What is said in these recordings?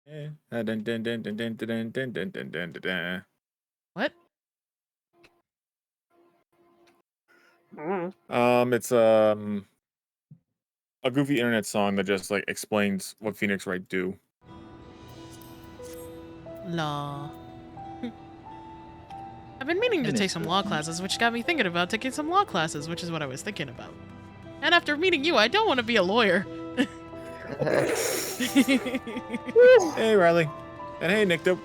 What? It's a goofy internet song that just like explains what Phoenix Wright do. Law. I've been meaning to take some law classes, which got me thinking about taking some law classes, which is what I was thinking about. And after meeting you, I don't want to be a lawyer. Hey, Riley. And hey, Nicto.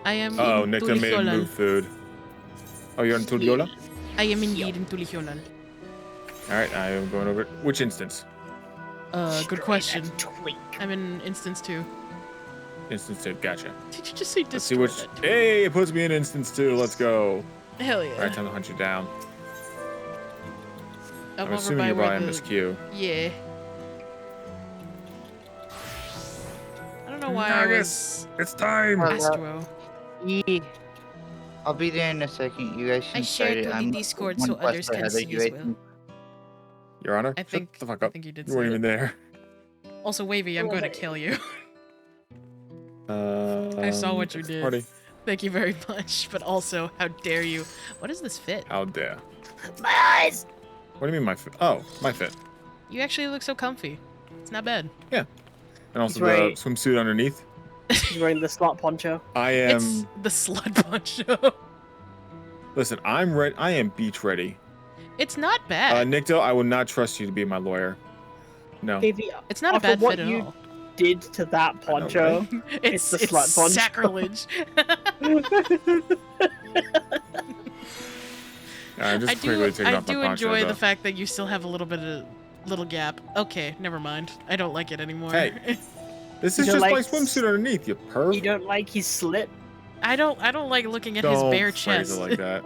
I am Oh, in Nicto made Tuliholal. move food. Oh, you're in Tuliola? I am indeed in Tuliholal. Alright, I am going over it. Which instance? Good question. I'm in instance 2. Instance 2, gotcha. Did you just say Let's see which. distorted? Hey, it puts me in instance 2. Let's go. Hell yeah. Alright, time to hunt you down. I'm I'm over assuming by you're where by the... Miss Q. Yeah. I don't know why I was... It's time! Astro. Yeah. I'll be there in a second. You guys I can shared start it. to the I'm Discord one so quest others can ahead of see you, as I well. think. Your Honor? I think, Shut the fuck I up. think you did You say weren't it. even there. Also, Wavy, I'm going to kill you. I saw what you did. Party. Thank you very much. But also, how dare you? What does this fit? How dare. My eyes! What do you mean my fit? Oh, my fit. You actually look so comfy. It's not bad. Yeah. And also He's the right. swimsuit underneath. He's wearing the slot poncho. I It's am... the slut poncho. Listen, I'm ready. I am beach ready. It's not bad. Nicto, I will not trust you to be my lawyer. No. Davey, It's not a after bad what fit at you all. did to that poncho, It's the slut poncho. sacrilege. I'm just I quickly taking off my poncho, enjoy though. the fact that you still have a little gap. Okay, never mind. I don't like it anymore. Hey. This You is don't just my like- swimsuit underneath, you perv. you don't like his slit? I don't like looking at Don't his bare phrase chest. it like that.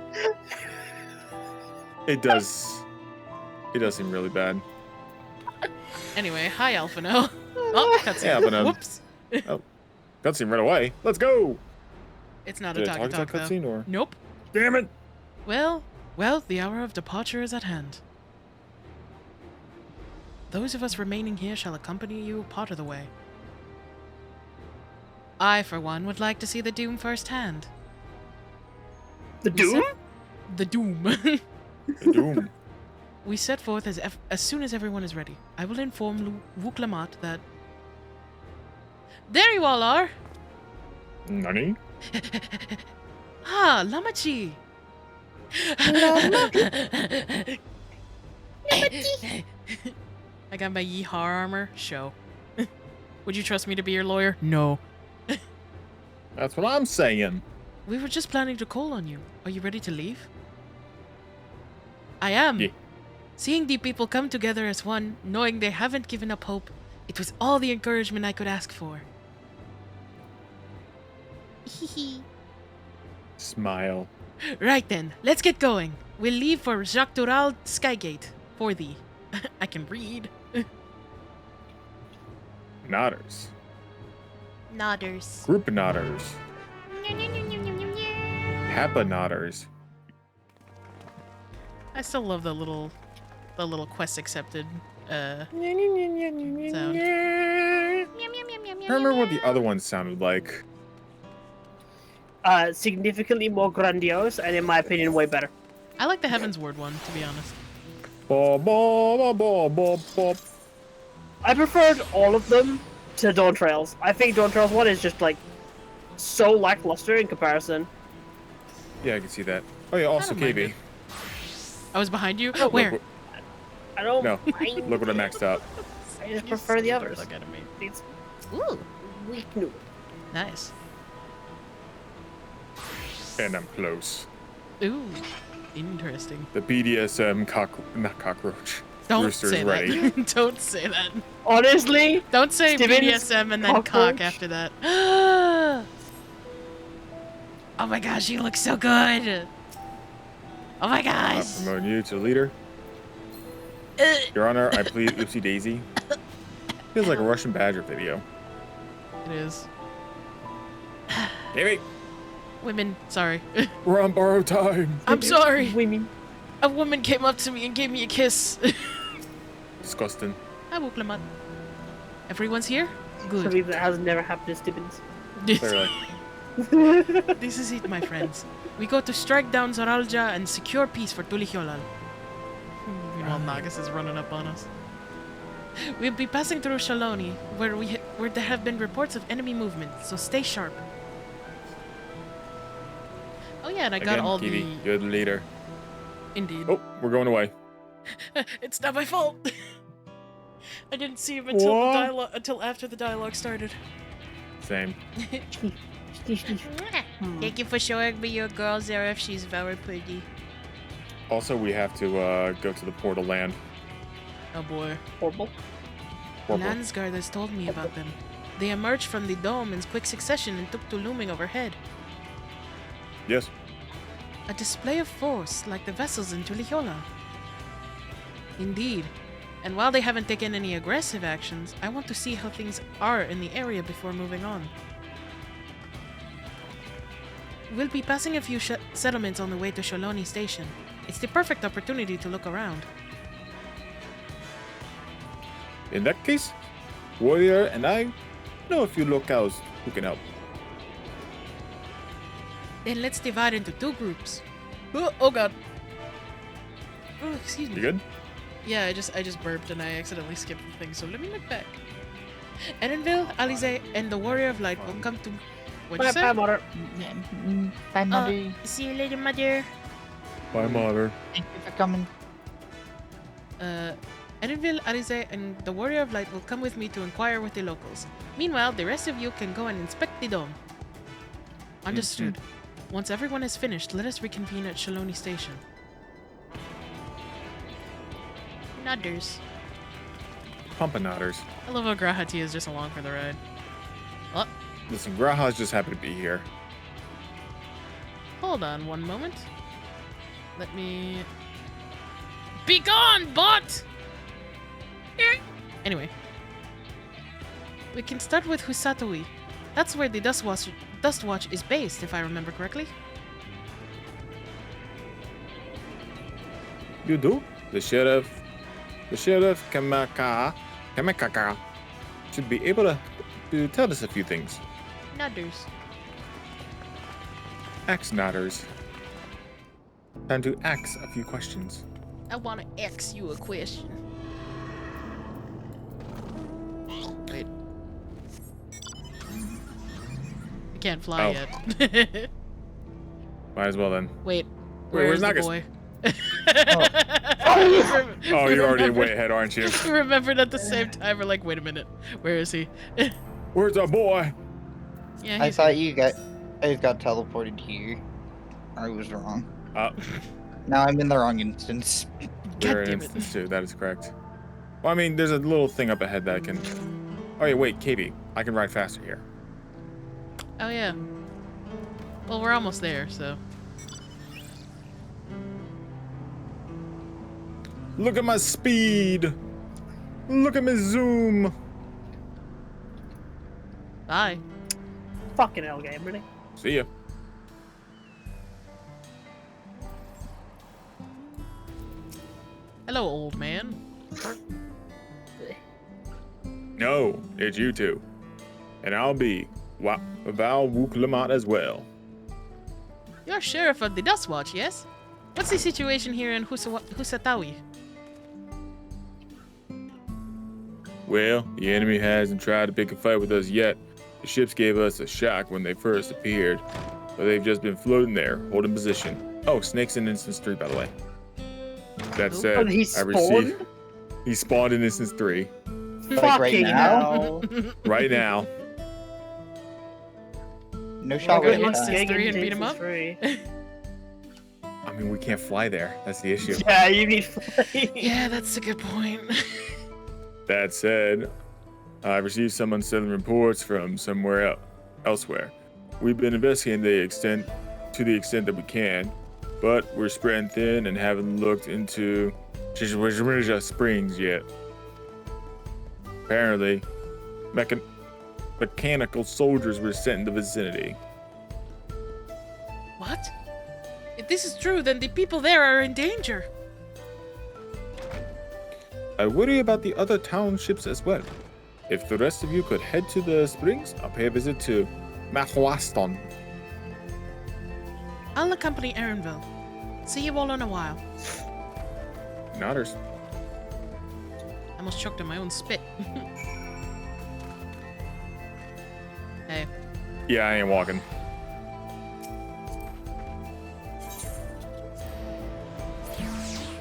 It does. It does seem really bad. Anyway, hi Alphino. Oh, cutscene. Hey, Alphino. Whoops. Cutscene right away. Let's go. It's not a Did I talk talk though. cutscene or? Nope. Damn it. Well, the hour of departure is at hand. Those of us remaining here shall accompany you part of the way. I, for one, would like to see the Doom firsthand. The We Doom? The Doom. The Doom. We set forth as soon as everyone is ready. I will inform Wuklamat that... There you all are! Nani? Ah, Lamachi! I got my Yeehar armor. Show. Would you trust me to be your lawyer? No. That's what I'm saying. We were just planning to call on you. Are you ready to leave? I am. Yeah. Seeing the people come together as one, knowing they haven't given up hope, it was all the encouragement I could ask for. Smile. Right then, let's get going. We'll leave for Jacques Doral Skygate. For thee. I can read. Nodders. Nodders. Group nodders. Kappa nodders. I still love the little quest accepted sound. I remember what the other one sounded like. Significantly more grandiose, and in my opinion, way better. I like the Heaven's Word one, to be honest. Ba, ba, ba, ba, ba. I preferred all of them to Dawn Trails. I think Dawn Trails 1 is just, like, so lackluster in comparison. Yeah, I can see that. Oh yeah, also don't mind KB. it. I was behind you? Look Where? what- I don't No, mind. look what I maxed out. I just prefer the others. Look at me. It's Ooh, weak new. nice. And I'm close. Ooh, interesting. The BDSM not cockroach. Don't Rooster say is ready. that. Don't say that. Honestly, Don't say Steven's BDSM and then cock cockroach? after that. Oh my gosh, you look so good. Oh my I'm gosh. promoting you to leader. Your Honor, I plead Oopsie Daisy. Feels like a Russian Badger video. It is. Davey, Women, sorry. we're on borrowed time. I'm sorry. women. A woman came up to me and gave me a kiss. Disgusting. Hi, Wuklamat. Everyone's here? Good. Something that has never happened to Stibbins. Clearly. This is it, my friends. We go to strike down Zoralja and secure peace for Tulihyolal. Meanwhile, Nagas is running up on us. We'll be passing through Shaloni, where there have been reports of enemy movement, so stay sharp. Oh yeah, and I got Again, all Kiwi, the... you're the leader. Indeed. Oh, we're going away. It's not my fault! I didn't see him until What? the dialogue, until after the dialogue started. Same. Thank you for showing me your girl, Zareth. She's very pretty. Also, we have to go to the portal land. Oh boy. Horrible. Portal. Landsguard has told me about them. They emerged from the dome in quick succession and took to looming overhead. Yes. A display of force, like the vessels in Tulihyolal. Indeed. And while they haven't taken any aggressive actions, I want to see how things are in the area before moving on. We'll be passing a few settlements on the way to Shaloni Station. It's the perfect opportunity to look around. In that case, Warrior and I know a few locals who can help. Then let's divide into two groups. Oh god. Oh, excuse me. You good? Yeah, I just burped and I accidentally skipped the thing, so let me look back. Edenville, Alize, and the Warrior of Light will come to... What'd you say? Bye, Mother. Bye, Mother. See you later, mother. Bye, Mother. Thank you for coming. Edenville, Alize, and the Warrior of Light will come with me to inquire with the locals. Meanwhile, the rest of you can go and inspect the dome. Understood. Once everyone is finished, let us reconvene at Shaloni Station. Nudders. Pumpanotters. I love how Grahati is just along for the ride. Oh, Listen, Graha's just happy to be here. hold on one moment. Let me... Be gone, bot! Anyway. We can start with Husatoi. That's where the Dust Watch is based, if I remember correctly. You do? The sheriff Kamekaka should be able to tell us a few things. Nudders. Axe nodders. Time to ask a few questions. I want to ask you a question. Wait. I can't fly yet. Might as well then. Wait. Where's Where's the Nagas? boy? Oh, you're already way ahead, aren't you? We remembered at the same time. We're like, wait a minute. Where is he? Where's our boy? Yeah, I he's thought you guys got teleported here. I was wrong. Now I'm in the wrong instance. We're in damn it. instance 2, that is correct. Well, I mean, there's a little thing up ahead that I can... Oh, yeah, wait, KB. I can ride faster here. Oh, yeah. Well, we're almost there, so. Look at my speed! Look at my zoom! Bye. Fucking hell, game, really. See ya. Hello, old man. No, it's you two. And I'll be Val Wook Lamont as well. You're sheriff of the Dust Watch, yes? What's the situation here in Husatawi? Well, the enemy hasn't tried to pick a fight with us yet. The ships gave us a shock when they first appeared, but they've just been floating there, holding position. Oh, Snake's in Instance 3, by the way. That said, Oh, he spawned? He spawned in Instance 3. Like right Fucking now? hell. Right now. No shot go with to that. Instance 3 and beat him up? I mean, we can't fly there. That's the issue. Yeah, you need flight. Yeah, that's a good point. That said, I've received some unsettling reports from somewhere elsewhere. We've been investigating to the extent that we can, but we're spreading thin and haven't looked into Springs yet. Apparently, mechanical soldiers were sent in the vicinity. What? If this is true, then the people there are in danger. I worry about the other townships as well. If the rest of you could head to the springs, I'll pay a visit to Mahwaston. I'll accompany Aaronville. See you all in a while. Nodders. I almost choked on my own spit. Hey. Yeah, I ain't walking.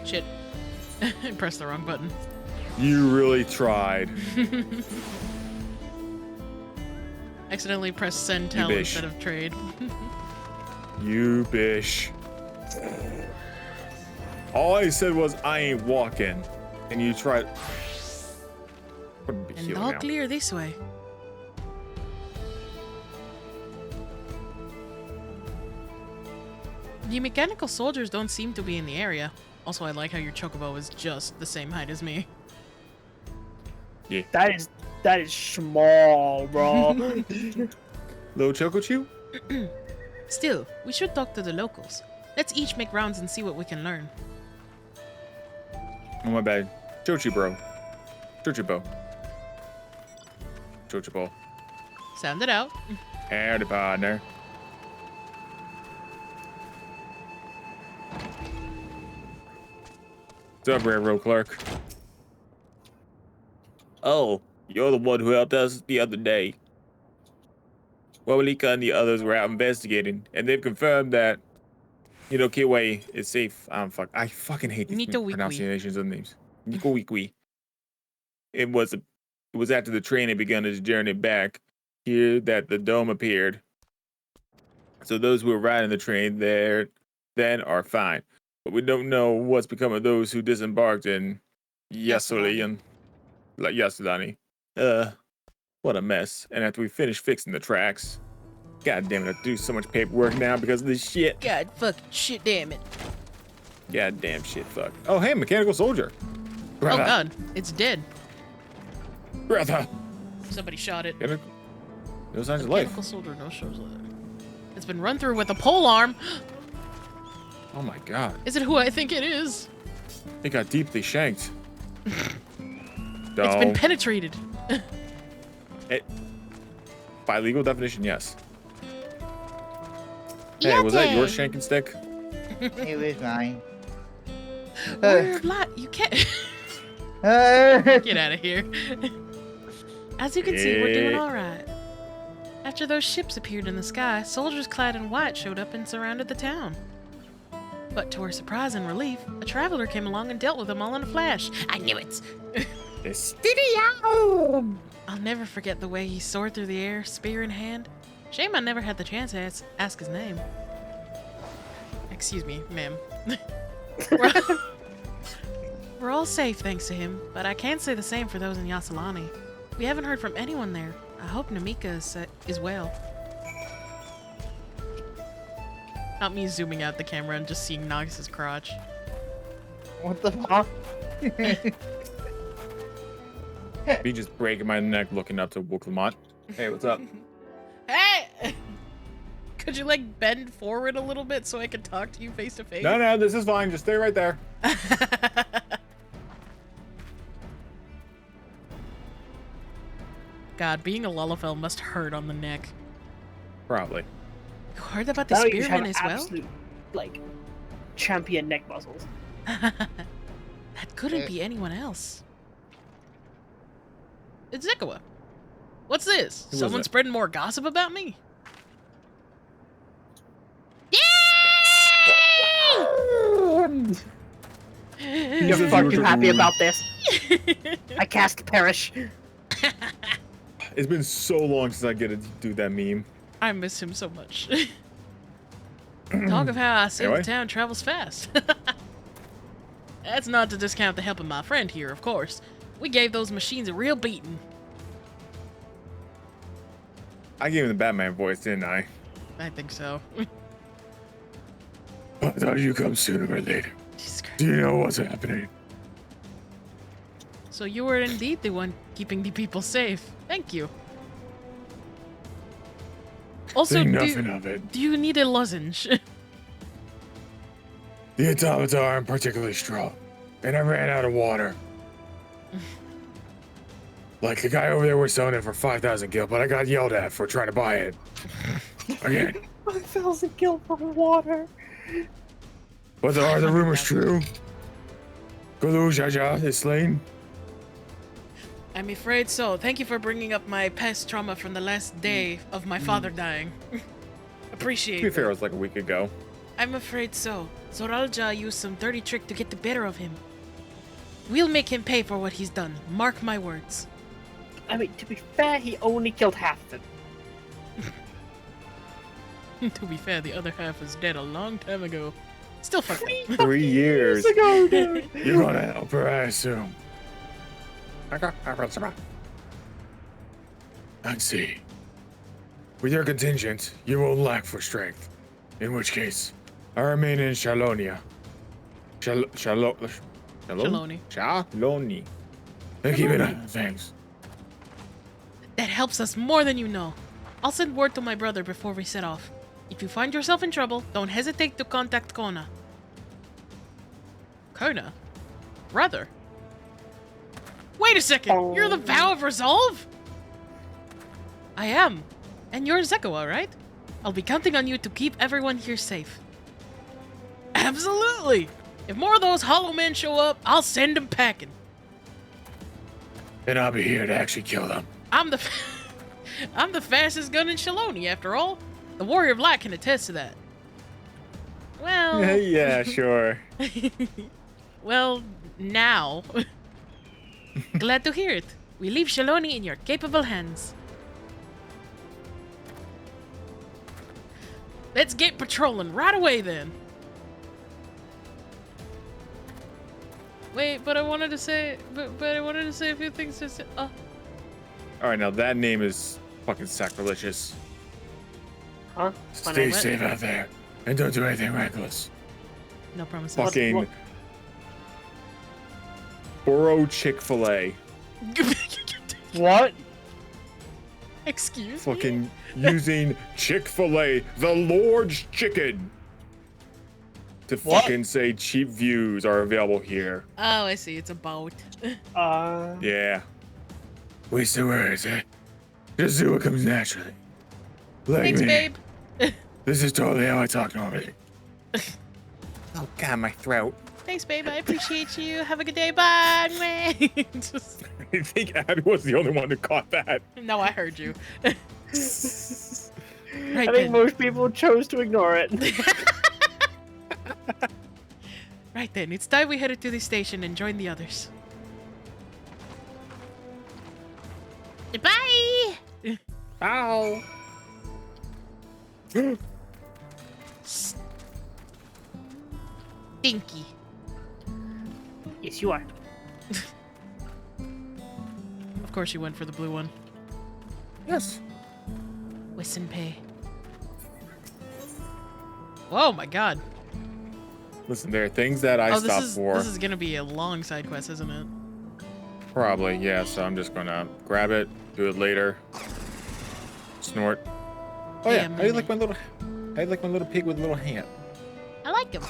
Shit. I pressed the wrong button. You really tried. Accidentally pressed send tell bish. instead of trade. You bish. All I said was I ain't walking, and you tried. Wouldn't be And healing all now. clear this way. The mechanical soldiers don't seem to be in the area. Also, I like how your chocobo is just the same height as me. Yeah. That is small, bro. Little Choco Chew? Still, we should talk to the locals. Let's each make rounds and see what we can learn. Oh, my bad. Chochi, bro. Chochibo. Chochibo. Sound it out. Howdy, partner. What's up, railroad clerk? Oh, you're the one who helped us the other day. Wawalika and the others were out investigating, and they've confirmed that, Kiway is safe. I fucking hate these Nito Wikwi. pronunciations of names. Niko Wikwi. It was after the train had begun its journey back here that the dome appeared. So those who were riding the train there then are fine. But we don't know what's become of those who disembarked in Yasolani. What a mess. And after we finish fixing the tracks, god damn it, I have to do so much paperwork now because of this shit. God fucking shit damn it. God damn shit fuck. Oh hey, mechanical soldier. Brother. Oh god, it's dead. Brother. Somebody shot it. No signs of life. Mechanical soldier, no shows of it. It's been run through with a pole arm. Oh my god. Is it who I think it is? It got deeply shanked. It's been penetrated. By legal definition, yes. Hey, was that your shanking stick? It was mine. We're you can't get out of here. As you can see, we're doing all right. After those ships appeared in the sky, soldiers clad in white showed up and surrounded the town. But to our surprise and relief, a traveler came along and dealt with them all in a flash. I knew it. I'll never forget the way he soared through the air, spear in hand. Shame I never had the chance to ask his name. Excuse me, ma'am. We're all safe thanks to him, but I can't say the same for those in Yasolani. We haven't heard from anyone there. I hope Namika is well. Not me zooming out the camera and just seeing Nox's crotch. What the fuck? Me just breaking my neck looking up to Wooklamont. Hey, what's up? Hey! Could you like bend forward a little bit so I can talk to you face to face? No, this is fine. Just stay right there. God, being a Lullafell must hurt on the neck. Probably. You heard about the Now you spearmen have as well? absolute, champion neck muscles. That couldn't be anyone else. It's Zikawa. What's this? Who was Someone it? spreading more gossip about me? You're far too happy about this. I cast Perish. It's been so long since I get to do that meme. I miss him so much. Talk of how I say Anyway. the town travels fast. That's not to discount the help of my friend here, of course. We gave those machines a real beating. I gave him the Batman voice, didn't I? I think so. I thought you'd come sooner or later. Jesus Christ. Do you know what's happening? So you were indeed the one keeping the people safe. Thank you. Also, Think nothing of it. do you need a lozenge? The automata aren't particularly strong, and I ran out of water. Like the guy over there was selling it for 5,000 gil, but I got yelled at for trying to buy it. Again. 5,000 gil for water. But are the rumors true? Gulu Jaja is slain? I'm afraid so. Thank you for bringing up my past trauma from the last day of my father dying. Appreciate To be it. fair, it was like a week ago. I'm afraid so. Zoralja used some dirty trick to get the better of him. We'll make him pay for what he's done. Mark my words. I mean, to be fair, he only killed half of them. To be fair, the other half is dead a long time ago. Still fucked up. 3 years. ago, dude. You're gonna help her, I assume. I see. With your contingent, you won't lack for strength. In which case, I remain in Shalonia. Shaloni. Shaloni. And keep it up. Thanks. That helps us more than you know. I'll send word to my brother before we set off. If you find yourself in trouble, don't hesitate to contact Kona. Kona? Brother? Wait a second! You're the Vow of Resolve? I am. And you're Zekawa, right? I'll be counting on you to keep everyone here safe. Absolutely! If more of those hollow men show up, I'll send them packing. And I'll be here to actually kill them. I'm the I'm the fastest gun in Shaloni, after all. The Warrior of Light can attest to that. Well... Yeah, sure. Well, now. Glad to hear it. We leave Shaloni in your capable hands. Let's get patrolling right away then. Wait, but I wanted to say, but I wanted to say a few things. To say, All right, now that name is fucking sacrilegious. Huh? Stay safe out there, and don't do anything reckless. No promises. Fucking Borough Chick-fil-A. What? Excuse me? Fucking using Chick-fil-A, the Lord's chicken, to fucking say cheap views are available here. Oh, I see. It's a boat. Yeah. Waste the words, eh? Just do what comes naturally. Like Thanks, me. babe. This is totally how I talk normally. Oh god, my throat. Thanks, babe. I appreciate you. Have a good day. Bye. Just... I think Abby was the only one who caught that. No, I heard you. Right I think most people chose to ignore it. Right then, it's time we headed to the station and join the others. Bye! Ow! Stinky. Yes, you are. Of course you went for the blue one. Yes. Listen, pay. Oh my god. Listen, there are things that I stopped for. This is gonna be a long side quest, isn't it? Probably, yeah, so I'm just gonna grab it, do it later. Snort. Oh yeah, how do you like my little pig with a little hand? I like him.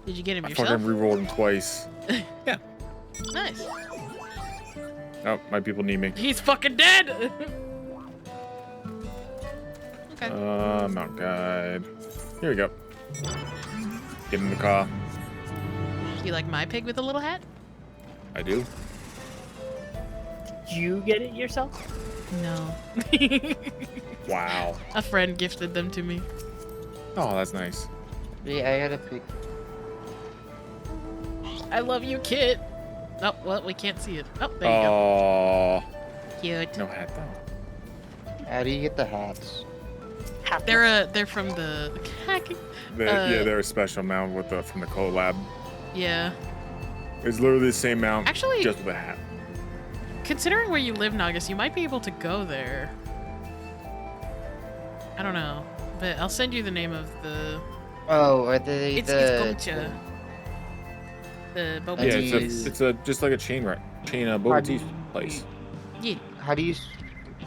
Did you get him I yourself? fucking re-rolled him twice. Yeah. Nice. Oh, my people need me. He's fucking dead! Okay. Mount guide. Here we go. Get in the car. You like my pig with a little hat? I do. Did you get it yourself? No. Wow. A friend gifted them to me. Oh, that's nice. Yeah, I had a pig. I love you, Kit. Oh, well, we can't see it. Oh, there you Oh. go. Cute. No hat though. How do you get the hats? They're from the Yeah, they're a special mount with from the collab. yeah. It's literally the same mount, Actually, just with a hat. considering where you live, Nagas, you might be able to go there. I don't know, but I'll send you the name of the. Oh, are they It's Gomcha. The boba Yeah, tea. it's a just like a chain boba tea place. Yeah. How do you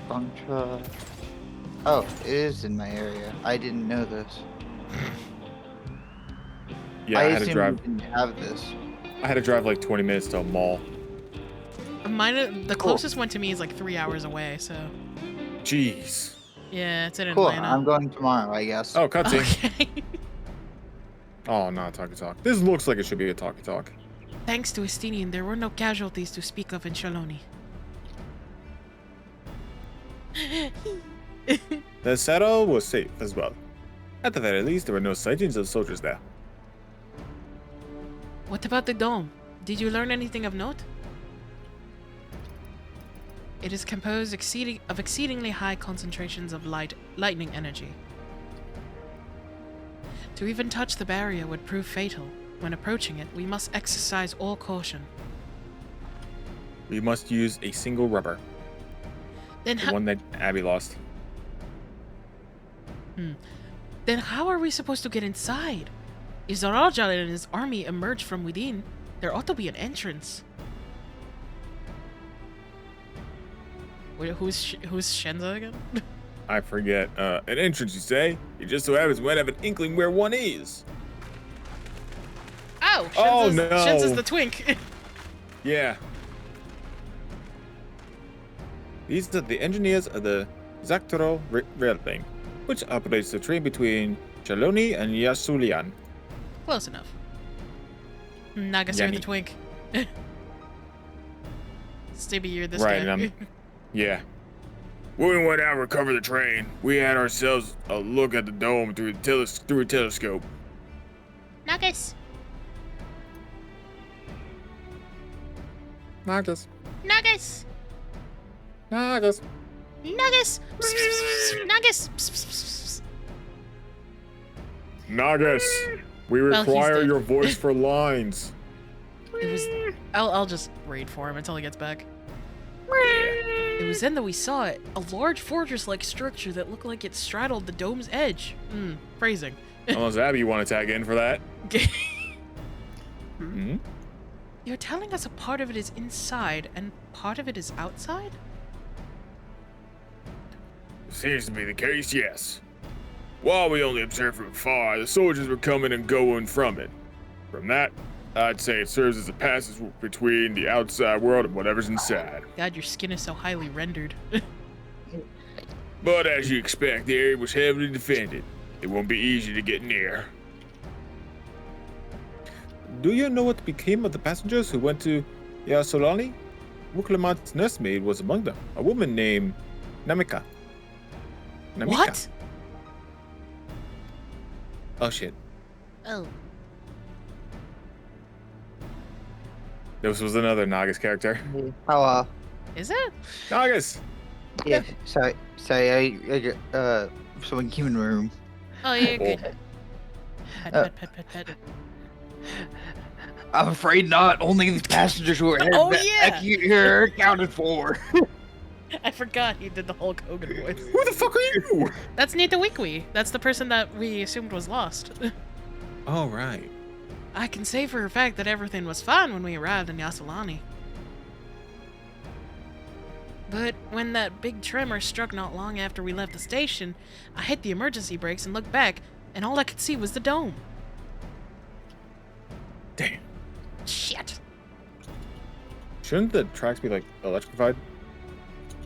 Contra? Oh, it is in my area. I didn't know this. Yeah, I I had to assumed drive. you didn't have this. I had to drive like 20 minutes to a mall. The closest one to me is like 3 hours away, so. Jeez. Yeah, it's in Cool. Atlanta. I'm going tomorrow, I guess. Oh, cutscene. Okay. Oh, not talkie talk. This looks like it should be a talkie talk. Thanks to Estinian, there were no casualties to speak of in Shaloni. The saddle was safe as well. At the very least, there were no sightings of soldiers there. What about the dome? Did you learn anything of note? It is composed of exceedingly high concentrations of lightning energy. To even touch the barrier would prove fatal. When approaching it, we must exercise all caution. We must use a single rubber. Then The one that Abby lost. Then how are we supposed to get inside? If Zaralja and his army emerge from within, there ought to be an entrance. Wait, who's Shenza again? I forget. An entrance, you say? It just so happens we might have an inkling where one is. Oh, Oh, Shenza's, no. Shenza's the twink. Yeah. These are the engineers of the Zaktoro rail thing, which operates the train between Chaloni and Yasulian. Close enough. Nagas, you're the Yanni. twink. Stibby, you're this Right, guy. and yeah. When we went out to recover the train, we had ourselves a look at the dome through a telescope. Nagas! Nagas. Nagas! Nagas. Nagas! Nagas! Nagas. We Well, he's require dead. your voice for lines. It was. I'll just read for him until he gets back. It was then that we saw it, a large fortress-like structure that looked like it straddled the dome's edge. Phrasing. Unless Abby, you want to tag in for that? Hmm? You're telling us a part of it is inside and part of it is outside? Seems to be the case, yes. While we only observed from afar, the soldiers were coming and going from it. From that, I'd say it serves as a passage between the outside world and whatever's inside. God, your skin is so highly rendered. But as you expect, the area was heavily defended. It won't be easy to get near. Do you know what became of the passengers who went to Yasolani? Wuklamat's nursemaid was among them, a woman named Namika. What? Oh shit. Oh. This was another Nagas character. Oh, Is it? Nagas! yeah. Sorry, someone came in the room. Oh, you're good. Pet. I'm afraid not. Only the passengers who are Oh, yeah. here accounted for. I forgot he did the Hulk Hogan voice. Who the fuck are you? That's Nita Wikwi. That's the person that we assumed was lost. Oh, right. I can say for a fact that everything was fine when we arrived in Yasolani. But when that big tremor struck not long after we left the station, I hit the emergency brakes and looked back, and all I could see was the dome. Damn. Shit. Shouldn't the tracks be, like, electrified?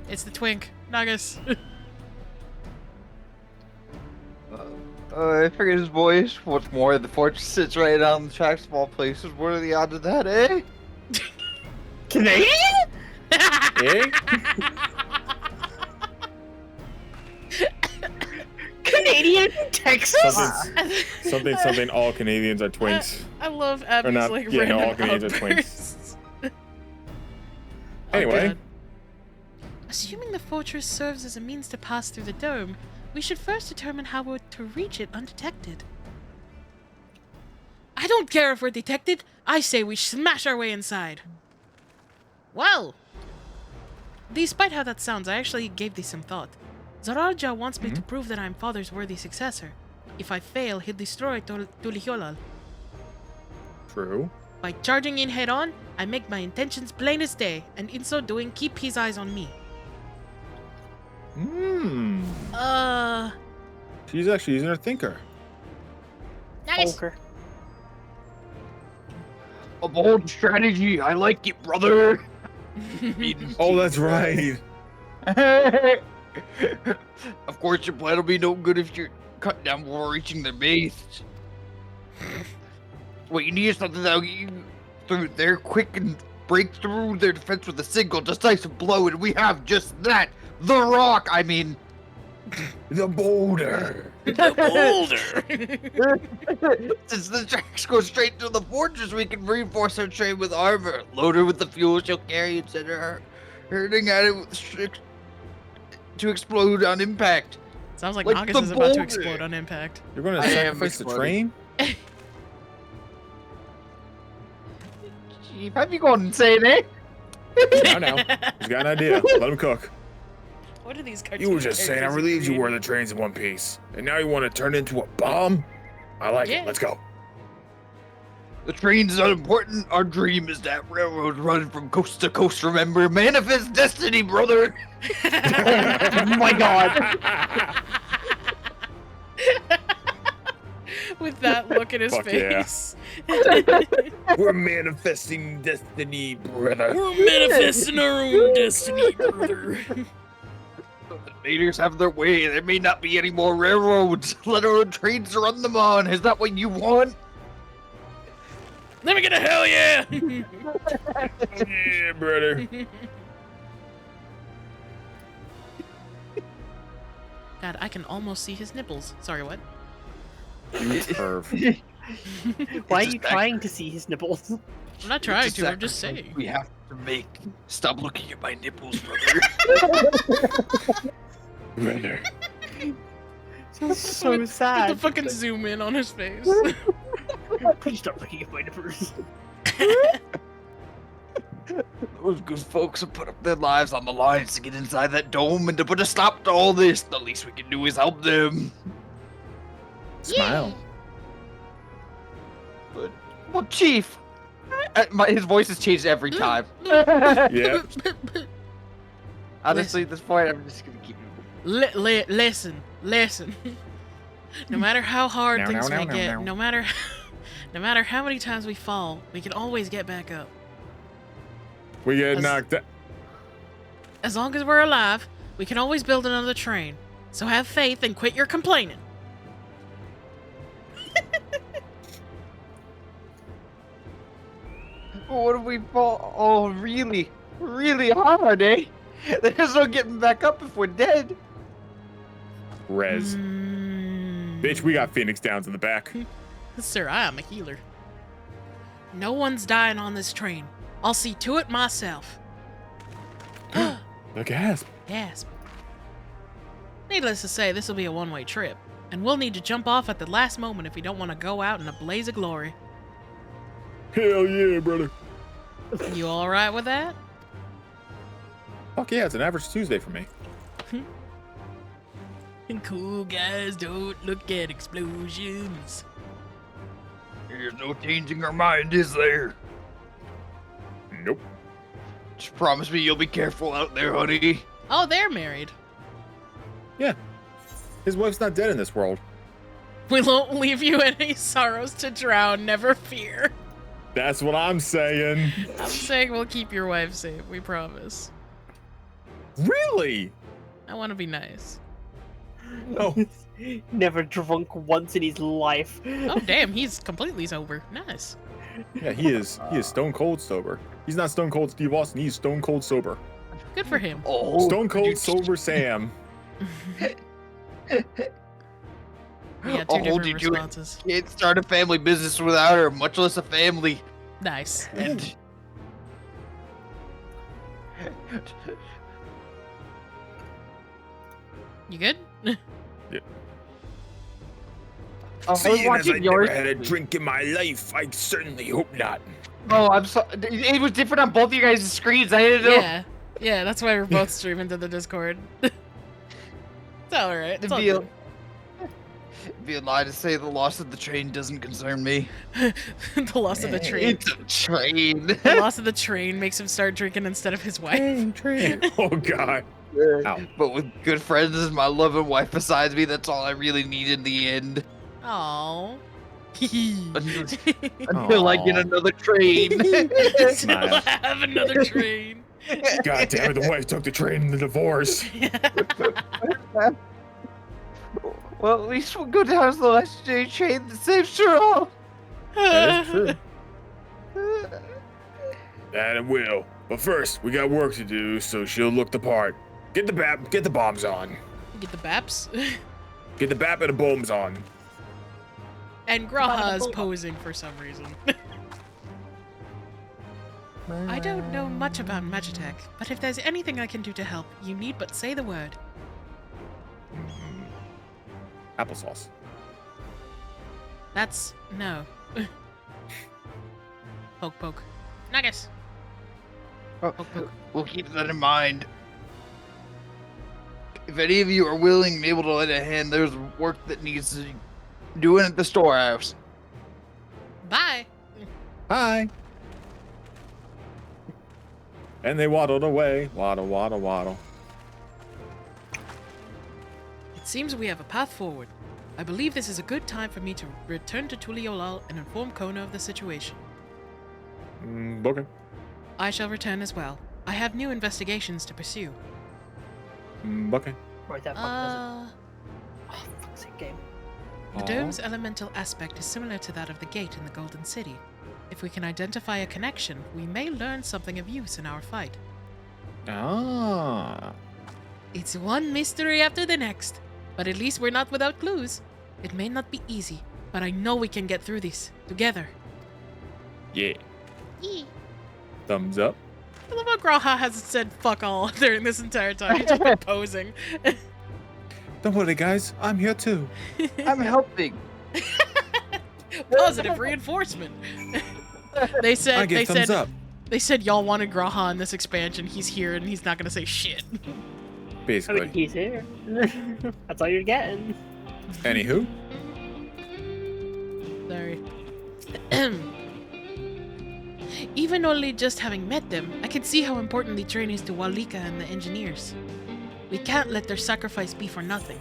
It's the twink. Nagas. I forget his voice. What's more, the fortress sits right on the tracks of all places. What are the odds of that, eh? Canadian? Eh? Canadian? Texas? Something, all Canadians are twinks. I love Abby's not- like yeah, no, random all Canadians are twinks. outbursts. Anyway. God. Assuming the fortress serves as a means to pass through the dome, we should first determine how we're to reach it undetected. I don't care if we're detected. I say we smash our way inside. Well, despite how that sounds, I actually gave these some thought. Zaralja wants me to prove that I'm father's worthy successor. If I fail, he'll destroy Tulihyolal. True. By charging in head-on, I make my intentions plain as day, and in so doing, keep his eyes on me. She's actually using her thinker. Nice. Poker. A bold strategy. I like it, brother. Oh, that's right. Of course, your plan will be no good if you're cut down before reaching their base. What you need is something that'll get you through there quick and break through their defense with a single decisive blow, and we have just that. The rock, I mean. The boulder. The boulder. Since the tracks go straight to the fortress, we can reinforce our train with armor, load her with the fuel she'll carry, and send her hurting at it to explode on impact. Sounds like Like Nagas the is about to boulder. explode on impact. You're gonna I am sacrifice the exploding. train? Chief, have you gone insane, eh? Now. He's got an idea. Let him cook. What are these cartoons? You were just saying I relieved you where the train's in one piece. And now you want to turn it into a bomb? I like Yeah. it. Let's go. The train's not important. Our dream is that railroad running from coast to coast. Remember, manifest destiny, brother. Oh my god. With that look in his Fuck yeah. face. We're manifesting destiny, brother. We're manifesting our own destiny, brother. The invaders have their way. There may not be any more railroads. Let our own trains run them on. Is that what you want? Let me get a hell yeah! Yeah, brother. God, I can almost see his nipples. Sorry, what? You perv. Why are It's you just trying to see his nipples? I'm not trying It's a to, I'm just sacrifice saying. we have to make. Stop looking at my nipples, brother. Brother. So With sad. the fucking zoom in on his face. Please stop looking at my nipples. Those good folks have put up their lives on the lines to get inside that dome and to put a stop to all this. The least we can do is help them. Smile. Well, Chief, his voice has changed every time. Yeah. Honestly, at this point, I'm just gonna keep it. Listen. No matter how hard Now, things now, may now, get, now. no matter how many times we fall, we can always get back up. We get As- knocked out. As long as we're alive, we can always build another train. So have faith and quit your complaining. What if we fall? Oh, really? Really hard, eh? There's no getting back up if we're dead. Rez. Bitch, we got Phoenix Downs in the back. Sir, I am a healer. No one's dying on this train. I'll see to it myself. The gasp. Gasp. Needless to say, this will be a one-way trip, and we'll need to jump off at the last moment if we don't want to go out in a blaze of glory. Hell yeah, brother. You alright with that? Fuck yeah, it's an average Tuesday for me. Cool guys don't look at explosions. There's no changing our mind, is there? Nope. Just promise me you'll be careful out there, honey. Oh, they're married. Yeah. His wife's not dead in this world. We won't leave you any sorrows to drown, never fear. That's what I'm saying. I'm saying we'll keep your wife safe, we promise. Really? I want to be nice. No. Never drunk once in his life. Oh, damn, he's completely sober. Nice. Yeah, he is stone cold sober. He's not stone cold Steve Austin, he's stone cold sober. Good for him. Oh, Stone cold sober Sam. We got two Oh, different did you- responses. Can't start a family business without her, much less a family. Nice. And You good? I was Seeing as I watching never yours. had a drink in my life, I certainly hope not. Oh, I'm so. It was different on both of you guys' screens. I didn't know. Yeah, that's why we're both streaming to the Discord. It's alright. It's all It'd good. be a lie to say the loss of the train doesn't concern me. The loss of the train. It's a train. The loss of the train makes him start drinking instead of his wife. Train. Oh god. Ow. But with good friends as my loving wife beside me, that's all I really need in the end. Aww. Until I get another train. Still have another train. God damn it, the wife took the train in the divorce. Well, at least we'll go down to the legendary train that saves Cheryl. That is true. That it will. But first, we got work to do, so she'll look the part. Get the bombs on. Get the baps. Get the bap and the bombs on. And Graha's posing for some reason. I don't know much about Magitech, but if there's anything I can do to help, you need but say the word. Applesauce. That's no. Poke poke. Nuggets. Oh, Poke poke. we'll keep that in mind. If any of you are willing and able to lend a hand, there's work that needs to doing at the storehouse. Bye. Hi. And they waddled away. Waddle, waddle, waddle. It seems we have a path forward. I believe this is a good time for me to return to Tuliolal and inform Kona of the situation. Okay. I shall return as well. I have new investigations to pursue. Okay. Right there, fuck, does it? Oh, fuck's sake, game. The dome's elemental aspect is similar to that of the gate in the Golden City. If we can identify a connection, we may learn something of use in our fight. Ah. It's one mystery after the next, but at least we're not without clues. It may not be easy, but I know we can get through this together. Yeah. Thumbs up. I love how Graha hasn't said fuck all during this entire time. He's just been posing. Don't worry, guys. I'm here too. I'm helping. Positive reinforcement. They said I give thumbs up. They said y'all wanted Graha in this expansion. He's here and he's not gonna say shit. I Basically. mean, he's here. That's all you're getting. Anywho. Sorry. Even only just having met them, I can see how important the train is to Walika and the engineers. We can't let their sacrifice be for nothing.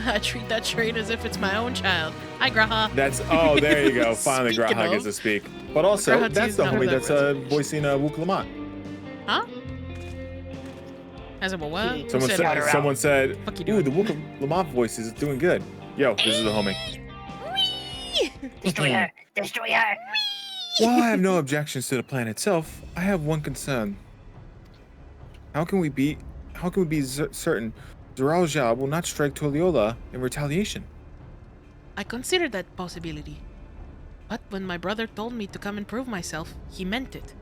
I treat that train as if it's my own child. Hi, Graha. Oh, there you go. Finally, Speaking Graha of, gets to speak. But also, Graha that's the teased homie none of that's that voicing Wook Lamont. Huh? As a what? Who Someone said said, that? someone said, Fuck you ooh, doing? the Wook Lamont voice is doing good. Yo, this is the homie. Destroy her! Destroy her! While I have no objections to the plan itself, I have one concern. How can we be certain Zoralja will not strike Toliola in retaliation? I considered that possibility. But when my brother told me to come and prove myself, he meant it.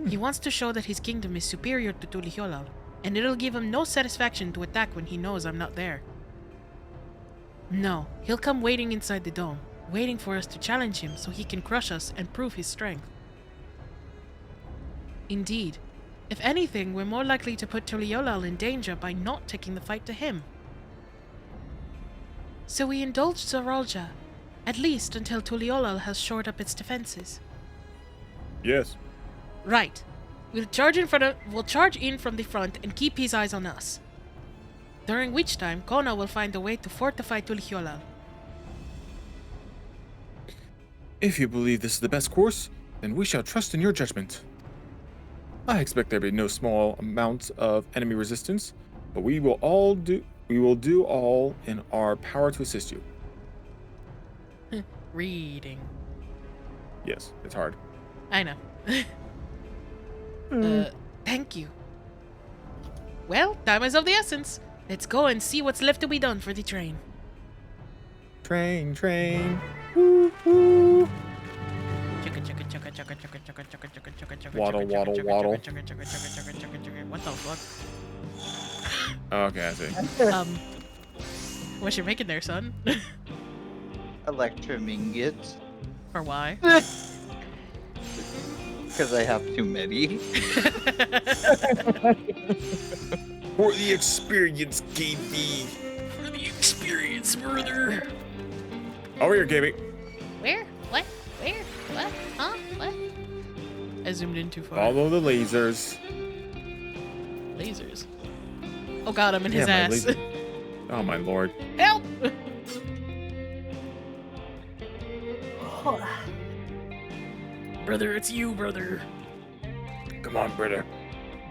He wants to show that his kingdom is superior to Tuliholal, and it'll give him no satisfaction to attack when he knows I'm not there. No, he'll come waiting inside the dome, waiting for us to challenge him so he can crush us and prove his strength. Indeed, if anything, we're more likely to put Tuliolal in danger by not taking the fight to him. So we indulge Zoralja, at least until Tuliolal has shored up its defenses. Yes. Right. We'll charge in from the front and keep his eyes on us. During which time, Kona will find a way to fortify Tuliolal. If you believe this is the best course, then we shall trust in your judgment. I expect there be no small amount of enemy resistance, but we will do all in our power to assist you. Reading. Yes, it's hard. I know. Thank you. Well, time is of the essence. Let's go and see what's left to be done for the train. Train, train. Woo, woo. Waddle, waddle, waddle. What the fuck? Okay, I see. What you making there, son? Electromingots. Or why? Because I have too many. For the experience, KB. For the experience, brother. Over here, KB. Where? What? Where? What? Huh? What? I zoomed in too far. Follow the lasers. Lasers. Oh god, I'm in his my ass. laser. Oh my lord. Help! Brother, it's you, brother. Come on, brother.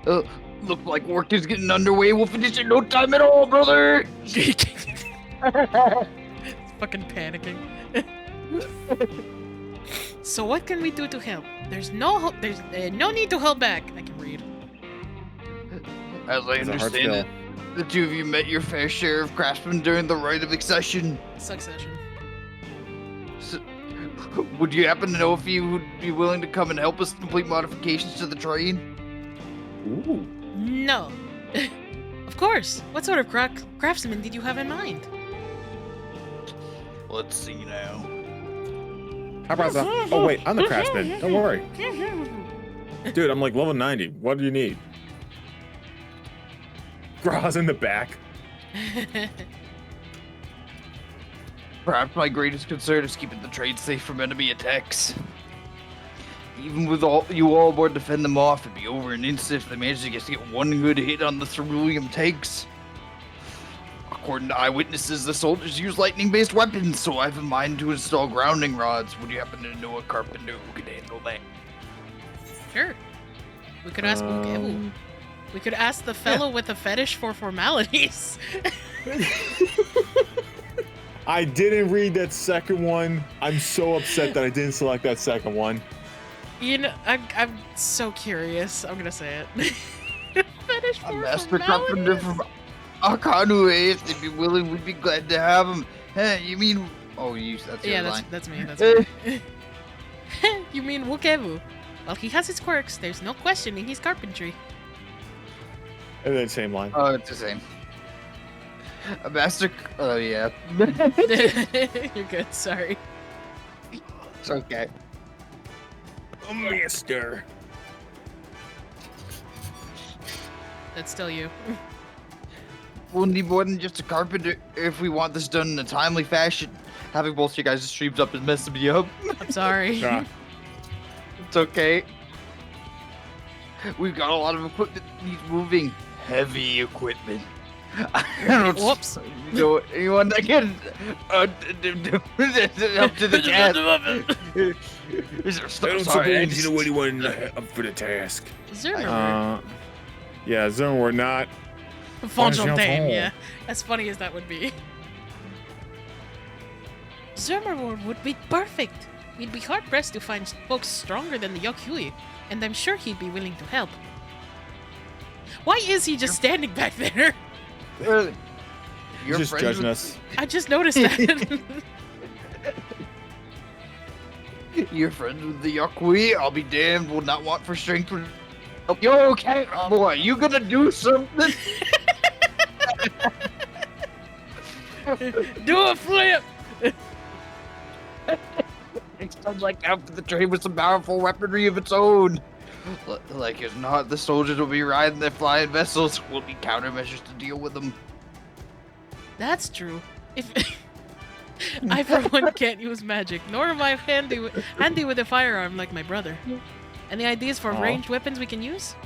Look like work is getting underway. We'll finish in no time at all, brother. It's fucking panicking. So what can we do to help? There's no need to hold back. I can read. As I It's a hard understand it, the two of you met your fair share of craftsmen during the rite of accession. Succession. So, would you happen to know if you would be willing to come and help us complete modifications to the train? Ooh. No. Of course. What sort of craftsman did you have in mind? Let's see now. How about that? Oh wait, I'm the craftsman. Don't worry. Dude, I'm like level 90. What do you need? Graw's in the back. Perhaps my greatest concern is keeping the train safe from enemy attacks. Even with you all aboard to fend them off, it'd be over an instant if they managed to get one good hit on the cerulean tanks. According to eyewitnesses, the soldiers use lightning-based weapons, so I have in mind to install grounding rods. Would you happen to know a carpenter who could handle that? Sure. We could ask Ukebu. We could ask the fellow with a fetish for formalities. I didn't read that second one. I'm so upset that I didn't select that second one. You know, I'm so curious. I'm gonna say it. Fetish A for master carpenter formalities? from Akanue, if they'd be willing, we'd be glad to have him. Hey, you mean... Oh, that's your line. That's me. That's me. You mean Wukebu? Well, he has his quirks. There's no questioning his carpentry. And then same line. Oh, it's the same. A master... Oh, yeah. You're good. Sorry. It's okay. A master. That's still you. We'll need more than just a carpenter if we want this done in a timely fashion. Having both you guys' streams up is messing me up. I'm sorry. Yeah. It's okay. We've got a lot of equipment that needs moving. Heavy equipment. Whoops. Anyone that can up to the task. I don't suppose you know anyone up for the task. Zermer. Yeah, Zermer, not. Fontaine, yeah. As funny as that would be. Zermer would be perfect. We'd be hard-pressed to find folks stronger than the Yokyui, and I'm sure he'd be willing to help. Why is he just standing back there? You're just judging us. I just noticed that. You're friends with the Yokyui? I'll be damned. Will not want for strength. You okay, boy? You gonna do something? Do a flip! It sounds like after the train with some powerful weaponry of its own. Like if not, the soldiers will be riding their flying vessels. We'll need countermeasures to deal with them. That's true. If I, for one, can't use magic, nor am I handy with a firearm like my brother. Any ideas for ranged weapons we can use?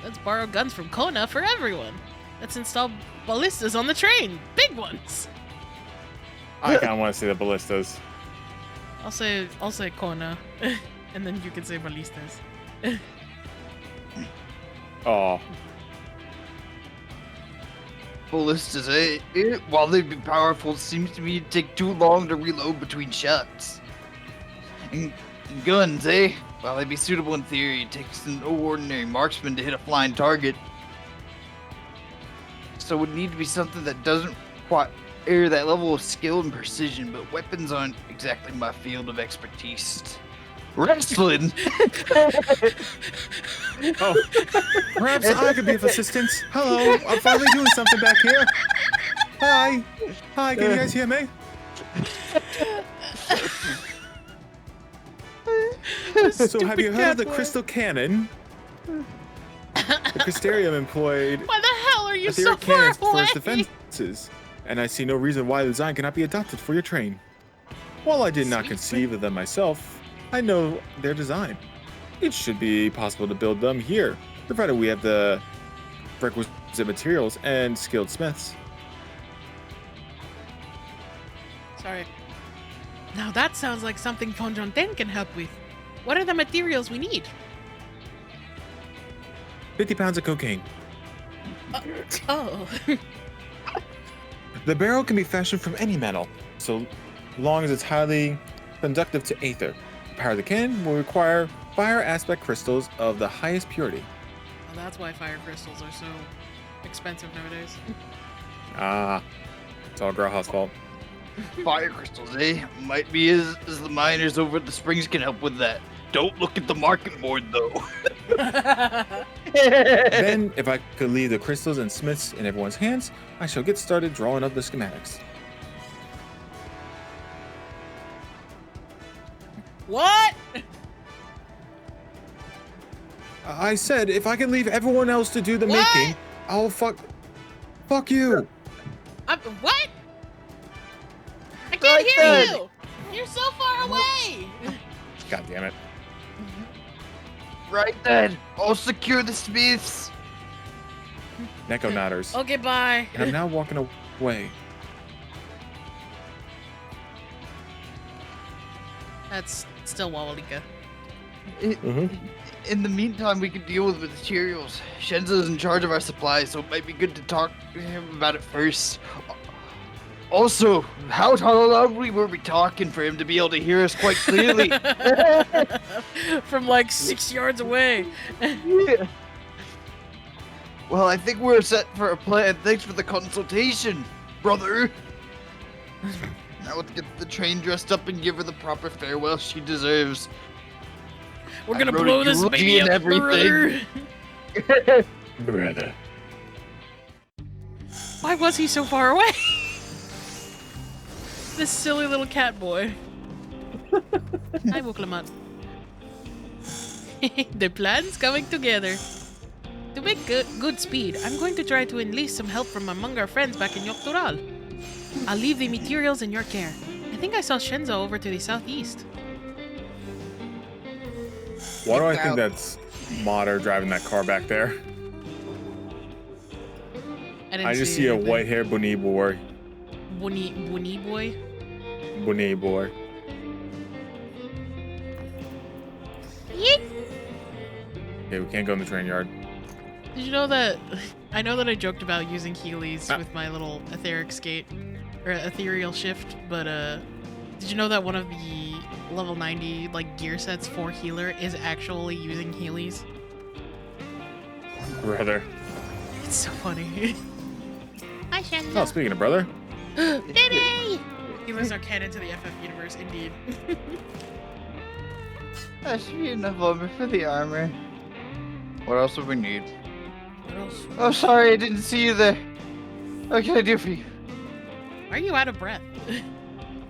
Let's borrow guns from Kona for everyone. Let's install ballistas on the train. Big ones. I kind of want to see the ballistas. I'll say Kona, and then you can say ballistas. Oh. Ballistas, while they'd be powerful, it seems to me to take too long to reload between shots. And guns, while they'd be suitable in theory, it takes an ordinary marksman to hit a flying target. So it would need to be something that doesn't require that level of skill and precision, but weapons aren't exactly my field of expertise. Wrestling? Oh, perhaps I could be of assistance. Hello, I'm finally doing something back here. Hi, can you guys hear me? So have you heard of the crystal cannon? The Crystarium employed Why the hell are you so etheric far cannons for away? its defenses, and I see no reason why the design cannot be adopted for your train. While I did not Sweet. conceive of them myself, I know their design. It should be possible to build them here, provided we have the requisite materials and skilled smiths. Sorry. Now that sounds like something Fonjonten can help with. What are the materials we need? 50 pounds of cocaine. Oh. The barrel can be fashioned from any metal, so long as it's highly conductive to aether. To power the can will require fire aspect crystals of the highest purity. Well, that's why fire crystals are so expensive nowadays. Ah, it's all Grauha's fault. Fire crystals, eh? Might be as the miners over at the springs can help with that. Don't look at the market board, though. Then, if I could leave the crystals and smiths in everyone's hands, I shall get started drawing up the schematics. What? I said, if I can leave everyone else to do the What? making, I'll fuck you. What? I can't Right hear then. you! You're so far away! God damn it. Right then, I'll secure the smiths. Neko nodders. Okay, bye. And I'm now walking away. That's still Wawalika. In the meantime, we can deal with the materials. Shenzo's in charge of our supplies, so it might be good to talk to him about it first. Also, how loudly were we talking for him to be able to hear us quite clearly? From like 6 yards away. Yeah. Well, I think we're set for a plan. Thanks for the consultation, brother. Now let's get the train dressed up and give her the proper farewell she deserves. We're I gonna wrote blow a this eulogy baby and up, everything. brother. Brother. Why was he so far away? This silly little cat boy. Hi, Wuklamat. The plan's coming together. To make good speed, I'm going to try to enlist some help from among our friends back in Yoktural. I'll leave the materials in your care. I think I saw Shenzo over to the southeast. Why do I think that's Mater driving that car back there? didn't I just see a anything. white-haired Bunny boy. Bunny boy? Bunny boy. Okay, we can't go in the train yard. Did you know that? I know that I joked about using Heelys with my little etheric skate or ethereal shift, but did you know that one of the level 90 like gear sets for healer is actually using Heelys? Brother. It's so funny. Hi, Oh, Shenzo. speaking of brother. Diddy! Healers are canon to the FF universe, indeed. That should be enough armor for the armor. What else would we need? What else? Oh, sorry, I didn't see you there. What can I do for you? Are you out of breath?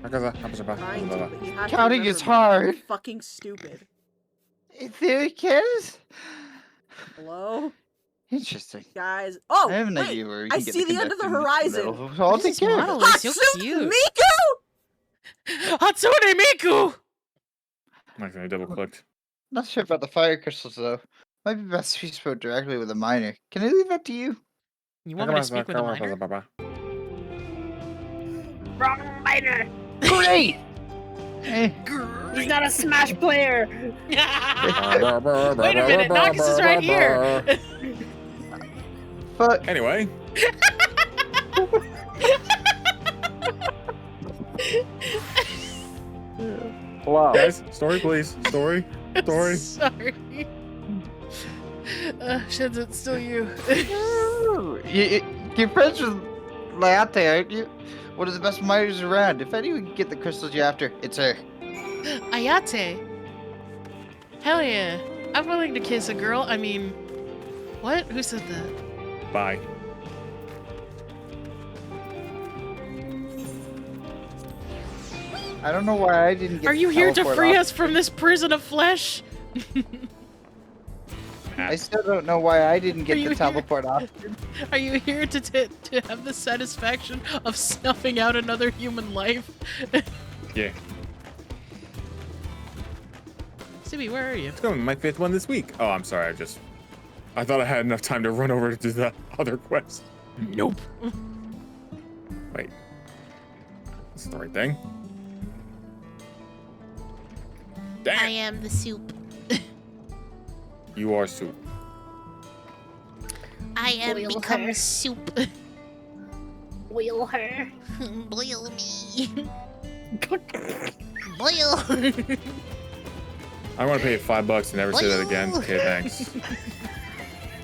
Trying to, but you have to Counting remember is me. hard. Fucking stupid. Etheric cannons? Hello, Interesting. guys. Oh, I have an wait. idea where we I can get see the end of the conducting horizon. metal, so I'll take This care of model it. is so Hatsune cute. Miku! Hatsune Miku! I'm not gonna double clicked. Not sure about the fire crystals though. Might be best if you spoke directly with a miner. Can I leave that to you? You want me to speak with a miner? Wrong miner. Great! Eh, He's not a Smash player. Wait a minute, Nagus is right here. fuck. Anyway, Wow. guys, story please. Story. Story. Sorry. Shenzo, it's still you. You're friends with Latte, aren't you? One of the best miners around. If anyone can get the crystals you're after, it's her. Ayate. Hell yeah. I'm willing to kiss a girl. I mean, what? Who said that? Bye. I don't know why I didn't get Are you here to teleport free off. us from this prison of flesh? I still don't know why I didn't Are get you the here? teleport option. Are you here to have the satisfaction of snuffing out another human life? Yeah. Sibby, where are you? It's going my 5th one this week. Oh, I'm sorry. I thought I had enough time to run over to do the other quest. Nope. Wait. This is the right thing. Damn. I am the soup. You are soup. I am Boil become her. soup. Boil her. Boil me. Boil. I want to pay you $5 and never say that again. Boil. Okay, thanks.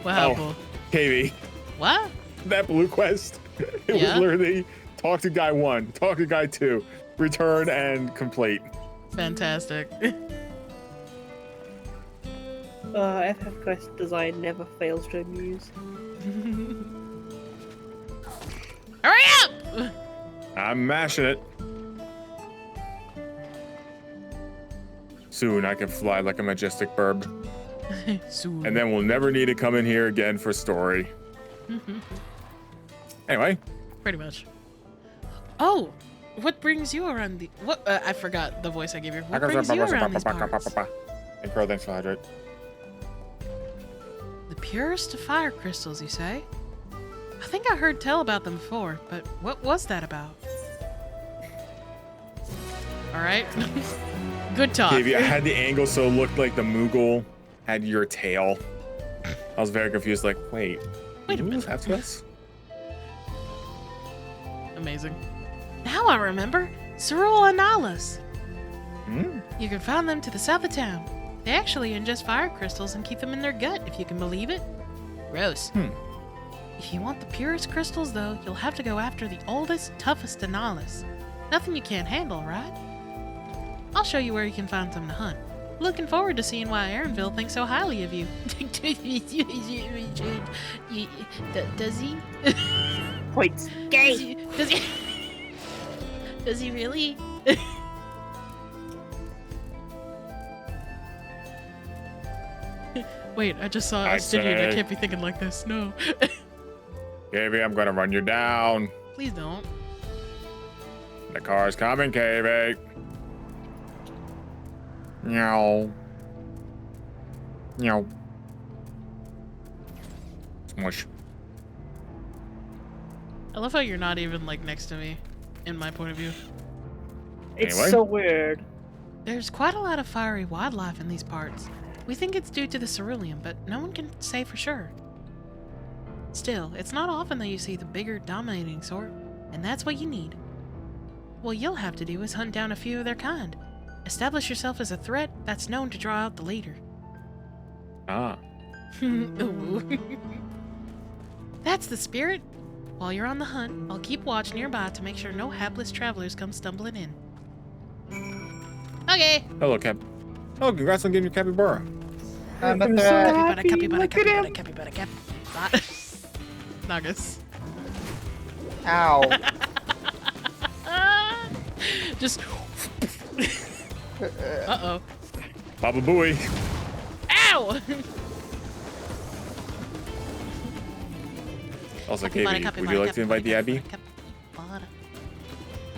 Wow. Oh. KV, What? that blue quest, it Yeah? was literally talk to guy 1, talk to guy 2, return and complete. Fantastic. FF quest design never fails to amuse. Hurry up! I'm mashing it. Soon I can fly like a majestic bird. Soon. And then we'll never need to come in here again for story. Anyway. Pretty much. Oh, what brings you around the? What? I forgot the voice I gave you. What brings you around these parts? Hey, Crow, thanks for hydrate. The purest of fire crystals, you say? I think I heard tell about them before, but what was that about? All right. Good talk. Davey, I had the angle so it looked like the Moogle had your tail. I was very confused, like, wait Wait a minute. That's us? Amazing. Now I remember. Cerule Analis. Hmm? You can find them to the south of town. They actually ingest fire crystals and keep them in their gut, if you can believe it. Gross. If you want the purest crystals, though, you'll have to go after the oldest, toughest Analis. Nothing you can't handle, right? I'll show you where you can find some to hunt. Looking forward to seeing why Aaronville thinks so highly of you. Does he? Points. Gay. Does he? Does he really? Wait, I just saw a I'd Stygian. I say- can't be thinking like this. No. Davey, I'm gonna run you down. Please don't. The car's coming, Davey. Meow. Meow. Smush. I love how you're not even like next to me, in my point of view. It's Anyway. so weird. There's quite a lot of fiery wildlife in these parts. We think it's due to the ceruleum, but no one can say for sure. Still, it's not often that you see the bigger, dominating sort, and that's what you need. What you'll have to do is hunt down a few of their kind. Establish yourself as a threat that's known to draw out the leader. Ah. Ooh. That's the spirit. While you're on the hunt, I'll keep watch nearby to make sure no hapless travelers come stumbling in. Okay. Hello, Cap. Oh, congrats on getting your capybara. I'm a I'm so threat. happy. Capybara, Look at him. capybara. Nagas. Ow. Just. Uh-oh. Baba Booey. Ow! Also, Capybara, KV, would capybara, you like to invite the capybara, Abbey capybara.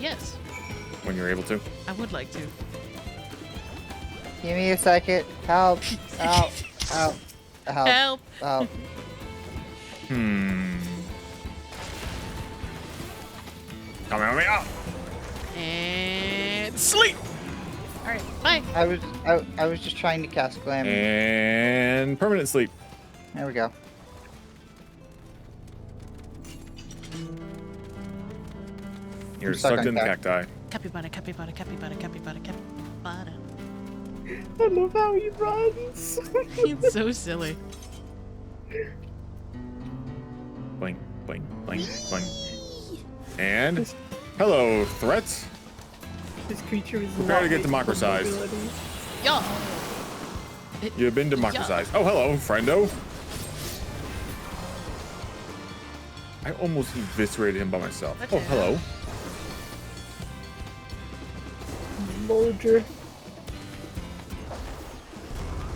Yes, when you're able to? I would like to. Give me a second. Help. Help. Help. Help. Help! Help. Come on, me up. And sleep! Alright, bye! I was just trying to cast Glam. And permanent sleep. There we go. You're I'm stuck sucked on in the cat. cacti. Capybara. I love how he runs. It's so silly. Bling, bling, bling, bling. And hello, threats. This creature is Prepare to not get made for democratized. mobility. Yo! You have been democratized. Oh, hello, friendo. I almost eviscerated him by myself. Oh, Okay. hello. Molger.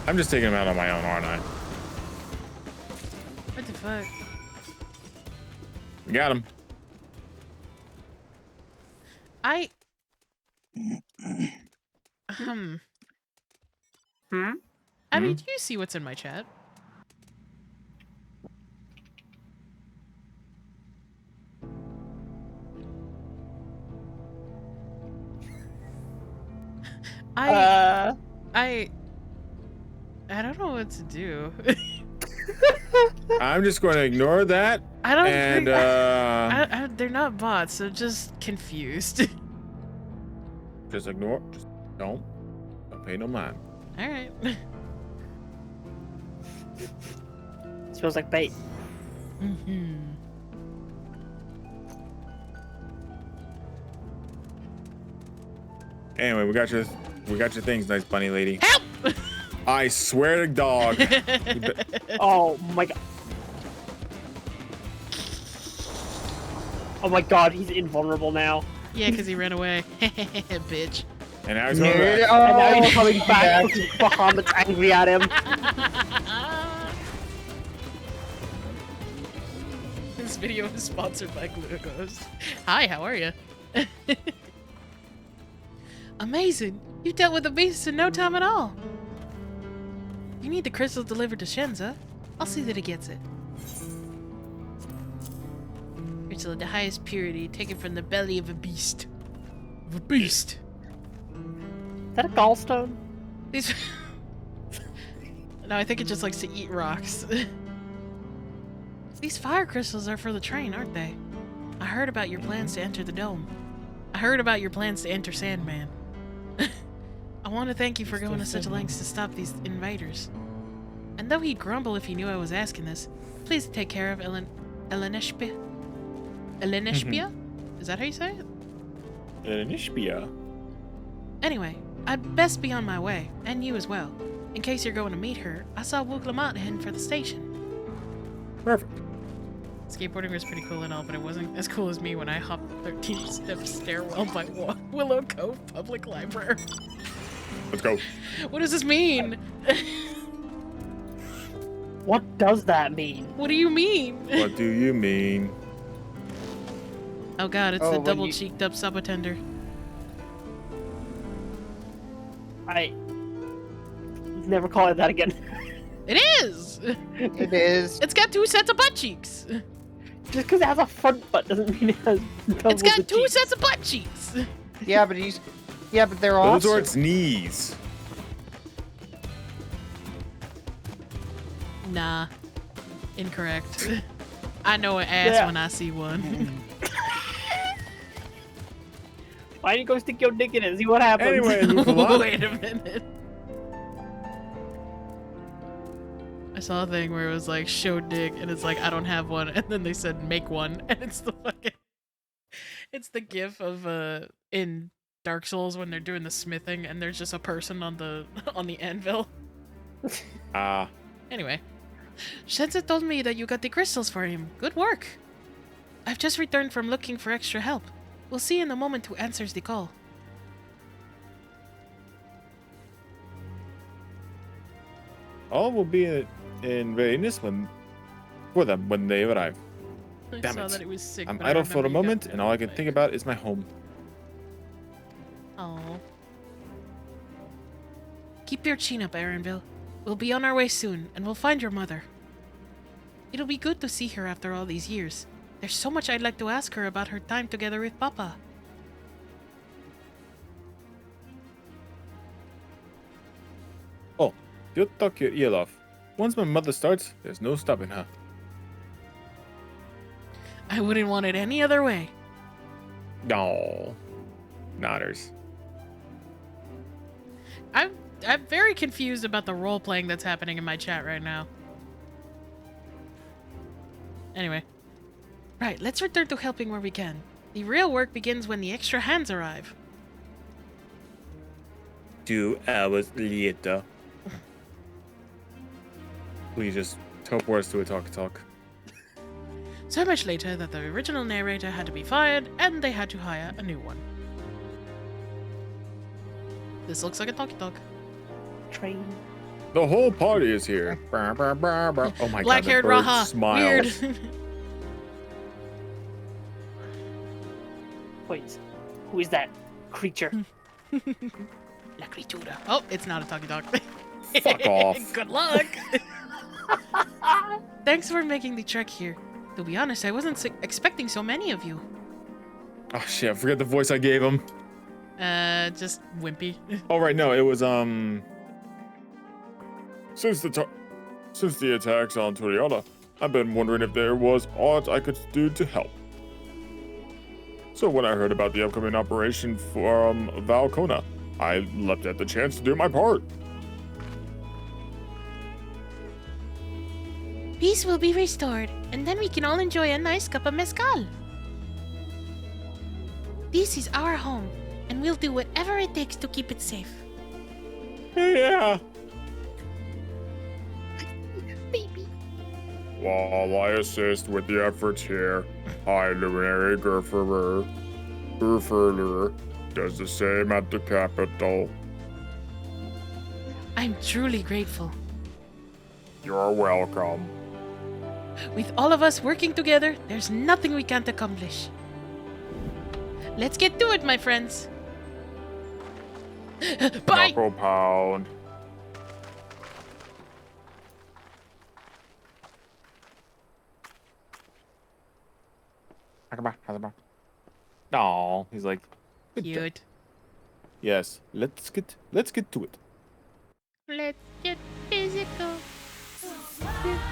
I'm just taking him out on my own, aren't I? What the fuck? We got him. I... Abby, do you see what's in my chat? I I don't know what to do. I'm just going to ignore that. I don't And think they're not bots. They're just confused. just ignore. Just don't pay no mind. All right. Smells like bait. Mm-hmm. Anyway, we got your things, nice bunny lady. Help! I swear to dog. Oh my god. Oh my god, he's invulnerable now. Yeah, because he ran away. Bitch. And now he's going back. And now he's coming back because Bahamut's angry at him. This video is sponsored by Glucose. Hi, how are you? Amazing! You dealt with the beast in no time at all. You need the crystals delivered to Shenza. I'll see that he gets it. Crystal of the highest purity, taken from the belly of a beast. Of a beast. Is that a gallstone? These. No, I think it just likes to eat rocks. These fire crystals are for the train, aren't they? I heard about your plans to enter the dome. I heard about your plans to enter Sandman. I want to thank you for going to such lengths to stop these invaders. And though he'd grumble if he knew I was asking this, please take care of Elenishpia? Elenishpia? Is that how you say it? Nishpia. Anyway, I'd best be on my way, and you as well. In case you're going to meet her, I saw Wook Lamont heading for the station. Perfect. Skateboarding was pretty cool and all, but it wasn't as cool as me when I hopped 13-step stairwell by Willow Cove Public Library. Let's go. What does this mean? What does that mean? What do you mean? What do you mean? Oh god, it's Oh, the when double-cheeked up subattender. I never call it that again. It is! It is. It's got 2 sets of butt cheeks! Just because it has a front butt doesn't mean it has double It's got the 2 cheeks. sets of butt cheeks! Yeah, but they're Those awesome. are its knees. Nah. Incorrect. I know an ass Yeah. when I see one. Why don't you go stick your dick in it and see what happens? Anyway, move along. Wait a minute. I saw a thing where it was like, show dick, and it's like, I don't have one, and then they said, make one, and it's the fucking... It's the gif of, in Dark Souls when they're doing the smithing, and there's just a person on the anvil. Anyway. Shenza told me that you got the crystals for him. Good work. I've just returned from looking for extra help. We'll see in a moment who answers the call. All will be in readiness for them when they arrive. I Damn saw it. that it was sick. I'm but I idle for a remember you got moment, that and all I can away. think about is my home. Oh. Keep your chin up, Aaronville. We'll be on our way soon, and we'll find your mother. It'll be good to see her after all these years. There's so much I'd like to ask her about her time together with Papa. Oh, you'll talk your ear off. Once my mother starts, there's no stopping her. I wouldn't want it any other way. No. Nodders. I'm very confused about the role-playing that's happening in my chat right now. Anyway. Right, let's return to helping where we can. The real work begins when the extra hands arrive. 2 hours later. Please just teleport us to a talk. So much later that the original narrator had to be fired, and they had to hire a new one. This looks like a talkie-talk. Train. The whole party is here. Brr, brr, brr, brr. Oh my Black-haired god, the bird Raha. smiles. Weird. Wait, who is that creature? La criatura. Oh, it's not a talkie-talk. Fuck off. Good luck. Thanks for making the trek here. To be honest, I wasn't expecting so many of you. Oh shit, I forget the voice I gave him. Just wimpy. Oh right, no, it was Since the attacks on Toriola, I've been wondering if there was aught I could do to help. So when I heard about the upcoming operation from Valcona, I leapt at the chance to do my part. Peace will be restored, and then we can all enjoy a nice cup of mezcal. This is our home, and we'll do whatever it takes to keep it safe. Yeah. Baby. While I assist with the efforts here, High Luminary Gerferer does the same at the capital. I'm truly grateful. You're welcome. With all of us working together, there's nothing we can't accomplish. Let's get to it, my friends. Bye! Knuckle pound. No, he's like, Cute. yes. Let's get to it. Let's get physical.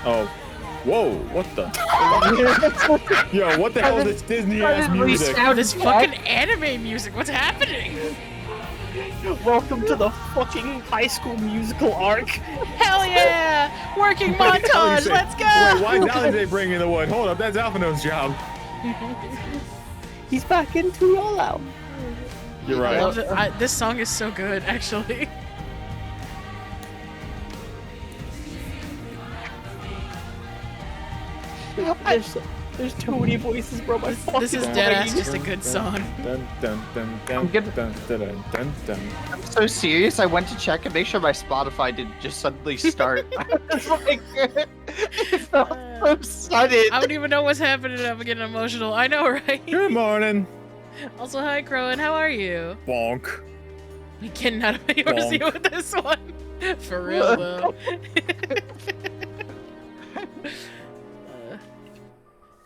Oh, whoa! What the? Yo, what the hell is this Disney ass music? Now this fucking anime music. What's happening? Welcome to the fucking High School Musical arc. Hell yeah! Working montage. Let's go. Wait, why is Alizé bringing the wood? Hold up, that's Alphino's job. He's back into YOLO. You're I right. love it. This song is so good, actually. There's too many voices, bro. My This is fucking deadass brain. just a good song. Dun, dun, dun, dun, I'm gonna- dun, dun, dun, dun, dun. I'm so serious. I went to check and make sure my Spotify didn't just suddenly start. It's like, it felt so sudden. I don't even know what's happening. I'm getting emotional. I know, right? Good morning. Also, hi, Crowan. How are you? Bonk. We cannot yours you with this one. For real, though.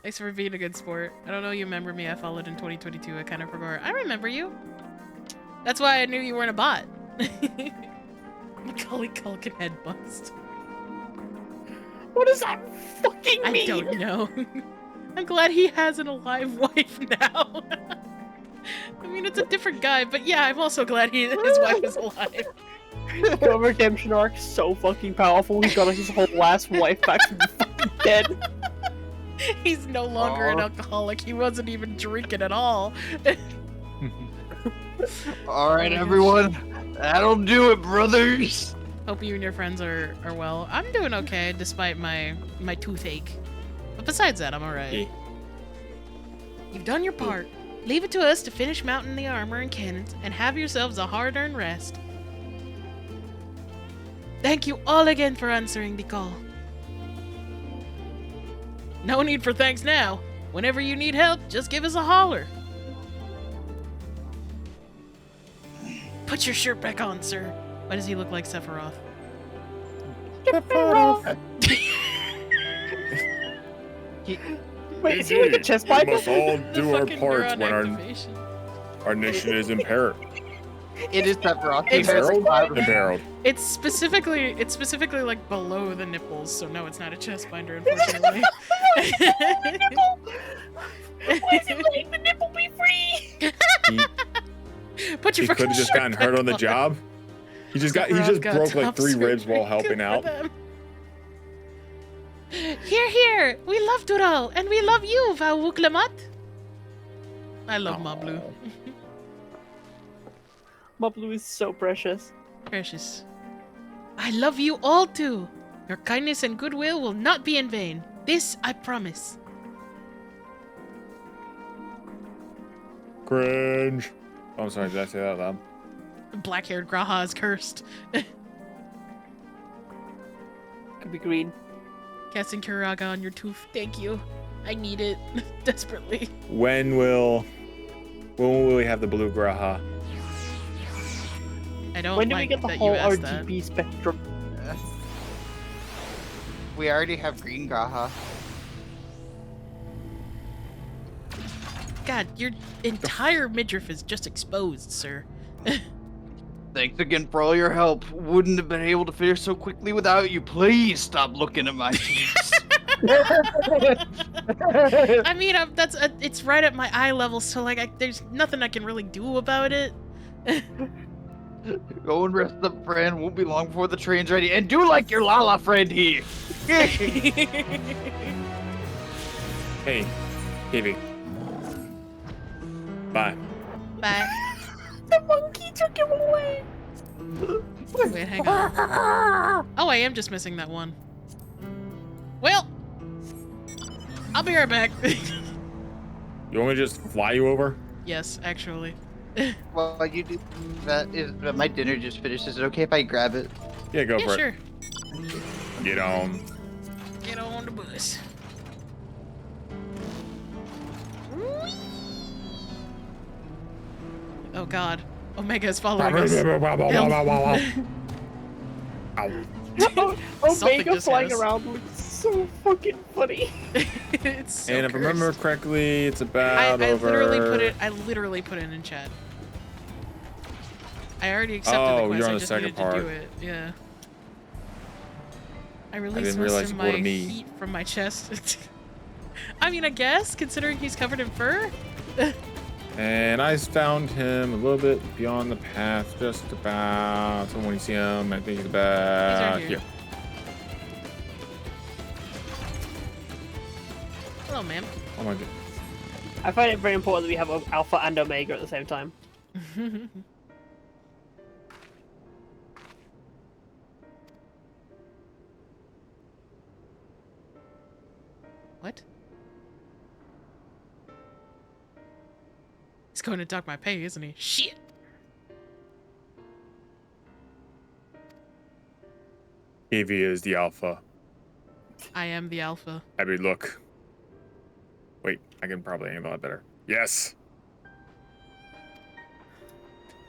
Thanks for being a good sport. I don't know you remember me. I followed in 2022. I kind of forgot. I remember you. That's why I knew you weren't a bot. Macaulay Culkin head bust. What does that fucking mean? I don't know. I'm glad he has an alive wife now. I mean, it's a different guy, but yeah, I'm also glad his wife is alive. The redemption arc is so fucking powerful. He got his whole last wife back from the fucking dead. He's no longer an alcoholic. He wasn't even drinking at all. All right, everyone. That'll do it, brothers. Hope you and your friends are well. I'm doing okay despite my toothache. But besides that, I'm alright. Yeah. You've done your part. Leave it to us to finish mounting the armor and cannons and have yourselves a hard-earned rest. Thank you all again for answering the call. No need for thanks now. Whenever you need help, just give us a holler. Put your shirt back on, sir. Why does he look like Sephiroth? Wait, is he like a chest We binder? must all The do our fucking parts neuron when activation. our nation is impaired. It is Sephiroth. It's- Imperiled. It's specifically like below the nipples, so no, it's not a chest binder, unfortunately. Why is he letting the nipple be free? Put your He could fucking have just shirt gotten hurt back on the job. He just Sephiroth got broke like top 3 suit. ribs while helping Good out. for them. Here! We love Dural, and we love you, Vauklamat. I love Mablu. Mablu is so precious. Precious. I love you all too. Your kindness and goodwill will not be in vain. This I promise. Cringe. Oh, I'm sorry, did I say that loud? Black-haired Graha is cursed. Could be green. Casting Kuraga on your tooth. Thank you. I need it desperately. When will we have the blue Graha? I don't When do we like get the that whole you asked that. RGB spectrum? We already have green Graha. God, your entire midriff is just exposed, sir. Thanks again for all your help. Wouldn't have been able to finish so quickly without you. Please stop looking at my teeth. I mean, it's right at my eye level, so like, there's nothing I can really do about it. Go and rest up, friend. Won't be long before the train's ready. And do like your Lala friend here. Hey, Evie. Bye. Bye. The monkey took him away. Wait, hang on. Oh, I am just missing that one. Well, I'll be right back. You want me to just fly you over? Yes, actually. Well, you do that. My dinner just finished. Is it okay if I grab it? Yeah, go Yeah, for sure. it. Get on. Get on the bus. Oh god. Omega is following us. Ow. Something Omega just hit flying us. around looks so fucking funny. It's so And if I cursed. remember correctly, it's I about over. literally put it in chat. I already accepted Oh, the quest. you're on I the just second needed to part. do it. Yeah. I released didn't most realize of you pulled my a me. heat from my chest. I mean, I guess, considering he's covered in fur. And I found him a little bit beyond the path, just about. So when you see him, I think he's about here. here. Hello, ma'am. Oh my god. I find it very important that we have Alpha and Omega at the same time. What? He's going to dock my pay, isn't he? Shit! Evie is the alpha. I am the alpha. Abby, look. Wait, I can probably handle that better. Yes.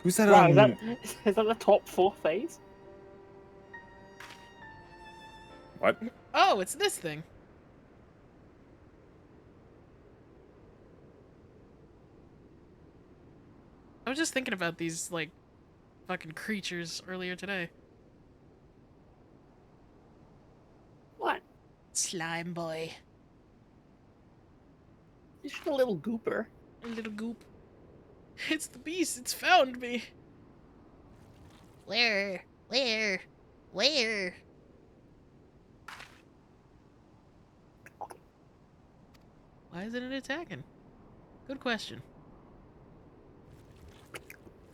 Who's that Wow, on? is that the top 4 phase? What? Oh, it's this thing. I was just thinking about these, like, fucking creatures earlier today. What? Slime boy. He's just a little gooper. A little goop. It's the beast. It's found me. Where? Where? Where? Why isn't it attacking? Good question.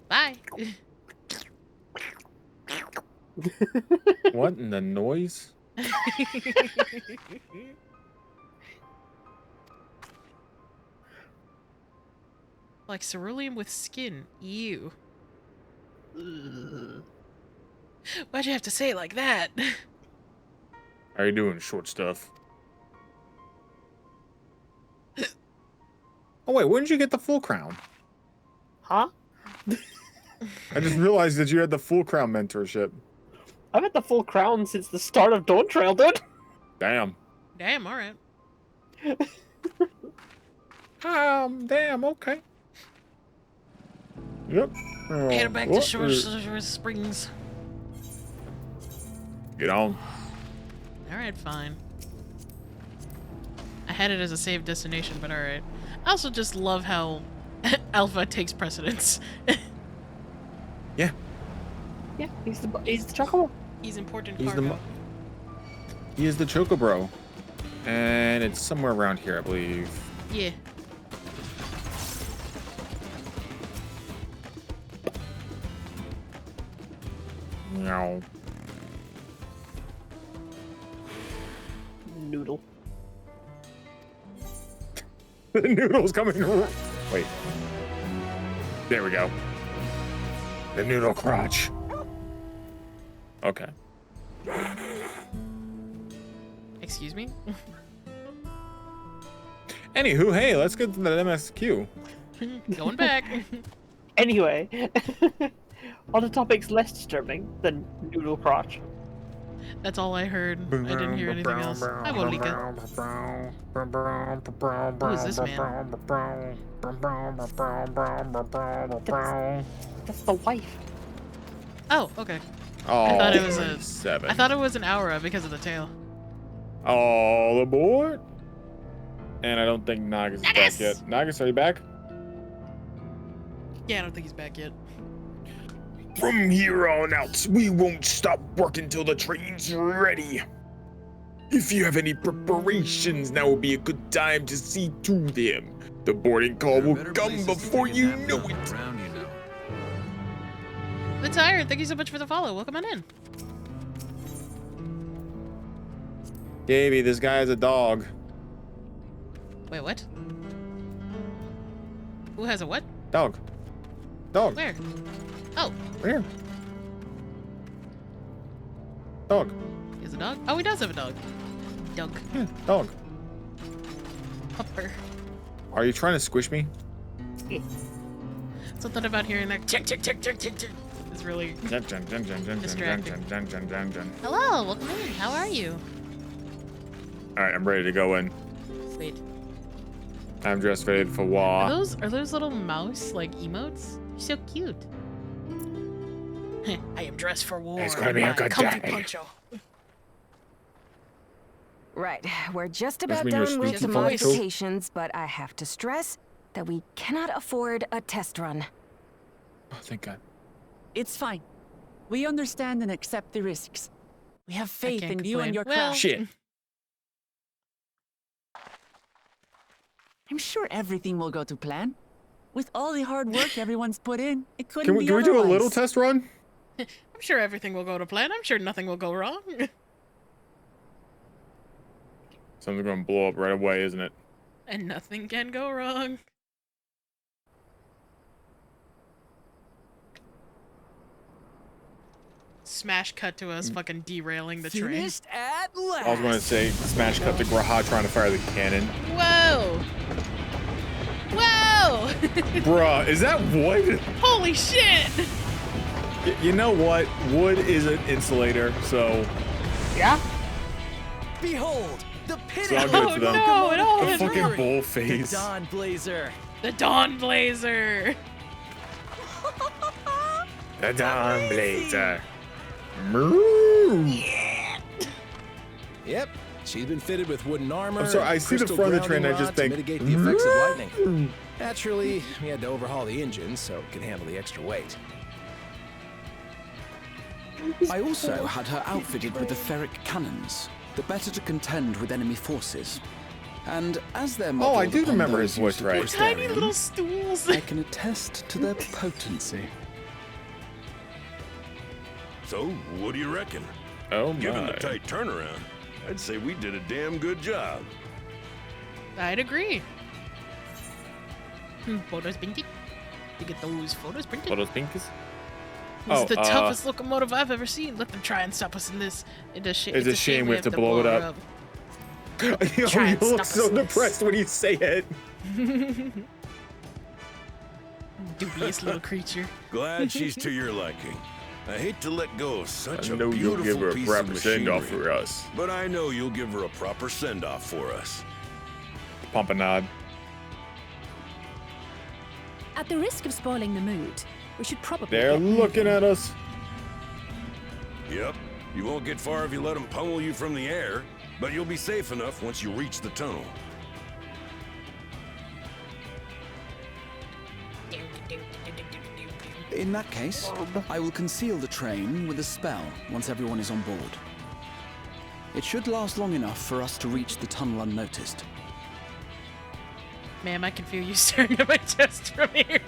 Bye. What in the noise? Like cerulean with skin. Ew. Ugh. Why'd you have to say it like that? How you doing, short stuff? Oh wait, when did you get the full crown? Huh? I just realized that you had the full crown mentorship. I've had the full crown since the start of Dawntrail, dude. Damn. Damn, alright. Damn, okay. Yep. Oh, Head back to what Shore is- Springs. Get on. Alright, fine. I had it as a saved destination, but alright. I also just love how Alpha takes precedence. Yeah. Yeah, he's the chocobo. He's important He's the cargo. He is the Chocobro. And it's somewhere around here, I believe. Yeah. Meow. Noodle. The noodle's coming. Wait. There we go. The noodle crotch. Okay. Excuse me? Anywho, hey, let's get to the MSQ. Going back. Anyway, on the topics less disturbing than noodle crotch. That's all I heard. I didn't hear anything else. Hi, Wolika. Who is this man? That's the wife. Oh, okay. Oh, thought it was a- 7. I thought it was an aura because of the tail. All aboard. And I don't think Nagas is back Nagas! yet. Nagas, are you back? Yeah, I don't think he's back yet. From here on out, we won't stop working till the train's ready. If you have any preparations, now will be a good time to see to them. The boarding call will come before you know it. The Tired, thank you so much for the follow. Welcome on in. Davey, this guy has a dog. Wait, what? Who has a what? Dog. Dog. Where? Oh, Right here. Dog. he has a dog? Oh, he does have a dog. Dog. Yeah, dog. Pupper. Are you trying to squish me? Something about hearing that tick, tick, tick, tick, tick, tick. Is really distracting. Hello, welcome in. How are you? Alright, I'm ready to go in. Sweet. I'm dressed ready for Are war. those little mouse like emotes? So cute. I am dressed for war. It's gonna be a good comfy day. poncho. Right, we're just Must about mean you're done with speaking the for us. modifications, but I have to stress that we cannot afford a test run. Oh, thank God. It's fine. We understand and accept the risks. We have faith can't in you and complain. your Well, craft. Shit. I'm sure everything will go to plan. With all the hard work everyone's put in, it couldn't Can we be do a little otherwise. test run? I'm sure everything will go to plan. I'm sure nothing will go wrong. Something's gonna blow up right away, isn't it? And nothing can go wrong. Smash cut to us fucking derailing the train. Finished at last. I was gonna say, smash cut to Graha trying to fire the cannon. Whoa! Whoa! Bruh, is that wood? Holy shit! You know what? Wood is an insulator, so Yeah? Behold, the it's all pinnacle good Oh to them. no, it all The is fucking ruined. bull the face. Dawn Blazer. The Dawn Blazer! The Dawn Blazer. Moo. Yep, she's been fitted with wooden armor. I'm sorry, and I see the crystal front of the train, grounding I just rod to think, mitigate the effects of lightning. Naturally, we had to overhaul the engine so it could handle the extra weight. I also had her outfitted with the ferric cannons, the better to contend with enemy forces. And as they're Oh, I modeled do upon remember those his voice used right. at Tiny Astarion, little stools. I can attest to their potency. So, what do you reckon? Oh Given my. the tight turnaround, I'd say we did a damn good job. I'd agree. Photos printed. You get those photos printed. Photos pinkies? This is the toughest locomotive I've ever seen. Let them try and stop us in this. It's a shame we have to blow it up. You Try and look stop so us in this. depressed when you say it. Dubious little creature. Glad she's to your liking. I hate to let go of such I a know you'll beautiful give her a piece proper of send-off machinery, for us. but I know you'll give her a proper send-off for us. Pump a nod. At the risk of spoiling the mood, we should probably. They're get looking moving. at us. Yep, you won't get far if you let them pummel you from the air, but you'll be safe enough once you reach the tunnel. In that case, I will conceal the train with a spell once everyone is on board. It should last long enough for us to reach the tunnel unnoticed. Ma'am, I can feel you staring at my chest from here.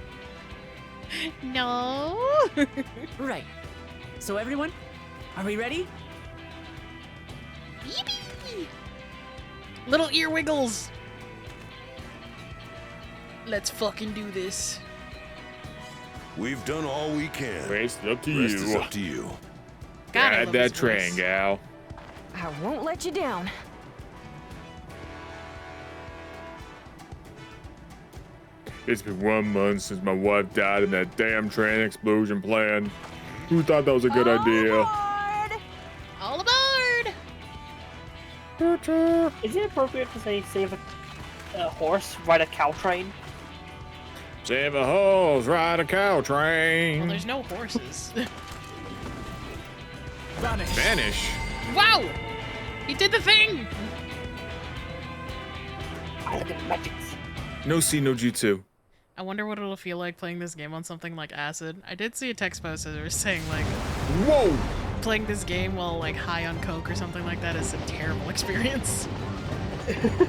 No. Right. So everyone, are we ready? Little ear wiggles. Let's fucking do this. We've done all we can. Rest up to Rest is you. up to you. God, I Ride love that his train, voice. gal. I won't let you down. It's been 1 month since my wife died in that damn train explosion plan. Who thought that was a good idea? All aboard! Is it appropriate to say save a horse, ride a cow train? Save a horse, ride a cow Well, train. there's no horses. Vanish. Vanish? Wow! He did the thing! No see, no jutsu. I wonder what it'll feel like playing this game on something like acid. I did see a text post that was saying, like, whoa! Playing this game while, like, high on coke or something like that is a terrible experience.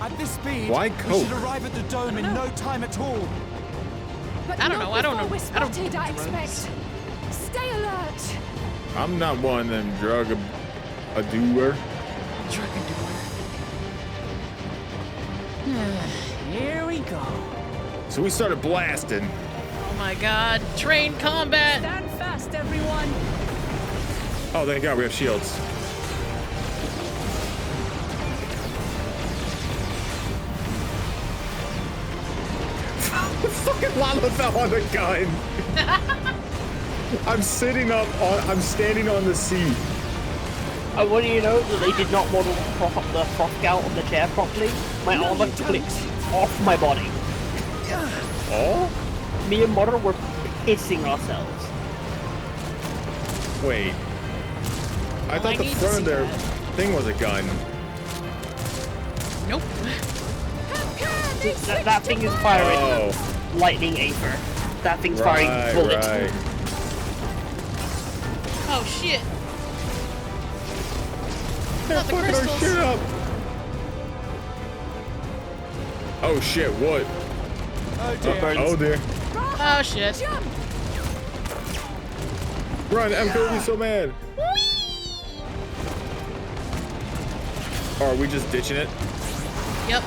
At this speed, why we coke? should arrive at the dome in no time at all. I don't know. I don't know. We're I don't spotted, do I drugs. expect. Stay alert. I'm not one of them drug a doer. Drug a Here we go. So we started blasting. Oh my god. Train combat! Stand fast, everyone. Oh, thank God we have shields. Fucking lava fell on the gun. I'm standing on the seat. I want you to know that they did not model the froth gout on the chair properly. My armor clicked off my body. Oh? Me and Modern were pissing ourselves. Wait. I thought the front of their thing was a gun. Nope. That thing is firing Oh. lightning aether. That thing's firing bullets. Right. Oh shit. They're Not the fucking our crystals. shit up. Oh shit, what? Oh dear. Oh dear. Oh shit. Run, I'm gonna be so mad. Or are we just ditching it? Yep.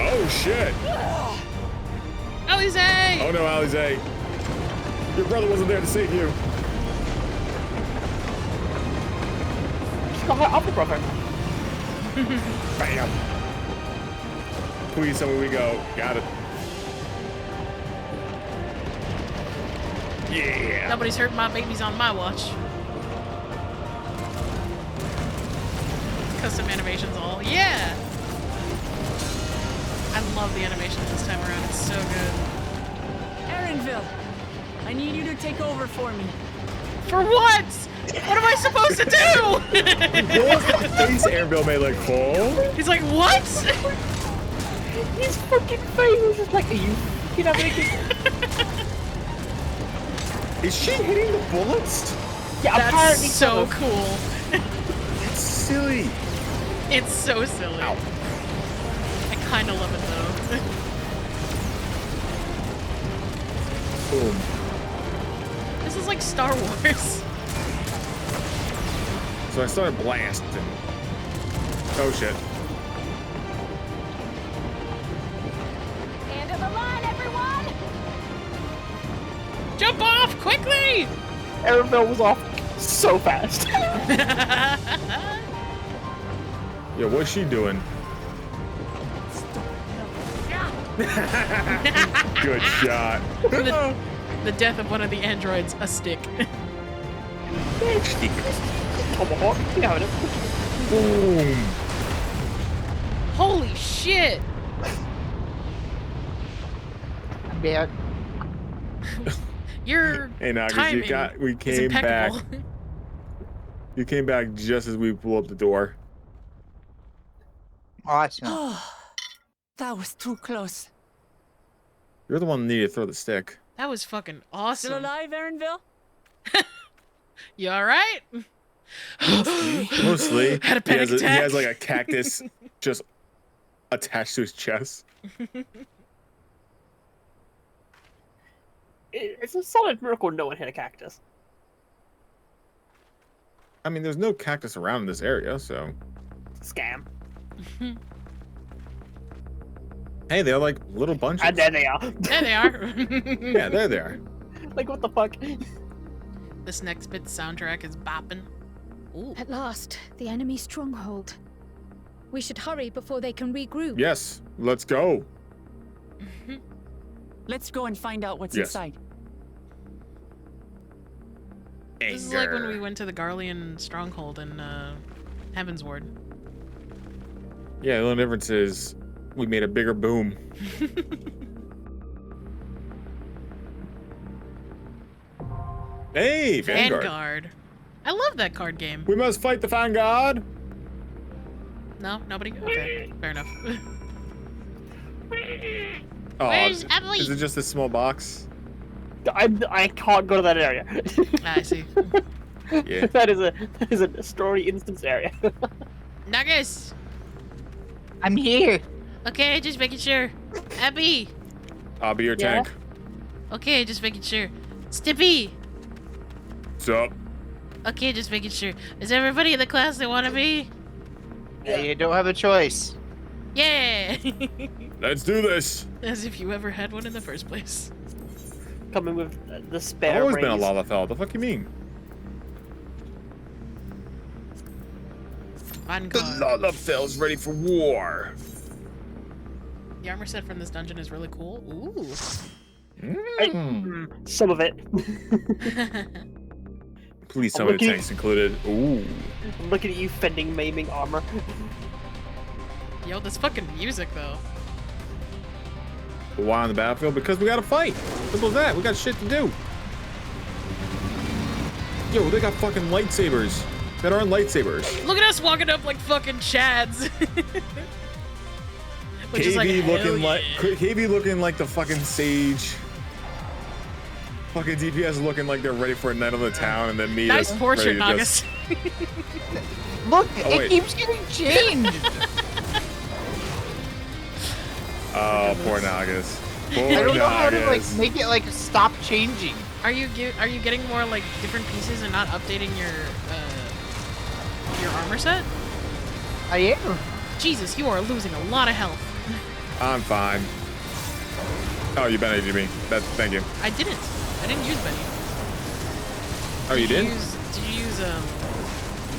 Oh shit. Alize! Oh no, Alize. Your brother wasn't there to save you. She got her other brother. Bam. Please, somewhere we go. Got it. Yeah. Nobody's hurt my babies on my watch. Custom animations all. Yeah! I love the animations this time around. It's so good. Erinville, I need you to take over for me. For what? What am I supposed to do? What was that face Aaronville made like fall? He's like, what? His fucking face was just like, are you fucking having a good... Is she hitting the bullets? Yeah, That's apparently so cool. That's silly. It's so silly. Ow. I kind of love it though. Boom. This is like Star Wars. So I started blasting. Oh shit. End of the line, everyone. Jump off quickly! Erinville was off so fast. Yo, what's she doing? Good shot. The death of one of the androids, a stick. Tomahawk, you know it. Boom. Holy shit! Yeah. Your Hey, Nagas, timing we is came back. impeccable. You came back just as we blew up the door. Oh, I smell. That was too close. You're the one that needed to throw the stick. That was fucking Still awesome. alive, Erinville? You alright? Mostly. Had a panic he attack. has like a cactus just attached to his chest. It's a solid miracle no one hit a cactus. I mean, there's no cactus around this area, so. Scam. Hey, they're like little bunches. And there they are. There they are. Yeah, there they are. Like, what the fuck? This next bit's soundtrack is bopping. Ooh. At last, the enemy stronghold. We should hurry before they can regroup. Yes, let's go. Let's go and find out what's Yes. inside. This is like when we went to the Garlean stronghold in Heaven's Ward. Yeah, the only difference is we made a bigger boom. Hey, Vanguard. Vanguard. I love that card game. We must fight the Vanguard. No, nobody. Okay, fair enough. Oh, Where's Emily? is it just a small box? I can't go to that area. I see. Yeah. that is a story instance area. Nuggets. I'm here. Okay, just making sure. Abby. I'll be your Yeah? tank. Okay, just making sure. Stippy. What's up? Okay, just making sure. Is everybody in the class they want to be? Yeah, you don't have a choice. Yeah. Let's do this. As if you ever had one in the first place. Coming with the I've spare always been a raise. Lalafell. The fuck you mean? The Vanguard. Lalafell's ready for war. The armor set from this dungeon is really cool. Ooh. Some of it. Please I'm tell me the looking- tanks included. Ooh. I'm looking at you fending, maiming armor. Yo, this fucking music though. Why on the battlefield? Because we gotta fight. Simple as that. We got shit to do. Yo, they got fucking lightsabers that aren't lightsabers. Look at us walking up like fucking Chads. Which is like, KV hell looking like yeah. KV looking like the fucking sage. Fucking DPS looking like they're ready for a night on the town, and then me. Nice that's portrait, ready to just- Nagas. Look, Oh, it wait. keeps getting changed. Oh, poor Nagas. Poor I don't know how to like Nagas. make it like stop changing. Are you getting more like different pieces and not updating your armor set? I am. Jesus, you are losing a lot of health. I'm fine. Oh, you bandaged me. Thank you. I didn't use Benny. Oh, you did? Did you use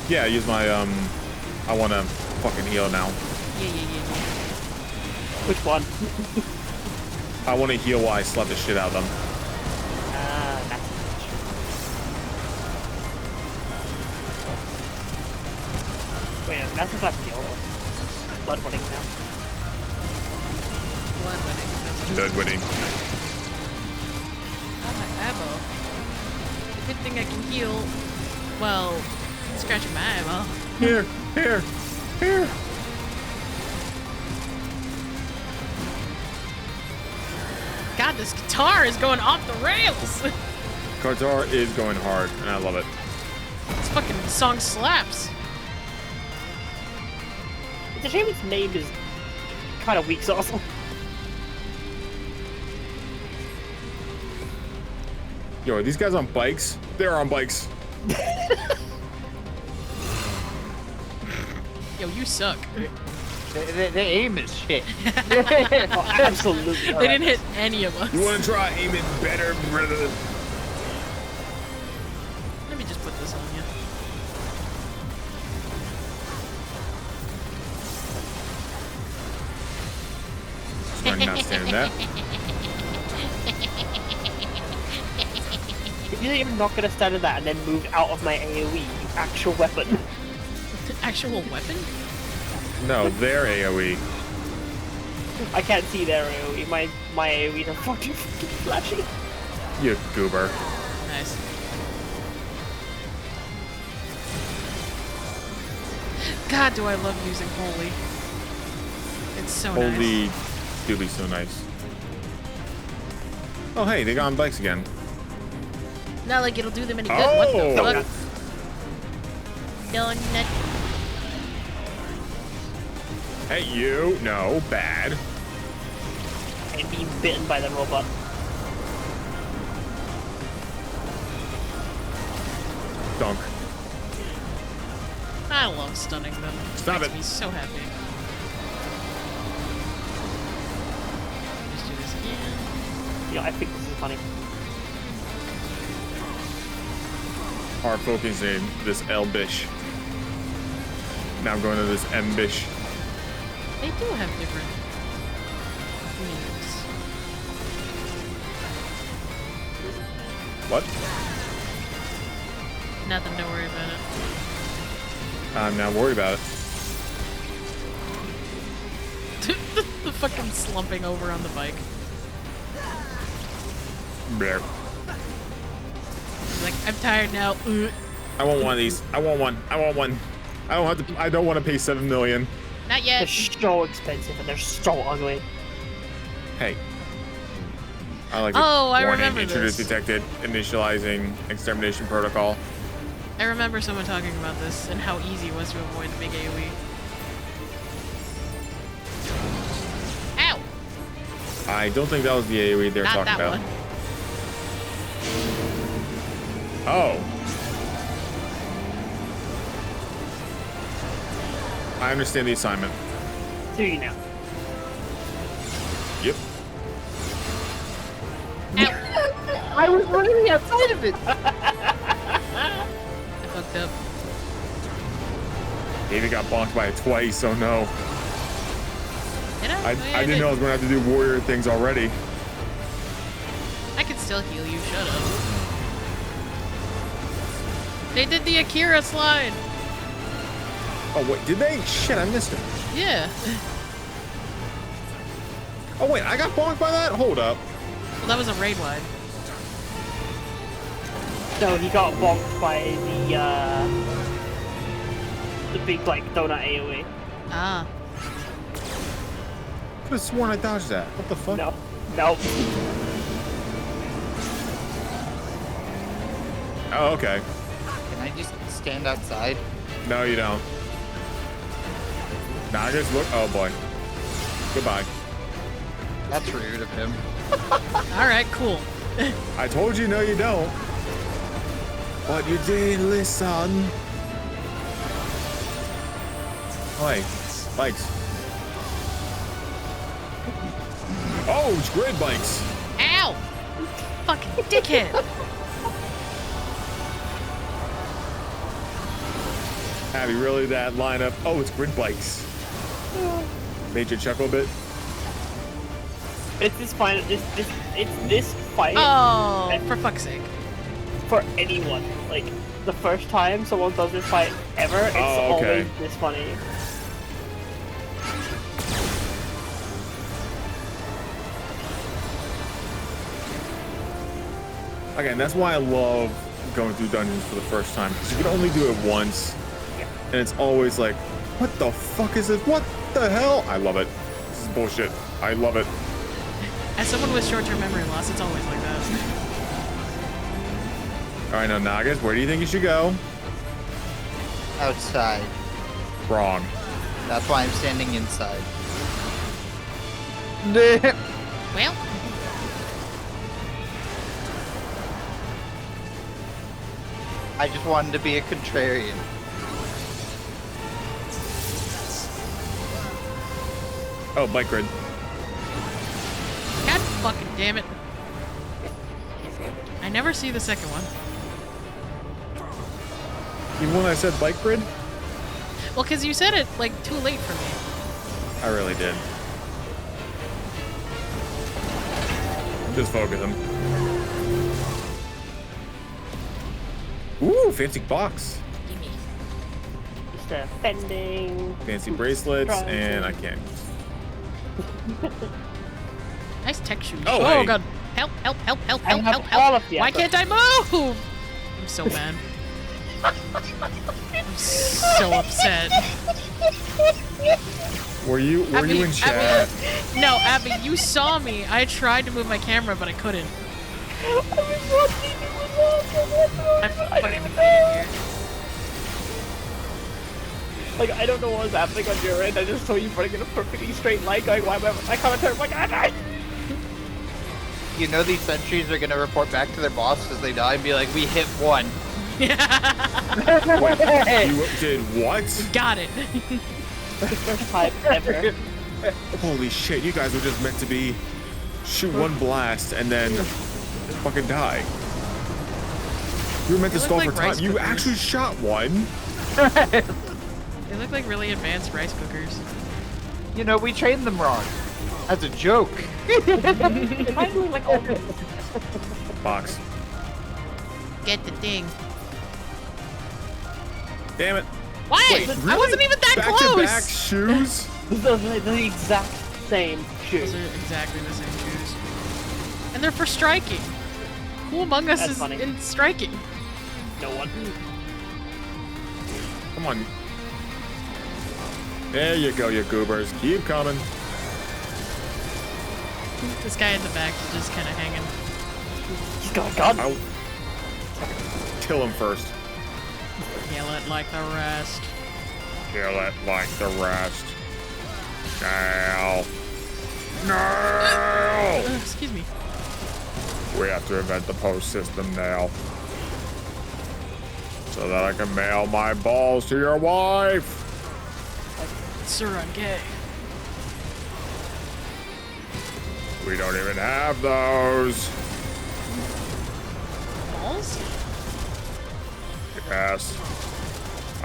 Yeah, I use my I wanna fucking heal now. Yeah. Which one? I wanna heal while I slap the shit out of them. That's wait, that's not heal. Blood winning now. Blood winning. Dead winning. Oh, my eyeball. The good thing I can heal. Well, scratching my eyeball. Here. God, this guitar is going off the rails. Qatar is going hard, and I love it. This fucking song slaps. It's a shame its name is kind of weak sauce. Yo, are these guys on bikes? They're on bikes. Yo, you suck. The aim is shit. Oh, absolutely. They didn't hit any of us. You wanna try aiming better, brother? Let me just put this on you. Starting not standing that. If you're even not gonna stand in that and then move out of my AoE, actual weapon. Actual weapon? No, they're AoE. I can't see their AoE. My AoE are fucking flashy. You goober. Nice. God, do I love using Holy. It's so nice. Holy do be so nice. Oh hey, they got on bikes again. Not like it'll do them any good. What the Oh. fuck? Donut. Hey you, no, bad. And being bitten by the robot. Dunk. I love stunning them. Stop Makes it. me so happy. Just do this again. Yeah, I think this is funny. Hard focusing this L-bish. Now I'm going to this M-bish. They do have different meanings. What? Nothing to worry about it. I'm not worried about it. The fucking slumping over on the bike. There. Like, I'm tired now. I want one of these. I want one. I want one. I don't have to. I don't want to pay 7 million. Not They're yet. so expensive and they're so ugly. Hey. I like Oh, I warning, remember introduce, this. detected, initializing extermination protocol. I remember someone talking about this and how easy it was to avoid the big AoE. Ow! I don't think that was the AoE they're Not talking that about. one. Oh. I understand the assignment. Do you now? Yep. I was running outside of it. I fucked up. David got bonked by it twice, oh no. Did I? I didn't know I was gonna have to do warrior things already. I can still heal you, shut up. They did the Akira slide! Oh wait, did they? Shit, I missed it. Yeah. Oh wait, I got bonked by that? Hold up. Well, that was a raid wide. No, he got bonked by the big like donut AoE. Ah. Could have sworn I dodged that. What the fuck? No. Nope. Oh, okay. Can I just stand outside? No, you don't. Now I just look. Oh boy. Goodbye. That's rude of him. Alright, cool. I told you, no, you don't. But you didn't listen. Hey, bikes. Oh, it's grid bikes. Ow! Fucking dickhead! Abby, really that lineup? Oh, it's grid bikes. Made you chuckle a bit. It's this fight. It's this fight. Oh, for fuck's sake. For anyone, like the first time someone does this fight ever, it's Oh, okay. always this funny. Again, that's why I love going through dungeons for the first time, because you can only do it once, and it's always like, what the fuck is this? What the hell? I love it. This is bullshit. I love it. As someone with short-term memory loss, it's always like that. All right, now Nagas, where do you think you should go? Outside. Wrong. That's why I'm standing inside. Well, I just wanted to be a contrarian. Oh, bike grid. god fucking damn it. I never see the second one. Even when I said bike grid? Well, because you said it, like, too late for me. I really did. Just focusing. Ooh, fancy box. Gimme. Just fending. Fancy bracelets, and I can't. Nice tech shoes. Oh, Oh hey. god. Help, help, help, help, I help, have help, help. all of the Why items. can't I move? I'm so mad. I'm so upset. Were you Abby, in chat? Abby, no, Abby, you saw me. I tried to move my camera, but I couldn't. I'm fucking idiot here. Like, I don't know what was happening on your end. I just saw you running in a perfectly straight line going, why am I can't turn my god. You know these sentries are gonna report back to their boss as they die and be like, we hit one. Wait, you did what? Got it. The first time ever. Holy shit, you guys were just meant to be shoot one blast and then fucking die. You were meant to They stall look for like time. rice You cookers. actually shot one. They look like really advanced rice cookers. You know, we trained them wrong. As a joke. Like, oh, Box. Get the thing. Damn it. What? Wait, I really? wasn't even that Back close. to back shoes? the exact same shoe. Those are exactly the same shoes. And they're for striking. Who among us That's is funny. in striking? No one. Come on. There you go, you goobers. Keep coming. This guy in the back is just kind of hanging. He's got a gun. I'll kill him first. Kill it like the rest. Kill it like the rest. Now. No! Excuse me. We have to invent the post system now. So that I can mail my balls to your wife. Sir, I'm gay. We don't even have those. Balls? Yes.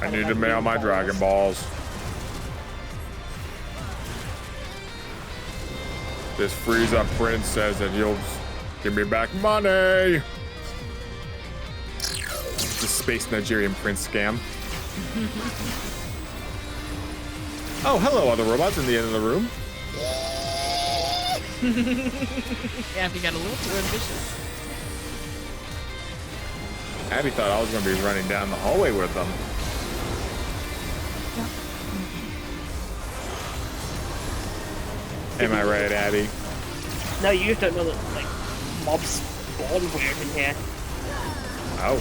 I need to mail my Dragon Balls. This Frieza prince says that he'll give me back money. The space Nigerian prince scam. Oh, hello, other robots in the end of the room. Abby got a little too ambitious. Abby thought I was going to be running down the hallway with them. Am I right, Abby? No, you just don't know that, like, mobs spawn weird in here. Oh.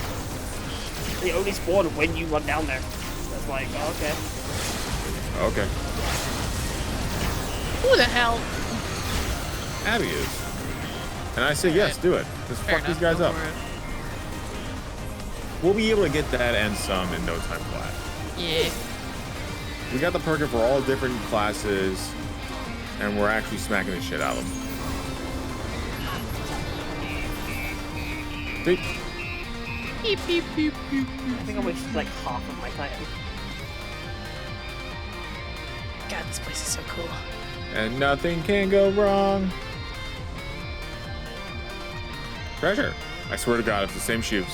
They only spawn when you run down there. That's like, oh, okay. Okay. Who the hell? Abby is. And I say yes, do it. Just Fair fuck these enough, guys go up. for it. We'll be able to get that and some in no time flat. Yeah. We got the perk for all different classes, and we're actually smacking the shit out of them. See? Beep, beep, beep, beep, I think I wasted like half of my time. God, this place is so cool. And nothing can go wrong. Treasure. I swear to God, it's the same shoes.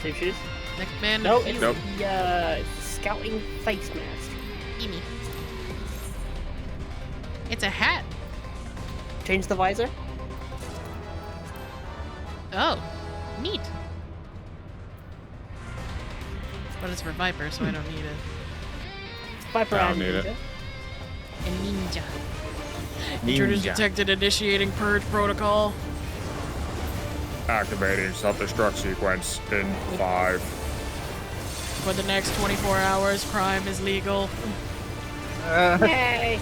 Same shoes? Next man. No, to it's Nope. the scouting face mask. Gimme. It's a hat. Change the visor. Oh, neat. But it's for Viper, so I don't need it. Viper I don't and need it. ninja. And ninja. Intruders Ninja. detected initiating purge protocol. Activating self-destruct sequence in 5. For the next 24 hours, crime is legal. Yay!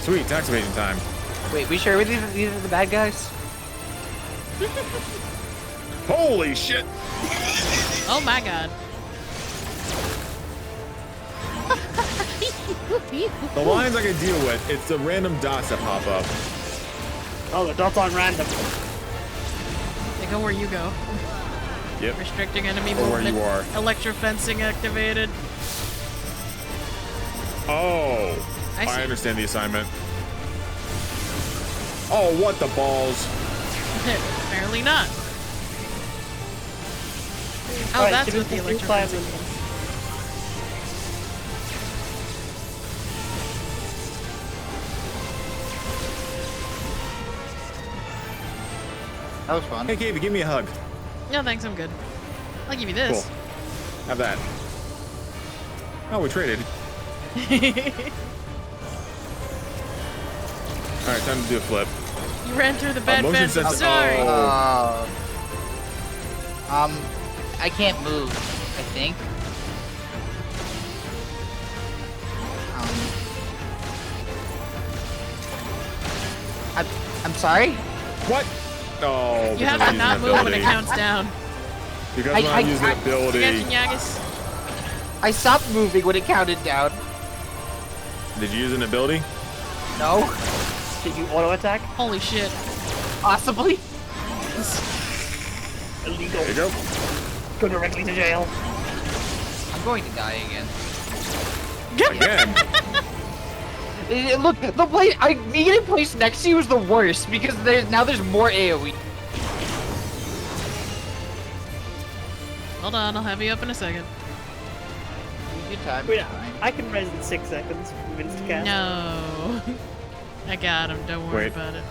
Sweet, it's activating time. Wait, we sure these are the bad guys? Holy shit! Oh my god. The lines I can deal with, it's the random dots that pop up. Oh, the dots on random. They go where you go. Yep. Restricting enemy Or where movement. you are. Electrofencing activated. Oh, I see. I understand the assignment. Oh, what the balls? Apparently not. Oh, Alright, that's give what me the the electrofencing plasma. is. That was fun. Hey, Gabe, give me a hug. No, thanks, I'm good. I'll give you this. Cool. Have that. Oh, we traded. All right, time to do a flip. You ran through the bad motion fence, I'm sensor- sorry. oh. I can't move, I think. I'm sorry? What? Oh, You because have I'm to using not the move when it ability. counts down. Because when I'm using the ability. Yagas. I stopped moving when it counted down. Did you use an ability? No? Did you auto attack? Holy shit. Possibly? Illegal. There you go. Go directly to jail. I'm going to die again. Again. Look, the place I needed place next to you is the worst because now there's more AoE. Hold on, I'll have you up in a second. Good time. Wait, I can res in 6 seconds with instacast. No. I got him, don't worry Wait. about it.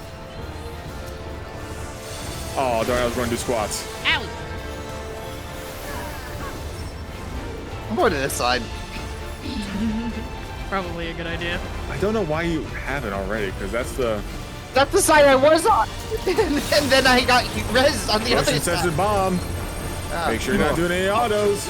Oh, darn, I was going to do squats. Ow! I'm going to this side. Probably a good idea. I don't know why you haven't already, because that's the side I was on. And then I got res on the other motion side. sensor bomb. Make sure you're not doing any autos.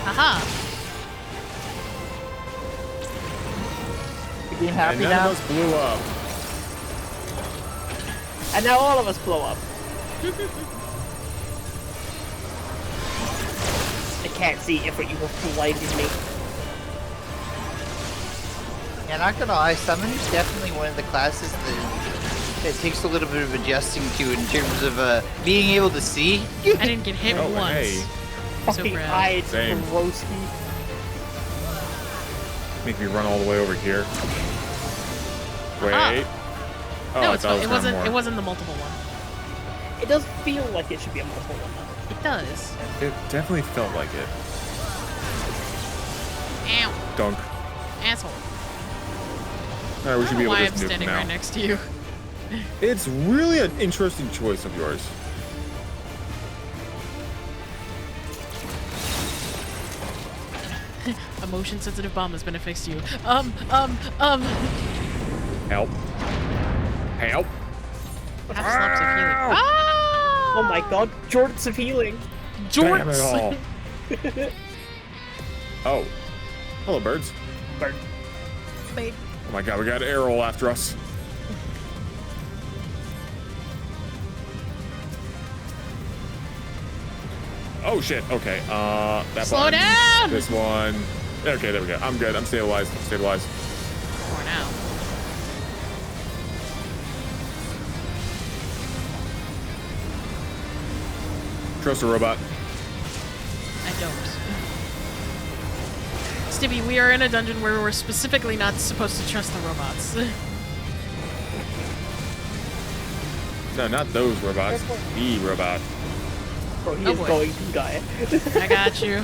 Haha! You being And happy none now? of us blew up. And now all of us blow up. I can't see if you were blinding me. Yeah, not gonna lie, Summon is definitely one of the classes that takes a little bit of adjusting to in terms of being able to see. I didn't get hit Oh, once. hey. So Fucking proud. eyes, Same. Broski. Make me run all the way over here. Wait. Ah. Oh, No, I it's thought it was wasn't. more. It wasn't the multiple one. It does feel like it should be a multiple one though. It does. It definitely felt like it. Ow! Dunk. Asshole. All right, we I should don't be know able why to I'm just nuke standing now. right next to you. It's really an interesting choice of yours. A motion-sensitive bomb has been affixed to you. Help. Help. Half slaps of healing. Ah! Oh my god, Jorts of healing. Damn it Jorts! all. Oh. Hello, birds. Bird. Babe. Oh my god, we got an arrow after us. Oh shit, okay. That Slow button, down! This one. Okay, there we go. I'm good. I'm stabilized. Stabilized. For now. Trust a robot. I don't. Stibby, we are in a dungeon where we're specifically not supposed to trust the robots. No, not those robots. The robot. Bro, he Oh is boy. going to die. I got you.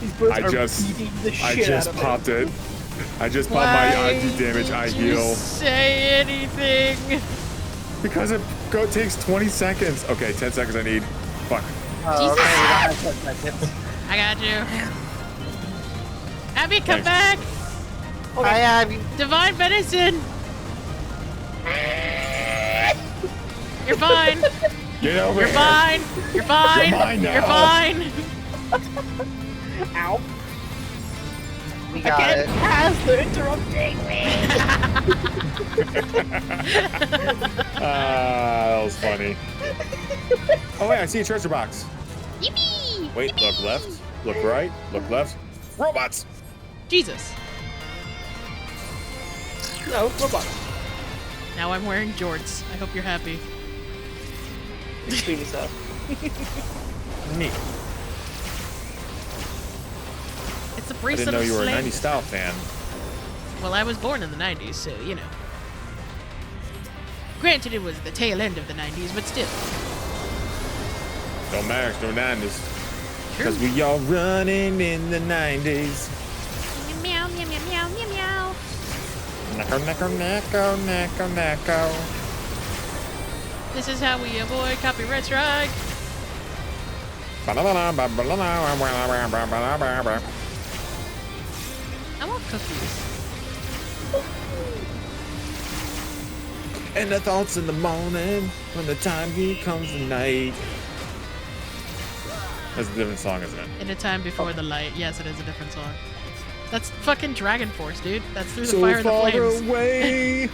These birds I are just beating the shit out of popped him. it. I just popped my Why ID damage. I did you heal. say anything? Because it takes 20 seconds. Okay, 10 seconds I need. Fuck. Oh, okay, we don't have 10 seconds. I got you. Abby, come Thanks. back! Hi, Abby. Divine Venison! You're fine. Get over You're here. fine. You're fine. You're mine now. You're fine. Ow. We I got can't it. pass, they're interrupting me. That was funny. Oh wait, I see a treasure box. Yippee! Wait, look left, look right, look left. Robots! Jesus. No, robot. Now I'm wearing jorts. I hope you're happy. Extremely so. Neat. It's a I bracelet didn't know of you were a slaves. 90s style fan. Well, I was born in the 90s, so, you know. Granted, it was the tail end of the 90s, but still. Don't matter, it's no 90s. True. Because we all running in the 90s. Meow, meow, meow, meow, meow, meow. Necko, necko, necko, necko, necko. This is how we avoid copyright strike. I want cookies. And the thoughts in the morning when the time comes the night. That's a different song, isn't it? In a time before the light. Yes, it is a different song. That's fucking Dragon Force, dude. That's Through the So Fire and the far Flames. away.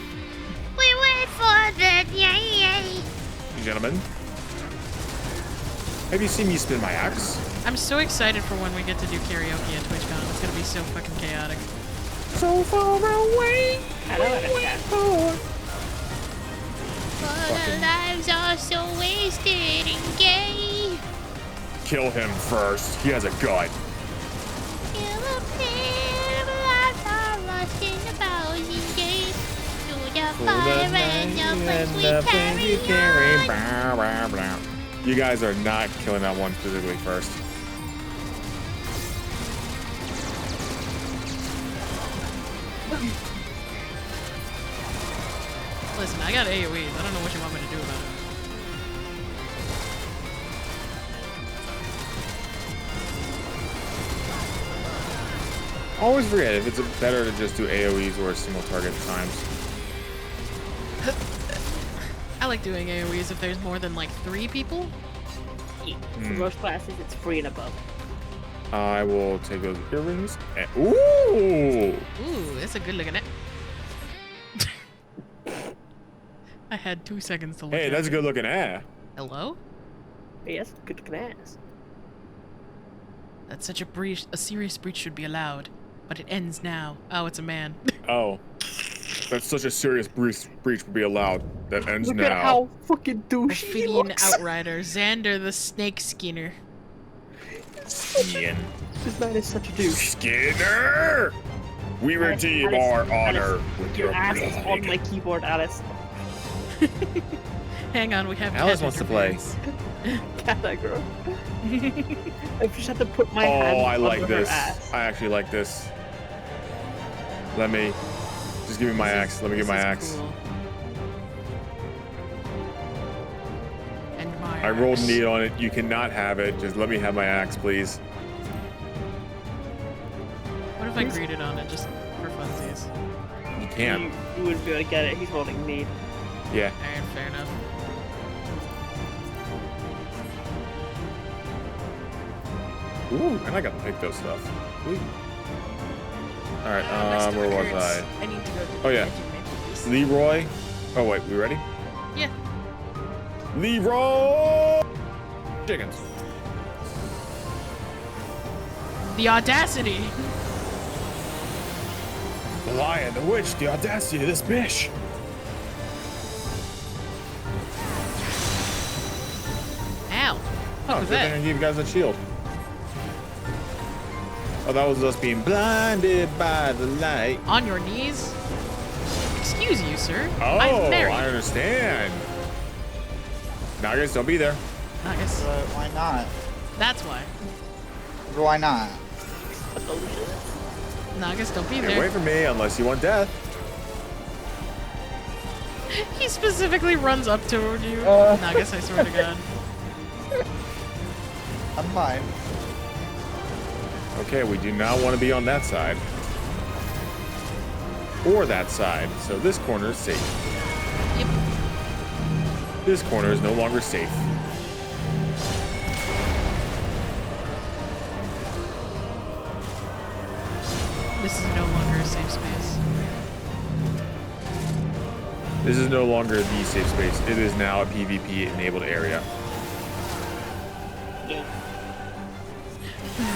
We wait for the yay. Gentlemen, have you seen me spin my axe? I'm so excited for when we get to do karaoke at TwitchCon. It's gonna be so fucking chaotic. So far away. I don't understand. Our lives are so wasted and gay. Kill him first. He has a gun. You guys are not killing that one physically first. Listen, I got AoEs. I don't know what you want me to do about it. I always forget if it's better to just do AoEs or a single target at times. I like doing AoEs if there's more than like 3 people. For most classes, it's 3 and above. I will take those earrings. And, ooh! Ooh, that's a good looking it. I had 2 seconds to look Hey, at that's a it. good looking ass. Hello? Yes, good looking ass. That such a breach, a serious breach should be allowed, but it ends now. Oh, it's a man. Oh. That's such a serious breach would be allowed. That ends Look now. at how fucking douchey he Ophidian looks. Outrider, Xander the Snake Skinner. Skin. This man is such a douche. Skinner! We redeem our honor with Your your ass is blood. on my keyboard, Alice. Hang on, we have Alice wants to play. Cat aggro. I just have to put my hand Oh, I under like her this. ass. I actually like this. Let me. Just give me my axe. Let me get my axe. Cool. And my I rolled axe. need on it. You cannot have it. Just let me have my axe, please. What if I greeted on it just for funsies? You can't. You wouldn't be able to get it. He's rolling need. Yeah. Alright, fair enough. Ooh, and I got to pick those stuff. Sweet. All right. My Where stomach was hurts. I? I need to go to the Oh yeah. edge of my piece. Leroy. Oh wait, we ready? Yeah. Leroy. Chickens. The audacity! The lion, the witch, the audacity of this bitch. Ow. What Oh, was good that? thing I gave you guys a shield. Oh, that was us being blinded by the light. On your knees? Excuse you, sir. Oh, I'm married. I understand. Nagas, don't be there. Nagas. Why not? That's why. Why not? Nagas, don't be Hey, there. wait for me unless you want death. He specifically runs up toward you. Nagas, I swear to God. I'm fine. Okay, we do not want to be on that side. Or that side. So this corner is safe. Yep. This corner is no longer safe. This is no longer a safe space. This is no longer the safe space. It is now a PvP enabled area. Yay.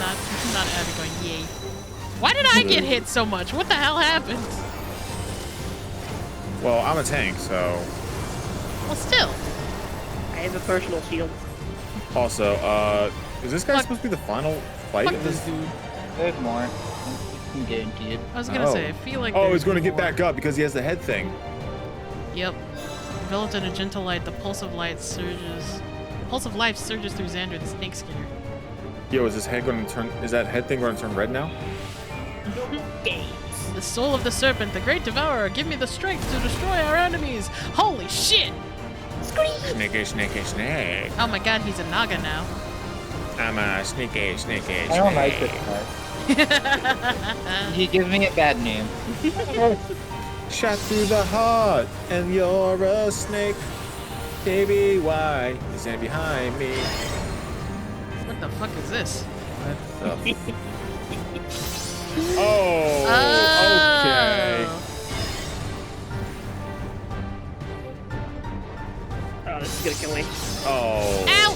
Not Abby going, yay. Why did I get hit so much? What the hell happened? Well, I'm a tank, so. Well, still. I have a personal shield. Also, is this guy supposed to be the final fight Fuck of this this? dude. There's more. I'm guaranteed. I was gonna say, I feel like Oh, there's he's going to get more. back up because he has the head thing. Yep. Enveloped in a gentle light, the pulse of light surges. The pulse of life surges through Xander, the snake skinner. Yo, is his head going to turn? Is that head thing going to turn red now? The soul of the serpent, the great devourer, give me the strength to destroy our enemies. Holy shit! Snakey, snakey, snake. Oh my god, he's a Naga now. I'm a sneaky, sneaky, I don't like this part. You give me a bad name. Shot through the heart, and you're a snake. Baby, why is that behind me? What the fuck is this? What the? Oh, okay. Oh, this is gonna kill me. Oh. Ow!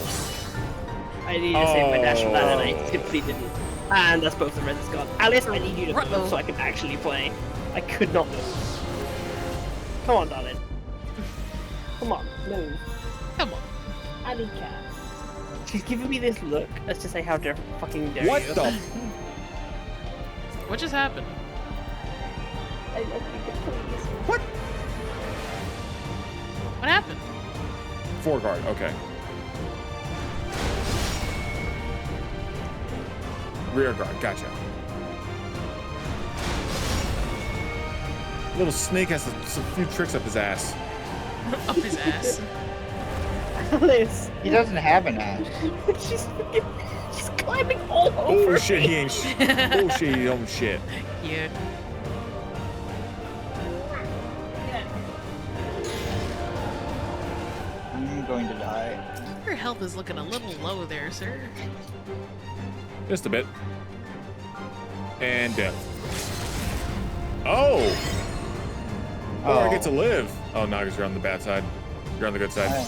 I need to save my dash from that, and I simply didn't. And that's both the reds is gone. Alice, I need you to move so I can actually play. I could not move. Come on, darling. Come on, move. Come on. I need cat. She's giving me this look as to say how dare fucking dare What you. the? What just happened? I love you, please. What? What happened? Foreguard, okay. Rear guard, gotcha. Little snake has a few tricks up his ass. Up his ass. Alice. He doesn't have an ass. she's climbing all over. Oh shit, he ain't oh shit, he don't shit. Yeah. I'm going to die. Your health is looking a little low there, sir. Just a bit. And death. Oh! Oh, I get to live. Oh, no, because you're on the bad side. You're on the good side.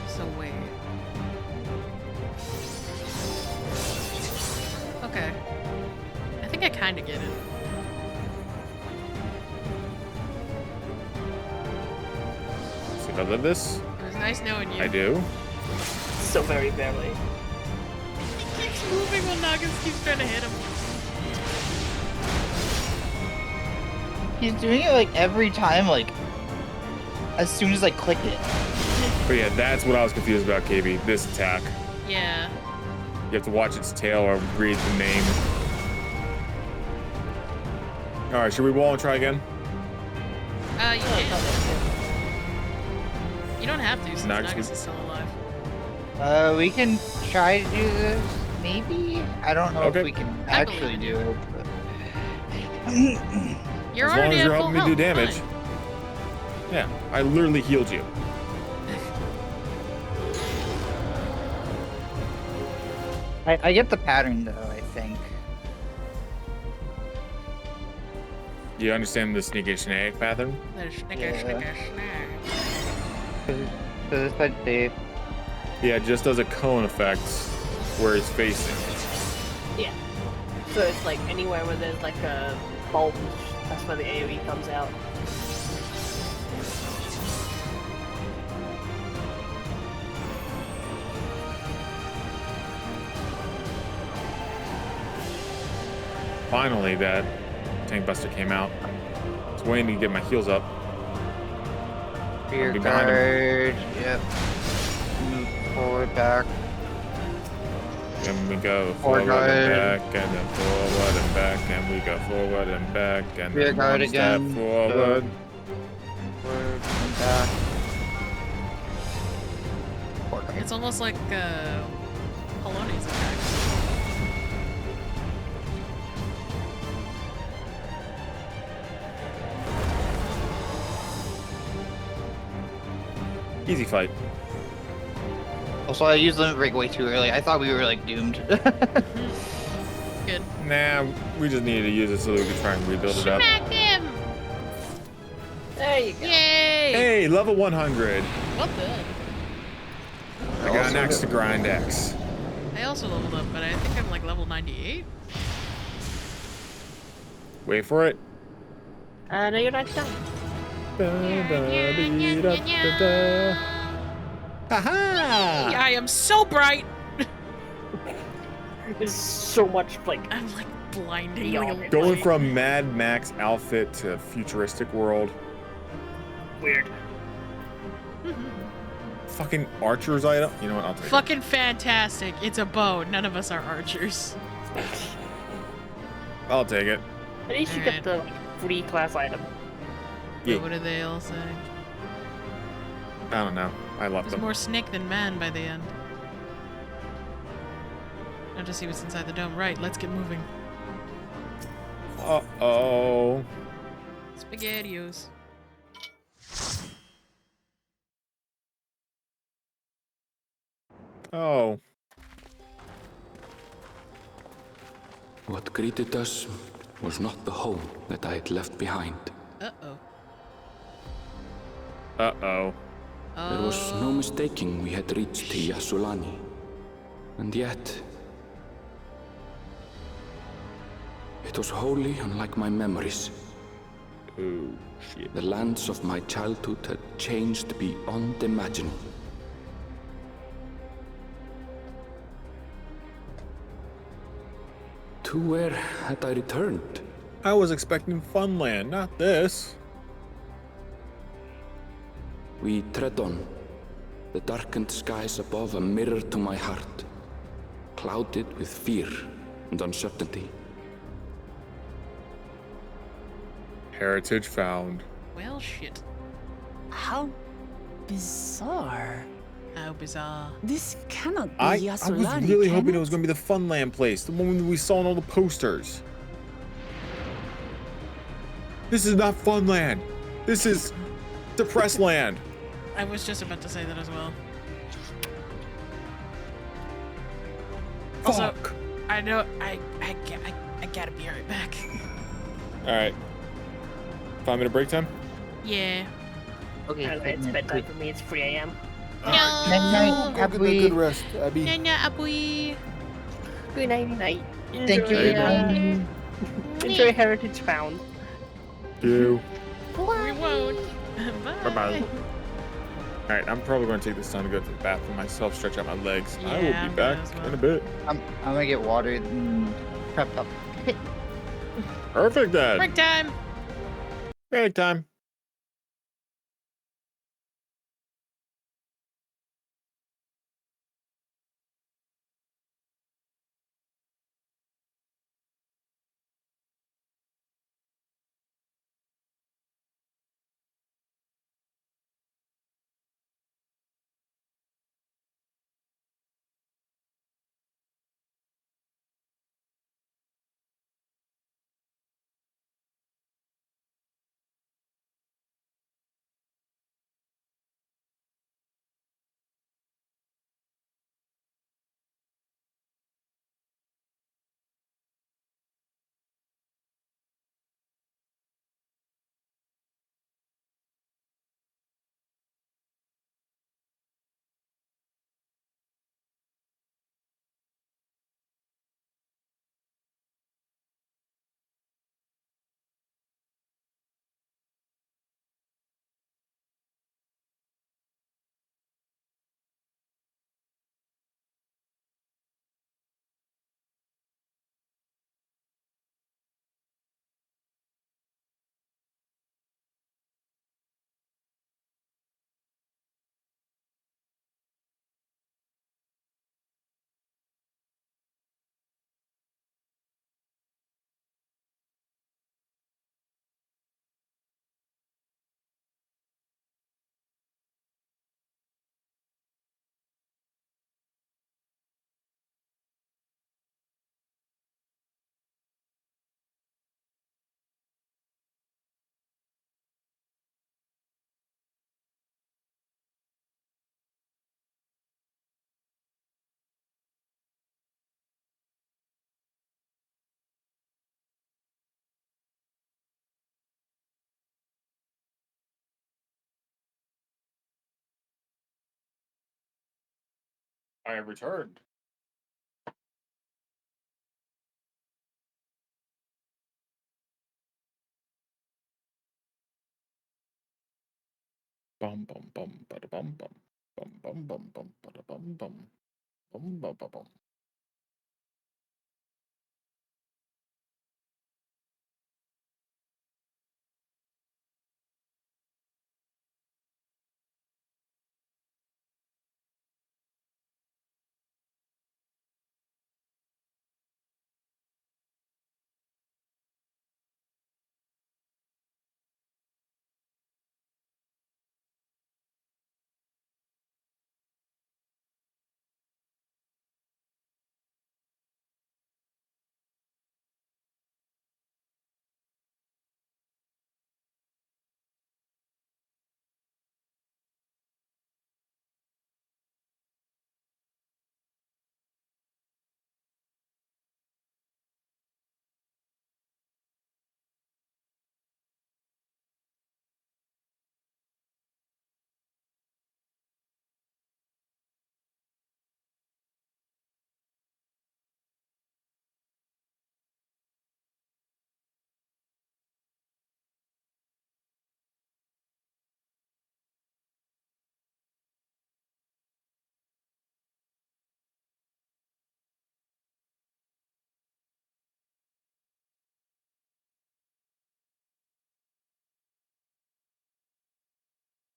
So wait. Okay. I think I kind of get it. See if I live this? It was nice knowing you. I do. So very barely. He keeps moving while Nagas keeps trying to hit him. He's doing it like every time, like as soon as I click it. But yeah, that's what I was confused about, KB. This attack. Yeah. You have to watch its tail or read the name. Alright, should we wall and try again? You can. You don't have to since Nagas Nagas is still alive. We can try to do this, maybe? I don't know if we can actually do it, but... You're as long already as you're at full helping me do health, damage. fine. Yeah, I literally healed you. I get the pattern, though, I think. You understand the sneaky snake pattern? So this side safe. Yeah, it just does a cone effect where it's facing. Yeah. So it's like anywhere where there's like a bulge, that's where the AoE comes out. Finally, that tank buster came out. I was waiting to get my heals up. Rear Be behind guard, yep. Move forward, back. And we go forward and back, and then forward and back, and we go forward and back, and Rear then guard one step again. forward. Forward and back. It's almost like Poloni's attack. Easy fight. Also, I used limit break way too early. I thought we were like doomed. Good. Nah, we just needed to use it so that we could try and rebuild it up. Smack him! There you go. Yay! Hey, level 100. What the? I got an axe to grind X. I also leveled up, but I think I'm like level 98. Wait for it. No, you're not done. Aha! I am so bright! There's so much like I'm like blindingly Going light. from Mad Max outfit to futuristic world. weird. Fucking archer's item. You know what? I'll take it. Fucking fantastic. It's a bow. None of us are archers. I'll take it. At least you get the like, free class item. Yeah. What did they all say? I don't know. I left There's them. more snake than man by the end. Now to see what's inside the dome. Right, let's get moving. Uh-oh. SpaghettiOs. Oh. What greeted us was not the home that I had left behind. Uh-oh. Uh-oh. There was no mistaking we had reached Yasulani. And yet... it was wholly unlike my memories. Oh, shit. The lands of my childhood had changed beyond imagining. To where had I returned? I was expecting Funland, not this. We tread on. The darkened skies above a mirror to my heart, clouded with fear and uncertainty. Heritage found. Well, shit. How bizarre. How bizarre. This cannot be I was Yasolani, really can hoping it was going to be the Funland place, the one that we saw in all the posters. This is not Funland. This is Depressed Land. I was just about to say that as well. Also, Fuck. I know I gotta be right back. All right. 5-minute break time. Yeah. Okay. It's bedtime for me. It's 3 a.m. No. Night, Go get a good rest, Abby. No, no, Abui. Good night, night. Thank you. Enjoy Heritage Found. You. We won't. Bye. Bye-bye. All right, I'm probably going to take this time to go to the bathroom myself, stretch out my legs. I will Yeah, be I'm back gonna as well. in a bit. I'm gonna get watered and prepped up. Perfect then. Break time. Break time. I have returned. Bum bum bum bada bum bum bum bum bum bum bada bum bum bum bum bum bum.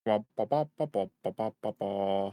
Ba ba ba ba ba ba ba ba ba.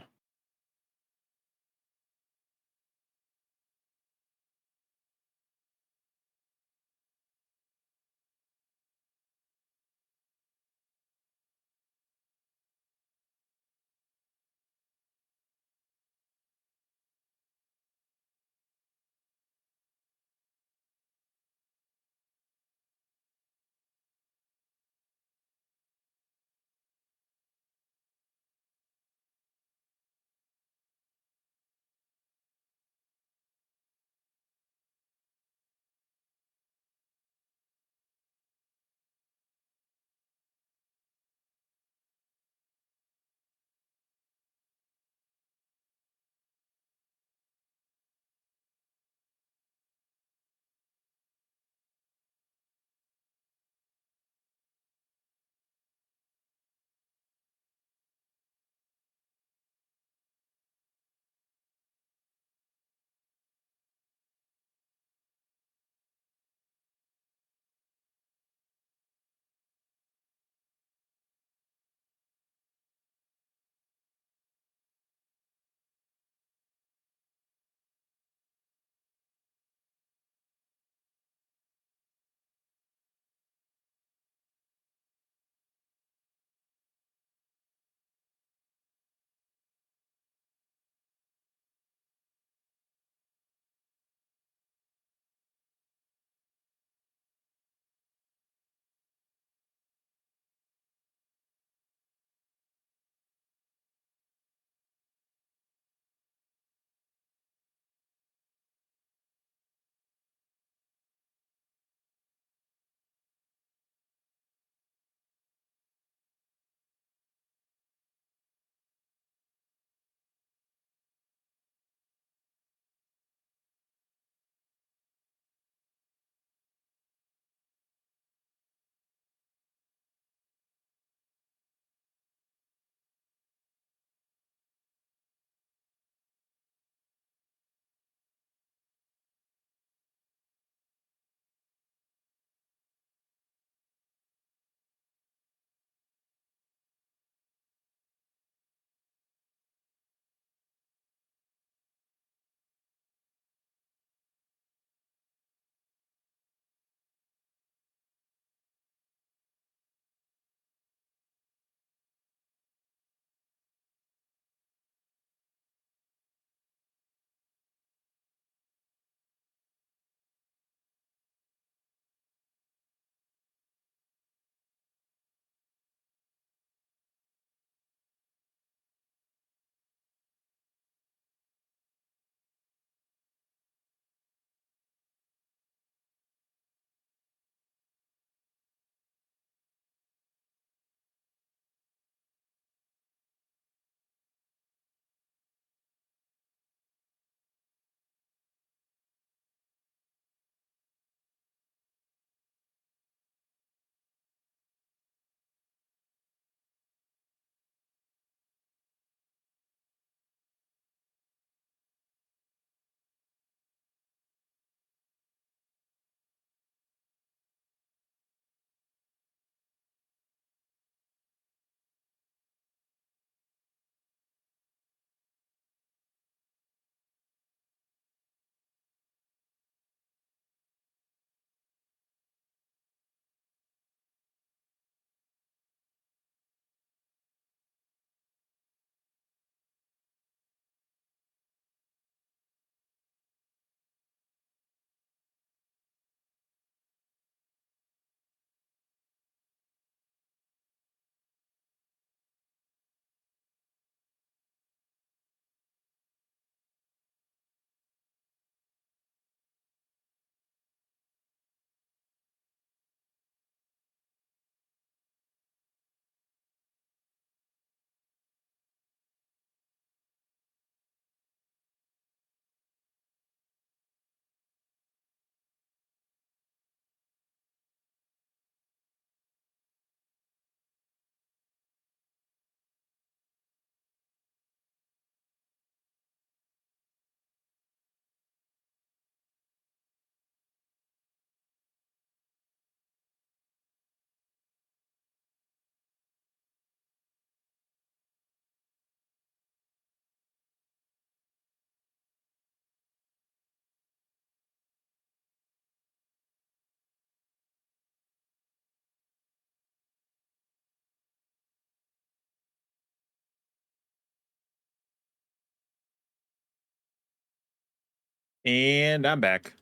And I'm back.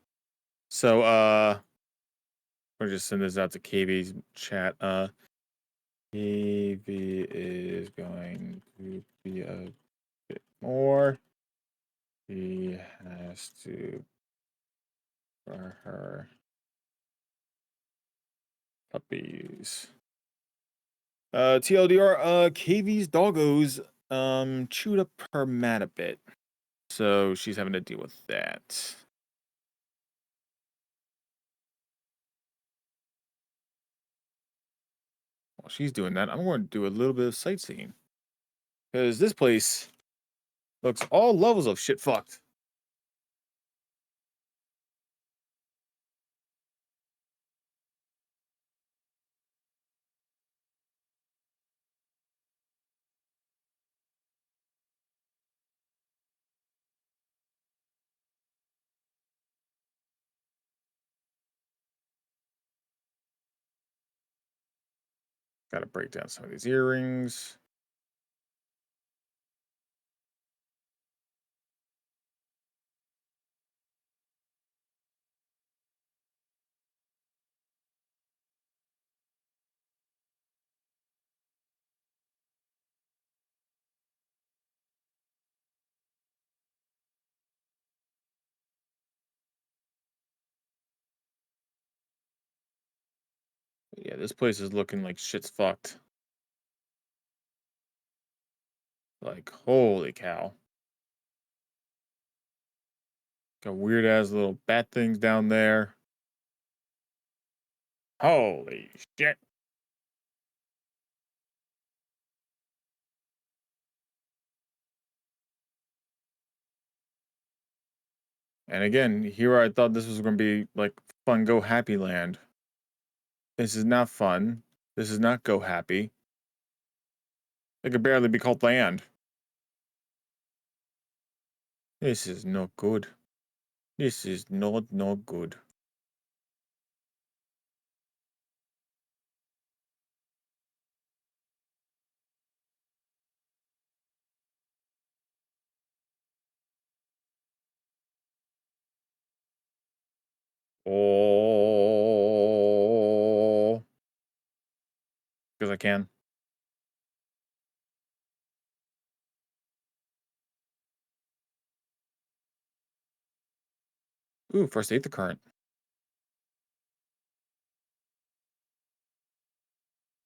So, we'll just send this out to KV's chat. KV is going to be a bit more. He has to for her puppies. TLDR, KV's doggos chewed up her mat a bit. So she's having to deal with that. While she's doing that, I'm going to do a little bit of sightseeing. Because this place looks all levels of shit fucked. Got to break down some of these earrings. Yeah, this place is looking like shit's fucked. Like, holy cow. Got weird ass little bat things down there. Holy shit. And again, here I thought this was going to be like fun Go Happy Land. This is not fun. This is not Go Happy. It could barely be called land. This is not good. This is not good. Oh, because I can. Ooh, first aid the current.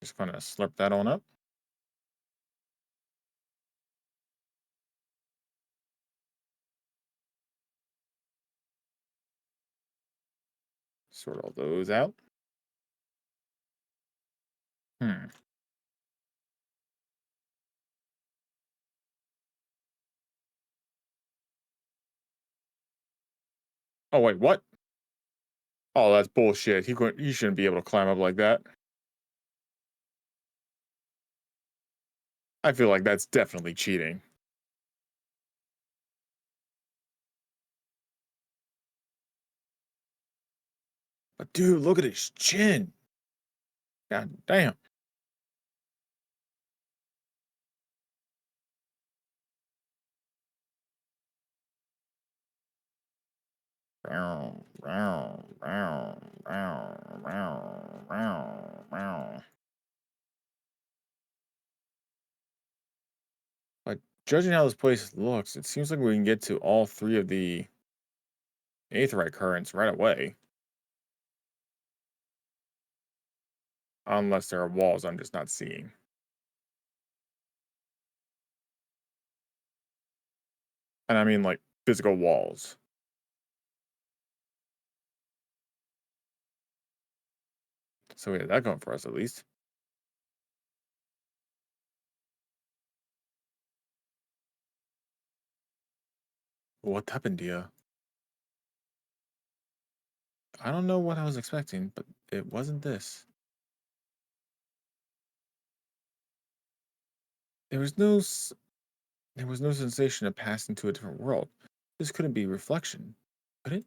Just gonna slurp that on up. Sort all those out. Hmm. Oh wait, what? Oh, that's bullshit. He shouldn't be able to climb up like that. I feel like that's definitely cheating. But dude, look at his chin. God damn. But judging how this place looks, it seems like we can get to all three of the aetheryte currents right away. Unless there are walls I'm just not seeing. And I mean like physical walls. So we have that going for us at least. What happened, dear? I don't know what I was expecting, but it wasn't this. There was no there was no sensation of passing to a different world. This couldn't be reflection, could it?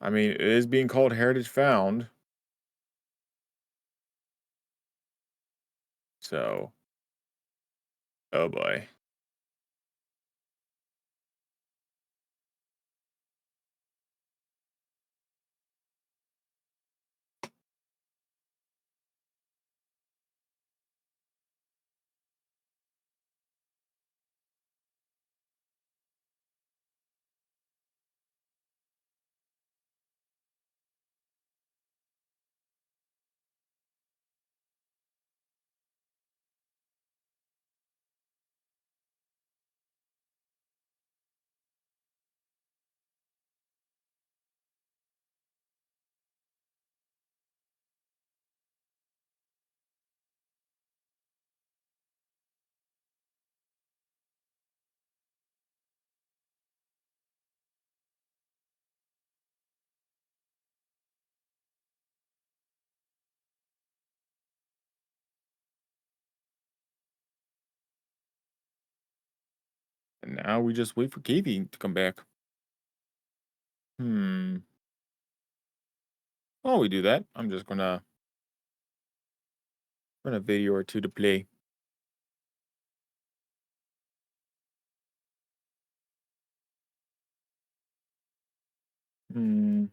I mean, it is being called Heritage Found. So, oh boy. And now we just wait for Katie to come back. While we do that, I'm just gonna run a video or two to play. Hmm.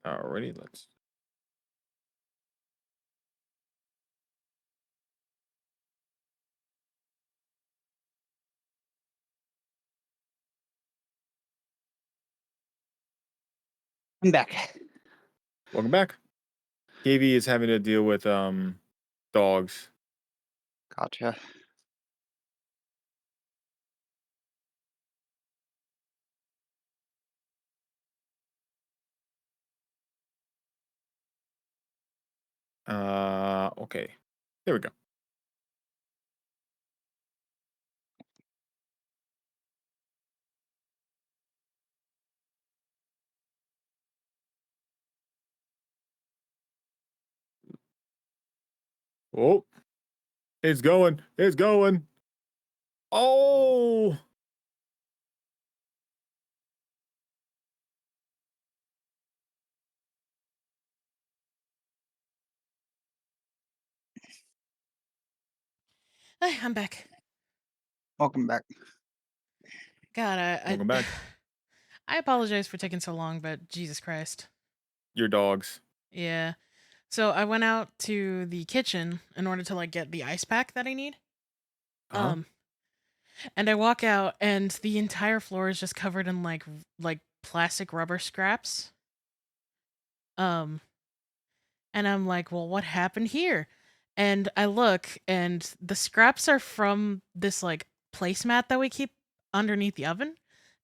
Alrighty, let's. I'm back. Welcome back. KV is having to deal with dogs. Gotcha. Okay. There we go. Oh, it's going. It's going. Oh. Hey, I'm back. Welcome back. God, Welcome back. I apologize for taking so long, but Jesus Christ. Your dogs. Yeah. So I went out to the kitchen in order to like get the ice pack that I need. Huh? And I walk out and the entire floor is just covered in like plastic rubber scraps. Um and I'm like, "Well, what happened here?" And I look and the scraps are from this like placemat that we keep underneath the oven.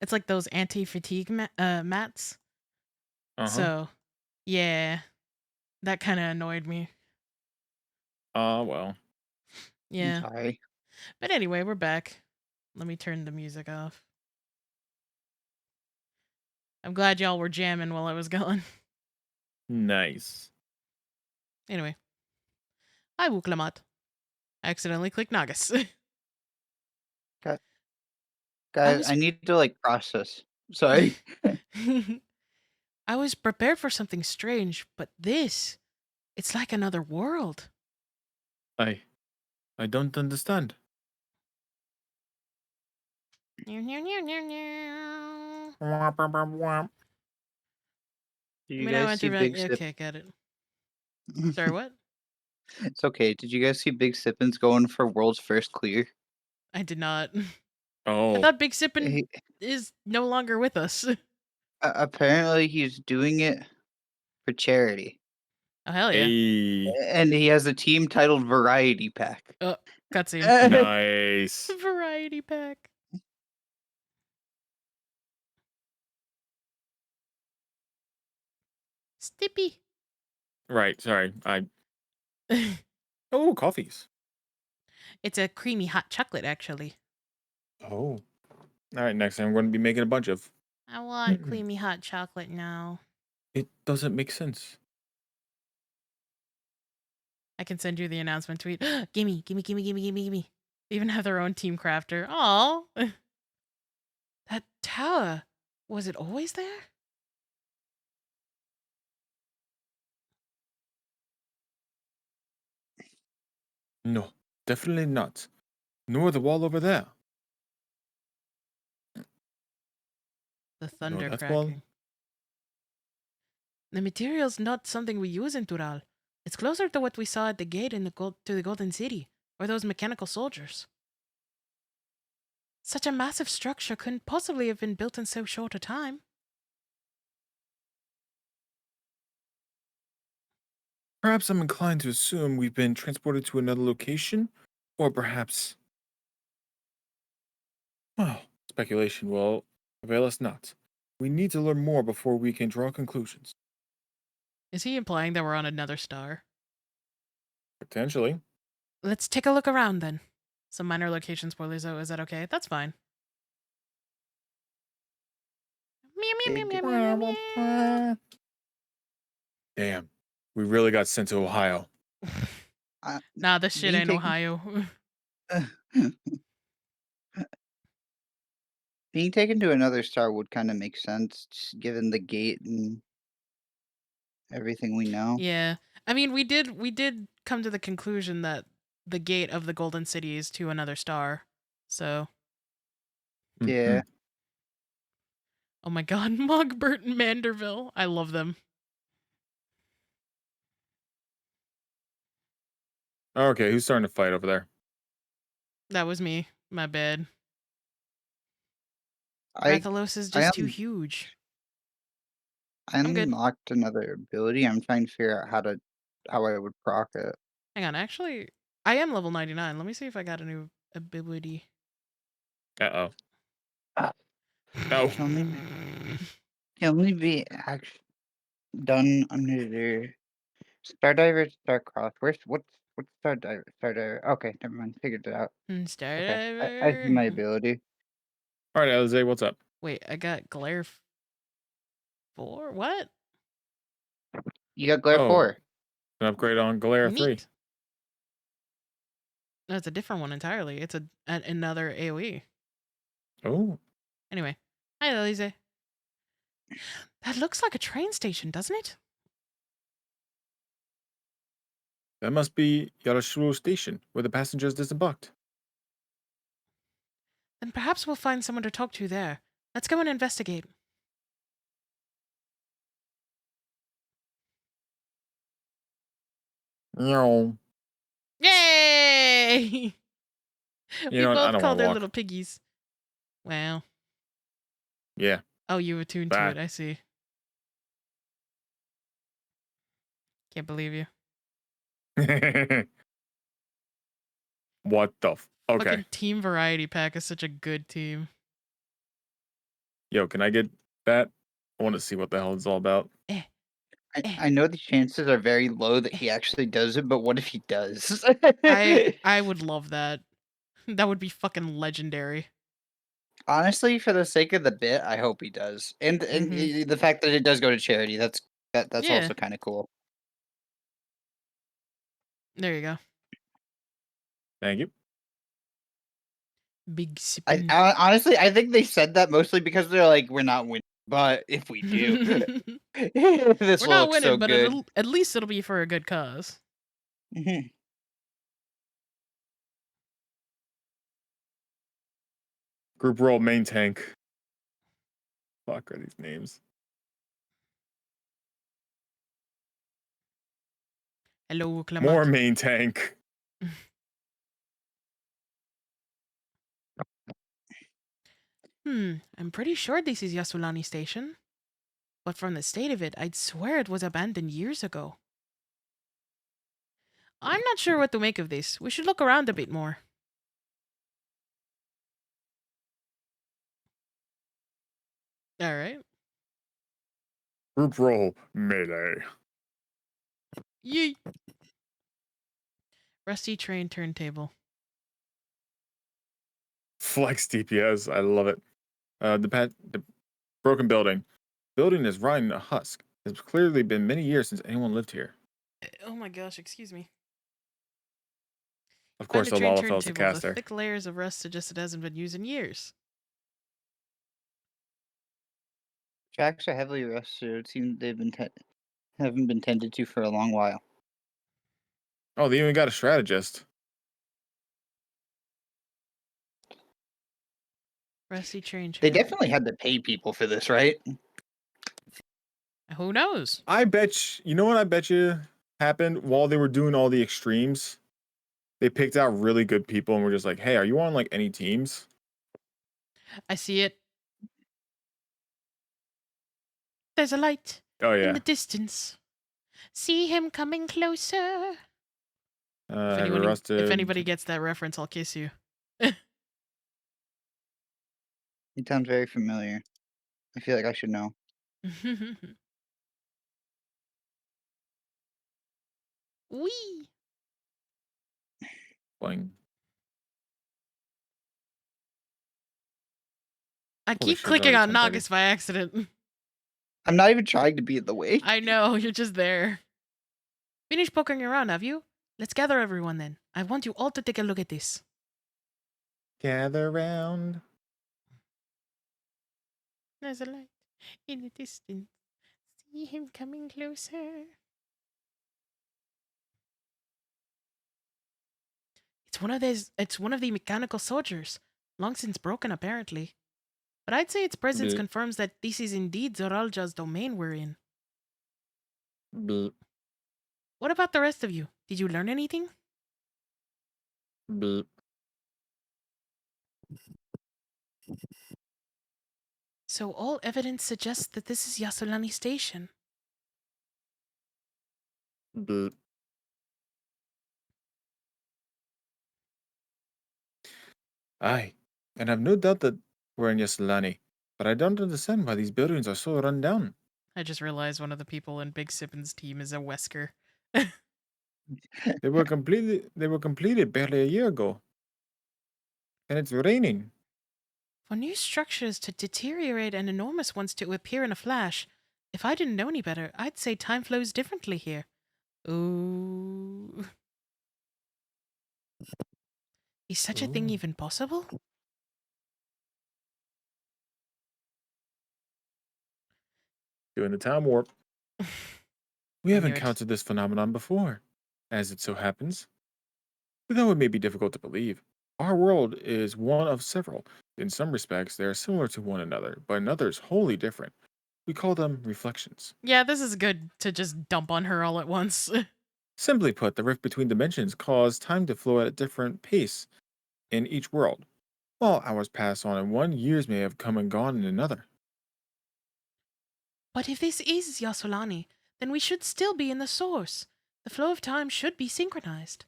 It's like those anti-fatigue mats. Uh-huh. So, yeah, that kind of annoyed me. Well. I'm Yeah. sorry. But anyway, we're back. Let me turn the music off. I'm glad y'all were jamming while I was gone. Nice. Anyway, hi Wuklamat. I accidentally clicked Nagas. Okay. I Guys, was I need to like process. Sorry. I was prepared for something strange, but it's like another world. I don't understand. Meow, meow, meow, meow, meow. Womp, womp, womp, womp. Did Let you me now guys see enter. Big Sip? Okay, got it. Sorry, what? It's okay. Did you guys see Big Sippin's going for world's first clear? I did not. I Oh. thought Big Sippin He, is no longer with us. apparently, he's doing it for charity, Oh hell yeah! Hey. and he has a team titled Variety Pack. Oh, cutscene. Nice. Variety pack. Stippy. Right, sorry. Oh, coffees. It's a creamy hot chocolate, actually. Oh. Alright, next time I'm going to be making a bunch of. I want creamy hot chocolate now. It doesn't make sense. I can send you the announcement tweet. Gimme, gimme, gimme, gimme, gimme, gimme. They even have their own team crafter. Aw. That tower, was it always there? No, definitely not. Nor the wall over there. The No, thunder that's wall. cracking. The material's not something we use in Tural. It's closer to what we saw at the gate in the to the Golden City, or those mechanical soldiers. Such a massive structure couldn't possibly have been built in so short a time. Perhaps I'm inclined to assume we've been transported to another location, or perhaps. Well, speculation will avail us not. We need to learn more before we can draw conclusions. Is he implying that we're on another star? Potentially. Let's take a look around then. Some minor location spoilers, though. Is that okay? That's fine. Meow, meow, meow, meow, meow, meow. Damn, we really got sent to Ohio. Nah, this shit being ain't taken- Ohio. Being taken to another star would kind of make sense, just given the gate and everything we know. Yeah. I mean, we did come to the conclusion that the gate of the Golden City is to another star. So, Yeah. oh my god, Mogbert and Manderville. I love them. Okay, who's starting to fight over there? That was me. My bad. I Rathalos is I just too am- huge. I I'm good. unlocked another ability. I'm trying to figure out how I would proc it. Hang on, actually, I am level 99. Let me see if I got a new ability. Uh-oh. Ah. Oh. Can only be done under Stardiver, Starcross. What's Stardiver? Stardiver. Okay, never mind. Figured it out. Okay, I see my Stardiver. ability. All right, Alize, what's up? Wait, I got Glare 4? What? You got Glare 4. An upgrade on Galera 3. Neat. No, it's a different one entirely. It's another AoE. Oh. Anyway, hi, Alize. That looks like a train station, doesn't it? That must be Yarashiro Station, where the passengers disembarked. Then perhaps we'll find someone to talk to there. Let's go and investigate. No. Yay! We know what? I both don't called wanna our walk. little piggies. Wow. Yeah. Oh, you attuned to Bye. it. I see. Can't believe you. What the okay. Fucking Team Variety Pack is such a good team. Yo, can I get that? I want to see what the hell it's all about. I know the chances are very low that he actually does it, but what if he does? I would love that. That would be fucking legendary. Honestly, for the sake of the bit, I hope he does, and the fact that it does go to charity, that's Yeah. also kind of cool. There you go. Thank you. Big sippin'. Honestly, I think they said that mostly because they're like, we're not winning, but if we do, this We're will not look winning, so but good. at least it'll be for a good cause. Group roll main tank. Fuck are these names? Hello, Clement. More main tank. I'm pretty sure this is Yasulani Station. But from the state of it, I'd swear it was abandoned years ago. I'm not sure what to make of this. We should look around a bit more. Alright. Group roll melee. Yee. Rusty train turntable. Flex DPS. I love it. The broken building. Building is rotting a husk. It's clearly been many years since anyone lived here. Oh my gosh, excuse me. Of course, the train Lalafell's the turntable. The caster. thick layers of rust suggest it hasn't been used in years. Tracks are heavily rusted. It seems they've been haven't been tended to for a long while. Oh, they even got a strategist. Rusty train They tracks. definitely had to pay people for this, right? Who knows? I bet you know what I bet you happened while they were doing all the extremes. They picked out really good people and were just like, "Hey, are you on like any teams?" I see it. There's a light Oh in yeah. the distance. See him coming closer. If anybody gets that reference, I'll kiss you. It sounds very familiar. I feel like I should know. Wee. Boing. I Holy keep shit, clicking already on 10:30. Nagas by accident. I'm not even trying to be in the way. I know, you're just there. Finished poking around, have you? Let's gather everyone then. I want you all to take a look at this. Gather round. There's a light in the distance. See him coming closer. It's one of the mechanical soldiers. Long since broken, apparently. But I'd say its presence Beep. confirms that this is indeed Zoralja's domain we're in. Beep. What about the rest of you? Did you learn anything? Beep. So all evidence suggests that this is Yasolani Station. Beep. Aye, and I've no doubt that we're in Yasalani, but I don't understand why these buildings are so run down. I just realized one of the people in Big Sippin's team is a Wesker. They were completed barely a year ago. And it's raining. For new structures to deteriorate and enormous ones to appear in a flash, if I didn't know any better, I'd say time flows differently here. Ooh. Is such a thing Ooh. even possible? Doing the time warp. We I have knew it. encountered this phenomenon before, as it so happens. Though it may be difficult to believe, our world is one of several. In some respects, they are similar to one another, but in others, wholly different. We call them reflections. Yeah, this is good to just dump on her all at once. Simply put, the rift between dimensions caused time to flow at a different pace in each world. While hours pass on in one, years may have come and gone in another. But if this is Yasolani, then we should still be in the source. The flow of time should be synchronized.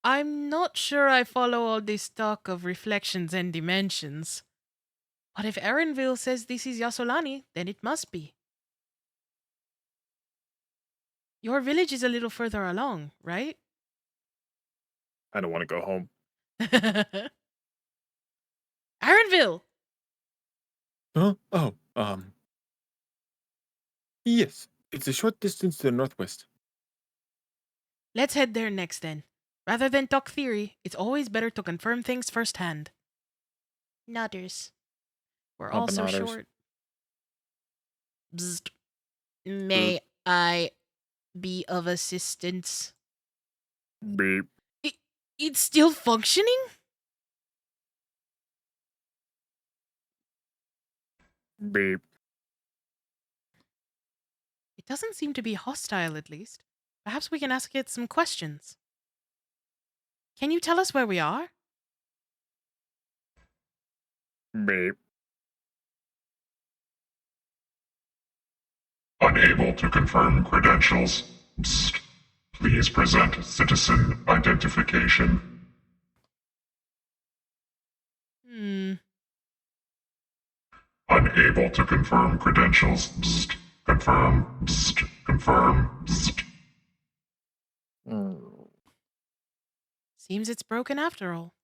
I'm not sure I follow all this talk of reflections and dimensions. But if Erenville says this is Yasolani, then it must be. Your village is a little further along, right? I don't want to go home. Erenville! Huh? Oh, yes. It's a short distance to the northwest. Let's head there next then. Rather than talk theory, it's always better to confirm things firsthand. Nodders. We're all so Nodders. short. Bzzzt. May I be of assistance? Beep. It's still functioning? Beep. It doesn't seem to be hostile, at least. Perhaps we can ask it some questions. Can you tell us where we are? Beep. Unable to confirm credentials. Psst. Please present citizen identification. Unable to confirm credentials. Psst. Confirm. Psst. Confirm. Psst. Seems it's broken after all.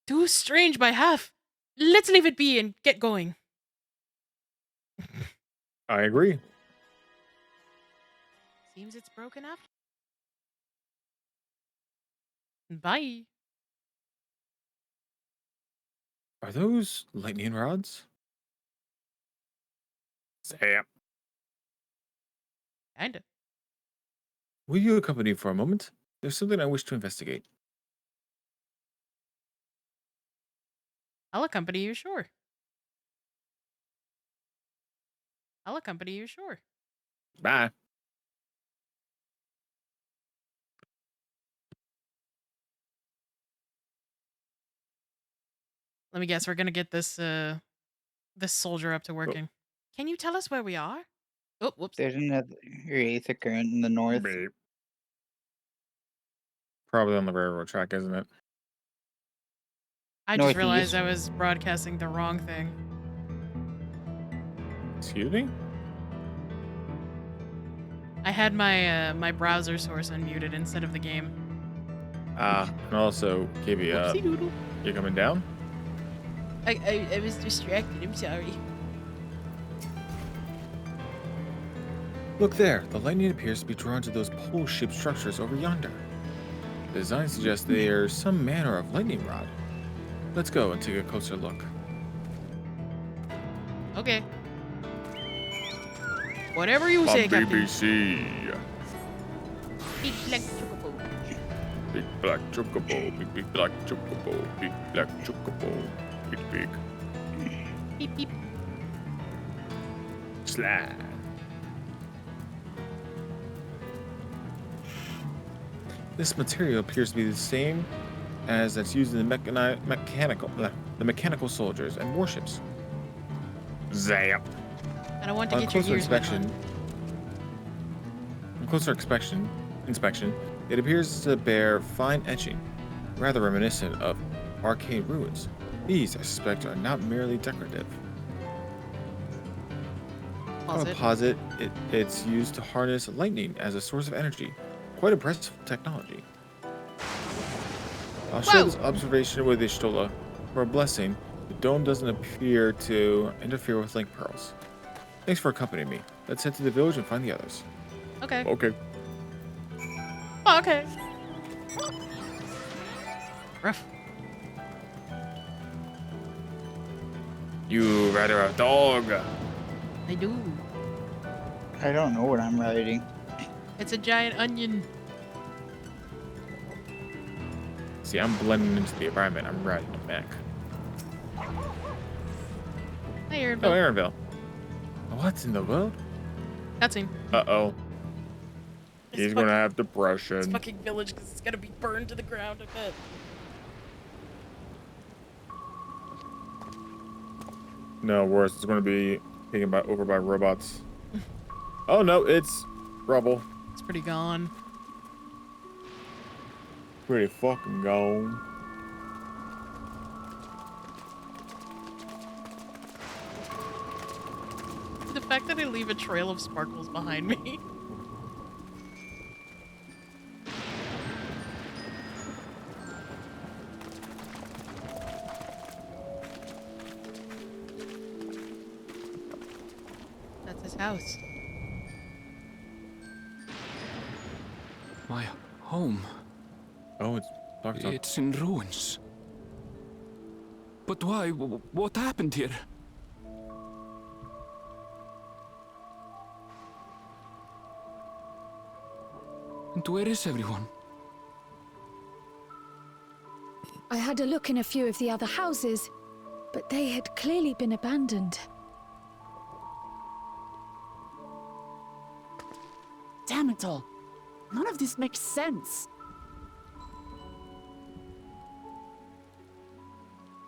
Too strange by half. Let's leave it be and get going. I agree. Seems it's broken up. Bye. Are those lightning rods? Sam. Kinda. Will you accompany me for a moment? There's something I wish to investigate. I'll accompany you, sure. I'll accompany you, sure. Bye. Let me guess, we're gonna get this this soldier up to working. Can you tell us where we are? Oh, whoops. There's another aether current in the north. Beep. Probably on the railroad track, isn't it? I just realized I was broadcasting the wrong thing. Excuse me? I had my my browser source unmuted instead of the game. And also, KB, Whoopsie doodle. you coming down? I was distracted. I'm sorry. Look there. The lightning appears to be drawn to those pole-shaped structures over yonder. The design suggests they are some manner of lightning rod. Let's go and take a closer look. Okay. Whatever you say, Captain. BBC. Big black chocobo. Big black chocobo. Big black chocobo. Big black chocobo. Big. Beep beep. Slide. This material appears to be the same as that's used in the mechanical soldiers and warships. Zap. And I want to get your ears back on. On closer inspection, it appears to bear fine etching, rather reminiscent of arcane ruins. These, I suspect, are not merely decorative. I would posit it's used to harness lightning as a source of energy. Quite impressive technology. I'll share this observation with Ishtola. For a blessing, the dome doesn't appear to interfere with link pearls. Thanks for accompanying me. Let's head to the village and find the others. Okay. Okay. Oh, okay. Rough. You rather a dog. I do. I don't know what I'm riding. It's a giant onion. See, I'm blending into the environment. I'm riding a mech. Hi, Aaronville. Oh, Aaronville. What in the world? Cutscene. Uh-oh. He's gonna have depression. This fucking village, because it's gonna be burned to the ground, I bet. No, worse. It's gonna be taken over by robots. Oh no, it's rubble. It's pretty gone. Pretty fucking gone. The fact that I leave a trail of sparkles behind me. That's his house. My home. Oh, it's dark. It's in ruins. But why? What happened here? And where is everyone? I had a look in a few of the other houses, but they had clearly been abandoned. Damn it all. None of this makes sense.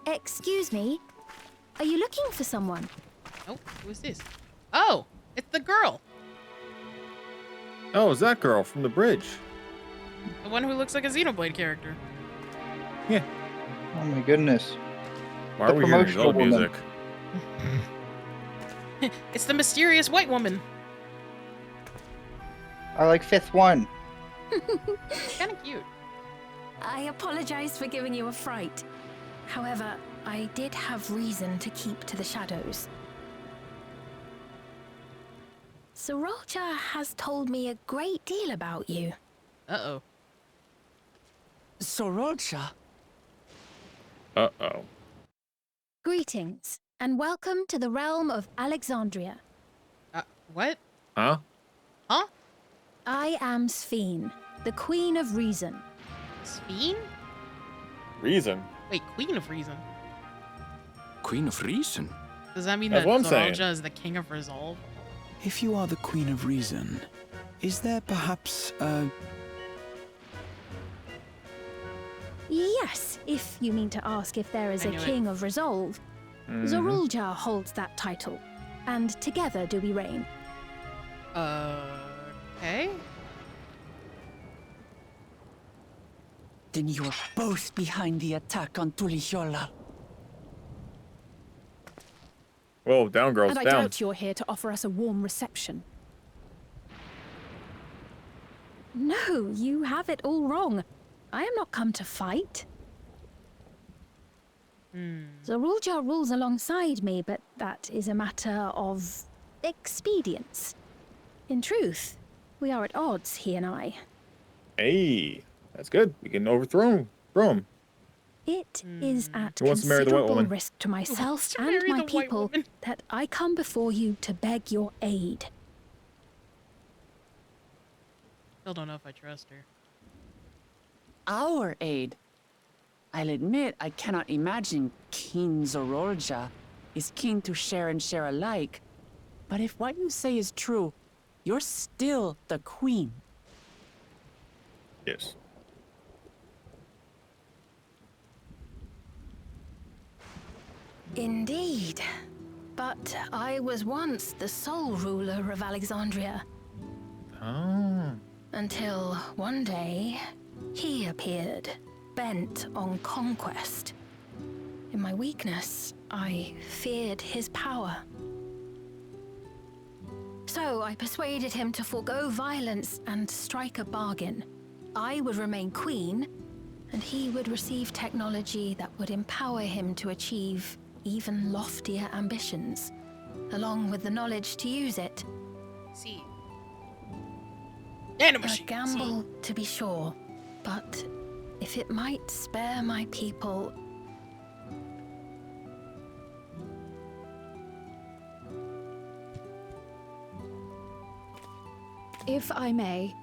Excuse me? Are you looking for someone? Oh, who is this? Oh, it's the girl. Oh, it's that girl from the bridge. The one who looks like a Xenoblade character. Yeah. Oh my goodness. Why are we hearing Zelda music? It's the mysterious white woman. I like fifth one. Kind of cute. I apologize for giving you a fright. However, I did have reason to keep to the shadows. Sorolja has told me a great deal about you. Uh-oh. Sorolja? Uh-oh. Greetings, and welcome to the realm of Alexandria. What? Huh? Huh? I am Sphene, the Queen of Reason. Sphene? Reason? Wait, Queen of Reason? Queen of Reason? Does that mean That's that what I'm saying. Sorolja is the King of Resolve? If you are the Queen of Reason, is there perhaps a... Yes, if you mean to ask if there is I a knew it. King of Resolve. Zorulja holds that title, and together do we reign. Okay. Then you are both behind the attack on Tuliyollal. Whoa, down, girls, And I down. doubt you're here to offer us a warm reception. No, you have it all wrong. I am not come to fight. Zorulja rules alongside me, but that is a matter of expedience. In truth, we are at odds, he and I. Hey, that's good. We can overthrow him. It is at Who wants to marry the white considerable woman? risk to myself to and marry my the white people woman? that I come before you to beg your aid. Still don't know if I trust her. Our aid. I'll admit I cannot imagine King Zorolja is keen to share and share alike. But if what you say is true, you're still the queen. Yes. Indeed. But I was once the sole ruler of Alexandria. Oh. Until one day, he appeared, bent on conquest. In my weakness, I feared his power. So I persuaded him to forego violence and strike a bargain. I would remain queen, and he would receive technology that would empower him to achieve even loftier ambitions, along with the knowledge to use it. See. A gamble, to be sure, but if it might spare my people... If I may,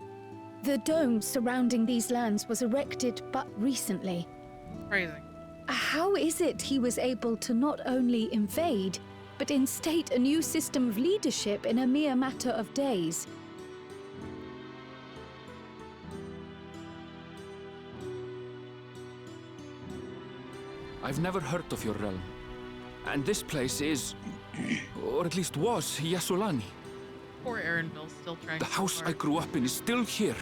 the dome surrounding these lands was erected but recently. Crazy. How is it he was able to not only invade, but instate a new system of leadership in a mere matter of days? I've never heard of your realm. And this place is, or at least was, Yasulani. Poor Aaronville's still trying The so house I hard. grew up in is still here.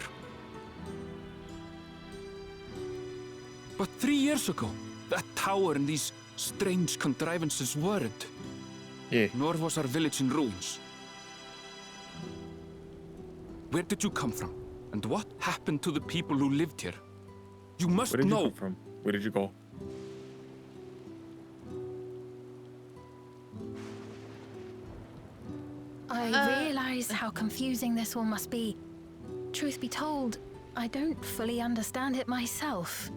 But 3 years ago, that tower and these strange contrivances weren't. Yeah. Nor was our village in ruins. Where did you come from? And what happened to the people who lived here? You must Where did you know. come from? Where did you go? I realize how confusing this all must be. Truth be told, I don't fully understand it myself.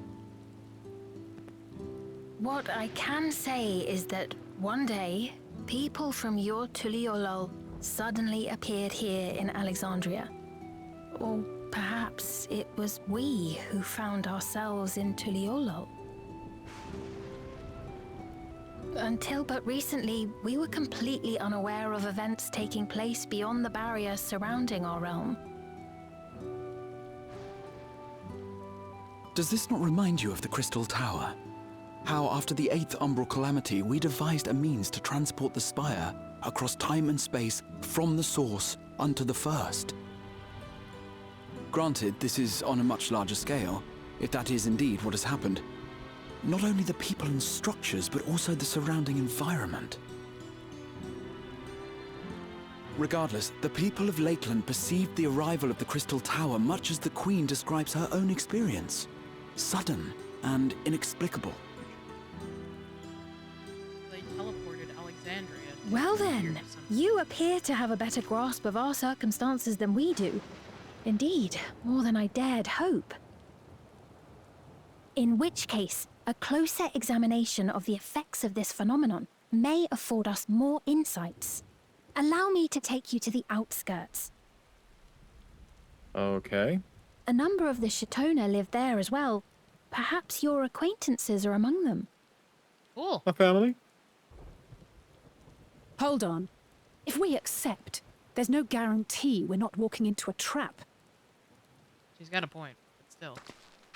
What I can say is that one day, people from your Tuliyollal suddenly appeared here in Alexandria. Or perhaps it was we who found ourselves in Tuliyollal. Until but recently, we were completely unaware of events taking place beyond the barriers surrounding our realm. Does this not remind you of the Crystal Tower? How after the 8th Umbral Calamity, we devised a means to transport the Spire across time and space from the source unto the First. Granted, this is on a much larger scale, if that is indeed what has happened. Not only the people and structures, but also the surrounding environment. Regardless, the people of Lakeland perceived the arrival of the Crystal Tower much as the Queen describes her own experience. Sudden and inexplicable. They teleported Alexandria. Well then, you appear to have a better grasp of our circumstances than we do. Indeed, more than I dared hope. In which case, a closer examination of the effects of this phenomenon may afford us more insights. Allow me to take you to the outskirts. Okay. A number of the Shatona live there as well. Perhaps your acquaintances are among them. Cool. My family? Hold on. If we accept, there's no guarantee we're not walking into a trap. She's got a point, but still.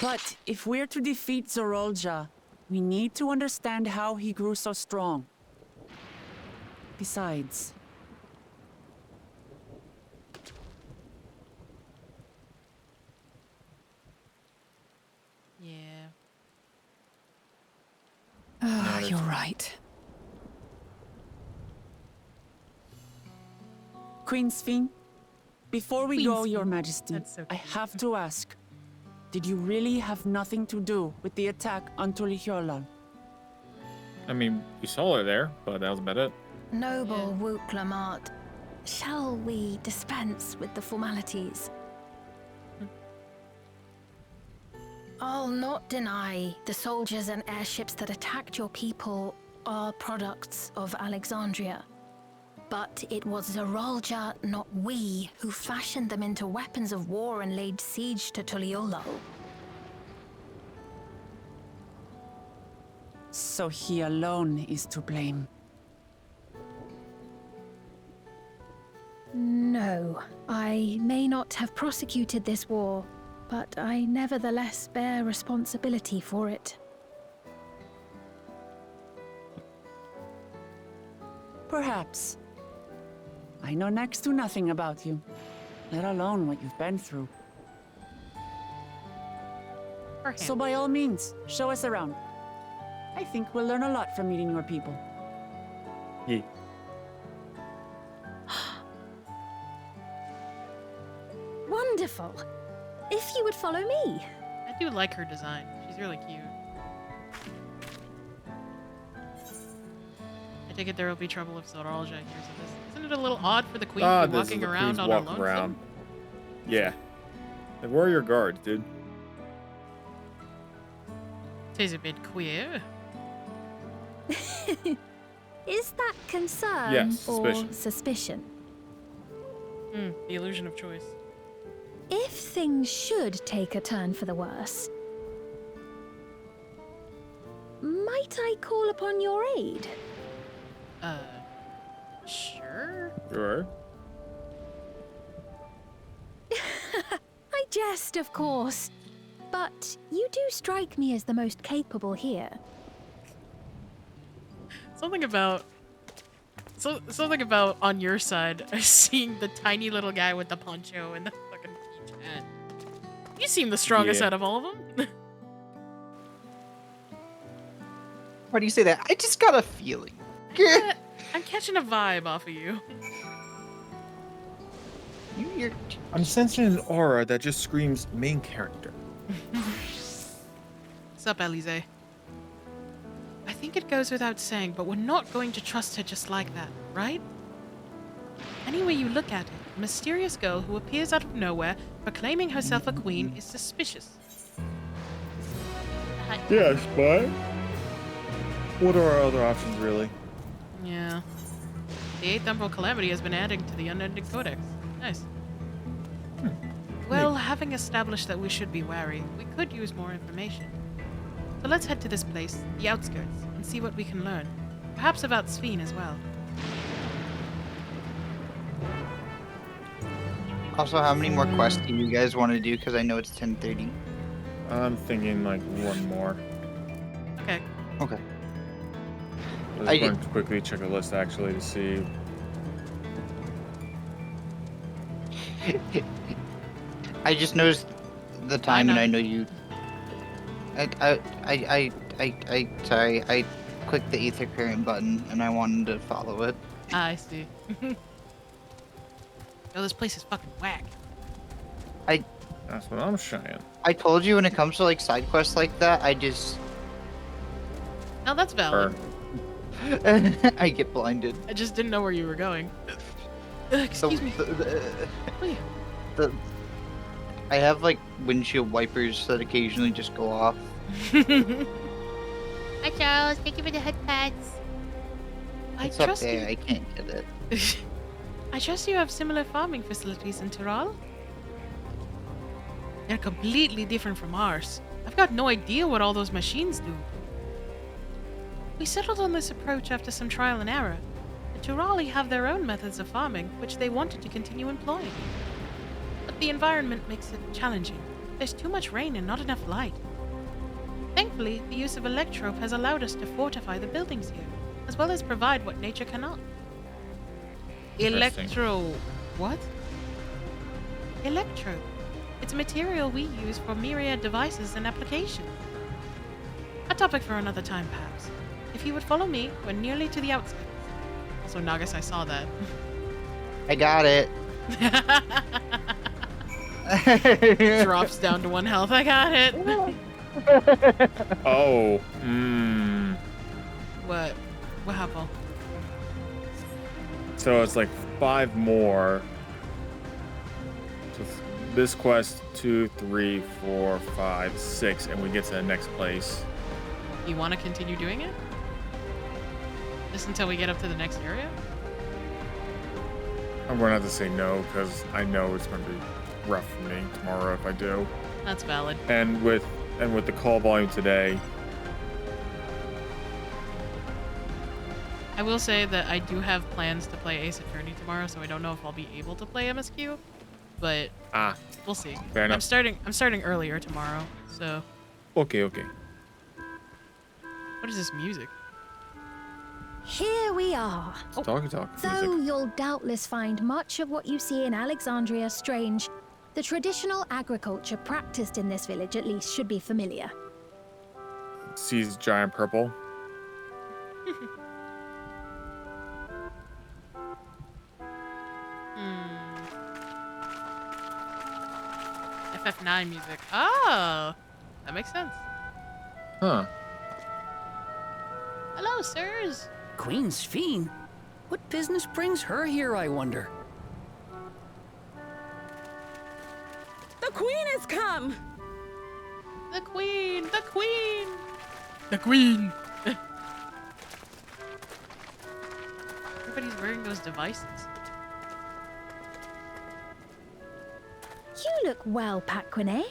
But if we're to defeat Zorolja, we need to understand how he grew so strong. Besides... Yeah. You're right. Queen Sphene, before we Queen go, Sphene. Your Majesty, That's so I cute. have to ask, did you really have nothing to do with the attack on Tulihyolal? I mean, we saw her there, but that was about it. Noble Wook Lamart, shall we dispense with the formalities? I'll not deny the soldiers and airships that attacked your people are products of Alexandria. But it was Zorolja, not we, who fashioned them into weapons of war and laid siege to Tuliolal. So he alone is to blame. No, I may not have prosecuted this war, but I nevertheless bear responsibility for it. Perhaps. I know next to nothing about you, let alone what you've been through. So by all means, show us around. I think we'll learn a lot from meeting your people. Yeah. Wonderful. If you would follow me. I do like her design. She's really cute. I take it there will be trouble if Zoralja hears of this. Isn't it a little odd for the queen to be This is walking the around queen's on her walk lonesome? around. Yeah. Like, where are your guards, dude? Tis a bit queer. Is that concern Yes, or suspicion. suspicion? The illusion of choice. If things should take a turn for the worse, might I call upon your aid? Sure. Sure. I jest, of course. But you do strike me as the most capable here. Something about on your side, seeing the tiny little guy with the poncho and the fucking peach hat. You seem the strongest Yeah. out of all of them. Why do you say that? I just got a feeling. I'm catching a vibe off of you. I'm sensing an aura that just screams main character. Sup, Alize? I think it goes without saying, but we're not going to trust her just like that, right? Any way you look at it, a mysterious girl who appears out of nowhere, proclaiming herself a queen, is suspicious. Yes, but what are our other options, really? Yeah. The 8th Umbral Calamity has been adding to the Unending Codex. Nice. Well, having established that we should be wary, we could use more information. So let's head to this place, the outskirts, and see what we can learn. Perhaps about Sphene as well. Also, how many more quests do you guys want to do? Because I know it's 10:30. I'm thinking like one more. Okay. Okay. Let's going to quickly check a list actually to see. I just noticed the time, and I know you. Sorry, I clicked the ether current button, and I wanted to follow it. I see. Oh, this place is fucking whack. That's what I'm saying. I told you when it comes to like side quests like that, I just. Now that's valid. I get blinded. I just didn't know where you were going. Excuse me. I have like windshield wipers that occasionally just go off. Hi, Charles. Thank you for the head pats. It's up there. I can't get it. I trust you have similar farming facilities in Tyrol. They're completely different from ours. I've got no idea what all those machines do. We settled on this approach after some trial and error. The Tyroli have their own methods of farming, which they wanted to continue employing. But the environment makes it challenging. There's too much rain and not enough light. Thankfully, the use of electrope has allowed us to fortify the buildings here, as well as provide what nature cannot. What? Electrope. It's a material we use for myriad devices and applications. A topic for another time, perhaps. If you would follow me, we're nearly to the outskirts. Also, Nagas, I saw that. I got it. Drops down to 1 health. I got it. Oh. What? What happened? So it's like 5 more. So this quest 2, 3, 4, 5, 6, and we get to the next place. You want to continue doing it? Just until we get up to the next area? I'm gonna have to say no because I know it's gonna be rough for me tomorrow if I do. That's valid. And with the call volume today. I will say that I do have plans to play Ace Attorney tomorrow, so I don't know if I'll be able to play MSQ, but we'll see. Fair enough. I'm starting earlier tomorrow, so. Okay. What is this music? Here we are. Talk. Though you'll doubtless find much of what you see in Alexandria strange, the traditional agriculture practiced in this village at least should be familiar. Sees giant purple. FF9 music. Oh, that makes sense. Huh. Hello, sirs. Queen's Fiend? What business brings her here, I wonder? The Queen has come! The Queen! The Queen! The Queen! Everybody's wearing those devices. You look well, Paquine.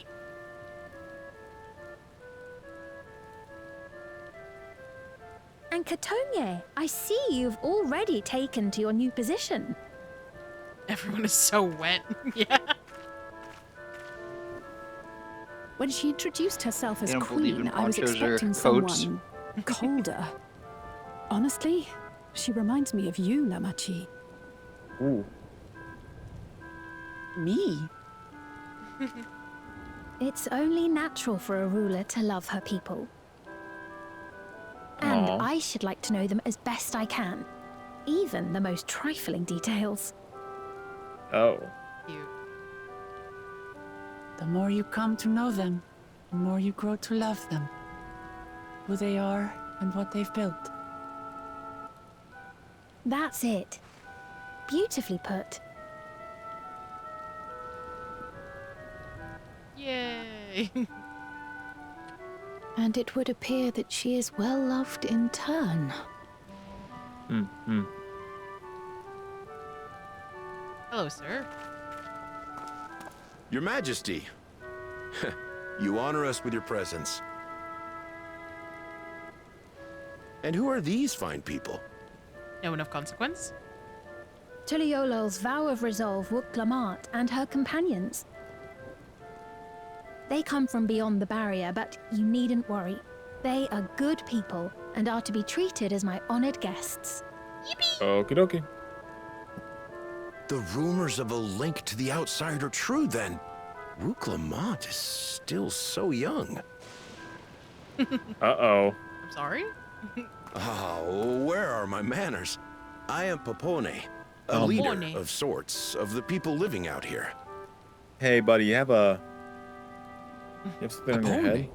And Katonye, I see you've already taken to your new position. Everyone is so wet. Yeah. When she introduced herself as They don't believe in queen, I was ponchos or expecting coats. someone colder. Honestly, she reminds me of you, Namachi. Ooh. Me? It's only natural for a ruler to love her people. And Aww. I should like to know them as best I can. Even the most trifling details. Oh. The more you come to know them, the more you grow to love them. Who they are and what they've built. That's it. Beautifully put. Yay. And it would appear that she is well loved in turn. Hello, sir. Your Majesty, you honor us with your presence. And who are these fine people? No one of consequence. Tuliolol's vow of resolve Wuk-Lamat and her companions. They come from beyond the barrier, but you needn't worry. They are good people and are to be treated as my honored guests. Okie dokie. The rumors of a link to the outside are true then. Wuk-Lamat is still so young. Uh-oh. I'm sorry? Oh, where are my manners? I am Popone, a leader of sorts of the people living out here. Hey, buddy, you have something on your head?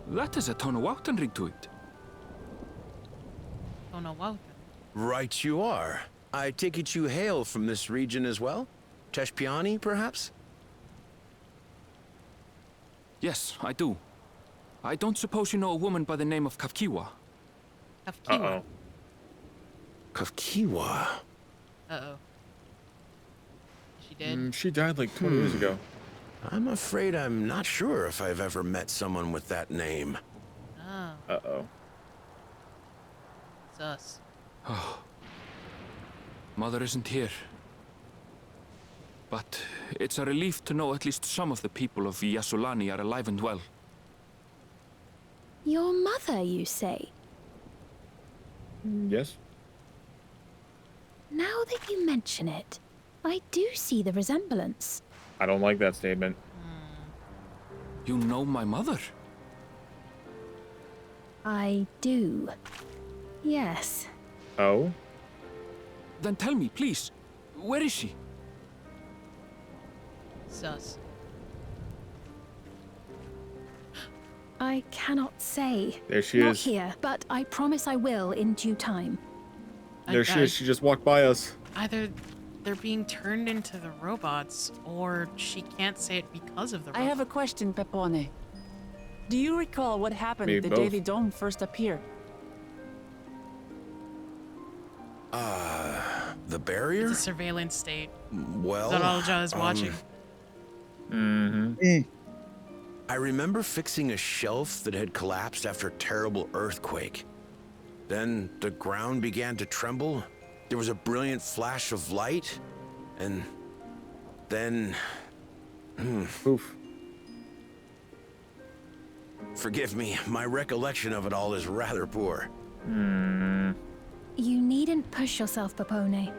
That is a ton of Wachtenrig to it. Don't know what. Right you are. I take it you hail from this region as well? Teshpiani, perhaps? Yes, I do. I don't suppose you know a woman by the name of Kafkiwa? Kafkiwa. Uh-oh. Kafkiwa? Uh-oh. She did? She died like 20 years ago. I'm afraid I'm not sure if I've ever met someone with that name. Oh. Uh-oh. Sus. Oh. Mother isn't here. But it's a relief to know at least some of the people of Yasulani are alive and well. Your mother, you say? Yes? Now that you mention it, I do see the resemblance. I don't like that statement. You know my mother? I do. Yes. Oh? Then tell me, please, where is she? Sus. I cannot say. There she Not is. here, but I promise I will in due time. There she is. She just walked by us. Either they're being turned into the robots, or she can't say it because of the robots. I have a question, Pepone. Do you recall what happened Maybe the both. day the dome first appeared? The barrier? It's a surveillance state. Well, Zaralja is watching. I remember fixing a shelf that had collapsed after a terrible earthquake. Then the ground began to tremble. There was a brilliant flash of light, and then... Oof. Forgive me, my recollection of it all is rather poor. You needn't push yourself, Pepone.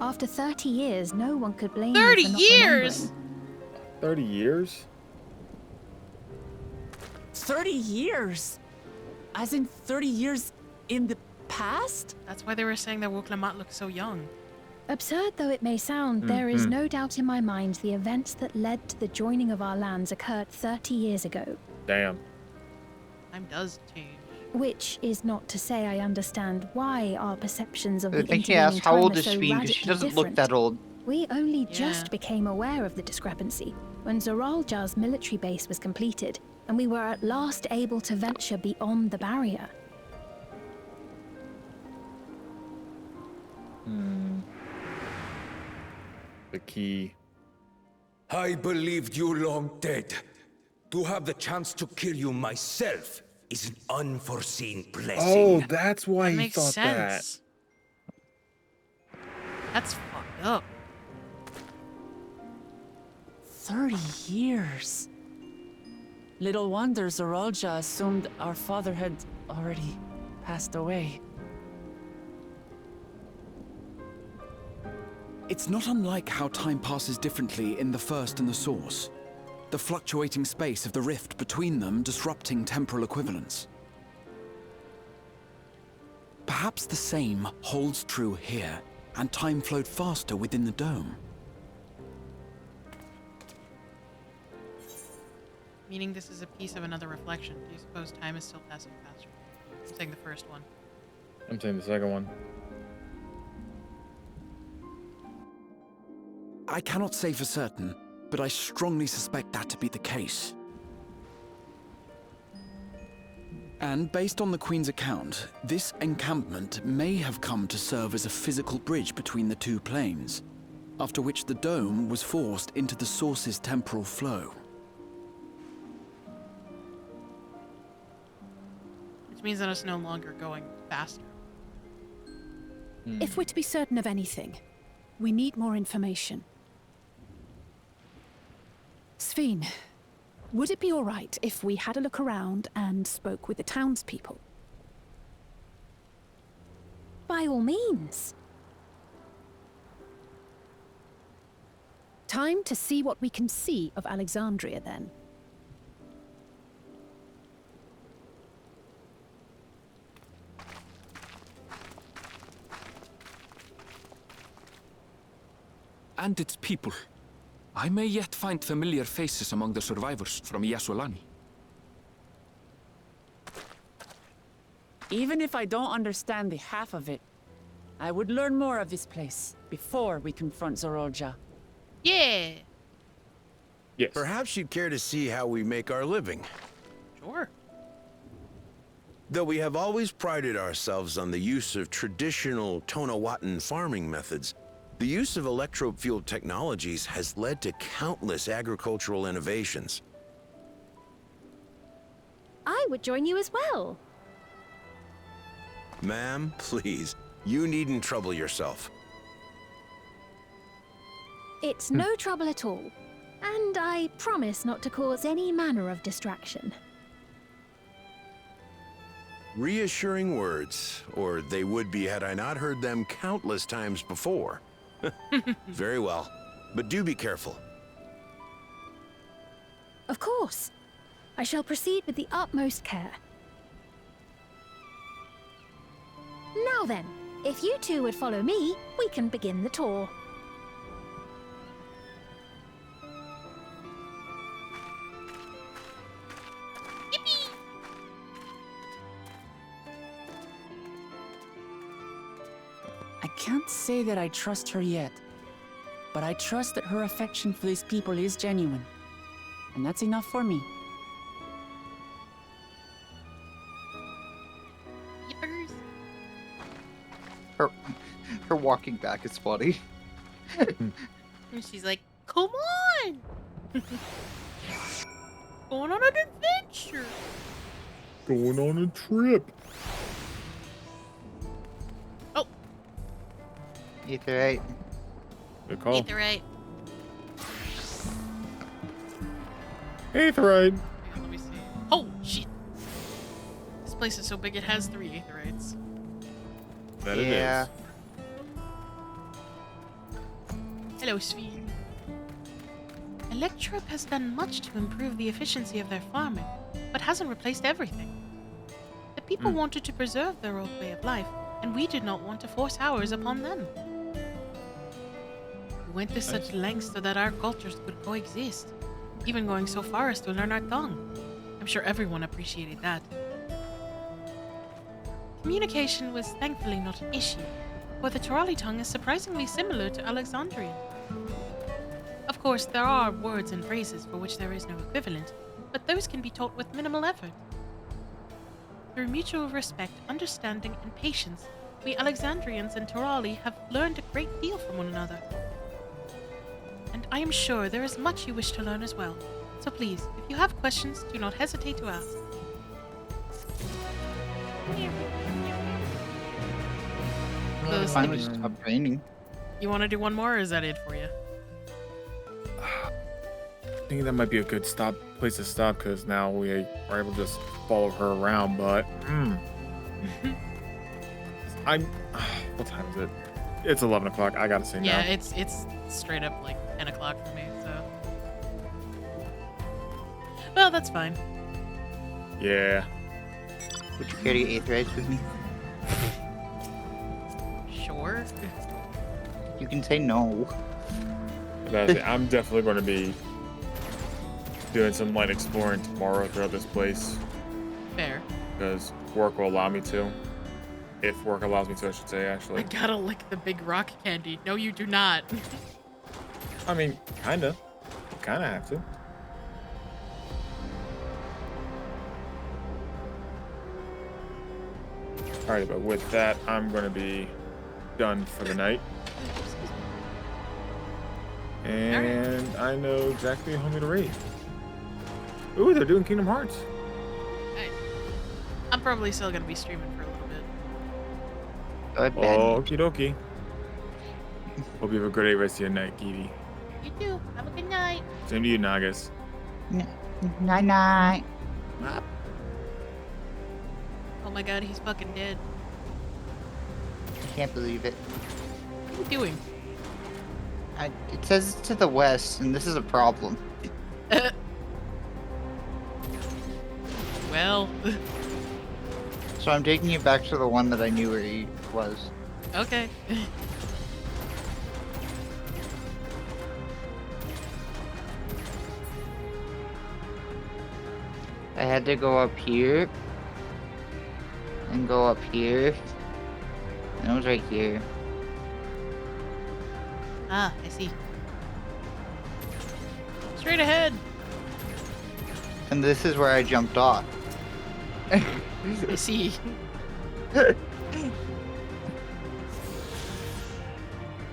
After 30 years, no one could blame 30 you for not years? remembering. 30 years? 30 years? As in 30 years in the past? That's why they were saying that Wuklamat looks so young. Absurd though it may sound, there is no doubt in my mind the events that led to the joining of our lands occurred 30 years ago. Damn. Time does change. Which is not to say I understand why our perceptions of I the think he intervening asked how time old are is so Sphene, because she radically doesn't look different. that old. We only Yeah. just became aware of the discrepancy when Zoralja's military base was completed, and we were at last able to venture beyond the barrier. The key. I believed you long dead. To have the chance to kill you myself is an unforeseen blessing. Oh, that's why That he makes thought sense. That's fucked up. 30 years. Little wonder Zoralja assumed our father had already passed away. It's not unlike how time passes differently in the First and the Source. The fluctuating space of the rift between them disrupting temporal equivalence. Perhaps the same holds true here, and time flowed faster within the dome. Meaning this is a piece of another reflection. Do you suppose time is still passing faster? I'm saying the first one. I'm saying the second one. I cannot say for certain, but I strongly suspect that to be the case. And based on the Queen's account, this encampment may have come to serve as a physical bridge between the two planes, after which the dome was forced into the Source's temporal flow. Which means that it's no longer going faster. If we're to be certain of anything, we need more information. Sphene, would it be all right if we had a look around and spoke with the townspeople? By all means. Time to see what we can see of Alexandria, then. And its people. I may yet find familiar faces among the survivors from Yasulani. Even if I don't understand the half of it, I would learn more of this place before we confront Zorolja. Yeah. Yes. Perhaps you'd care to see how we make our living. Sure. Though we have always prided ourselves on the use of traditional Tonawatan farming methods, the use of electro-fueled technologies has led to countless agricultural innovations. I would join you as well. Ma'am, please, you needn't trouble yourself. It's no trouble at all. And I promise not to cause any manner of distraction. Reassuring words, or they would be had I not heard them countless times before. Very well, but do be careful. Of course. I shall proceed with the utmost care. Now then, if you two would follow me, we can begin the tour. I can't say that I trust her yet, but I trust that her affection for these people is genuine. And that's enough for me. Her walking back is funny. And she's like, come on! Going on an adventure! Going on a trip. Oh! Aetheryte. Good call. Aetheryte. Aetheryte. Let me see. Oh, shit! This place is so big it has 3 Aetherites. That Yeah. it is. Hello, Svi. Electrop has done much to improve the efficiency of their farming, but hasn't replaced everything. The people wanted to preserve their old way of life, and we did not want to force ours upon them. We went to such lengths so that our cultures could coexist, even going so far as to learn our tongue. I'm sure everyone appreciated that. Communication was thankfully not an issue, for the Torali tongue is surprisingly similar to Alexandrian. Of course, there are words and phrases for which there is no equivalent, but those can be taught with minimal effort. Through mutual respect, understanding, and patience, we Alexandrians and Torali have learned a great deal from one another. And I am sure there is much you wish to learn as well. So please, if you have questions, do not hesitate to ask. I finally stopped raining. You want to do one more, or is that it for you? I think that might be a good place to stop, because now we are able to just follow her around, but I'm what time is it? It's 11 o'clock. I gotta say Yeah, no. it's straight up like 10 o'clock for me, so. Well, that's fine. Yeah. Would you care to get Aetherites with me? Sure. You can say no. I'm definitely going to be doing some light exploring tomorrow throughout this place. Fair. Because work will allow me to. If work allows me to, I should say, I actually. gotta lick the big rock candy. No, you do not. I mean, kinda. You kinda have to. Alright, but with that, I'm gonna be done for the night. And I know exactly who to raid. Ooh, they're doing Kingdom Hearts. Nice. I'm probably still gonna be streaming for a little bit. Okie dokie. Hope you have a great rest of your night, Kiwi. You too. Have a good night. Same to you, Nagas. Night night. Oh my god, he's fucking dead. I can't believe it. What are you doing? It says it's to the west, and this is a problem. Well. So I'm taking you back to the one that I knew where he was. Okay. I had to go up here. And go up here. And it was right here. Ah, I see. Straight ahead. And this is where I jumped off. I see.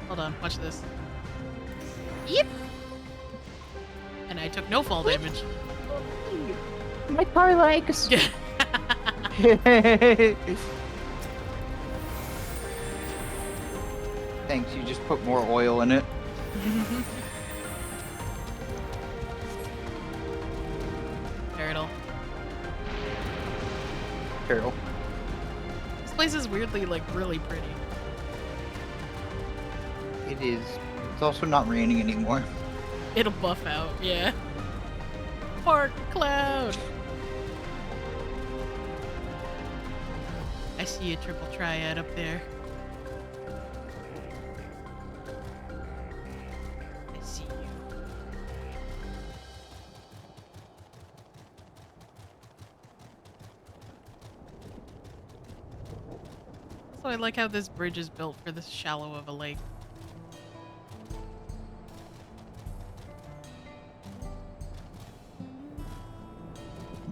Hold on, watch this. Yep. And I took no fall damage. My car legs. Thanks, you just put more oil in it. Turtle. Turtle. This place is weirdly, like, really pretty. It is. It's also not raining anymore. It'll buff out, yeah. Park cloud. I see a triple triad up there. I see you. So I like how this bridge is built for this shallow of a lake.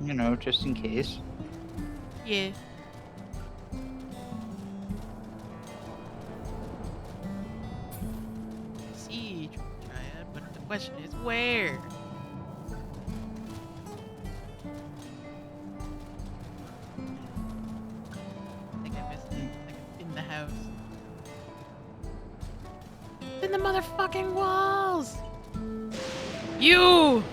You know, just in case. Yeah. See, triple triad, but the question is where? I think I missed it. Like in the house. It's in the motherfucking walls! You!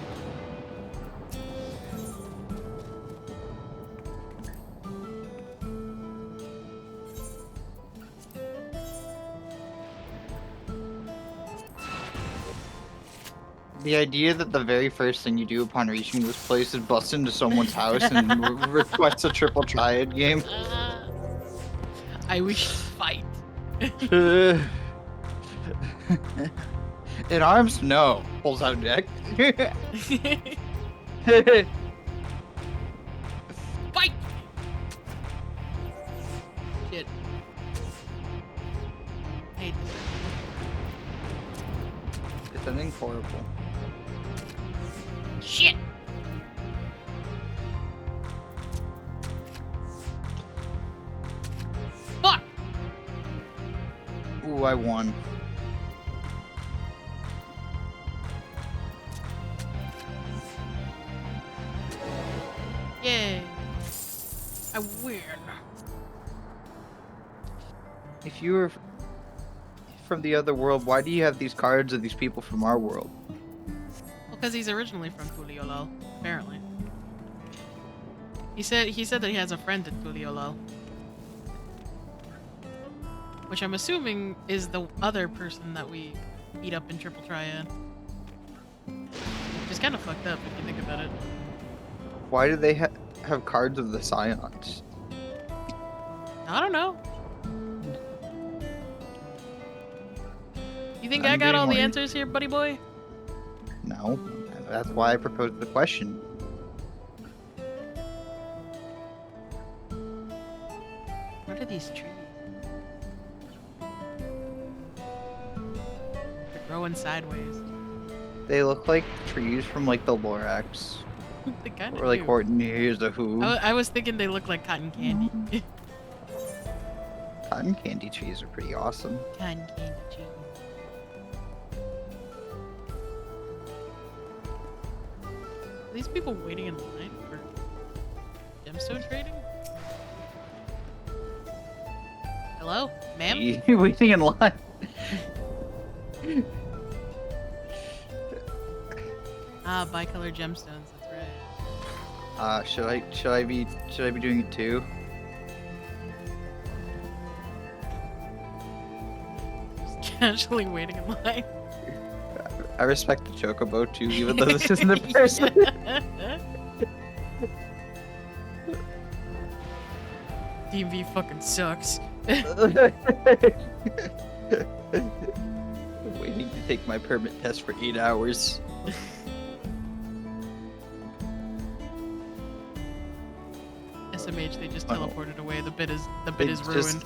The idea that the very first thing you do upon reaching this place is bust into someone's house and request a triple triad game. I wish to fight. In arms? No. Pulls out a deck. Fight! Shit. I hate this. It's an thing horrible. Shit! Fuck! Ooh, I won. Yay! I win. If you were from the other world, why do you have these cards of these people from our world? Well, because he's originally from Tuliolal, apparently. He said that he has a friend at Tuliolal. Which I'm assuming is the other person that we beat up in Triple Triad. Which is kind of fucked up if you think about it. Why do they have cards of the Scions? I don't know. You think I I'm got all the getting answers here, buddy boy? No. That's why I proposed the question. What are these trees? They're growing sideways. They look like trees from like the Lorax. They kind of Or like do. Horton Here's the Who. I was thinking they look like cotton candy. Cotton candy trees are pretty awesome. Cotton candy trees. Are these people waiting in line for gemstone trading? Hello? Ma'am? You waiting in line? Ah, bicolor gemstones, that's right. Should I be doing it too? Just casually waiting in line. I respect the chocobo too, even though this isn't a person. DMV fucking sucks. Waiting to take my permit test for 8 hours. SMH bitch, they just Oh. teleported away. The bit is They ruined.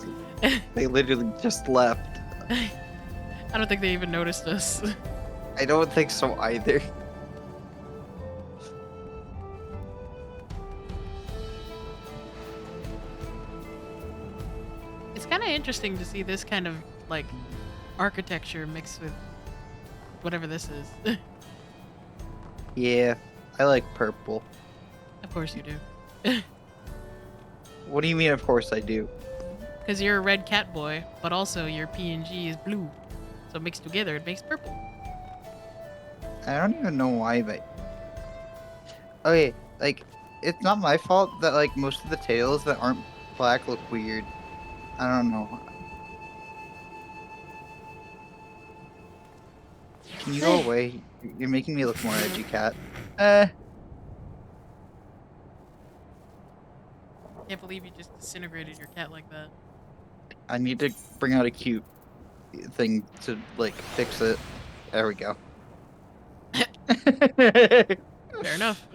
They literally just left. I don't think they even noticed us. I don't think so either. It's kind of interesting to see this kind of like architecture mixed with whatever this is. Yeah, I like purple. Of course you do. What do you mean, of course I do? Because you're a red cat boy, but also your PNG is blue. So mixed together, it makes purple. I don't even know why, but... Okay, like, it's not my fault that, like, most of the tails that aren't black look weird. I don't know. Can you go away? You're making me look more edgy, cat. Can't believe you just disintegrated your cat like that. I need to bring out a cute thing to, like, fix it. There we go. Fair enough.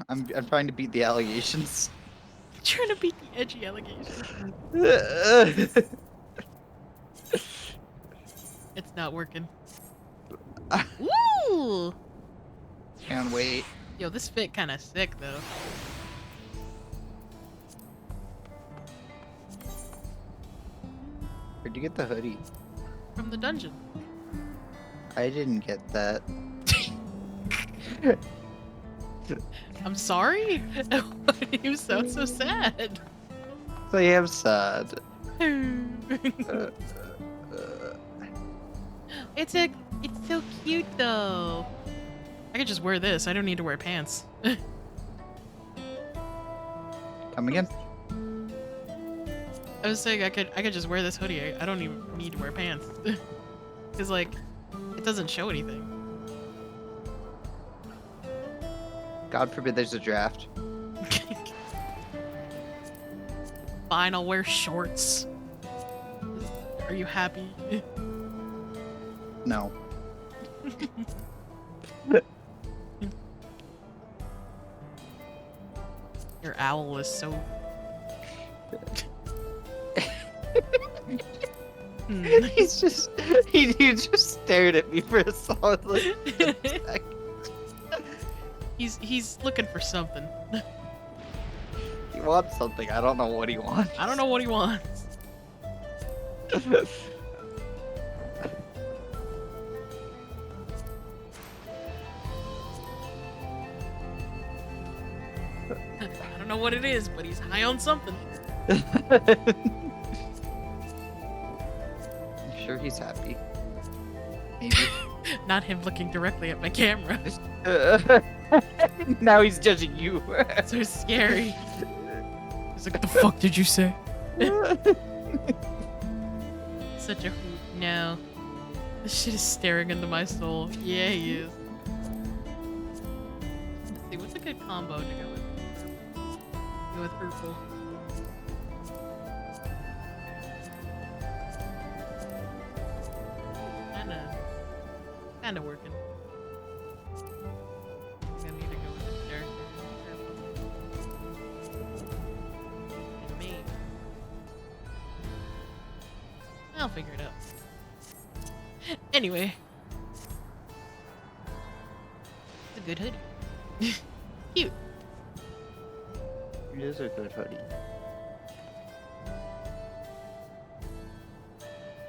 I'm trying to beat the allegations. Trying to beat the edgy allegations. It's not working. Woo! Can't wait. Yo, this fit kind of sick though. Where'd you get the hoodie? From the dungeon. I didn't get that. I'm sorry? You sound so sad. I am sad. It's so cute though. I could just wear this. I don't need to wear pants. Come again? I was saying I could just wear this hoodie. I don't even need to wear pants. Cause like, it doesn't show anything. God forbid there's a draft. Fine, I'll wear shorts. Are you happy? No. Your owl is so... He's just... He just stared at me for a solid like 10 seconds. He's looking for something. He wants something. I don't know what he wants. I don't know what he wants. I don't know what it is, but he's high on something. I'm sure he's happy. Maybe. Not him looking directly at my camera. Now he's judging you. So scary. He's like, what the fuck did you say? Such a hoot. No. This shit is staring into my soul. Yeah, he is. Let's see, what's a good combo to go with? Go with purple. Kinda working. I need to go with this character. And me. I'll figure it out. Anyway. It's a good hoodie. Cute. It is a good hoodie.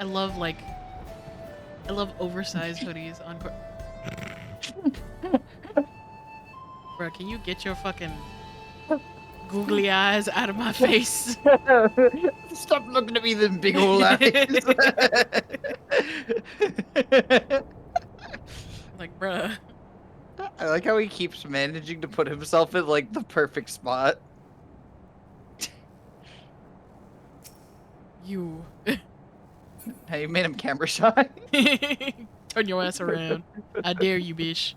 I love oversized hoodies on Bro, can you get your fucking googly eyes out of my face? Stop looking at me with them big old eyes. Like, bruh. I like how he keeps managing to put himself in like the perfect spot. You. Hey, you made him camera shy. Turn your ass around. I dare you, bitch.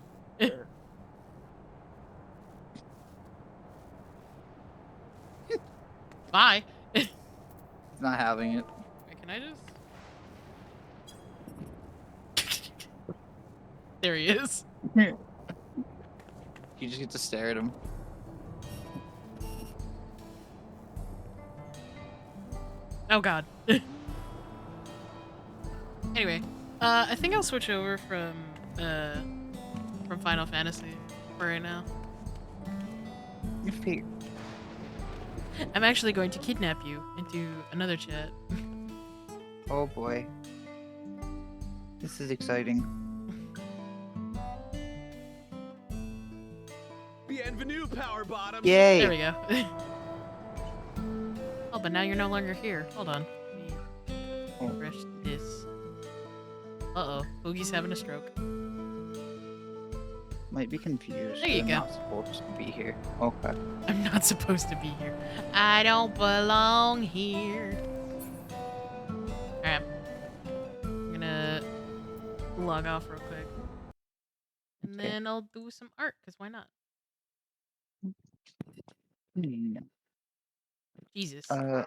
Bye. He's not having it. Wait, can I just... There he is. You just get to stare at him. Oh god. Anyway, I think I'll switch over from Final Fantasy for right now. You figure. I'm actually going to kidnap you into another chat. Oh boy. This is exciting. Bienvenue, Power Bottom. Yay! There we go. Oh, but now you're no longer here. Hold on. Let me refresh this. Uh-oh. Boogie's having a stroke. Might be confused. There you I'm go. not supposed to be here. Okay. I'm not supposed to be here. I don't belong here. Alright. I'm gonna log off real quick. And then I'll do some art, because why not? Jesus. I'm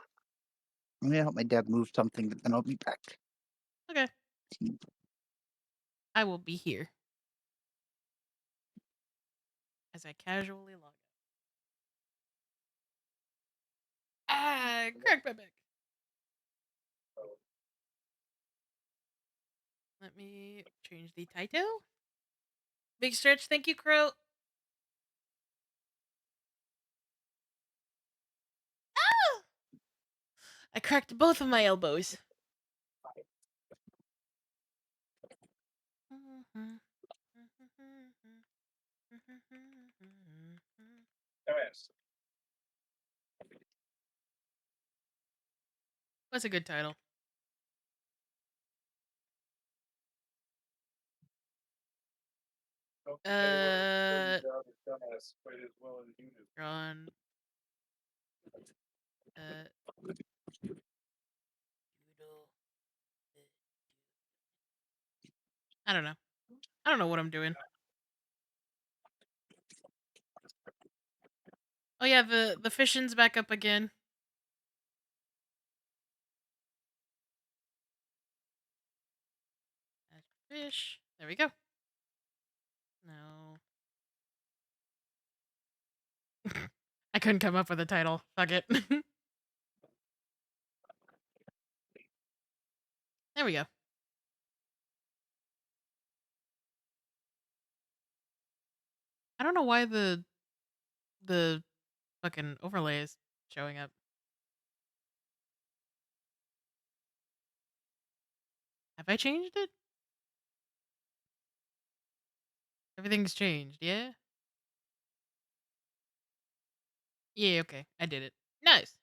gonna help my dad move something, but then I'll be back. Okay. I will be here. As I casually log out. Ah, crack my back. Let me change the title. Big stretch, thank you, Crow. Ah! I cracked both of my elbows. What's a good title? Drawn. I don't know. I don't know what I'm doing. Oh yeah, the fission's back up again. Fish. There we go. No. I couldn't come up with a title. Fuck it. There we go. I don't know why the fucking overlay is showing up. Have I changed it? Everything's changed, yeah? Yeah, okay. I did it. Nice.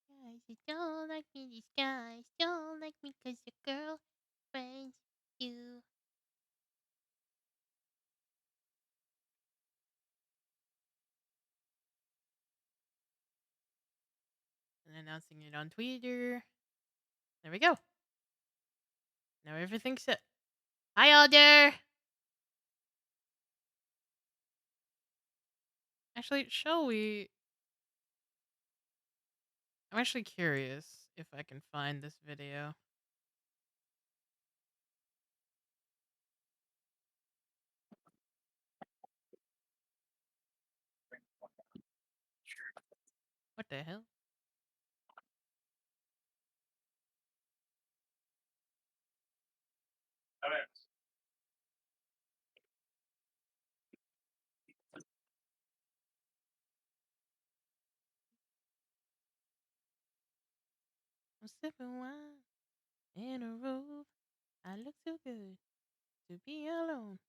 Guys, you don't like me, these guys don't like me because your girlfriend, you. And announcing it on Twitter. There we go. Now everything's set. Hi, all there. Actually, shall we? I'm actually curious if I can find this video. What the hell? I'm sipping wine in a robe. I look too good to be alone.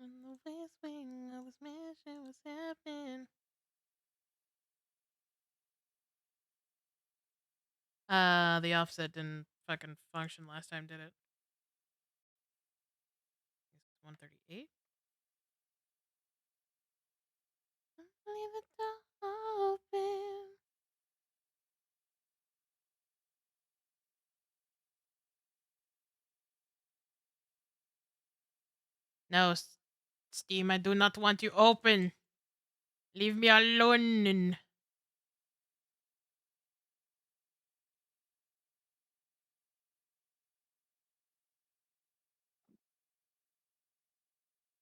In the west wing of a smash, what's happening? The offset didn't fucking function last time, did it? 138. Leave the door open. No, Steam, I do not want you open. Leave me alone.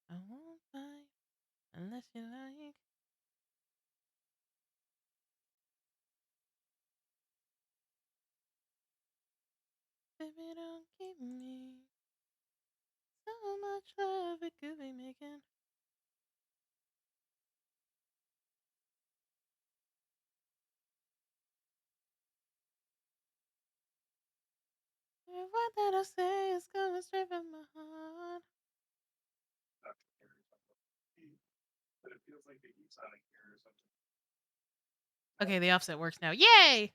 I won't buy unless you like. Baby, don't give me so much love it could be making. What that I say is coming straight from my heart. Okay, the offset works now. Yay!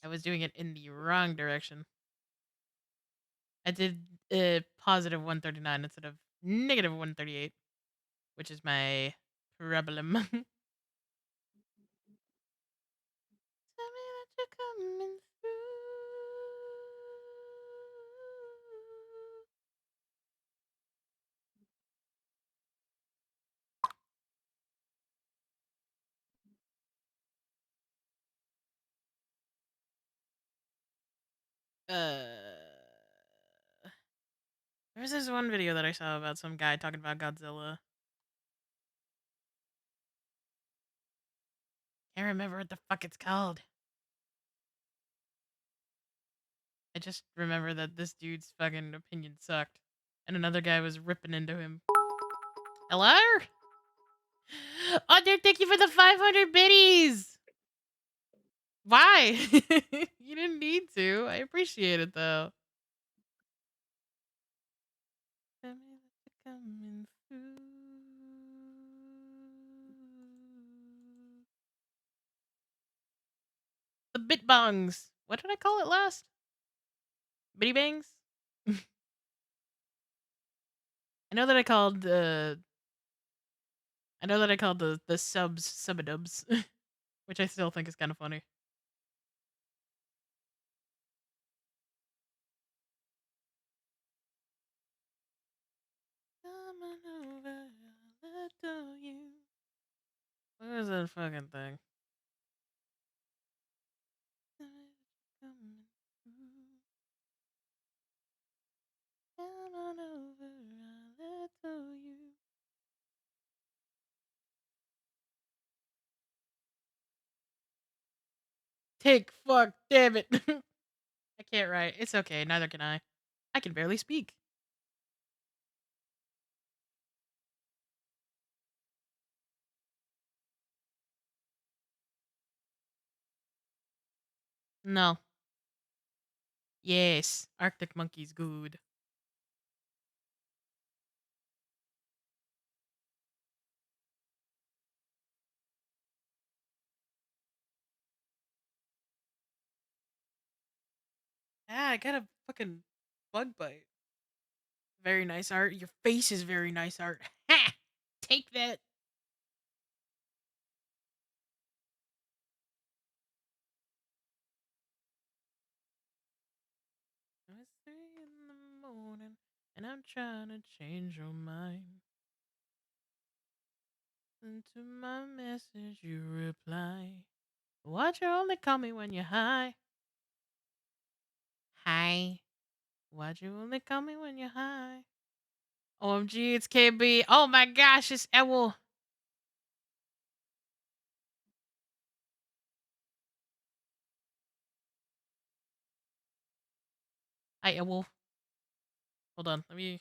I was doing it in the wrong direction. I did positive 139 instead of negative 138, which is my problem. Tell me that you're coming through. There's this one video that I saw about some guy talking about Godzilla. Can't remember what the fuck it's called. I just remember that this dude's fucking opinion sucked. And another guy was ripping into him. Hello? Oh, dude, thank you for the 500 biddies! Why? You didn't need to. I appreciate it, though. Tell me that you're coming through. The bit bongs. What did I call it last? Bitty bangs? I know that I called the subs subadubs, which I still think is kind of funny. Coming over, I'll adore you. Where's that fucking thing? Come on over, I'll adore you. Take fuck, damn it. I can't write. It's okay, neither can I. I can barely speak. No. Yes, Arctic Monkey's good. Ah, I got a fucking bug bite. Very nice art. Your face is very nice art. Ha! Take that. It's 3 in the morning, and I'm trying to change your mind. And to my message you reply. Why'd you only call me when you're high? Hi. Why'd you only call me when you're high? OMG, it's KB. Oh my gosh, it's Ewell. Hi, Ewell. Hold on, let me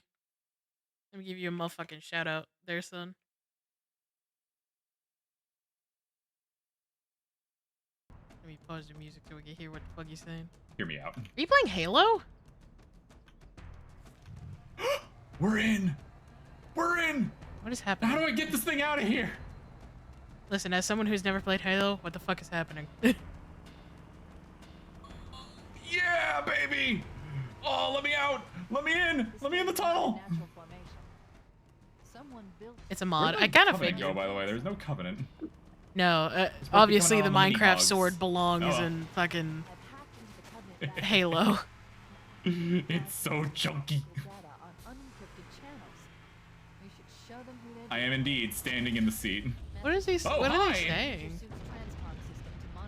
give you a motherfucking shout out there, son. Let me pause the music so we can hear what the fuck he's saying. Hear me out. Are you playing Halo? We're in! We're in! What is happening? How do I get this thing out of here? Listen, as someone who's never played Halo, what the fuck is happening? Yeah, baby! Oh, let me out! Let me in! Let me in the tunnel! It's a mod. I Where'd the kind of covenant figured. go, by the way? There's no covenant. No, supposed to be obviously the coming out on the Minecraft mini-hogs. sword belongs Oh. in fucking Halo. It's so chunky. I am indeed standing in the seat. What is he? Oh, what are they hi. saying?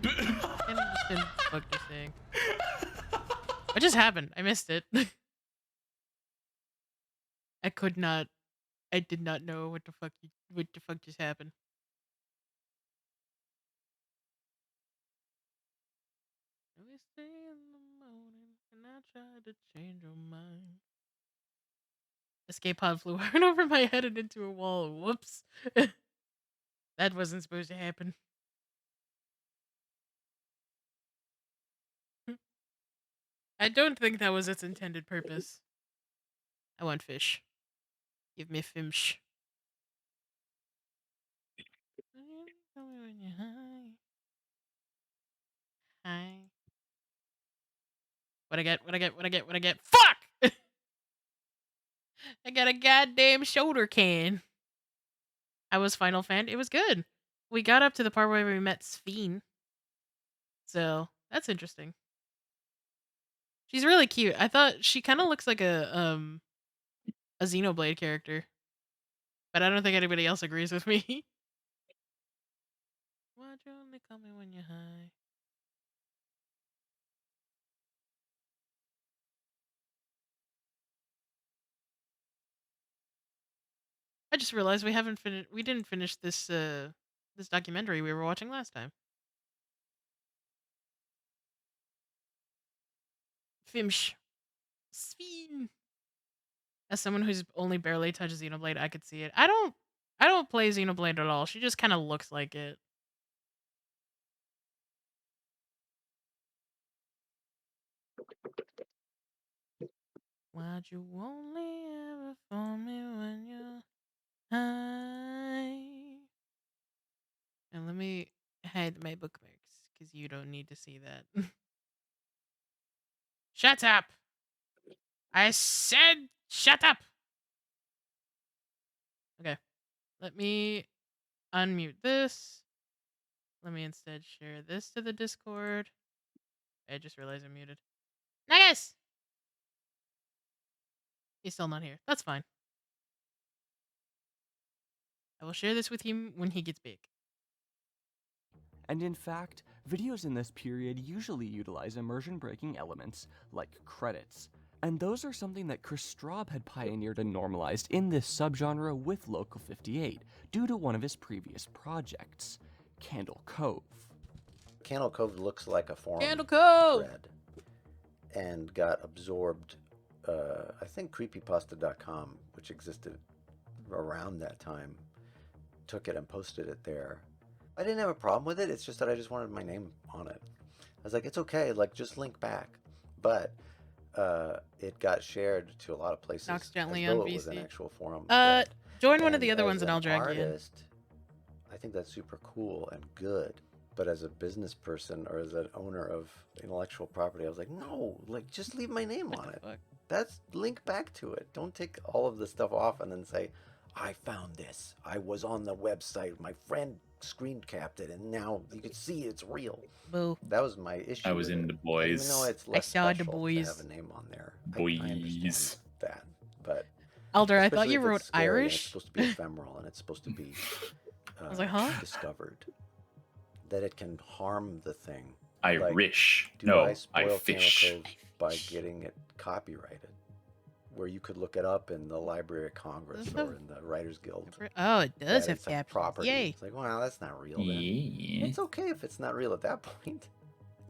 I can't understand what the fuck they're saying. What just happened? I missed it. I could not. I did not know what the fuck. What the fuck just happened? We stay in the morning, and I tried to change your mind. Escape pod flew right over my head and into a wall. Whoops. That wasn't supposed to happen. I don't think that was its intended purpose. I want fish. Give me fish. Hi. What I get? What I get? What I get? What I get? Fuck! I got a goddamn shoulder can. I was Final Fan. It was good. We got up to the part where we met Sphene. So that's interesting. She's really cute. I thought she kind of looks like a Xenoblade character, but I don't think anybody else agrees with me. Why'd you only call me when you're high? I just realized we haven't finished. We didn't finish this this documentary we were watching last time. Fimsh. Sphene. As someone who's only barely touched Xenoblade, I could see it. I don't play Xenoblade at all. She just kind of looks like it. Why'd you only ever for me when you're high? And let me hide my bookmarks, because you don't need to see that. Shut up! I said shut up! Okay. Let me unmute this. Let me instead share this to the Discord. I just realized I'm muted. Nice! He's still not here. That's fine. I will share this with him when he gets big. And in fact, videos in this period usually utilize immersion-breaking elements like credits. And those are something that Chris Straub had pioneered and normalized in this subgenre with Local 58, due to one of his previous projects, Candle Cove. Candle Cove looks like a forum Candle Cove! thread and got absorbed, I think creepypasta.com, which existed around that time, took it and posted it there. I didn't have a problem with it, it's just that I just wanted my name on it. I was like, it's okay, like, just link back. But it got shared to a lot of places Knocks gently as though on it was an VC. actual forum. Join one of And the other as ones and an I'll drag you in. artist, I think that's super cool and good. But as a business person or as an owner of intellectual property, I was like, no, like, just leave my name on it. That's link back to it. Don't take all of the stuff off and then say, I found this. I was on the website. My friend screen capped it, and now you can see it's real. Boo. That was my issue. I was with in it. The Boys. Even though it's I less saw The special Boys. to have a name on there. Boys. I understand that, but Elder, I thought especially you if wrote it's scary and Irish. It's supposed to be ephemeral and it's supposed to be I was like, huh? discovered. That it can harm the thing. Irish. Like, do No, I I spoil fish. Candle Cove by getting it copyrighted? Where you could look it up in the Library of Congress or in the Writers Guild. Oh, it does that have it's a captions. property. Yay. It's like, wow, that's not real then. Yeah. It's okay if it's not real at that point.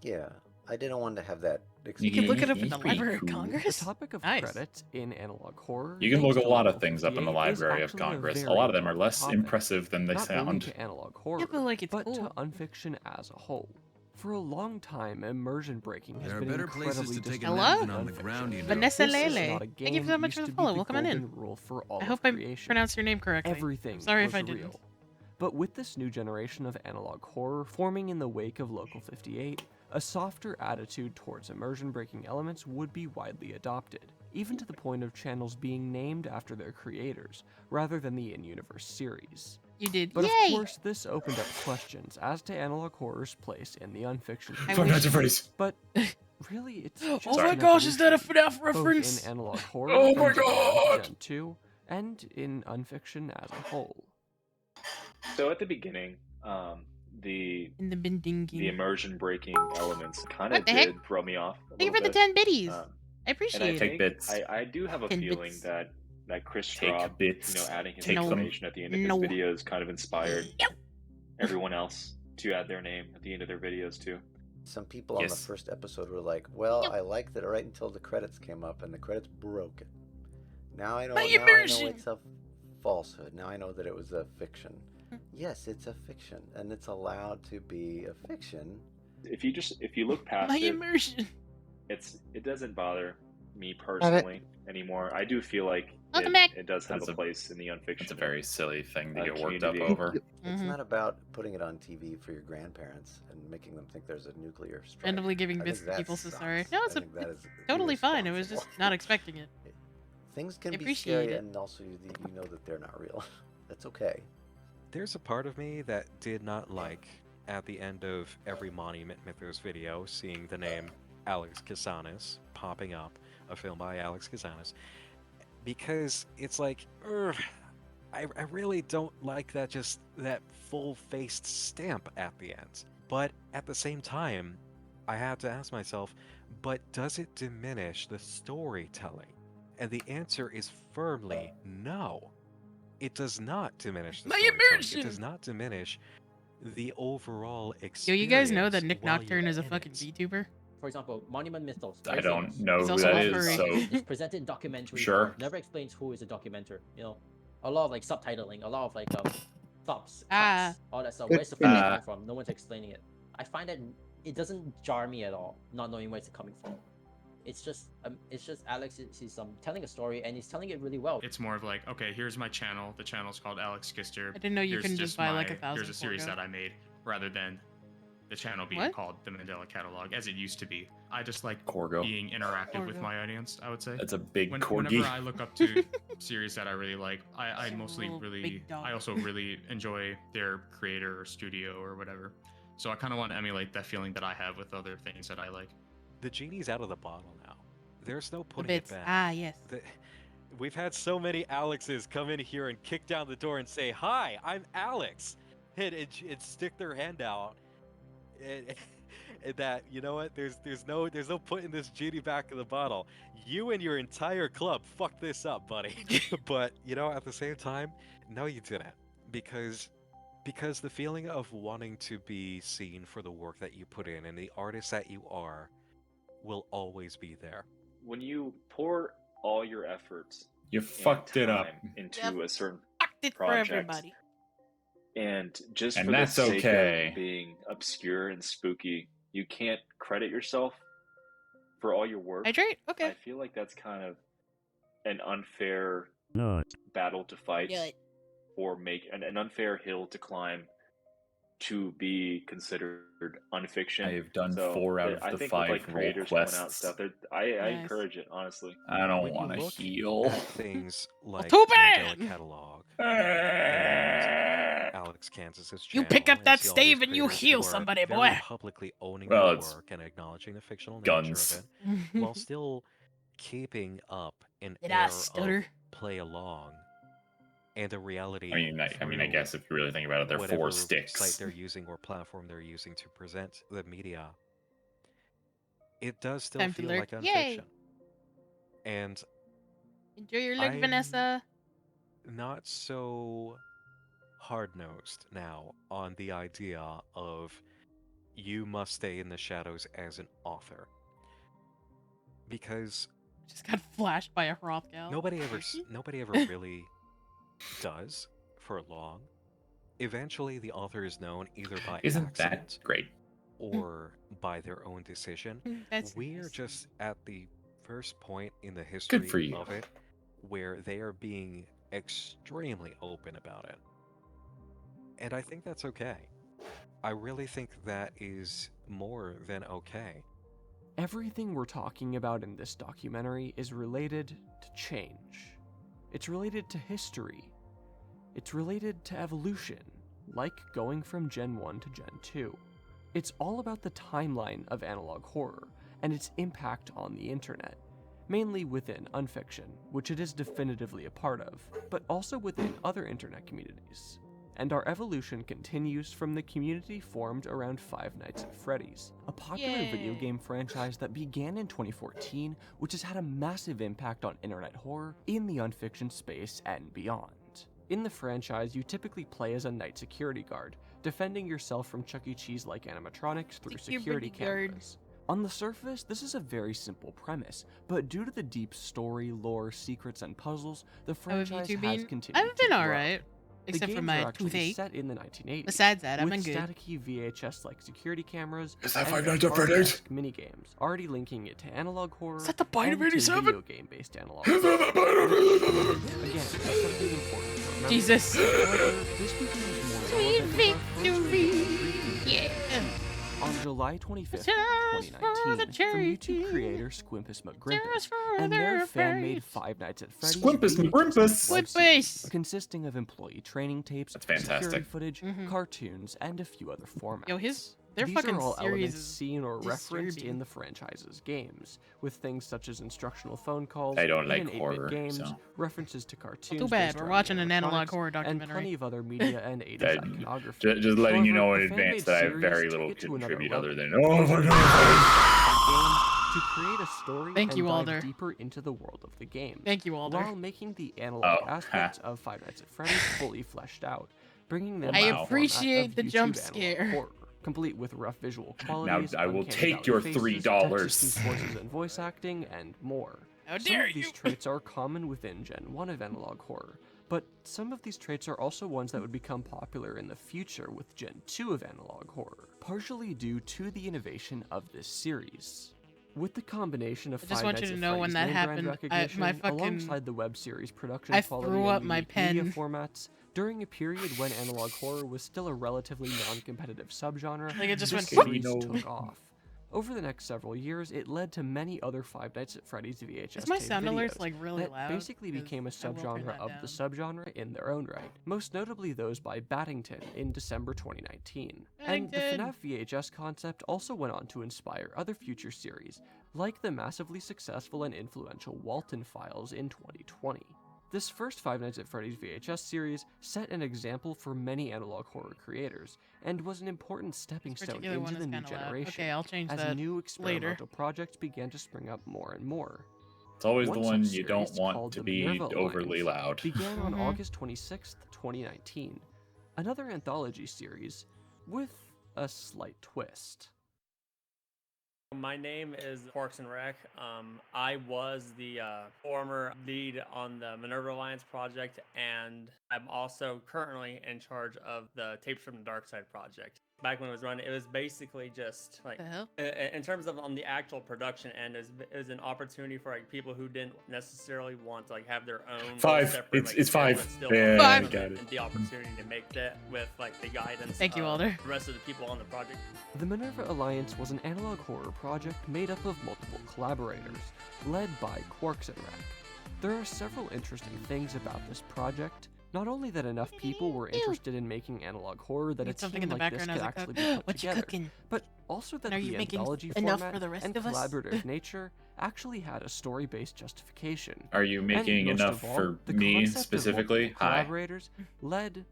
Yeah, I didn't want to have that You experience. can look it up in It's the pretty Library of cool. Congress. The topic of Nice. credits in analog horror. You can thanks look a to lot of Local things up in the 58, is Library of actually a Congress. A very lot of them are important less topic. impressive than they Not only sound. to analog horror, Yeah, but like it's but cool. to unfiction as a whole. For a long time, immersion breaking has There are been better places incredibly to take a distant nap from than on the nonfiction. ground, you know. Vanessa This is Lele. not a Thank you game, so much used for the to be follow. the Welcome on in. golden rule for all I of hope I creation. pronounced your name correctly. Everything Sorry was if I real. didn't. But with this new generation of analog horror forming in the wake of Local 58, a softer attitude towards immersion-breaking elements would be widely adopted, even to the point of channels being named after their creators, rather than the in-universe series. You did. But Yay! of course, this opened up questions as to analog horror's place in the unfiction. Five Nights at Freddy's. But Really, it's just Oh my an gosh, is that a evolution, FNAF reference? both in analog horror Oh from my Gen 1 God! to Gen 2, and in unfiction as a whole. So at the beginning, the immersion breaking elements kind What of the heck? did throw me off a Thank you little for the bit. 10 biddies. I And appreciate it. I do have a 10 feeling bits. that Chris Take Straub, bits. adding his Take them. information at the end of his videos kind of inspired everyone else to add their name at the end of their videos too. Some people on the first episode were like, well, I liked it right until the credits came up, and the credits broke it. Now I know it's a falsehood. Now I know that it was a fiction. Yes, it's a fiction, and it's allowed to be a fiction. If you look past My it, immersion. it doesn't bother me personally anymore. I do feel like it does have a place in the unfiction. It's a very silly thing to get worked community. up over. It's not about putting it on TV for your grandparents and making them think there's a nuclear strike. Randomly giving I bits think to that people, so sucks. sorry. No, it's I think that is totally fine. I was just irresponsible. not expecting it. Things can I be appreciate scary, it. and also you know that they're not real. That's okay. There's a part of me that did not like, at the end of every Monument Mythos video, seeing the name Alex Casanis popping up, a film by Alex Casanis, because it's like, I really don't like that full-faced stamp at the end. But at the same time, I had to ask myself, but does it diminish the storytelling? And the answer is firmly no. It does not diminish the storytelling. It does not diminish the overall experience. Yo, you guys know that Nick while Nocturne you're is a in fucking it. VTuber? For example, Monument Mythos. I don't know He's who also that a is, furry. so It's presented in documentary Sure. form. Never explains who is a documenter. You know, a lot of like subtitling, a lot of like stops, Ah. cuts, all that stuff. Where's the footage coming from? No one's explaining it. I find that it doesn't jar me at all, not knowing where it's coming from. It's just Alex is telling a story, and he's telling it really well. It's more of like, okay, here's my channel. The channel's called Alex Kister. I didn't know you Here's couldn't just buy like 1,000 Here's a series Forgo. that I made, rather than the channel being What? called the Mandela Catalog, as it used to be. I just like Corgo. being interactive with Corgo. my audience, I would say. That's a big corgi. Whenever I look up to series that I really like, I mostly little really, big dog. I also really enjoy their creator or studio or whatever. So I kind of want to emulate that feeling that I have with other things that I like. The genie's out of the bottle now. There's no The putting it bits. back. Ah, yes. We've had so many Alexes come in here and kick down the door and say, "Hi, I'm Alex," and stick their hand out. And that, you know what? There's no putting this genie back in the bottle. You and your entire club fucked this up, buddy. But you know, at the same time, no, you didn't, because the feeling of wanting to be seen for the work that you put in and the artist that you are will always be there. When you pour all your efforts, You and fucked it up. time into a certain Fucked it for project, everybody. and just And for that's the sake okay. of being obscure and spooky, you can't credit yourself for all your work. Hydrate? Okay. I feel like that's kind of an unfair battle to fight, Yeah. or make an unfair hill to climb to be considered unfiction. I have done So, 4 out I of the think 5 with, like, role creators coming out and quests. stuff, I Nice. encourage it, honestly. I don't When you want to look heal. at things like too the bad! Mandela Catalog and Alex Kansas's You channel, pick up and that see all stave these and you creators heal who are somebody, very boy. publicly owning Well, their it's work and acknowledging the fictional guns. nature of it, while still keeping up an Did air I stutter? of play along and a reality. I mean, I guess if you really think about it, they're whatever 4 sticks. site they're using or platform they're using to present the media, it does still Time to feel lurk. like Yay! unfiction. And Enjoy your look, I'm Vanessa. not so hard-nosed now on the idea of you must stay in the shadows as an author, because Just got flashed by a Hrothgal. nobody ever really does for long. Eventually, the author is known either by Isn't accident that great? or by their own decision. That's We're nice. just at the first point in the history for you. of it where they are being extremely open about it. And I think that's okay. I really think that is more than okay. Everything we're talking about in this documentary is related to change. It's related to history. It's related to evolution, like going from Gen 1 to Gen 2. It's all about the timeline of analog horror, and its impact on the internet, mainly within unfiction, which it is definitively a part of, but also within other internet communities. And our evolution continues from the community formed around Five Nights at Freddy's, a popular video game franchise that began in 2014, which has had a massive impact on internet horror in the unfiction space and beyond. In the franchise, you typically play as a night security guard, defending yourself from Chuck E. Cheese-like animatronics through security cameras. On the surface, this is a very simple premise, but due to the deep story, lore, secrets, and puzzles, the franchise has continued I've been to grow. alright. The Except for games my are actually toothache. set in the 1980s. Besides that, I'm with good. staticky VHS-like security cameers Is that and Five Nights at Freddy's? minigames, already linking it to analog horror Is that the Bite of and to 87? video game-based analog Is that the Bite of 87? Again, that's something important to remember. Jesus. However, this becomes more Sweet relevant with our first victory. Yeah. On July 25th, 2019, from YouTube creator Squimpus McGrimpus and their fan-made Five Nights at Freddy's Squimpus McGrimpus. web series, consisting of employee training tapes, fantastic. security footage, cartoons, and a few other formats. Yo, their These fucking are all series elements is seen or referenced disturbing. in the franchise's games, with things such as instructional phone calls, I don't like even 8-bit horror, games, so. references to cartoons. Too bad, based we're around watching an analog animatronics, horror and documentary. plenty of other media and 80s That- iconography. Just letting you know However, in the advance fan-made that I have series very took little it to to another contribute level. other than, oh my god. To create a story Thank and you, dive Alder. deeper into the world of the game. Thank you, Alder. While making the analog Oh, aspects of Five Nights at Freddy's fully fleshed out, bringing them I to the format appreciate of the YouTube jump analog scare. horror, complete with rough visual qualities, I will uncanny take valley your faces, $3. Texas voices and voice acting, and more. How Some dare of these traits are common within Gen 1 of analog horror, but some of these traits are also ones that would become popular in the future with Gen 2 of analog horror, partially due to the innovation of this series. With the combination of I just Five want Nights you to at know when Freddy's that name brand happened, recognition, my fucking- alongside the web series production I quality threw and up my unique media pen. formats, during a period when analog horror was still a relatively non-competitive subgenre, Like, it just this went series whoop. took off. Over the next several years, it led to many other Five Nights at Freddy's VHS Is my tape sound alerts, videos like, really that loud? basically 'Cause became a I will turn subgenre that of down. the subgenre in their own right, most notably those by Battington in December 2019. And the Battington! FNAF VHS concept also went on to inspire other future series, like the massively successful and influential Walton Files in 2020. This first Five Nights at Freddy's VHS series set an example for many analog horror creators, and was an important stepping stone particular one into the is new kinda loud. generation, Okay, I'll change as that new later. experimental projects began to spring up more and more. It's always One the one such you don't series, want called to the be Minerva overly Alliance, loud. began on Mhm. August 26th, 2019. Another anthology series with a slight twist. My name is Quarks and Rec. I was the former lead on the Minerva Alliance project, and I'm also currently in charge of the Tapes from the Dark Side project. Back when it was running, it was basically just like, in terms of on the actual production end, it was an opportunity for like people who didn't necessarily want to like have their own Five. separate, It's five. but still Yeah, want I to got it. and the opportunity to make that with like the guidance. Thank you, of Alder. The rest of the people on the project. The Minerva Alliance was an analog horror project made up of multiple collaborators, led by Quarks and Rec. There are several interesting things about this project. Not only that enough people were interested in making analog horror that Need a something team in the like this background could as I actually cook. be put What you together, cooking? but also that And are you the making anthology enough format for the rest and of us? collaborative nature actually had a story-based justification. Are you And making most enough of all, for the me concept of specifically? multiple Hi. collaborators led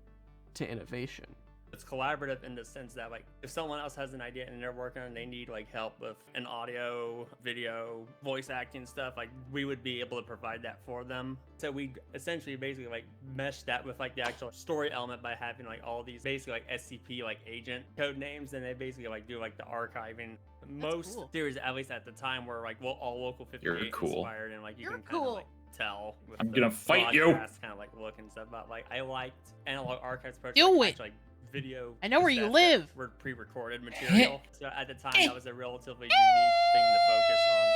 to innovation. It's collaborative in the sense that like if someone else has an idea and they're working and they need like help with an audio, video, voice acting stuff, like we would be able to provide that for them. So we essentially basically like mesh that with like the actual story element by having like all these basically like SCP like agent code names, and they basically like do like the archiving. Most series, at least at the time, were like all local 58 You're cool. inspired, and like you can kind of like tell. With I'm the gonna fight you. broadcast kind of like look and stuff. But like I liked Analog Archives approach. Do like, it. actually, like, video. I know where you cassettes live. that were pre-recorded material. So at the time, that was a relatively unique thing to focus on.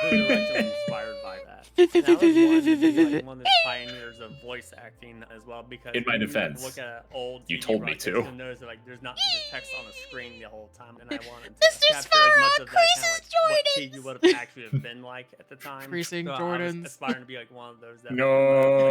So the direction was inspired by that. And that was one of the pioneers of voice acting as well, because In my when you defense, look at old you TV told me broadcasts, to. you'll notice that like there's not just text on the screen the whole time, and I wanted to capture as much of that kind of like what TV would have actually have been like at the time. Creasing so I Jordans. was aspiring to be like one of those that No.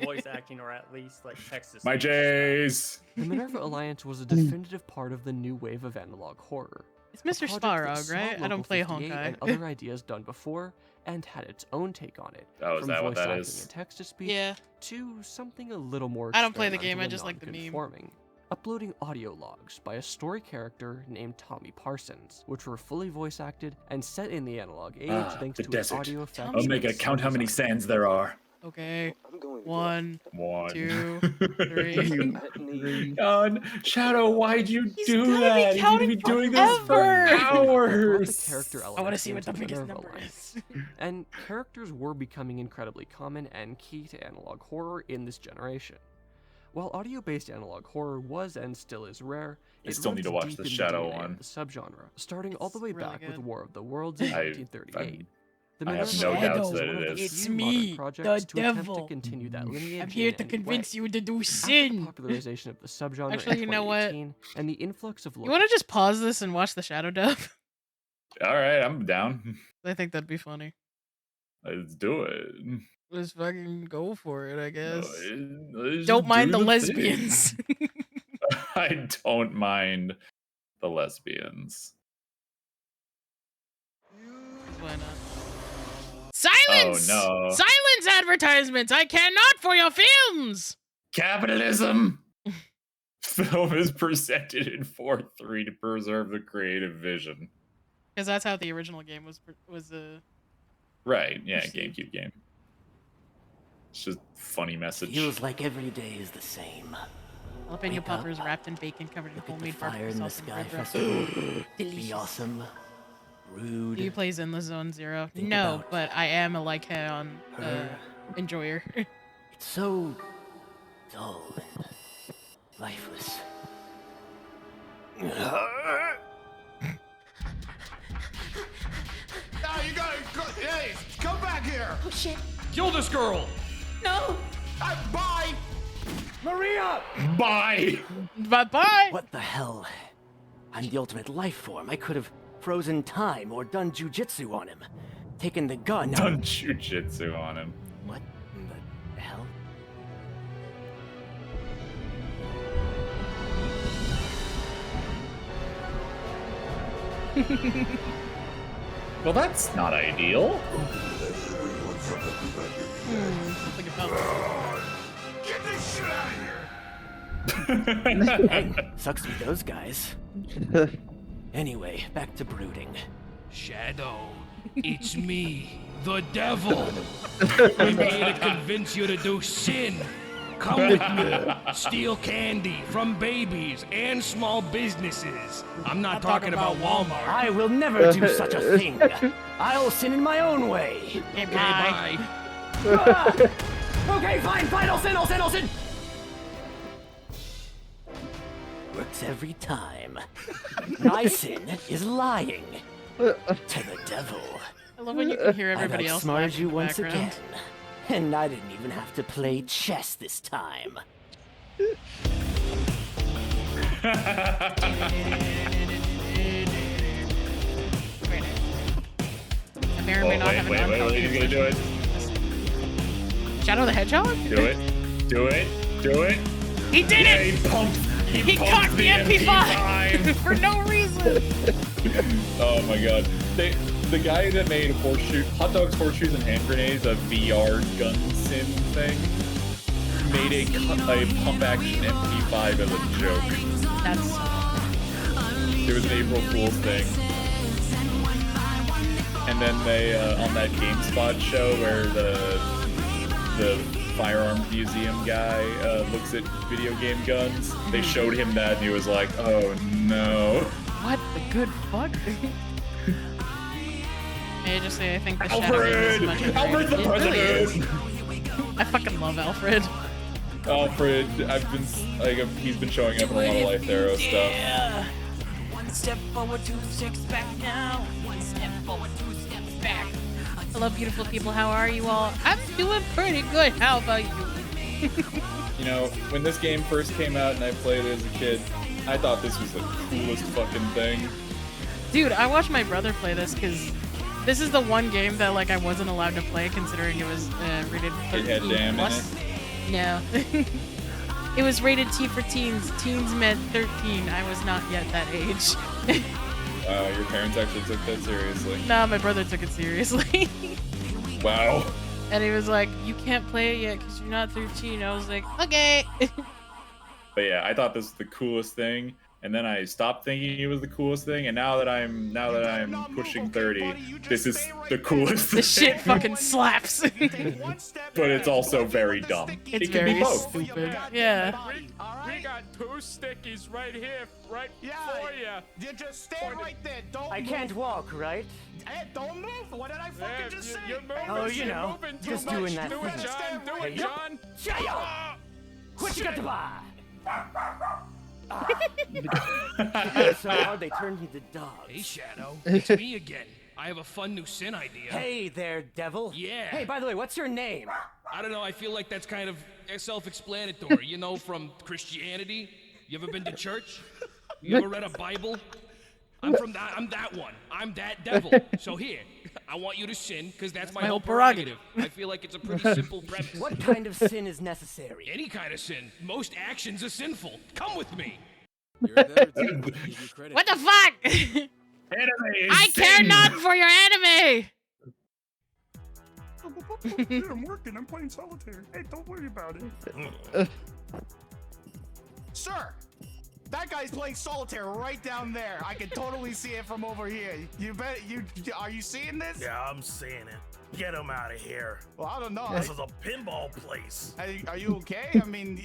voice acting, or at least like text to My speech. J's. The Minerva Alliance was a definitive part of the new wave of analog horror, It's Mr. A project that Sparrog, saw right? I don't Local play 58 Honkai. and other ideas done before and had its own take on it. Oh, is from that what voice that acting is? and text-to-speech Yeah. to something a little more I don't play the game, I experimental just and like the meme. non-conforming. Uploading audio logs by a story character named Tommy Parsons, which were fully voice acted and set in the analog age thanks The to its desert. audio effects. Omega, count how many sands there are. Okay. 1, 2, 3. God, Shadow, why'd you do gonna be that? He's gonna be counting doing this for forever. hours. I wanna see what the biggest number is. And characters were becoming incredibly common and key to analog horror in this generation. While audio-based analog horror was and still is rare, I it still need runs to watch deep the in Shadow DNA of one. the subgenre, starting all the way really back good. with War of the Worlds in 1938. The I have Minerva no doubts was that one it of the is. It's few me, modern projects the to attempt devil. to continue that lineage. I'm here in to any convince way. you to do After the sin. popularization of the subgenre Actually, in you know what? 2018 and the influx of You want to just pause this and watch the Shadow dub? All right, I'm down. I think that'd be funny. Let's do it. Let's fucking go for it, I guess. Let's Don't just mind do the thing. lesbians. I don't mind the lesbians. Why not? Silence! Oh, no. Silence advertisements! I cannot for your films! Capitalism! Film is presented in 4:3 to preserve the creative vision. Because that's how the original game was Right, yeah, GameCube game. It's just funny message. Feels like every day is the same. Jalapeno Wake up, poppers wrapped in bacon covered in look at the homemade fire barbecue in the sauce and sky bread wrapped. festival. Be Delicious. awesome. Rude. Do you play in the Zone Zero? Think No, about but I am a Lycan her. enjoyer. It's so dull and lifeless. Now you gotta go. Hey, come back here. Oh shit. Kill this girl. No. Bye. Maria! Bye! Bye-bye! What the hell? I'm the ultimate life form. I could have frozen time or done jujitsu on him. Taken the gun. Done jujitsu on him. What in the hell? Well, that's not ideal. Something about Get this shit out of here. Hey, sucks to be those guys. Anyway, back to brooding. Shadow, it's me, the devil. I'm here to convince you to do sin. Come with me. Steal candy from babies and small businesses. I'm not talking about Walmart. I will never do such a thing. I'll sin in my own way. Okay, bye. Okay, fine, I'll sin. Works every time. My sin is lying to the devil. I love when you can hear I've everybody else outsmarted laugh you in the once background. again, and I didn't even have to play chess this time. I may or may not have an wait, he's gonna do it. Shadow the Hedgehog? Do it. He did Yeah, it! He pumped Cocked the MP5 for no reason! Oh my god. The guy that made hot dogs, horseshoes, and hand grenades, a VR gun sim thing, made a pump action MP5 as a joke. That's... There was an April Fool's thing. And then they, on that GameSpot show where the firearms museum guy looks at video game guns, they showed him that and he was like, oh no. What the good fuck? May I just say I think the Alfred! Shadow is much Alfred's the It really is. president! I fucking love Alfred. Alfred, he's been showing up in a lot of Life Arrow stuff. Yeah. One step forward, 2 steps back now. One step forward, 2 steps back. Hello, beautiful people. How are you all? I'm doing pretty good. How about you? You know, when this game first came out and I played it as a kid, I thought this was the coolest fucking thing. Dude, I watched my brother play this because this is the one game that I wasn't allowed to play considering it was rated 13 It had damn plus. in it. No. It was rated T for teens. Teens meant 13. I was not yet that age. Your parents actually took that seriously. Nah, my brother took it seriously. Wow. And he was like, "You can't play it yet because you're not 13." I was like, "Okay." But yeah, I thought this was the coolest thing, and then I stopped thinking it was the coolest thing, and now that I'm pushing 30, this is the coolest thing. The shit fucking slaps. But it's also very dumb. It's it can very be both. stupid. Yeah. We got 2 stickies right here, right for you. You just stay right there. Don't I move. can't walk, right? Hey, don't move. What did I fucking just say? You're moving. Oh, you You're know, moving too just much. doing that Do it, thing. John. Do it, Hey, John. Shut up! What you got to buy? So hard they turned me to dogs. Hey, Shadow. It's me again. I have a fun new sin idea. Hey there, devil. Yeah. Hey, by the way, what's your name? I don't know. I feel like that's kind of self-explanatory. You know, from Christianity. You ever been to church? You ever read a Bible? I'm that one. I'm that devil. So here, I want you to sin, because that's my whole prerogative. I feel like it's a pretty simple premise. What kind of sin is necessary? Any kind of sin. Most actions are sinful. Come with me. What the fuck? I care not for your anime. Dude, I'm working. I'm playing solitaire. Hey, don't worry about it. Sir, that guy's playing solitaire right down there. I can totally see it from over here. You bet. Are you seeing this? Yeah, I'm seeing it. Get him out of here. Well, I don't know. This is a pinball place. Are you okay? I mean,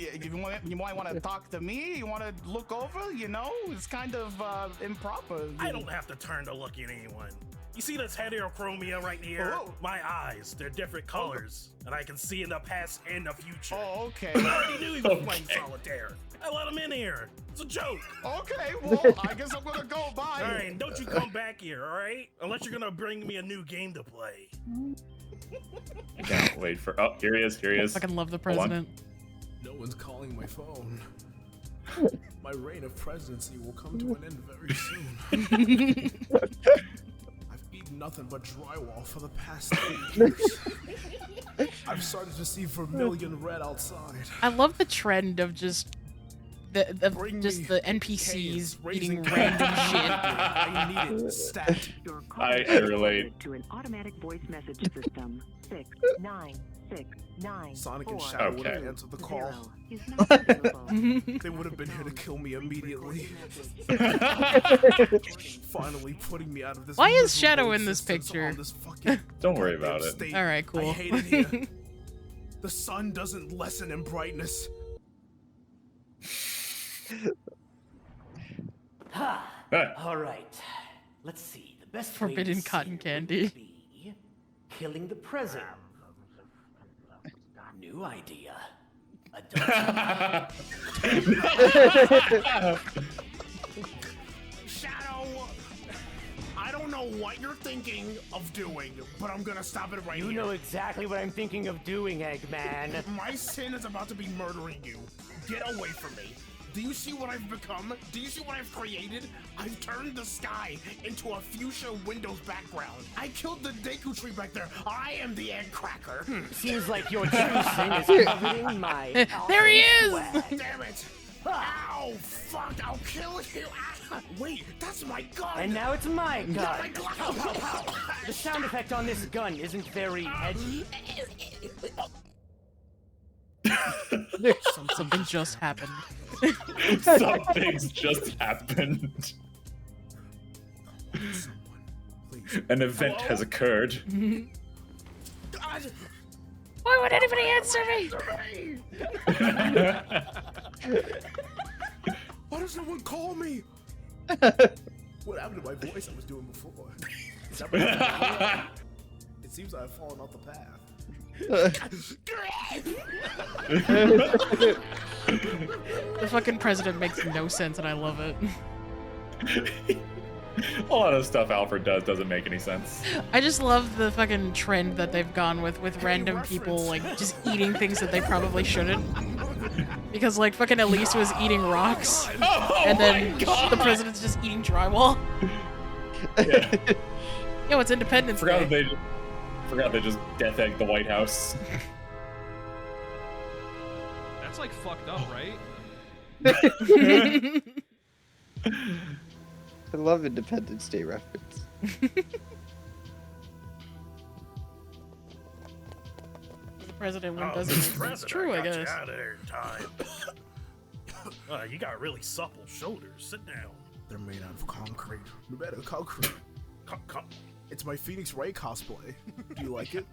you might want to talk to me. You want to look over? You know, it's kind of improper. I don't have to turn to look at anyone. You see this heterochromia right here? Oh. My eyes, they're different colors, and I can see in the past and the future. Oh, okay. I already knew he was playing solitaire. I let him in here. It's a joke. Okay, well, I guess I'm gonna go. Bye. All right, don't you come back here, all right? Unless you're gonna bring me a new game to play. I can't wait for. Oh, here he is. Here he is. I fucking love the Hold on. president. No one's calling my phone. My reign of presidency will come to an end very soon. I've eaten nothing but drywall for the past 3 years. I've started to see vermilion red outside. I love the trend of just the NPCs eating random shit. I need it stat. I relate. To an automatic voice message system. 69669. Sonic and Shadow would have answered the call. They would have been here to kill me immediately. Finally putting me out of this. Why is Shadow in this picture? Don't worry about it. All right, cool. I hate it here. The sun doesn't lessen in brightness. All right. Let's see. The best way to Forbidden sin cotton candy. would be killing the president. New idea. Shadow, I don't know what you're thinking of doing, but I'm gonna stop it right here. You know exactly what I'm thinking of doing, Eggman. My sin is about to be murdering you. Get away from me. Do you see what I've become? Do you see what I've created? I've turned the sky into a fuchsia Windows background. I killed the Deku tree back there. I am the egg cracker. Seems like your true sin is covering my. There he is! Damn it! Ow! Fuck! I'll kill you! Ah, wait, that's my gun! And now it's my gun. Yeah, my gun. Pow, pow, pow. The sound effect on this gun isn't very edgy. Something just happened. Something's just happened. An event has occurred. Why would anybody answer me? Why does no one call me? What happened to my voice I was doing before? It seems I've fallen off the path. The fucking president makes no sense, and I love it. A lot of stuff Alfred does doesn't make any sense. I just love the fucking trend that they've gone with random people like just eating things that they probably shouldn't. Because like fucking Elise was eating rocks, and then the president's just eating drywall. Yeah. Yo, it's Independence Day. Forgot they just death egged the White House. That's like fucked up, right? I love Independence Day reference. The president one doesn't make sense. True, I guess. Out of there in time. You got really supple shoulders. Sit down. They're made out of concrete. They're made of concrete. It's my Phoenix Ray cosplay. Do you like it?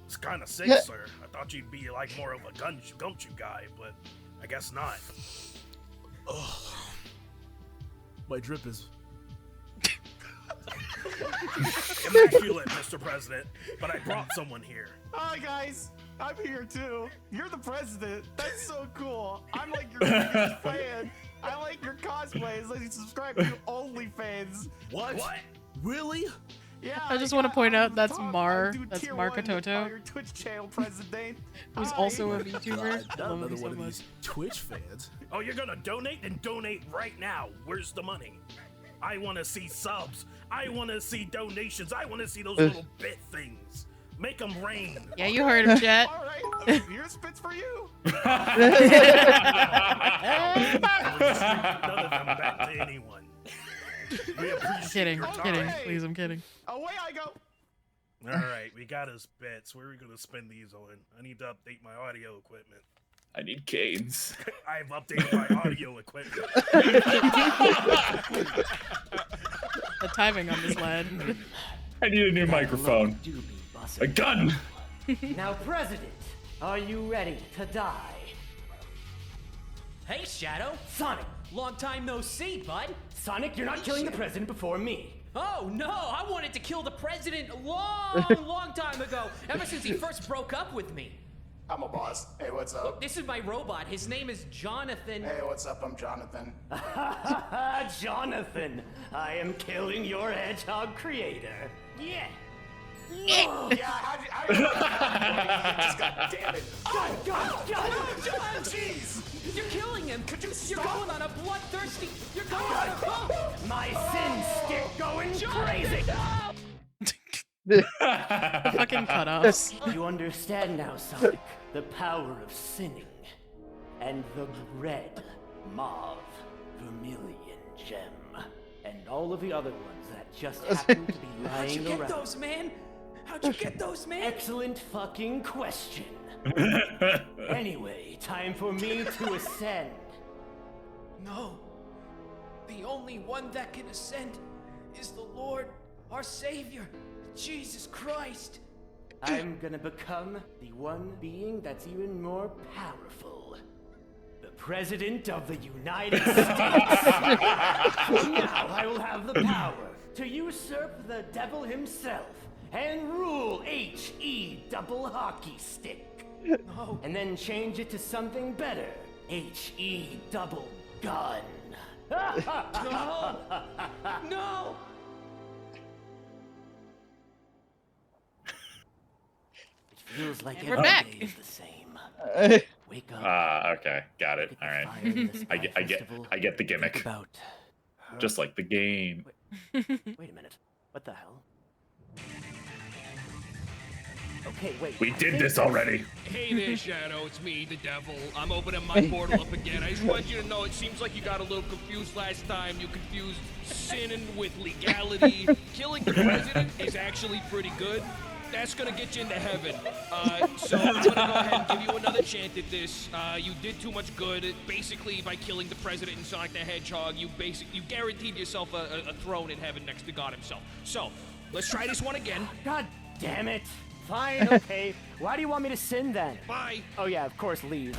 It's kind of sick, sir. I thought you'd be like more of a gumshoe guy, but I guess not. Ugh. My drip is immaculate, Mr. President. But I brought someone here. Hi guys, I'm here too. You're the president. That's so cool. I'm like your biggest fan. I like your cosplays. I subscribe to OnlyFans. What? Really? Yeah. I just want to point out that's Mar. That's Tier Mar 1 Katoto. on your Twitch channel, President. Who's also a VTuber. I love Another him so one of much. these Twitch fans. Oh, you're gonna donate? Then donate right now. Where's the money? I want to see subs. I want to see donations. I want to see those little bit things. Make them rain. Yeah, you heard him, chat. All right, here's spits for you. None of them back to anyone. We appreciate Kidding, your kidding. time. Please, I'm kidding. Away I go. All right, we got his bits. Where are we gonna spend these on? I need to update my audio equipment. I need canes. I've updated my audio equipment. The timing on this lad. I need a new microphone. A gun. Now, President, are you ready to die? Hey, Shadow. Sonic! Long time no see, bud. Sonic, you're not killing the president before me. Oh, no, I wanted to kill the president a long time ago, ever since he first broke up with me. I'm a boss. Hey, what's up? Look, this is my robot. His name is Jonathan. Hey, what's up? I'm Jonathan. Jonathan, I am killing your hedgehog creator. Yeah. How did you just got damn it. John, jeez! You're killing him. You're going on a bloodthirsty. You're going on a My sin stick going crazy. The fucking cutoffs. You understand now, Sonic, the power of sinning. And the red, mauve, vermilion gem. And all of the other ones that just happen to be lying How'd you get around. those, man? How'd you get those, man? Excellent fucking question. Anyway, time for me to ascend. No. The only one that can ascend is the Lord, our Savior, Jesus Christ. I'm gonna become the one being that's even more powerful. The President of the United States. Now I will have the power to usurp the devil himself and rule HE double hockey stick. No. And then change it to something better. HE double gun. No! No! It feels like We're every back. day is the same. Wake up. Okay, got it. All right. I get the gimmick. About Just like the game. Wait a minute. What the hell? Okay, wait. We did this already. Hey there, Shadow. It's me, the devil. I'm opening my portal up again. I just want you to know it seems like you got a little confused last time. You confused sinning with legality. Killing the president is actually pretty good. That's gonna get you into heaven. So I'm gonna go ahead and give you another chance at this. You did too much good. Basically, by killing the president and Sonic the Hedgehog, you guaranteed yourself a throne in heaven next to God himself. So let's try this one again. God damn it. Fine, okay. Why do you want me to sin then? Bye. Oh yeah, of course, leave.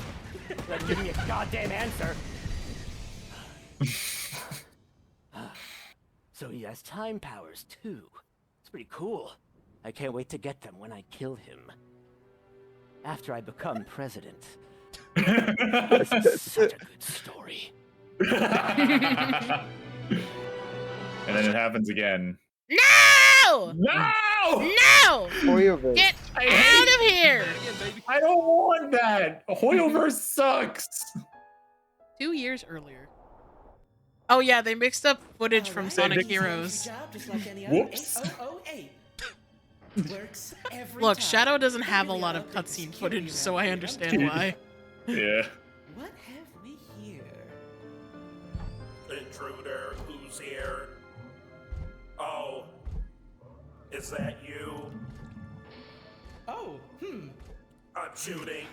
Then give me a goddamn answer. So he has time powers too. It's pretty cool. I can't wait to get them when I kill him. After I become president. This is such a good story. And then it happens again. No! No! No! Hoyoverse. Get out of here! I don't want that. Hoyoverse sucks. 2 years earlier. Oh yeah, they mixed up footage from Sonic Heroes. Whoops. Look, Shadow doesn't have a lot of cutscene footage, so I understand why. Yeah. What have we here? Intruder, who's here? Oh, is that you? Oh, I'm shooting.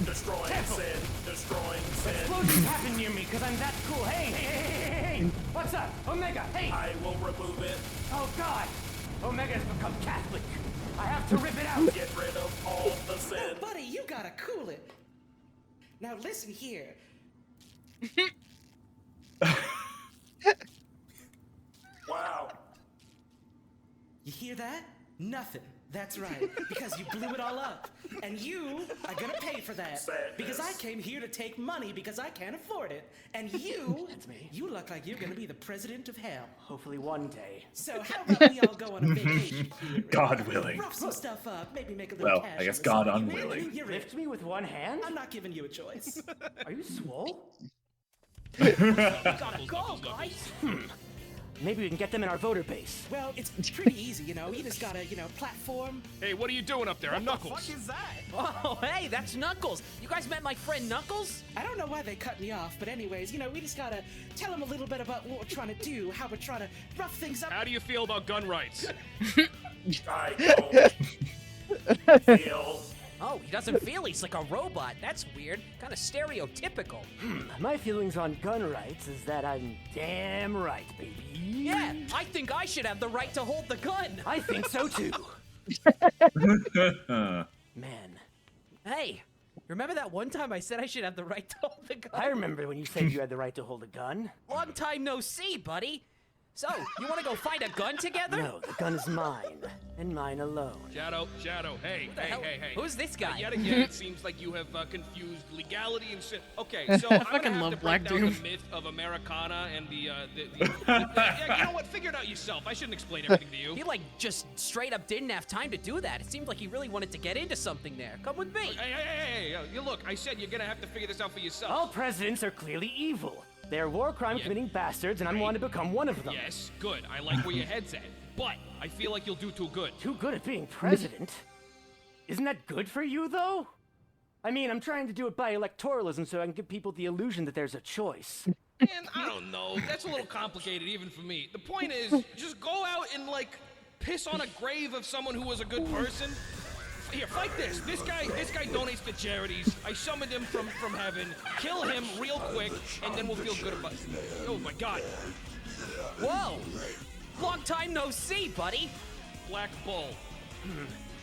Destroying sin. Explosions happen near me because I'm that cool. Hey! What's up? Omega, hey! I will remove it. Oh, God! Omega's become Catholic. I have to rip it out. Get rid of all the sin. Oh, buddy, you gotta cool it. Now listen here. Wow. You hear that? Nothing. That's right. Because you blew it all up. And you are gonna pay for that. Because I came here to take money because I can't afford it. And you... That's me. You look like you're gonna be the president of hell. Hopefully one day. So how about we all go on a vacation here? God willing. Rough some stuff up. Maybe make a little Well, cash. I guess on God the side. unwilling. You're Lift me with one hand? I'm not giving you a choice. Are you swole? We gotta go, guys. Maybe we can get them in our voter base. Well, it's pretty easy, you know. You just gotta, platform. Hey, what are you doing up there? I'm Knuckles. What the fuck is that? Oh, hey, that's Knuckles. You guys met my friend Knuckles? I don't know why they cut me off, but anyways, we just gotta tell them a little bit about what we're trying to do, how we're trying to rough things up. How do you feel about gun rights? I don't feel. Oh, he doesn't feel he's like a robot. That's weird. Kind of stereotypical. My feelings on gun rights is that I'm damn right, baby. Yeah, I think I should have the right to hold the gun. I think so too. Man. Hey, remember that one time I said I should have the right to hold the gun? I remember when you said you had the right to hold a gun. Long time no see, buddy. So, you want to go find a gun together? No, the gun is mine, and mine alone. Shadow, hey, hey. Who's this guy? Yet again, it seems like you have confused legality and sin. Okay, so I'm fucking gonna have love to break Black down Doom. the myth of Americana and yeah, you know what? Figure it out yourself. I shouldn't explain everything to you. He just straight up didn't have time to do that. It seemed like he really wanted to get into something there. Come with me. Hey, you look, I said you're gonna have to figure this out for yourself. All presidents are clearly evil. They're war crime committing bastards, and I'm one to become one of them. Yes, good. I like where your head's at. But I feel like you'll do too good. Too good at being president? Isn't that good for you, though? I mean, I'm trying to do it by electoralism so I can give people the illusion that there's a choice. And I don't know. That's a little complicated even for me. The point is, just go out and, piss on a grave of someone who was a good person. Here, fight this. This guy donates to charities. I summoned him from heaven. Kill him real quick, and then we'll feel good about it. Oh my God. Whoa! Long time no see, buddy. Black Bull.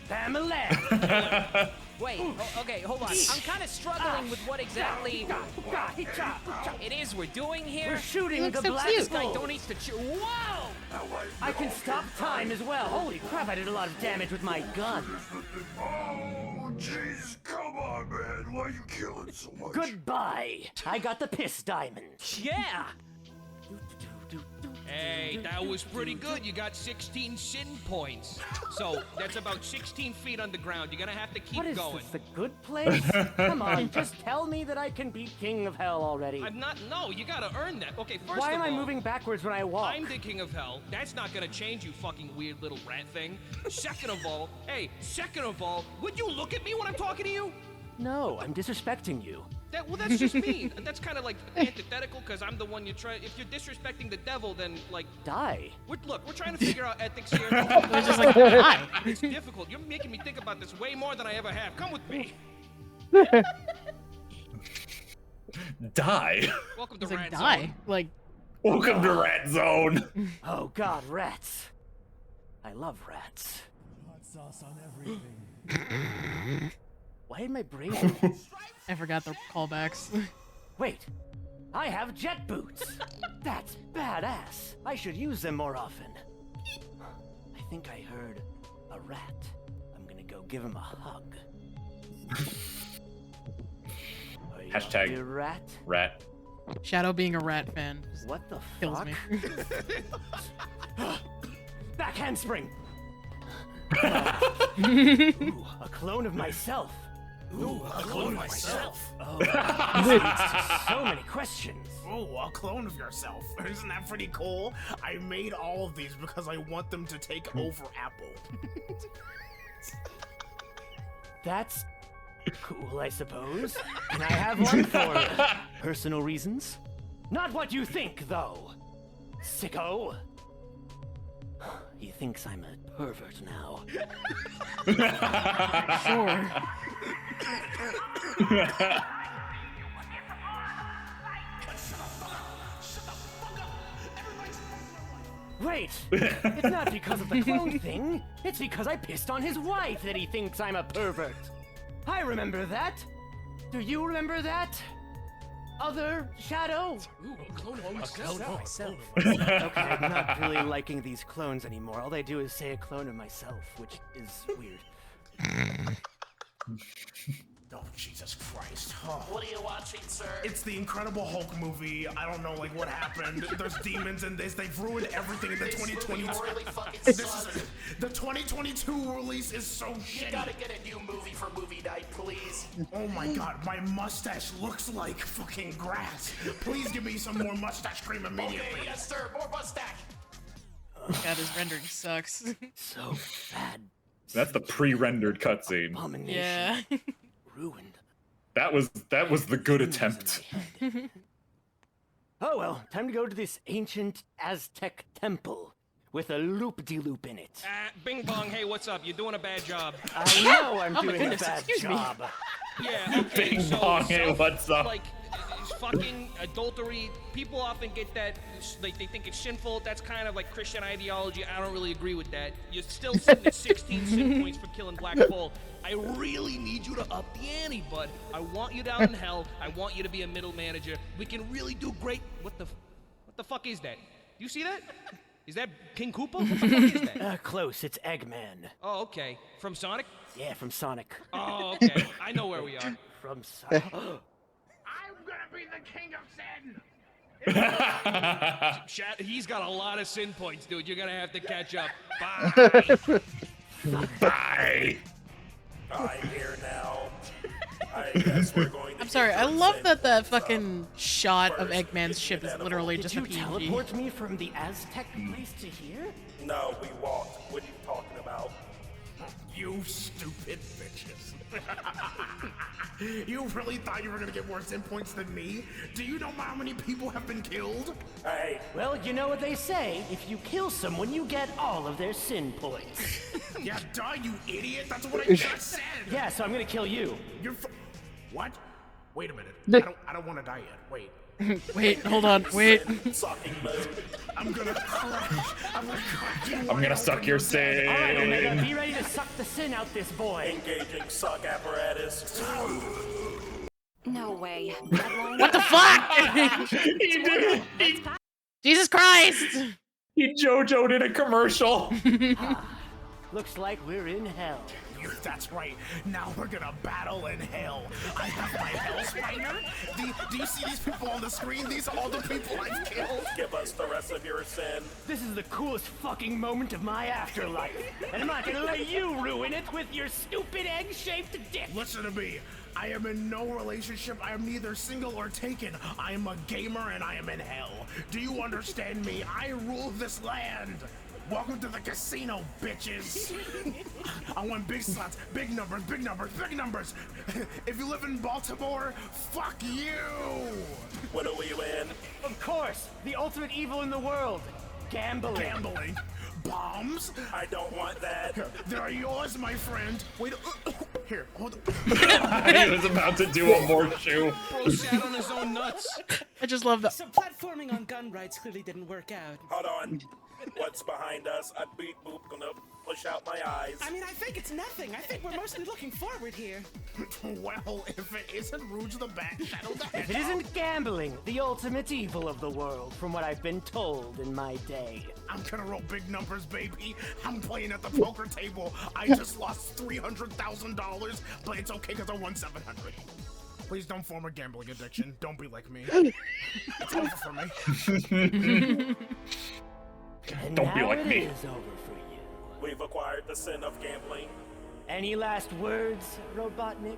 Pamela! Wait, okay, hold on. I'm kind of struggling with what exactly it is we're doing here. We're shooting the black This guy bull. donates to Whoa! I can stop time as well. Holy crap, I did a lot of damage with my gun. Oh, jeez, come on, man. Why are you killing so much? Goodbye. I got the piss diamond. Yeah! Hey, that was pretty good. You got 16 sin points. So that's about 16 feet underground. You're gonna have to keep What is going. this, the good place? Come on, just tell me that I can beat King of Hell already. I'm not. No, you gotta earn that. Okay, first Why of am all, I moving backwards when I walk? I'm the King of Hell. That's not gonna change, you fucking weird little rat thing. Second of all, would you look at me when I'm talking to you? No, I'm disrespecting you. Well, that's just me. That's kind of antithetical, because I'm the one you try. If you're disrespecting the devil, then die. We're trying to figure out ethics here. It's just die. It's difficult. You're making me think about this way more than I ever have. Come with me. Die. Welcome to It's Rat die. Zone. Welcome to Rat Zone. Oh God, rats. I love rats. Hot sauce on everything. Why did my brain... I forgot the callbacks. Wait, I have jet boots. That's badass. I should use them more often. I think I heard a rat. I'm gonna go give him a hug. Hashtag a rat. Rat. Shadow being a rat fan What the kills fuck? me. Back handspring. Ooh, a clone of myself. Ooh, a clone of myself. Oh, this leads to so many questions. Oh, a clone of yourself. Isn't that pretty cool? I made all of these because I want them to take over Apple. That's cool, I suppose. Can I have one for personal reasons? Not what you think, though. Sicko! He thinks I'm a pervert now. Sure. Wait! It's not because of the clone thing. It's because I pissed on his wife that he thinks I'm a pervert. I remember that. Do you remember that? Other Shadow? Ooh, a clone of myself. Okay, I'm not really liking these clones anymore. All they do is say a clone of myself, which is weird. Oh, Jesus Christ. Oh. What are you watching, sir? It's the Incredible Hulk movie. I don't know, like, what happened. There's demons in this. They've ruined everything in the 2022. Really fucking The 2022 release is so shitty. You gotta get a new movie for movie night, please. Oh my god, my mustache looks like fucking grass. Please give me some more mustache cream immediately. Okay, yes, sir. More mustache. God, his rendering sucks. So bad. That's the pre-rendered cutscene. Yeah. Ruined. That was the good attempt. Oh well, time to go to this ancient Aztec temple with a loop-de-loop in it. Bing bong, hey, what's up? You're doing a bad job. I know I'm Oh my doing goodness, a bad excuse me. job. Yeah, okay, Bing so bong, hey, what's up? Like, fucking adultery. People often get that, like, they think it's sinful. That's kind of like Christian ideology. I don't really agree with that. You're still sitting at 16 sin points for killing Black Bull. I really need you to up the ante, bud. I want you down in hell. I want you to be a middle manager. We can really do great. What the fuck is that? You see that? Is that King Koopa? What the fuck is that? Close, it's Eggman. Oh, okay. From Sonic? Yeah, from Sonic. Oh, okay. I know where we are. From Sonic. I'm gonna be the king of sin! He's got a lot of sin points, dude. You're gonna have to catch up. Bye. Bye. I'm here now. I guess we're going to I'm sorry, I love that the fucking shot of Eggman's ship is literally just a Did you PNG. teleport me from the Aztec place to here? No, we walked. What are you talking about? You stupid bitches. You really thought you were gonna get more sin points than me? Do you know how many people have been killed? Hey. Well, you know what they say. If you kill someone, you get all of their sin points. Yeah, duh, you idiot. That's what I just said. Yeah, so I'm gonna kill you. You're what? Wait a minute. I don't want to die yet. Wait. Wait, hold on, wait. I'm gonna crash. I'm gonna crash. I'm gonna suck your sin. All right, Omega, be ready to suck the sin out this boy. Engaging suck apparatus. No way. What the fuck? He did it. Jesus Christ! He JoJo'd in a commercial. Looks like we're in hell. That's right. Now we're gonna battle in hell. I have my hell spider. Do you see these people on the screen? These are all the people I've killed. Give us the rest of your sin. This is the coolest fucking moment of my afterlife. And I'm not gonna let you ruin it with your stupid egg-shaped dick. Listen to me. I am in no relationship. I am neither single or taken. I am a gamer and I am in hell. Do you understand me? I rule this land. Welcome to the casino, bitches. I want big slots, big numbers, big numbers, big numbers. If you live in Baltimore, fuck you. What do we win? Of course, the ultimate evil in the world. Gambling. Gambling. Bombs? I don't want that. They're yours, my friend. Wait, here, hold on. He was about to do a more shoe. Bro sat on his own nuts. I just love that. So platforming on gun rights clearly didn't work out. Hold on. What's behind us? I beat boop gonna push out my eyes. I mean, I think it's nothing. I think we're mostly looking forward here. Well, if it isn't Rouge the Bat Shadow the If it isn't gambling, the ultimate evil of the world, from what I've been told in my day. I'm gonna roll big numbers, baby. I'm playing at the poker table. I just lost $300,000, but it's okay because I won $700. Please don't form a gambling addiction. Don't be like me. It's over for me. And Don't be now like it me. is over for you. We've acquired the sin of gambling. Any last words, Robotnik?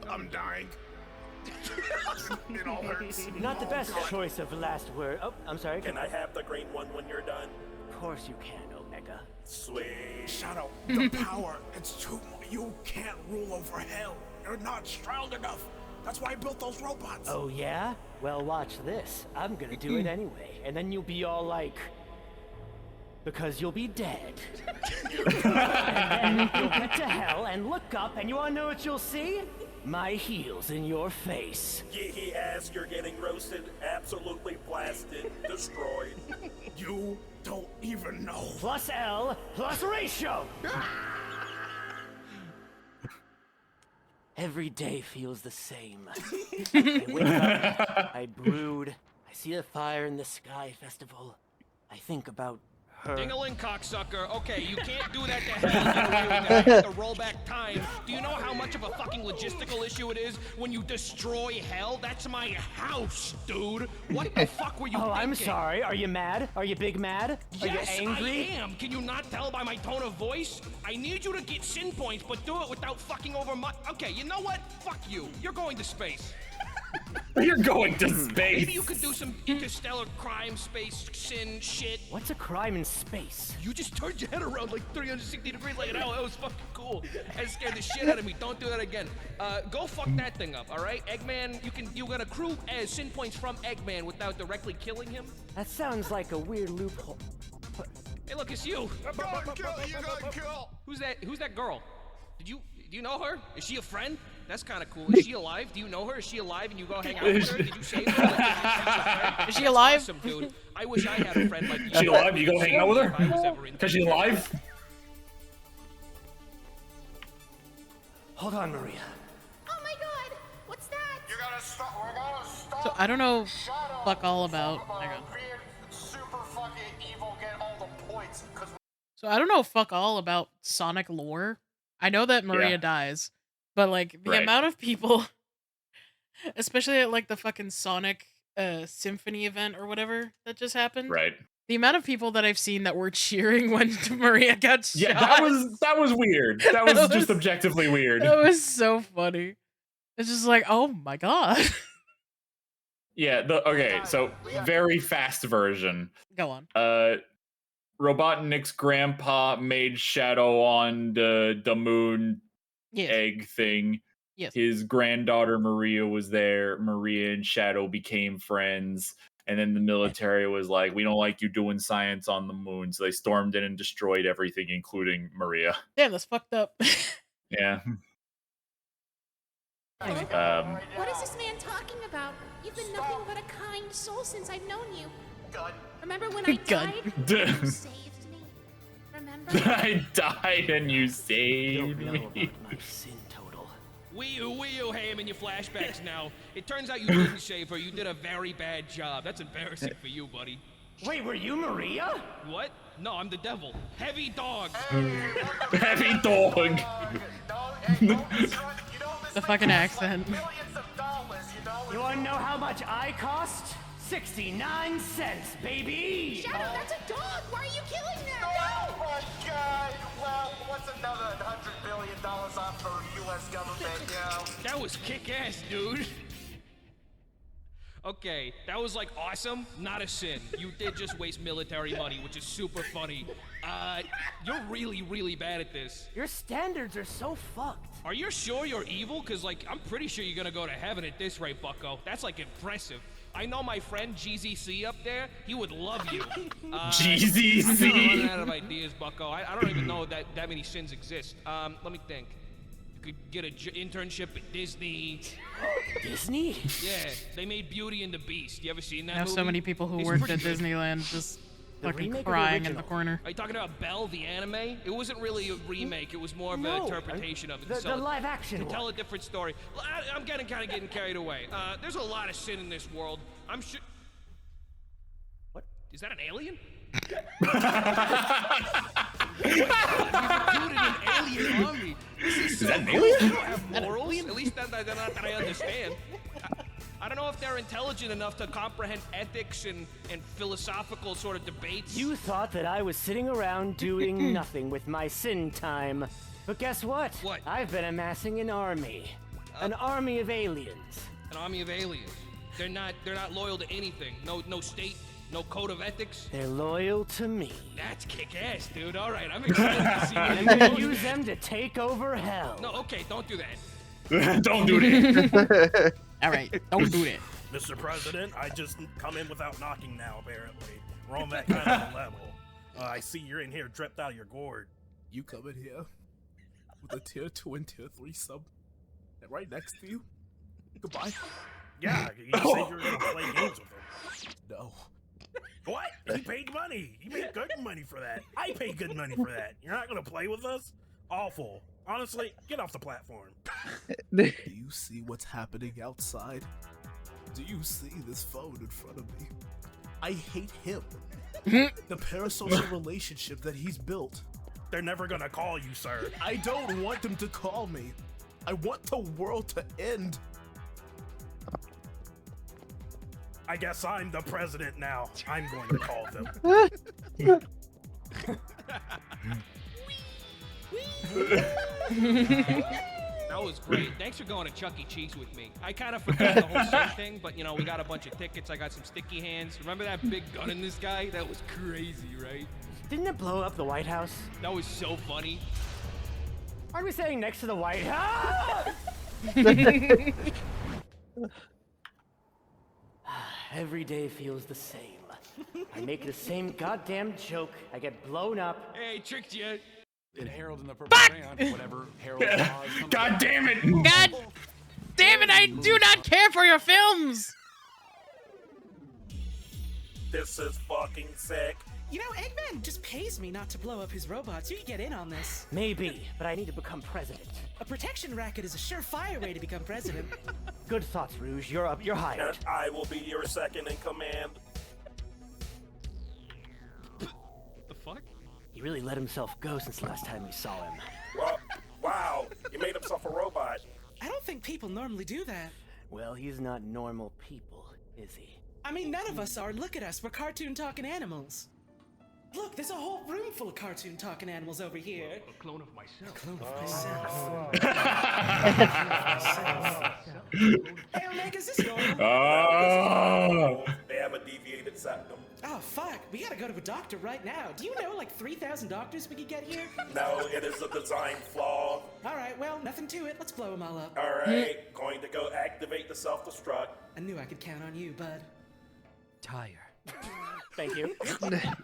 I'm dying. It all hurts. Not the best choice of last word. Oh, I'm sorry. Can I have the green one when you're done? Of course you can, Omega. Sweet. Shadow, the power, it's too. You can't rule over hell. You're not strong enough. That's why I built those robots. Oh yeah? Well, watch this. I'm gonna do it anyway, and then you'll be all like, because you'll be dead. And then you'll get to hell and look up, and you wanna know what you'll see? My heels in your face. Geeky ass, you're getting roasted, absolutely blasted, destroyed. You don't even know. Plus L, plus ratio! Every day feels the same. I wake up, I brood, I see the fire in the sky festival. I think about her. Ding-a-ling, cocksucker. Okay, you can't do that to hell and get away with that. You have to roll back time. Do you know how much of a fucking logistical issue it is when you destroy hell? That's my house, dude. What the fuck were you thinking? I'm sorry. Are you mad? Are you big mad? Are Yes, you angry? I am. Can you not tell by my tone of voice? I need you to get sin points, but do it without fucking over my... Okay, you know what? Fuck you. You're going to space. You're going to space. Maybe you could do some interstellar crime, space, sin, shit. What's a crime in space? You just turned your head around like 360 degrees like an owl. That was fucking cool. That scared the shit out of me. Don't do that again. Go fuck that thing up, all right? Eggman, you got accrue as sin points from Eggman without directly killing him. That sounds like a weird loophole. Hey, look, it's you. You got kill. Who's that girl? Do you know her? Is she a friend? That's kind of cool. Is she alive? Do you know her? Is she alive and you go hang out with her? Did you save her? Is she alive? Awesome, dude. I wish I had a friend like you. She alive? You go hang out with her? Because she's alive? Hold on, Maria. Oh my god! What's that? You gotta stop. We're gonna stop. So I don't know fuck all about. Hang on. Being super fucking evil, get all the points. So I don't know fuck all about Sonic lore. I know that Maria dies, but like the amount of people, especially at like the fucking Sonic Symphony event or whatever that just happened. Right. The amount of people that I've seen that were cheering when Maria got shot. Yeah, that was weird. That was just objectively weird. That was so funny. It's just like, oh my god. Yeah, okay, so very fast version. Go on. Robotnik's grandpa made Shadow on the moon egg thing. Yes. His granddaughter Maria was there. Maria and Shadow became friends. And then the military was like, we don't like you doing science on the moon. So they stormed in and destroyed everything, including Maria. Damn, that's fucked up. Yeah. What is this man talking about? You've been nothing but a kind soul since I've known you. Remember when I died? You saved me. Remember? I died and you saved me. Wee you, Ham, in your flashbacks now. It turns out you didn't save her. You did a very bad job. That's embarrassing for you, buddy. Wait, were you Maria? What? No, I'm the devil. Heavy dog. Heavy dog. The fucking accent. You wanna know how much I cost? 69 cents, baby! Shadow, that's a dog! Why are you killing them? Oh my god! Well, what's another $100 billion off for the U.S. government, you know? That was kick-ass, dude. Okay, that was like awesome, not a sin. You did just waste military money, which is super funny. You're really, really bad at this. Your standards are so fucked. Are you sure you're evil? Cause like, I'm pretty sure you're gonna go to heaven at this rate, bucko. That's like impressive. I know my friend GZC up there, he would love you. GZC? I'm running out of ideas, bucko. I don't even know that many sins exist. Let me think. You could get an internship at Disney. Disney? Yeah, they made Beauty and the Beast. You ever seen that I have movie? so many people who It's worked pretty at good. Disneyland just The fucking remake or the crying in the original? corner. Are you talking about Belle, the anime? It wasn't really a remake. It was more of an No, interpretation of it. the live action To one. tell a different story. I'm kind of getting carried away. There's a lot of sin in this world. I'm sure... What? Is that an alien? You recruited an alien army. This is so that an cool. alien? They don't have morals. At least not that I understand. I don't know if they're intelligent enough to comprehend ethics and philosophical sort of debates. You thought that I was sitting around doing nothing with my sin time. But guess what? What? I've been amassing an army. An army of aliens. An army of aliens. They're not loyal to anything. No state, no code of ethics. They're loyal to me. That's kick-ass, dude. All right, I'm excited to see I'm what gonna use them to take over hell. No, okay, don't do that. Don't do that. All right, don't do that. Mr. President, I just come in without knocking now, apparently. We're on that kind of a level. I see you're in here dripped out of your gourd. You come in here with a tier 2 and tier 3 sub, and right next to you. Goodbye. Yeah, you said you were gonna play games with him. No. What? He paid money. He made good money for that. I paid good money for that. You're not gonna play with us? Awful. Honestly, get off the platform. Do you see what's happening outside? Do you see this phone in front of me? I hate him. The parasocial relationship that he's built. They're never gonna call you, sir. I don't want them to call me. I want the world to end. I guess I'm the president now. I'm going to call them. That was great. Thanks for going to Chuck E. Cheese with me. I kind of forgot the whole Sin thing, but you know, we got a bunch of tickets. I got some sticky hands. Remember that big gun in this guy? That was crazy, right? Didn't it blow up the White House? That was so funny. Aren't we standing next to the White House? Every day feels the same. I make the same goddamn joke. I get blown up. Hey, tricked you. And Harold in the Purple Crayon, whatever Harold God damn it! God damn it! I do not care for your films. This is fucking sick. You know, Eggman just pays me not to blow up his robots. You can get in on this. Maybe, but I need to become president. A protection racket is a surefire way to become president. Good thoughts, Rouge. You're up. You're hired. And I will be your second in command. The fuck? He really let himself go since the last time we saw him. Well, wow, he made himself a robot. I don't think people normally do that. Well, he's not normal people, is he? I mean, none of us are. Look at us. We're cartoon talking animals. Look, there's a whole room full of cartoon talking animals over here. A clone of myself. A clone of myself. Hey, Omega, is this normal? Oh. They have a deviated septum. Oh, fuck. We gotta go to a doctor right now. Do you know like 3,000 doctors we could get here? No, it is a design flaw. Alright, well, nothing to it. Let's blow them all up. Alright, going to go activate the self-destruct. I knew I could count on you, bud. Tire. Thank you. I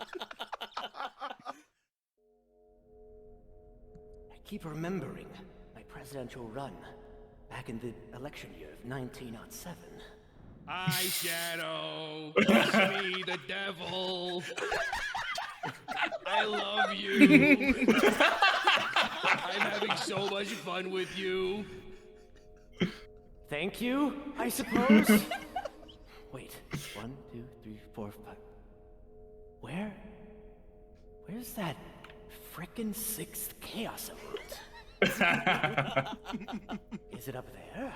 keep remembering my presidential run back in the election year of 1907. Hi, Shadow. It's me, the devil. I love you. I'm having so much fun with you. Thank you, I suppose. Wait, 1, 2, 3, 4, 5. Where's that frickin' 6th Chaos Emerald? Is it up there?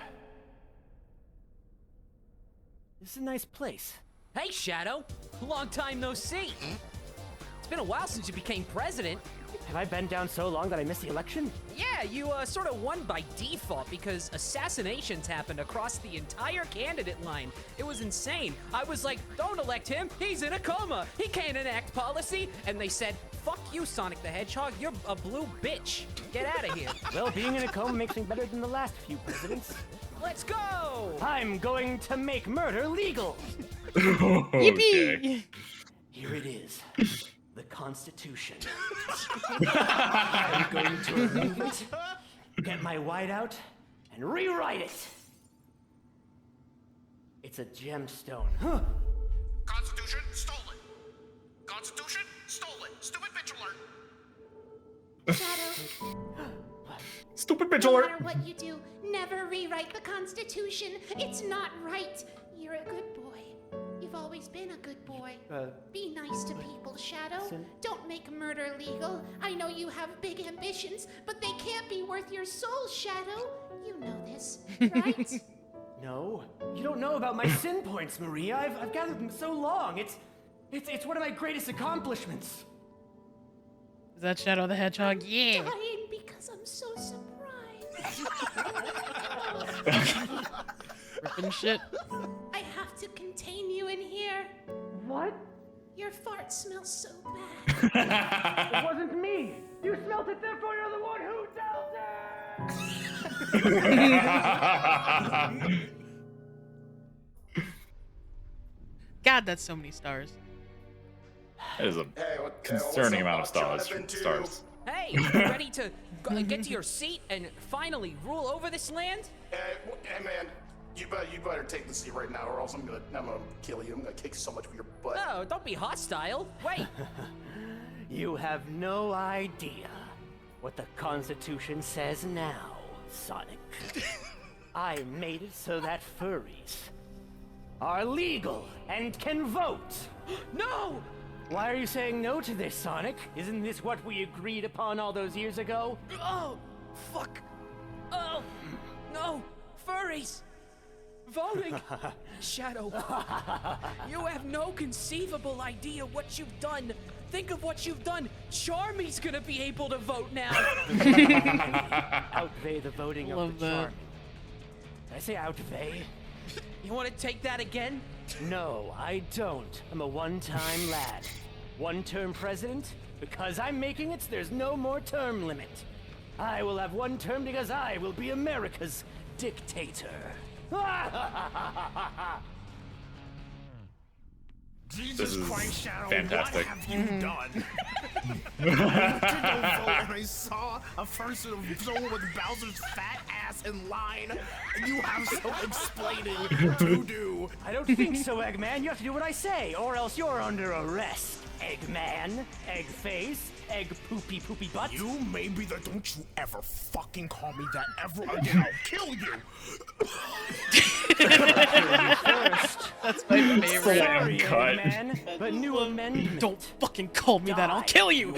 This is a nice place. Hey, Shadow. Long time no see. It's been a while since you became president. Have I been down so long that I missed the election? Yeah, you sort of won by default because assassinations happened across the entire candidate line. It was insane. I was like, don't elect him. He's in a coma. He can't enact policy. And they said, fuck you, Sonic the Hedgehog. You're a blue bitch. Get out of here. Well, being in a coma makes me better than the last few presidents. Let's go! I'm going to make murder legal. Yippee! Here it is. The Constitution. I'm going to remove it, get my whiteout, and rewrite it. It's a gemstone. Huh. Constitution stolen. Constitution stolen. Stupid bitch alert. Shadow, Stupid bitch no alert. matter what you do, never rewrite the Constitution. It's not right. You're a good boy. You've always been a good boy. Be nice to people, Shadow. Don't make murder legal. I know you have big ambitions, but they can't be worth your soul, Shadow. You know this, right? No, you don't know about my sin points, Maria. I've gathered them so long. It's one of my greatest accomplishments. Is that Shadow the Hedgehog? Yeah. Dying because I'm so surprised. Ripping shit. I have to contain you in here. What? Your fart smells so bad. It wasn't me. You smelled it, therefore you're the one who dealt it. God, that's so many stars. That is a concerning amount of stars. Hey, you ready to get to your seat and finally rule over this land? Hey man, you better take the seat right now, or else I'm gonna kill you. I'm gonna kick so much with your butt. Oh, don't be hostile. Wait. You have no idea what the Constitution says now, Sonic. I made it so that furries are legal and can vote. No! Why are you saying no to this, Sonic? Isn't this what we agreed upon all those years ago? Oh, fuck. Oh, no. Furries. Voting. Shadow. You have no conceivable idea what you've done. Think of what you've done. Charmy's gonna be able to vote now. Outweigh the voting of the Charmy. Did I say outweigh? You want to take that again? No, I don't. I'm a one-time lad. One-term president? Because I'm making it so there's no more term limit. I will have one term because I will be America's dictator. Jesus Christ, Shadow, fantastic. what have you done? I went to go vote and I saw someone with Bowser's fat ass in line, and you have some explaining to do. I don't think so, Eggman. You have to do what I say, or else you're under arrest. Eggman, Eggface, Egg Poopy Poopy Butt. You may be the. Don't you ever fucking call me that ever again. I'll kill you. That's my favorite. Sorry, Eggman, but new amendment. Don't fucking call me that. I'll kill you.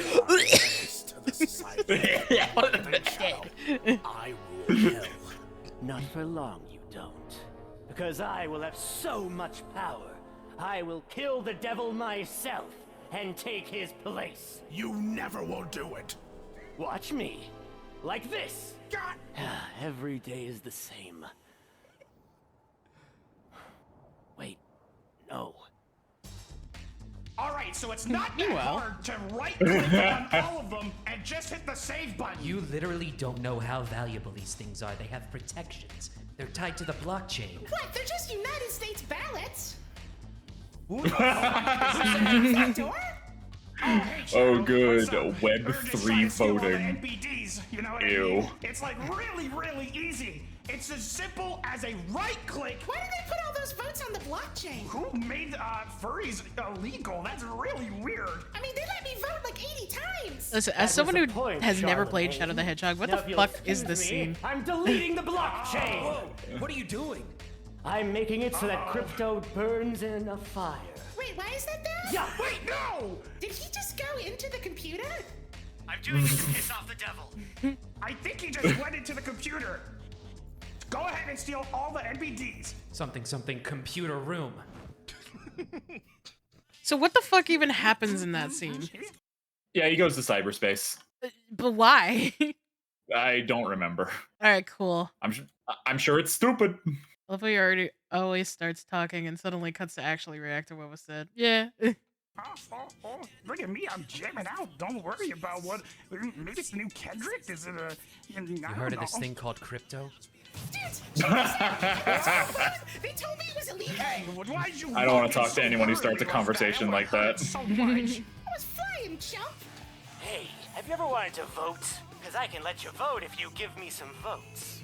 I rule hell. Not for long, you don't. Because I will have so much power. I will kill the devil myself and take his place. You never will do it. Watch me. Like this. God. Every day is the same. Wait. No. All right, so it's not that hard to right-click on all of them and just hit the save button. You literally don't know how valuable these things are. They have protections. They're tied to the blockchain. What? They're just United States ballots. Oh, good. Web 3 voting. NBDs, you know what Ew. I mean? It's like really, really easy. It's as simple as a right-click. Why did they put all those votes on the blockchain? Who made furries illegal? That's really weird. I mean, they let me vote like 80 times. Listen, as someone who has never played Shadow the Hedgehog, what the fuck is this scene? I'm deleting the blockchain. Whoa, what are you doing? I'm making it so that crypto burns in a fire. Wait, why is that there? Yeah. Wait, no! Did he just go into the computer? I'm doing it to piss off the devil. I think he just went into the computer. Go ahead and steal all the NBDs. Something computer room. So what the fuck even happens in that scene? Yeah, he goes to cyberspace. But why? I don't remember. Alright, cool. I'm sure it's stupid. I love how he always starts talking and suddenly cuts to actually react to what was said. Yeah. Look at me, I'm jamming out. Don't worry about what. Maybe it's the new Kendrick? Is it a. You heard of this thing called crypto? Dude, they told me it was illegal. Hey, why'd you I don't want to talk to anyone who starts a conversation like that. So much. I was flying, chump. Hey, have you ever wanted to vote? Because I can let you vote if you give me some votes.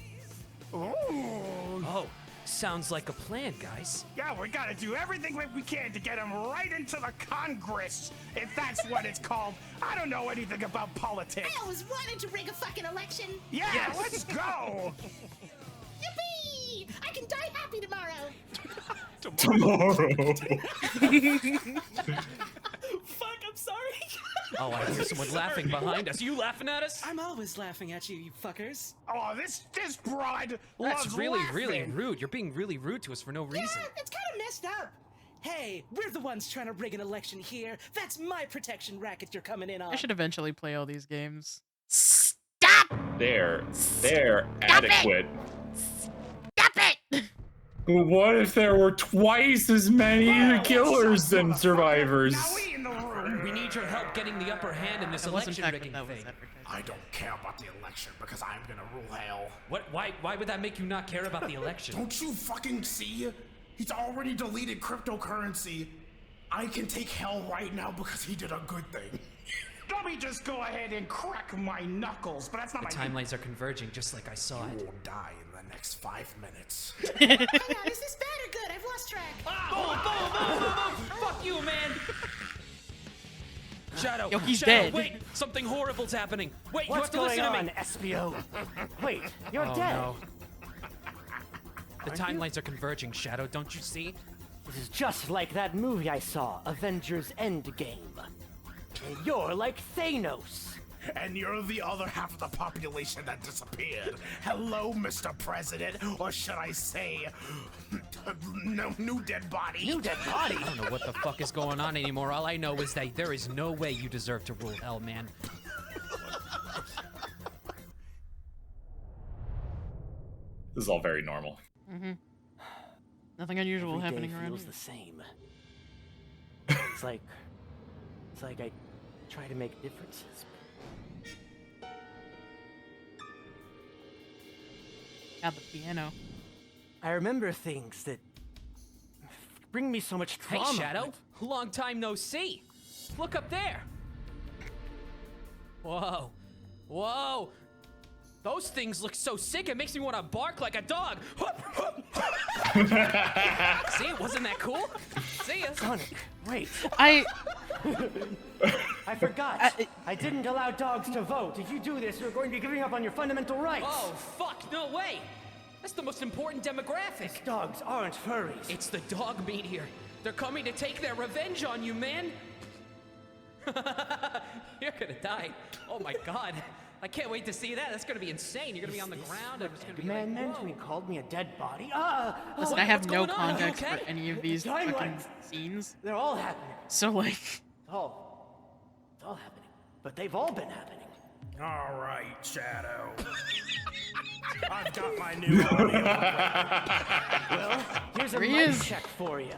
Ooh. Oh, sounds like a plan, guys. Yeah, we gotta do everything we can to get him right into the Congress, if that's what it's called. I don't know anything about politics. I always wanted to rig a fucking election. Yeah, yes. Let's go. Yippee! I can die happy tomorrow. Tomorrow. Fuck, I'm sorry. Oh, I hear someone laughing behind us. You laughing at us? I'm always laughing at you, you fuckers. Oh, this broad That's loves really, laughing. really rude. You're being really rude to us for no reason. Yeah, it's kind of messed up. Hey, we're the ones trying to rig an election here. That's my protection racket you're coming in on. I should eventually play all these games. Stop! They're adequate. Stop it! What if there were twice as many killers than survivors? Now we in the room. We need your help getting the upper hand in this That wasn't election rigging technical, that was thing. I don't care about the election because I'm gonna rule hell. What? Why would that make you not care about the election? Don't you fucking see? He's already deleted cryptocurrency. I can take hell right now because he did a good thing. Let me just go ahead and crack my knuckles, but that's not The timelines are converging just like I saw You it. will die in the next 5 minutes. Hang on, is this bad or good? I've lost track. Boom! Fuck you, man! Shadow! Yo, he's Shadow, dead. wait! Something horrible's happening! Wait, you What's have to going listen to on, me! SBO? Wait, you're Oh, dead. no. The timelines are converging, Shadow, don't you see? This is just like that movie I saw, Avengers Endgame. And you're like Thanos. And you're the other half of the population that disappeared. Hello, Mr. President, or should I say, no, new dead body. New dead body? I don't know what the fuck is going on anymore. All I know is that there is no way you deserve to rule hell, man. This is all very normal. Mm-hmm. Nothing unusual Every happening day around feels here. the same. It's like I try to make differences. Got the piano. I remember things that bring me so much Hey, trauma. Shadow! Long time no see! Look up there! Whoa. Whoa! Those things look so sick, it makes me want to bark like a dog! See, wasn't that cool? See ya! Sonic, wait. I forgot. I didn't allow dogs to vote. If you do this, you're going to be giving up on your fundamental rights. Oh, fuck, no way! That's the most important demographic! These dogs aren't furries. It's the dog meteor. They're coming to take their revenge on you, man! You're gonna die. Oh my god. I can't wait to see that. That's gonna be insane. You're gonna be on the ground. I'm just gonna be Man like, meant whoa. when he called me a dead body. Listen, I have what's no going on? Are you context okay? for any of these Timelines. fucking scenes. They're all happening. So, like... It's all happening. But they've all been happening. All right, Shadow. I've got my new audio. Well, here's a Here he mic is. check for you.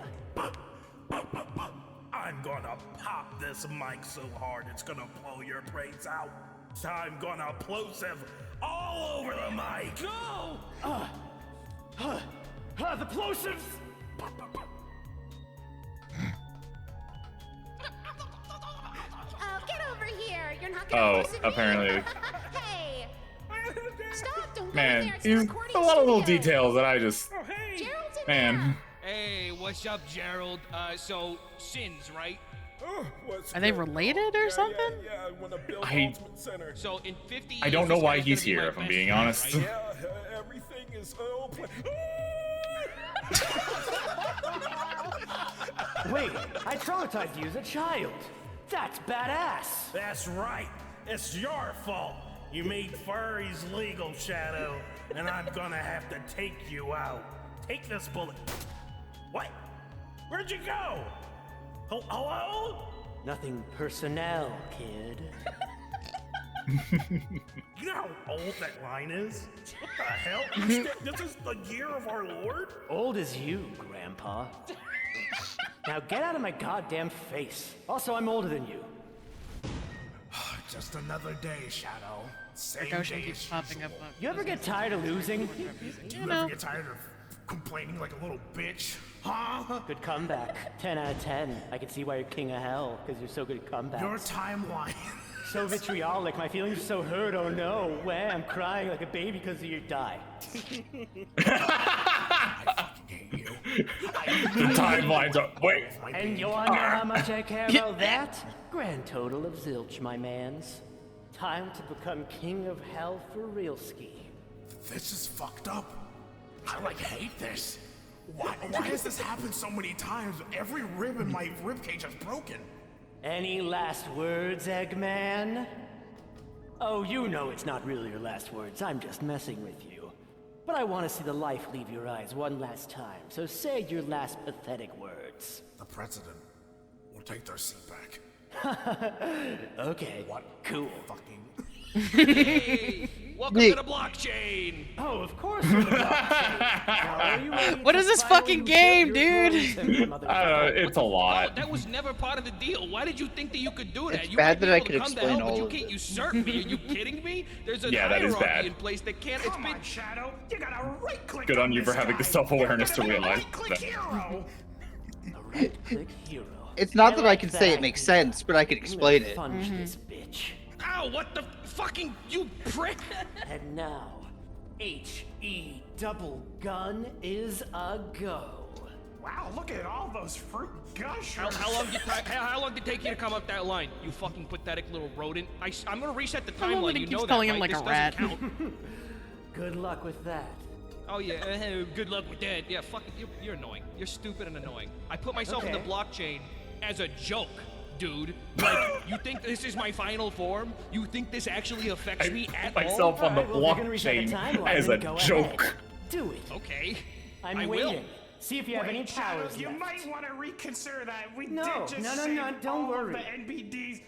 I'm gonna pop this mic so hard it's gonna blow your brains out. I'm gonna plosive all over the mic. No! The plosives! Get over here. You're not Oh, gonna listen apparently. Hey! Stop, don't Man, go in there. It's he's a a recording lot of little studio. details that I just. Gerald's in Man. Hey, what's up, Gerald? So, sins, right? Are they related or something? Yeah, when I built I- Ultimate Center. So, in 50 years, I don't know this why guy's he's gonna be my here, if I'm best being friend, honest. right? Yeah, everything is all Wait, I traumatized you as a child. That's badass. That's right. It's your fault. You made furries legal, Shadow, and I'm gonna have to take you out. Take this bullet. What? Where'd you go? Hello? Nothing personnel, kid. You know how old that line is? What the hell? This is the year of our Lord? Old as you, Grandpa. Now get out of my goddamn face. Also, I'm older than you. Just another day, Shadow. Same Goshen day keeps as popping up. usual. You ever get tired of losing? Do you ever get tired of complaining like a little bitch? Huh? Good comeback. 10 out of 10. I can see why you're king of hell, because you're so good at comebacks. Your timeline. So vitriolic, my feelings are so hurt, oh no. Wham, crying like a baby because of your die. The timelines are. Wait. And you wanna know how much I care about that? Grand total of zilch, my mans. Time to become king of hell for real ski. This is fucked up. I hate this. Why has this happened so many times? Every rib in my ribcage is broken. Any last words, Eggman? Oh, you know it's not really your last words. I'm just messing with you. But I want to see the life leave your eyes one last time, so say your last pathetic words. The president will take their seat back. Okay, What? cool. Fucking. Hey, welcome to the blockchain. Oh, of course you're the blockchain. Now, are you ready What to is this finally fucking usurp game, your dude? throne, I don't know, it's a lot. That was never part of the deal. Why did you think that you could do that? It's You bad might be that I able to could come to explain help, but all you of can't it. usurp me. Are you kidding me? There's a Yeah, that is hierarchy bad. in place that can't. It's Come been. on, Shadow. You gotta right-click Good on you this for having the guy. self-awareness to You gotta be a realize right-click that. hero. A right-click hero. It's not that I like can say it makes sense, but I can explain it. Fudge this bitch. Ow! What the fucking you prick! And now, H-E double gun is a go. Wow, look at all those fruit gushers. How long did it take you to come up that line? You fucking pathetic little rodent. I'm gonna reset the I love when timeline. he You keeps know calling that, him right? like a This rat. doesn't count. Good luck with that. Oh yeah, good luck with that. Yeah, fucking, you're annoying. You're stupid and annoying. I put myself in the Okay. blockchain as a joke, dude. Like, you think this is my final form? You think this actually affects me at all? Myself on the Alright, well, if you're gonna reset the blockchain timeline, as a then go joke. ahead. Do it. Okay. I'm I waiting. will. See if you have any Wait, Shadow, powers you left. might want to reconsider that. We No, did just no, save don't all worry. of the NBDs.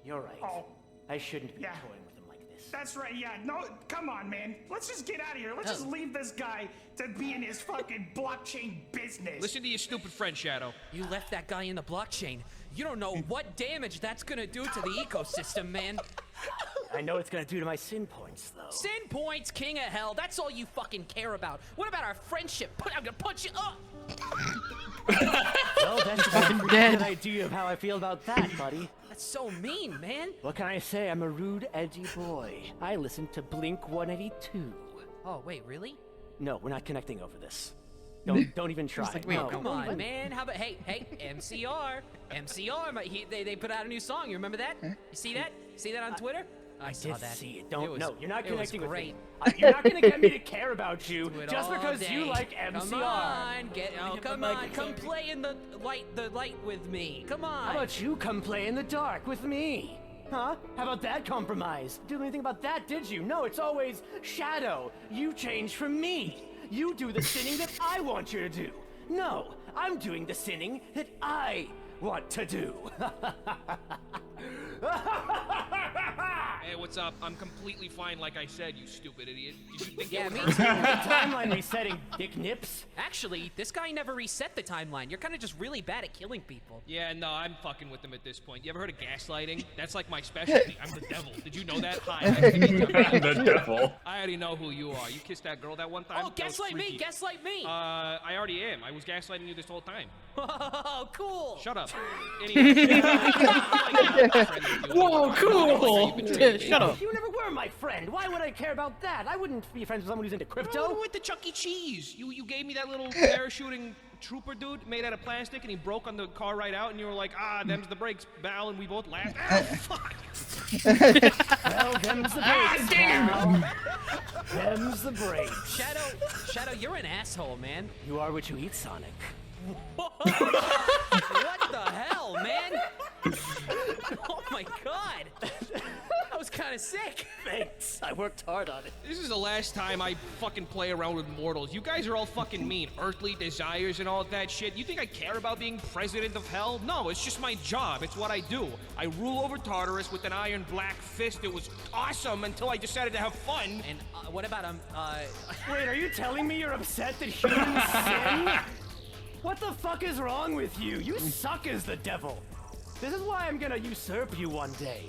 You're right. Oh, I shouldn't be Yeah. toying with him like this. that's right. Yeah, no, come on, man. Let's just get out of here. Let's just leave this guy to be in his fucking blockchain business. Listen to your stupid friend, Shadow. You left that guy in the blockchain. You don't know what damage that's gonna do to the ecosystem, man. I know it's gonna do to my sin points, though. Sin points, king of hell. That's all you fucking care about. What about our friendship? I'm gonna punch you up. Well, that's a pretty good idea of how I feel about that, buddy. That's so mean, man. What can I say? I'm a rude, edgy boy. I listen to Blink 182. Oh, wait, really? No, we're not connecting over this. Don't even try. Like, no. come on, man. How about hey, MCR, they put out a new song. You remember that? You see that? See that on Twitter? I saw did that. see it. Don't. No, you're not connecting with great. me. You're not gonna get me to care about you Do it just all because you day. like MCR. Come on, come on, come play in the light with me. Come on. How about you come play in the dark with me? Huh? How about that compromise? Didn't do anything about that, did you? No, it's always Shadow. You change from me. You do the sinning that I want you to do. No, I'm doing the sinning that I want to do. Hey, what's up? I'm completely fine, like I said, you stupid idiot. Did you think Yeah, it me would too. hurt? Timeline resetting, dick nips. Actually, this guy never reset the timeline. You're kind of just really bad at killing people. Yeah, no, I'm fucking with him at this point. You ever heard of gaslighting? That's like my specialty. I'm the devil. Did you know that? Hi, nice to meet you. The devil. I already know who you are. You kissed that girl that one time? Oh, That was gaslight me, freaky. gaslight me. I already am. I was gaslighting you this whole time. Oh, cool. Shut up. Anyway. Whoa, cool. Shut up. You never were my friend. Why would I care about that? I wouldn't be friends with someone who's into crypto. We went to Chuck E. Cheese. You gave me that little parachuting trooper dude made out of plastic, and he broke on the car right out, and you were like, them's the brakes, Val, and we both laughed. Ah, fuck. Well, them's the breaks, pal. Them's the breaks. Shadow, you're an asshole, man. You are what you eat, Sonic. What the hell, man? Oh my god. That was kind of sick. Thanks. I worked hard on it. This is the last time I fucking play around with mortals. You guys are all fucking mean. Earthly desires and all that shit. You think I care about being president of hell? No, it's just my job. It's what I do. I rule over Tartarus with an iron black fist. It was awesome until I decided to have fun. And what about Wait, are you telling me you're upset that humans sin? What the fuck is wrong with you? You suck as the devil. This is why I'm gonna usurp you one day.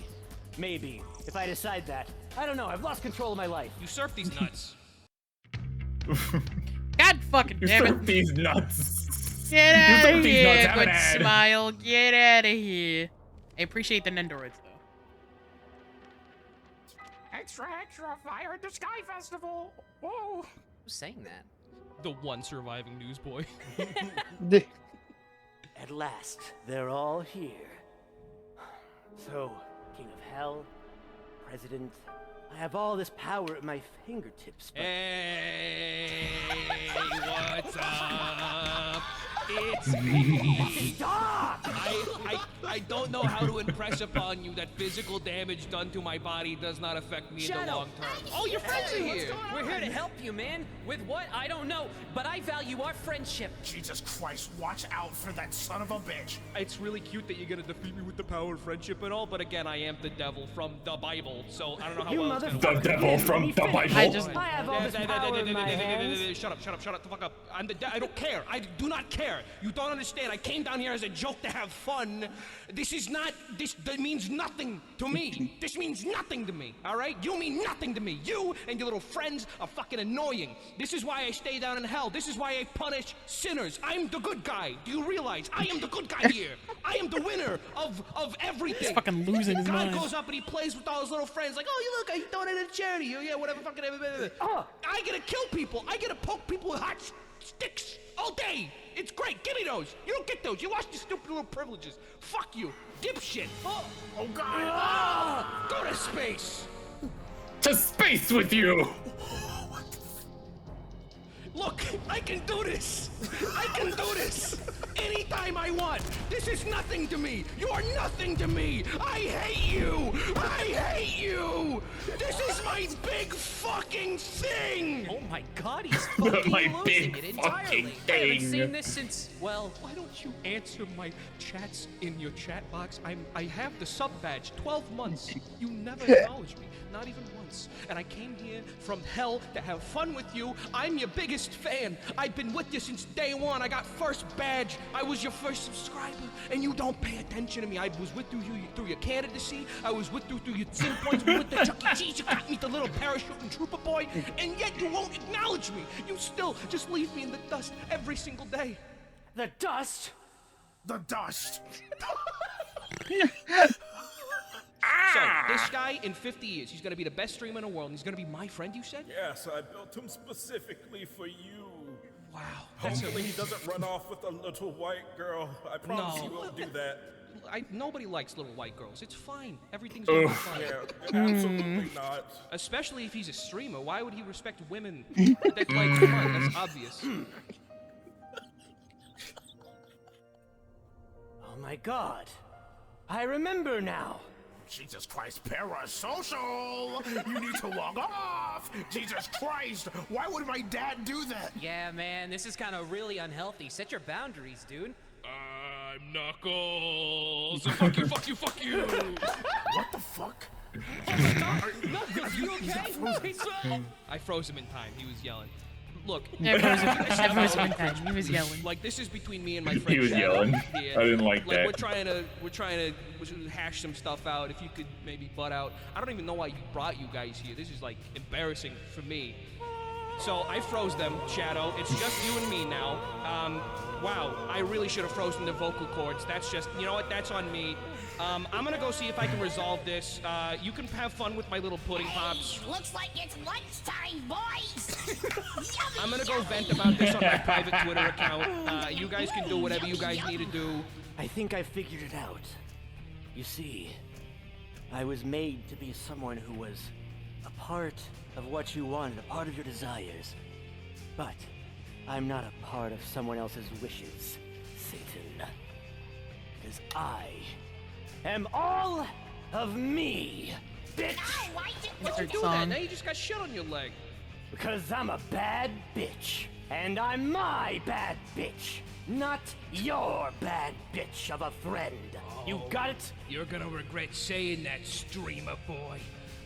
Maybe, if I decide that. I don't know, I've lost control of my life. Usurp these nuts. God fucking damn Usurp it. these nuts. Get out Usurp of these nuts, here, have an good ad. smile. Get out of here. I appreciate the Nendoroids, though. Extra, extra, fire at the Sky Festival. Whoa. Who's saying that? The one surviving newsboy. At last, they're all here. So, King of Hell, President, I have all this power at my fingertips, but... Hey, what's up? It's me. Stop! I don't know how to impress upon you that physical damage done to my body does not affect me in the Shadow. long term. Oh, your friends are here. We're here to help you, man. With what? I don't know. But I value our friendship. Jesus Christ, watch out for that son of a bitch. It's really cute that you're gonna defeat me with the power of friendship and all, but again, I am the devil from the Bible, so I don't know how well it's gonna work. The devil from the Bible. I have all this power in my hands. Shut up the fuck up. I don't care. I do not care. You don't understand. I came down here as a joke to have fun. That means nothing to me. This means nothing to me, all right? You mean nothing to me. You and your little friends are fucking annoying. This is why I stay down in hell. This is why I punish sinners. I'm the good guy. Do you realize? I am the good guy here. I am the winner of everything. He's fucking losing his God mind. goes up and he plays with all his little friends like, oh, you look, I donated to charity. Oh, yeah, whatever, fucking. I get to kill people. I get to poke people with hot sticks all day. It's great. Give me those. You don't get those. You lost your stupid little privileges. Fuck you, dipshit. Oh God. Go to space. To space with you. Look, I can do this. I can do this anytime I want. This is nothing to me. You are nothing to me. I hate you. I hate you. This is my big fucking thing. Oh my God, he's fucking My losing big it entirely. fucking I haven't thing. seen this since, well, Why don't you answer my chats in your chat box? I have the sub badge. 12 months. You never acknowledge me. Not even once. And I came here from hell to have fun with you. I'm your biggest fan. I've been with you since day one. I got first badge. I was your first subscriber. And you don't pay attention to me. I was with you through your candidacy. I was with you through your sin points. We went to Chuck E. Cheese. You got me the little parachuting trooper boy. And yet you won't acknowledge me. You still just leave me in the dust every single day. The dust? The dust. So, this guy, in 50 years, he's gonna be the best streamer in the world, and he's gonna be my friend, you said? Yes, I built him specifically for you. Wow. Hopefully he doesn't run off with a little white girl. I promise he won't do that. Nobody likes little white girls. It's fine. Everything's gonna be fine. Yeah, absolutely not. Especially if he's a streamer. Why would he respect women that like fun? That's obvious. Oh my God. I remember now. Jesus Christ, parasocial! You need to log off! Jesus Christ, why would my dad do that? yeah, man, this is kind of really unhealthy. Set your boundaries, dude. I'm Knuckles. Fuck you, fuck you, fuck you. What the fuck? Knuckles, you okay? I froze him in time. He was yelling. Look, I froze him in time. He was yelling. like this is between me and my friend. He was Shadow yelling. here. I didn't like that. We're trying to hash some stuff out. If you could maybe butt out. I don't even know why you brought you guys here. This is like embarrassing for me. So I froze them, Shadow. It's just you and me now. Wow, I really should have frozen the vocal cords. That's just, you know what? That's on me. I'm gonna go see if I can resolve this. You can have fun with my little pudding pops. Looks like it's lunchtime, boys! I'm gonna go vent about this on my private Twitter account. You guys can do whatever you guys need to do. I think I figured it out. You see, I was made to be someone who was a part of what you wanted, a part of your desires. But I'm not a part of someone else's wishes, Satan. Because I am all of me, bitch! Why'd you do that? Now you just got shit on your leg. Because I'm a bad bitch. And I'm my bad bitch. Not your bad bitch of a friend. You got it? You're gonna regret saying that, streamer boy.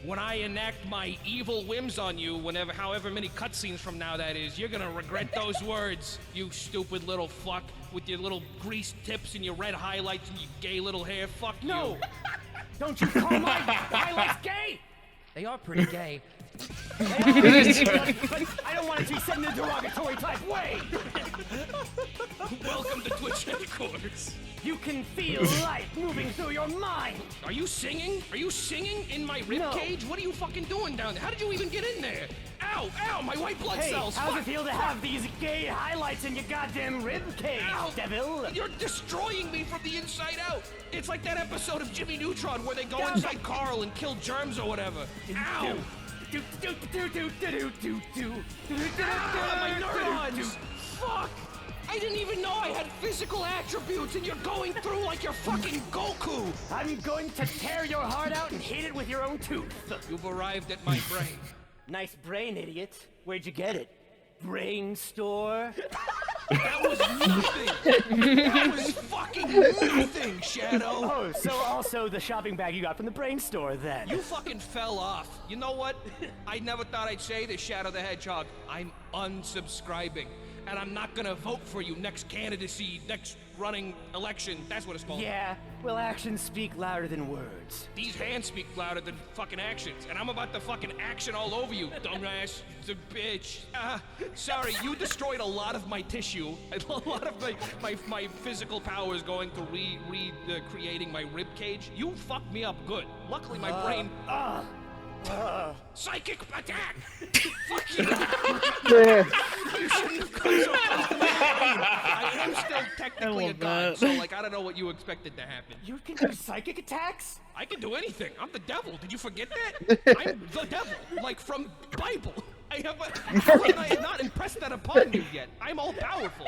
When I enact my evil whims on you, however many cutscenes from now that is, you're gonna regret those words, you stupid little fuck with your little greased tips and your red highlights and your gay little hair. Fuck you. No! Don't you call my highlights gay! They are pretty gay. But I don't want it to be said in a derogatory type way! Welcome to Twitch headquarters. You can feel life moving through your mind! Are you singing? Are you singing in my ribcage? What are you fucking doing down there? How did you even get in there? Ow, ow, my white blood Hey, cells. how's Fuck, it feel to have these gay highlights in your goddamn ribcage, Ow. devil? You're destroying me from the inside out. It's like that episode of Jimmy Neutron where they go inside Carl and kill germs or whatever. Ow! My My neurons! Fuck! I didn't even know I had physical attributes, and you're going through like you're fucking Goku. I'm going to tear your heart out and hit it with your own tooth. You've arrived at my brain. Nice brain, idiot. Where'd you get it? Brain store? That was nothing. That was fucking nothing, Shadow. Oh, so also the shopping bag you got from the brain store then. You fucking fell off. You know what? I never thought I'd say this, Shadow the Hedgehog. I'm unsubscribing. And I'm not gonna vote for you next candidacy, next running election. That's what it's called. Yeah, well, actions speak louder than words. These hands speak louder than fucking actions. And I'm about to fucking action all over you, dumbass. The bitch. Sorry, you destroyed a lot of my tissue. A lot of my physical powers going to creating my rib cage. You fucked me up good. Luckily, my brain. Psychic attack! Fuck you! You shouldn't have come so close to my brain. I am still technically a god, so like I don't know what you expected to happen. You can do psychic attacks? I can do anything. I'm the devil. Did you forget that? I'm the devil, like from Bible. I have not impressed that upon you yet. I'm all powerful.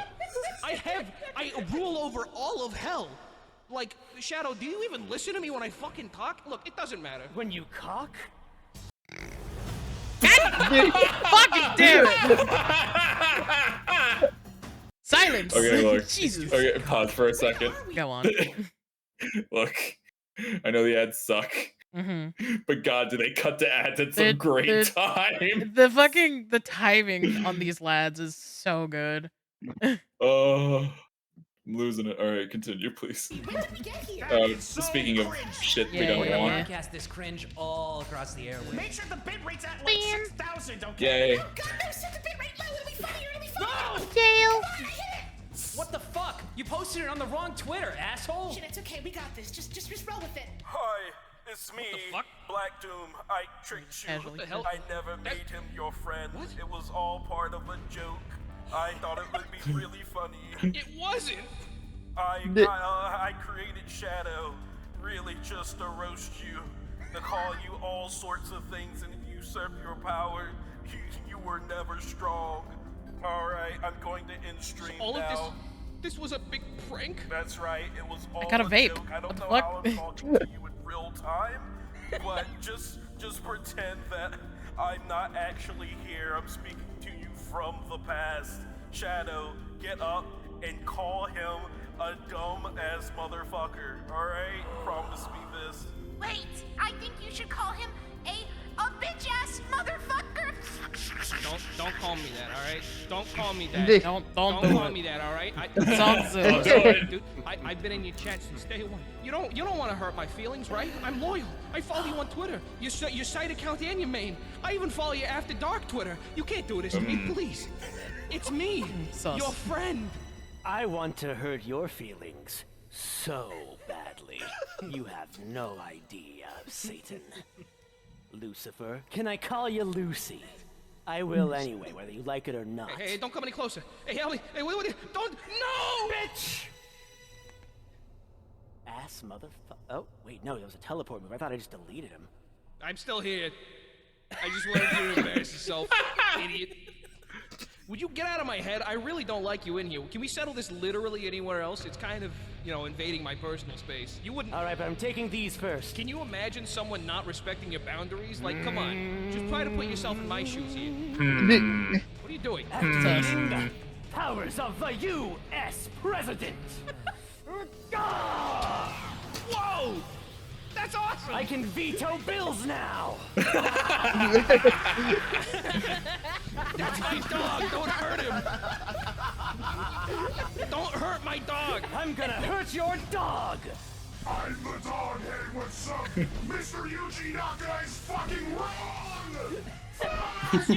I rule over all of hell. Like, Shadow, do you even listen to me when I fucking talk? Look, it doesn't matter. When you cock? Fucking damn it! Silence! Okay, look. Jesus. Okay, pause for a second. Go on. Look, I know the ads suck. But God, do they cut to ads at some great time? The timing on these lads is so good. Oh, I'm losing it. All right, continue, please. Speaking of shit we don't want. Broadcast this cringe all across the airwaves. Make sure the bit rate's at like 6,000, Yay. okay? God, no, set the bit rate low. It'll be funnier. It'll be No! funnier. Jail. Come on, hit it. What the fuck? You posted it on the wrong Twitter, asshole. Shit, it's okay. We got this. Just roll with it. Hi, it's me, Black Doom. I tricked you. What the hell? I never made him your friend. It was all part of a joke. I thought it would be really funny. It wasn't. I created Shadow, really just to roast you, to call you all sorts of things and usurp your power. You were never strong. Alright, I'm going to end stream all now. Of this was a big prank? That's right, it was all got a vape. joke. I don't know What how the I'm talking to you in real time, but just pretend that I'm not actually here. I'm speaking to you from the past. Shadow, get up and call him a dumb-ass motherfucker, alright? Promise me this. Wait, I think you should call him a bitch-ass motherfucker. Don't call me that, all right? Don't call me that. Don't call me that, all right? Dude, I've been in your chat since day one. You don't want to hurt my feelings, right? I'm loyal. I follow you on Twitter. Your site account and your main. I even follow you after dark Twitter. You can't do this to me, please. It's me, your friend. I want to hurt your feelings so badly. You have no idea, Satan. Lucifer, can I call you Lucy? I will anyway, whether you like it or not. Hey, don't come any closer. Hey, help me. Hey, wait, don't. No! Bitch! Ass motherfucker. Oh, wait, no, it was a teleport move. I thought I just deleted him. I'm still here. I just wanted you to embarrass yourself, idiot. Would you get out of my head? I really don't like you in here. Can we settle this literally anywhere else? It's kind of, invading my personal space. You wouldn't... All right, but I'm taking these first. Can you imagine someone not respecting your boundaries? Like, come on. Just try to put yourself in my shoes here. What are you doing? Activating the powers of the U.S. President. Whoa! That's awesome! I can veto bills now! That's my dog! Don't hurt him! Don't hurt my dog! I'm gonna hurt your dog! I'm the dog. Hey, what's up? Mr. Yuji Naka is fucking wrong!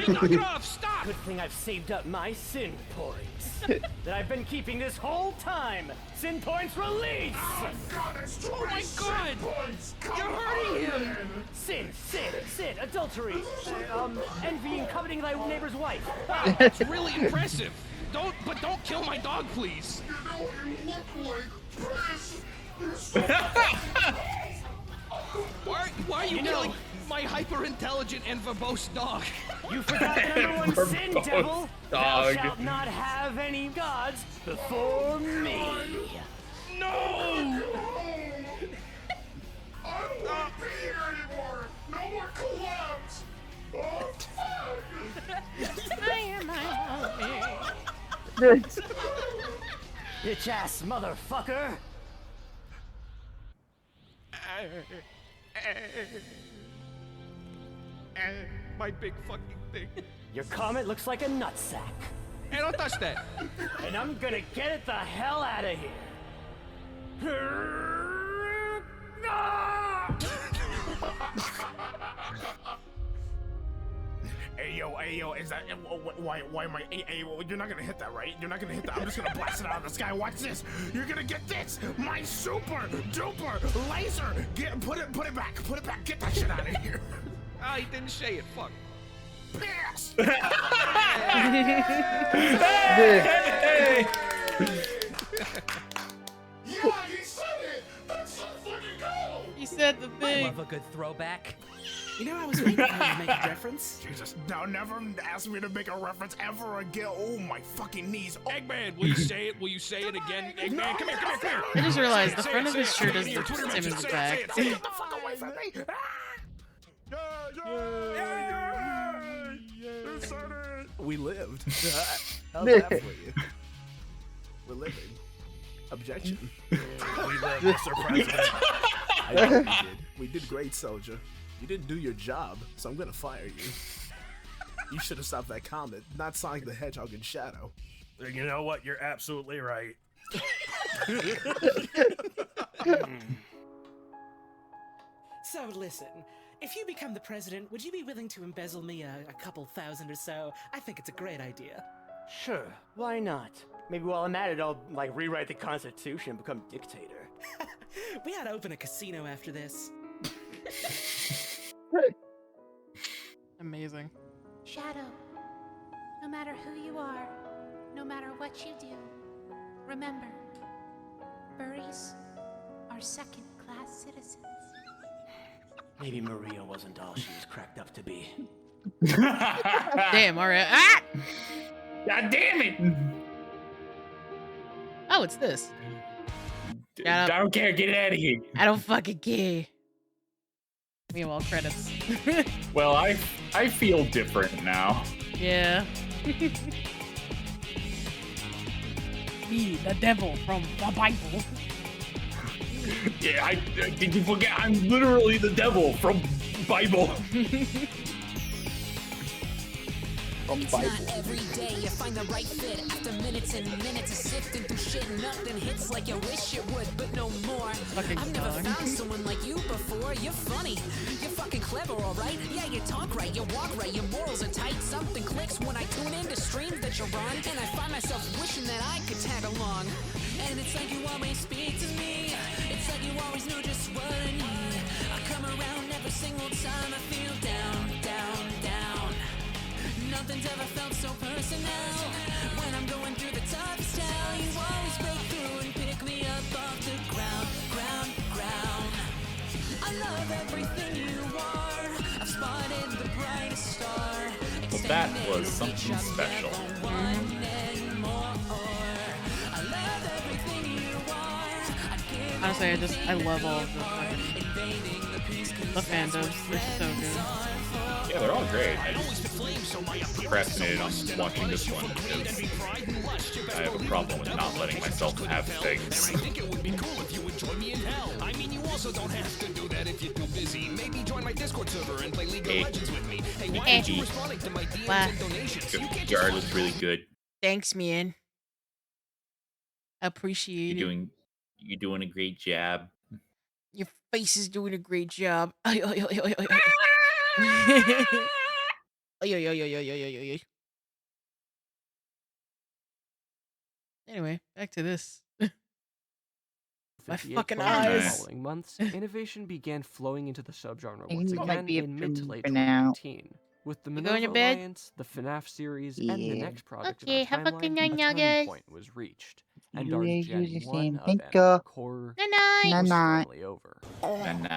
Knock it off! Stop! Good thing I've saved up my sin points that I've been keeping this whole time. Sin points release! Oh God, that's too Oh many my sin God! points. Come You're hurting on, him! man. Sin, adultery, envy and coveting thy neighbor's wife. Wow, that's really impressive. Don't kill my dog, please. You know what you look like, Chris. You're so Why are you killing my hyper-intelligent and verbose dog? You forgot the number one sin, Verbose devil. Thou dog. shalt not have any gods before me. No! I'm not here anymore. No more collabs. Oh, Bitch ass motherfucker. My big fucking thing. Your comet looks like a nutsack. Hey, don't touch that. And I'm gonna get it the hell out of here. Hey yo, is that why am I? Hey, you're not gonna hit that, right? You're not gonna hit that. I'm just gonna blast it out of the sky. Watch this. You're gonna get this. My super duper laser. Put it back. Put it back. Get that shit out of here. Ah, he didn't say it. Fuck. Pass. Hey! Yeah, he said it. That's so fucking cool. He said the I thing. love a good throwback. You know, I was waiting for you to make a reference. Jesus, now never ask me to make a reference ever again. Oh, my fucking knees. Oh. Eggman, will you say it? Will you say it again? Eggman, come here. I just realized the Say front it, of say his it, shirt say is it, the Twitter same as mentions, the say it, back. say it. Get the fuck away from me. You said it. We lived. How's that for you? We're living. Objection. We lived, Mr. President. I know we did. We did great, soldier. You didn't do your job, so I'm gonna fire you. You should have stopped that comet, not Sonic the Hedgehog and Shadow. You know what? You're absolutely right. So listen, if you become the president, would you be willing to embezzle me a couple thousand or so? I think it's a great idea. Sure, why not? Maybe while I'm at it, I'll like rewrite the Constitution and become dictator. We ought to open a casino after this. Amazing. Shadow, no matter who you are, no matter what you do, remember, furries are second-class citizens. Maybe Maria wasn't all she was cracked up to be. Damn, alright. Ah! God damn it! Oh, it's this. I don't care. Get it out of here. I don't fucking care. Meanwhile, credits. Well, I feel different now. Yeah. Me, the devil from the Bible. Yeah, did you forget? I'm literally the devil from Bible. It's not every day you find the right fit. After minutes and minutes of sifting through shit, nothing hits like you wish it would, but no more. I've never found someone like you before. You're funny, you're fucking clever, alright? Yeah, you talk right, you walk right, your morals are tight. Something clicks when I tune into streams that you run, and I find myself wishing that I could tag along. And it's like you always speak to me. It's like you always know just what I need. I come around every single time I feel down, down, down. Nothing's ever felt so personal. When I'm going through the toughest hell, you always break through and pick me up off the ground, ground, ground. I love everything you are. I've spotted the brightest star. Well, that was something special. Honestly, I love all of the fandoms. They're so good. Yeah, they're all great. I just procrastinated on watching this one because I have a problem with not letting myself have things. I think it would be cool if you would join me in hell. I mean, you also don't have to do that if you're too busy. Maybe join my Discord server and play League of Legends with me. Hey, why aren't you responding to my DMs and donations? You can't Jar looks really good. Thanks, man. Appreciate it. You're doing a great job. Your face is doing a great job. Ay, ay, ay, ay, ay, ay. Anyway, back to this. My fucking eyes. Following months, innovation began flowing into the subgenre I once think it again might be in mid to late for now. 2018. With the You Minerva going to bed? Alliance, the FNAF series, and the Yeah. next project Okay, in have our a good timeline, night, a turning guys. point was reached, and You our guys Gen use the 1 same of thinker. epic horror Night-night. was Night-night. finally over. And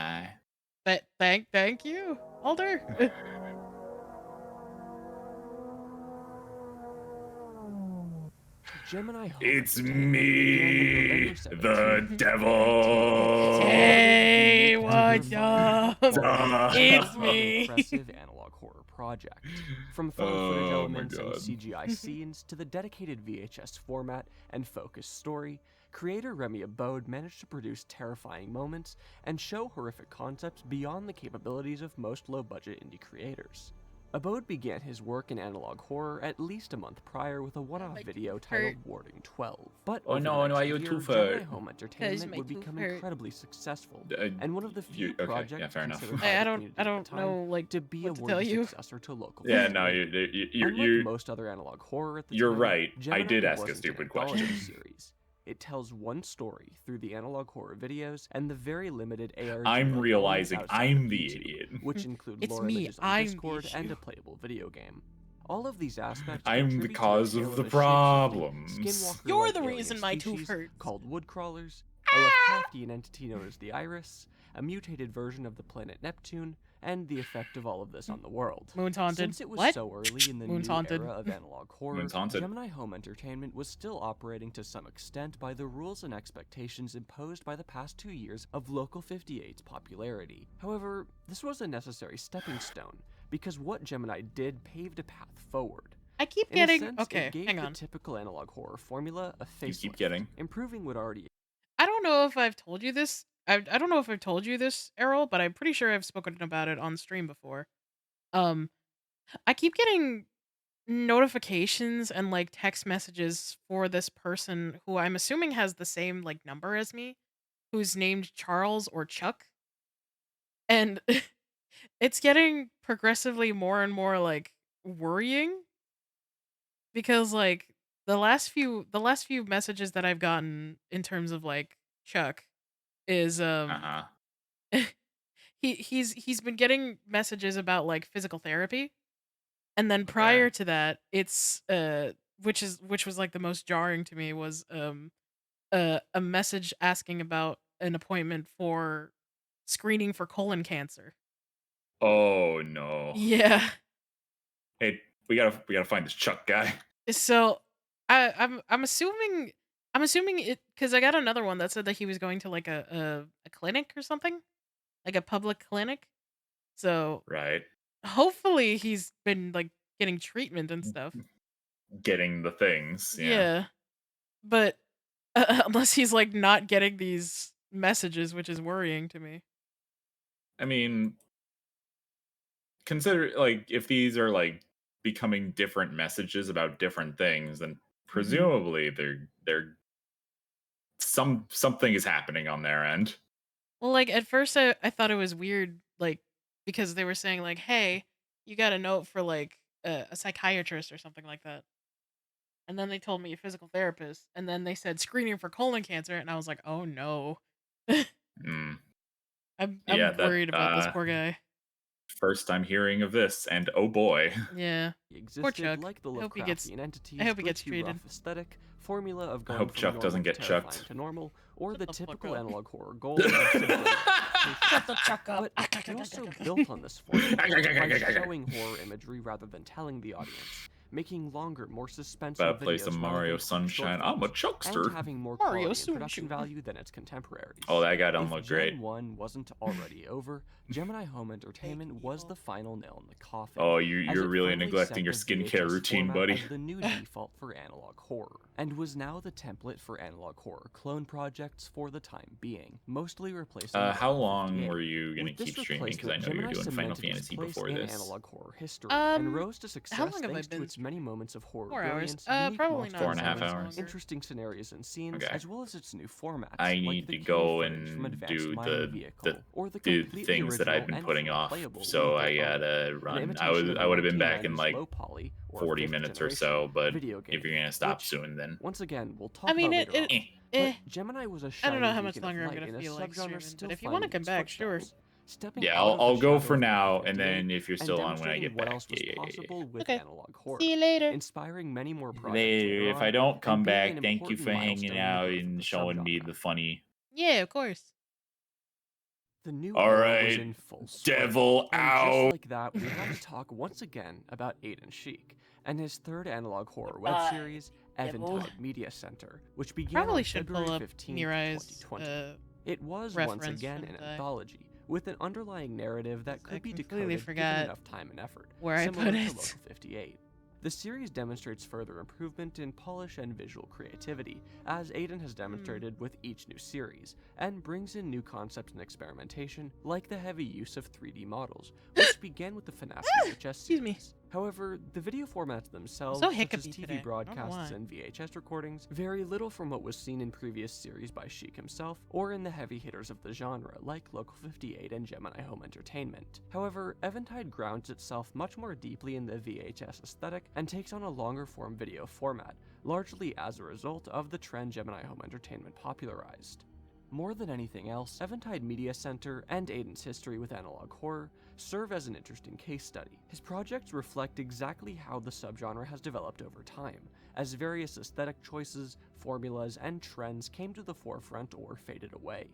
Thank you, Alder. Gemini Home It's Entertainment me, began on the November 17th. devil. Hey, Terrifying, what's up? high-quality, It's and me. impressive analog horror project. From found footage Oh my elements and God. CGI scenes to the dedicated VHS format and focused story, creator Remy Abode managed to produce terrifying moments and show horrific concepts beyond the capabilities of most low-budget indie creators. Abode began his work in analog horror at least a month prior with a one-off video titled Warding 12. But Oh over no, the no, next you year, tooth Gemini hurt. Home Entertainment my would tooth become hurt. incredibly successful, and one of the few okay, yeah, projects fair enough. considered I by the don't community at the time know like to be a what to tell worthy you. successor to local. Yeah, no, Unlike you're most other analog horror at the you're time, right. I Gemini did ask a wasn't stupid an anthology question. series. It tells one story through the analog horror videos and the very limited ARG I'm logo realizing outside I'm of the YouTube, idiot. which include It's lore me, images on I'm the Discord and issue. a playable video game. All of these aspects I'm the contribute to a cause tale of the a shapeshifting, problems. skinwalker-like You're the alien reason my tooth species hurts. called woodcrawlers, a Lovecraftian entity known as the Iris, a mutated version of the planet Neptune, and the effect of all of this on the world. Moon's haunted. Since it was What? so early in the Moon's new haunted. era of analog horror, Moon's haunted. Gemini Home Entertainment was still operating to some extent by the rules and expectations imposed by the past 2 years of Local 58's popularity. However, this was a necessary stepping stone, because what Gemini did paved a path forward. I keep In a getting sense, okay. it gave Hang the on. typical analog horror formula a You facelift, keep getting. improving what already. I don't know if I've told you this. I don't know if I've told you this, Errol, but I'm pretty sure I've spoken about it on stream before. I keep getting notifications and like text messages for this person who I'm assuming has the same like number as me, who's named Charles or Chuck. And it's getting progressively more and more like worrying because like the last few messages that I've gotten in terms of like Chuck is he's been getting messages about like physical therapy. And then prior to that, it's which was like the most jarring to me was a message asking about an appointment for screening for colon cancer. Oh no. Yeah. Hey, we gotta find this Chuck guy. So I'm assuming it because I got another one that said that he was going to like a clinic or something, like a public clinic. So Right. hopefully he's been like getting treatment and stuff. Getting the things. Yeah. But unless he's like not getting these messages, which is worrying to me. I mean, consider like if these are like becoming different messages about different things, then presumably they're something is happening on their end. Well, like at first I thought it was weird, like because they were saying like, "Hey, you got a note for like a psychiatrist or something like that," and then they told me a physical therapist, and then they said screening for colon cancer, and I was like, "Oh no." I'm worried about this poor guy. First time hearing of this, and oh boy. Yeah. Poor Chuck. Like the I hope he gets treated. Rough aesthetic, formula of I going hope from Chuck normal doesn't to get terrifying chucked. to normal, or the typical up. analog horror goal. Shut the Chuck up. But it also built on this formula by showing horror imagery rather than telling the audience, making longer, more suspenseful About to play videos some relevant Mario to Sunshine. short I'm a films, Chuckster. and having more Mario quality and production Sunshine. value than its contemporaries. Oh, that guy don't If look Gen great. 1 wasn't already over, Gemini Home Entertainment was the final nail in the coffin. Oh, as you're it really finally neglecting set your the skincare VHS routine, format buddy. as the new default for analog horror, and was now the template for analog horror clone projects for the time being, mostly replacing. How Local long 58. were you gonna With this keep streaming? Because I replacement, know you were Gemini doing Final cemented its Fantasy place before in this. analog horror history and rose to success how long have I thanks to been its many moments of horror 4 hours. brilliance, unique Probably not. monsters, 4.5 as hours. longer. interesting scenarios and scenes, Okay. as well as its new formats. I like need the to Kinect go footage from and Advanced do Mining Vehicle, or the the completely things that I've original been and putting fully off. playable So I Lethal Bone, gotta an run. imitation of I a would have been back in 1990s like low poly or 40 fifth minutes or generation so, but video if game, you're gonna stop which, soon, then once again, we'll talk I mean, about later on. eh. But Gemini was a I don't know shining how much beacon of longer I'm light gonna in a feel like subgenre streaming, still but if you want to finding come its back, sure. footsteps. Stepping yeah, out of I'll the go shadow for of now, Local and 58 then if you're and still on when I demonstrating get what back, else was possible with Okay. analog horror. See you later. Inspiring many more projects later. later If on, I don't and come being back, an thank you important for hanging milestone in the out growth of and the showing me subgenre. the funny. Yeah, of course. The new All era was right, in full swing. devil and out. just like that, we have to talk once again about Aiden Sheik and his third analog horror web series, Eventide Media Center, which began Probably on should February pull up 15, Mirai's 2020. It was once reference again from an the- anthology with an underlying narrative that could be completely decoded forgot given enough time and effort, where I similar put to it. Local 58. The series demonstrates further improvement in polish and visual creativity, as Aiden has demonstrated with each new series, and brings in new concepts and experimentation, like the heavy use of 3D models, which began with the FNAF VHS series. However, the video formats themselves, so such as hiccupy TV today. I don't know broadcasts why. and VHS recordings, vary little from what was seen in previous series by Sheik himself, or in the heavy hitters of the genre, like Local 58 and Gemini Home Entertainment. However, Eventide grounds itself much more deeply in the VHS aesthetic, and takes on a longer form video format, largely as a result of the trend Gemini Home Entertainment popularized. More than anything else, Eventide Media Center and Aiden's history with analog horror serve as an interesting case study. His projects reflect exactly how the subgenre has developed over time, as various aesthetic choices, formulas, and trends came to the forefront or faded away.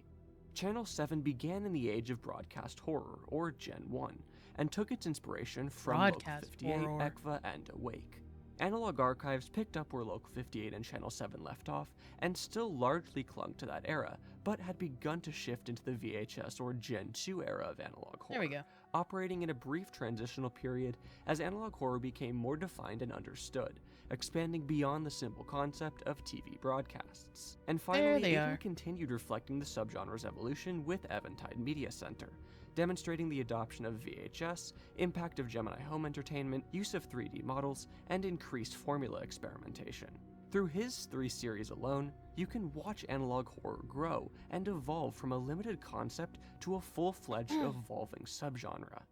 Channel 7 began in the age of broadcast horror, or Gen 1, and took its inspiration from Local Broadcast 58, horror. ECVA, and Awake. Analog Archives picked up where Local 58 and Channel 7 left off, and still largely clung to that era, but had begun to shift into the VHS or Gen 2 era of analog horror. There we go. Operating in a brief transitional period as analog horror became more defined and understood, expanding beyond the simple concept of TV broadcasts. And finally, they Aiden are. continued reflecting the subgenre's evolution with Eventide Media Center, demonstrating the adoption of VHS, impact of Gemini Home Entertainment, use of 3D models, and increased formula experimentation. Through his 3 series alone, you can watch analog horror grow and evolve from a limited concept to a full-fledged evolving subgenre.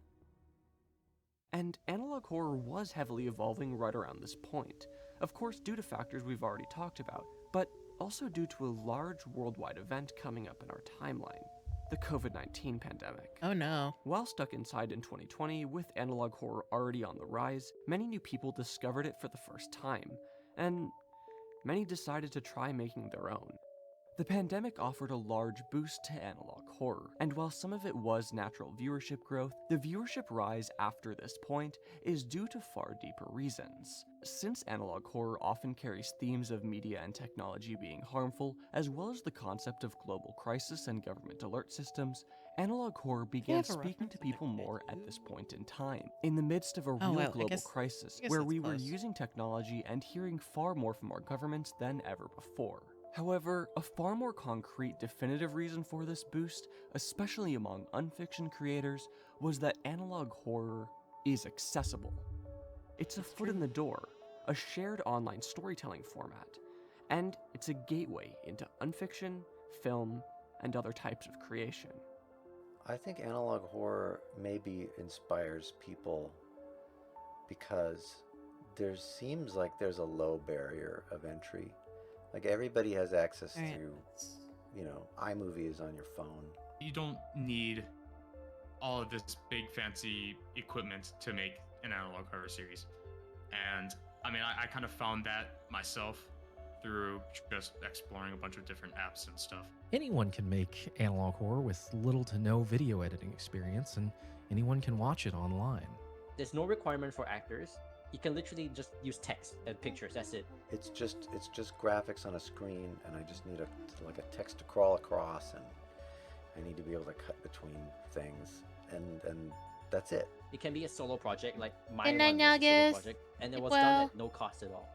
And analog horror was heavily evolving right around this point, of course due to factors we've already talked about, but also due to a large worldwide event coming up in our timeline. The COVID-19 pandemic. Oh no. While stuck inside in 2020 with analog horror already on the rise, many new people discovered it for the first time, and many decided to try making their own. The pandemic offered a large boost to analog horror, and while some of it was natural viewership growth, the viewership rise after this point is due to far deeper reasons. Since analog horror often carries themes of media and technology being harmful, as well as the concept of global crisis and government alert systems, analog horror began speaking to people more at this point in time, in the midst of a real global crisis, where we were using technology and hearing far more from our governments than ever before. However, a far more concrete, definitive reason for this boost, especially among unfiction creators, was that analog horror is accessible. It's a foot in the door, a shared online storytelling format, and it's a gateway into unfiction, film, and other types of creation. I think analog horror maybe inspires people because there seems like there's a low barrier of entry. Like everybody has access to, you know, iMovie on your phone. You don't need all of this big fancy equipment to make an analog horror series. And I mean, I kind of found that myself through just exploring a bunch of different apps and stuff. Anyone can make analog horror with little to no video editing experience, and anyone can watch it online. There's no requirement for actors. You can literally just use text and pictures, that's it. It's just graphics on a screen, and I just need a text to crawl across, and I need to be able to cut between things, and that's it. It can be a solo project, like my And one I was a solo guess project, and it was well- done at no cost at all.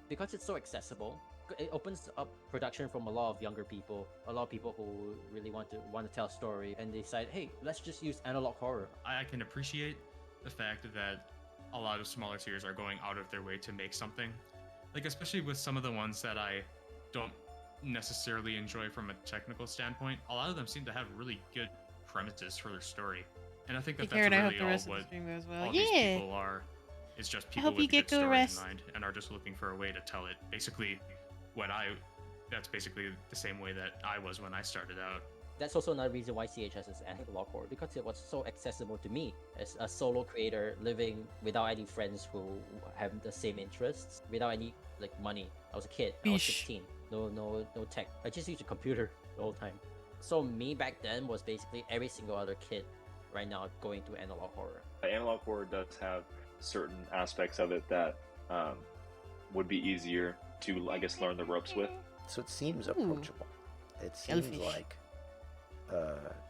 Because it's so accessible, it opens up production from a lot of younger people, a lot of people who really want to tell a story, and they decide, hey, let's just use analog horror. I can appreciate the fact that a lot of smaller series are going out of their way to make something. Like, especially with some of the ones that I don't necessarily enjoy from a technical standpoint, a lot of them seem to have really good premises for their story. And I think that Take care, that's and I hope really the all rest of the what stream goes well. all these Yeah. people are. Is just I people hope with you get good good stories rest. in mind and are just looking for a way to tell it. Basically, that's basically the same way that I was when I started out. That's also another reason why CHS is analog horror, because it was so accessible to me as a solo creator living without any friends who have the same interests, without any money. I was a kid. I was Beesh. 16. No tech. I just used a computer the whole time. So me back then was basically every single other kid right now going to analog horror. Analog horror does have certain aspects of it that would be easier to, I guess, learn the ropes with. So it seems approachable. It seems like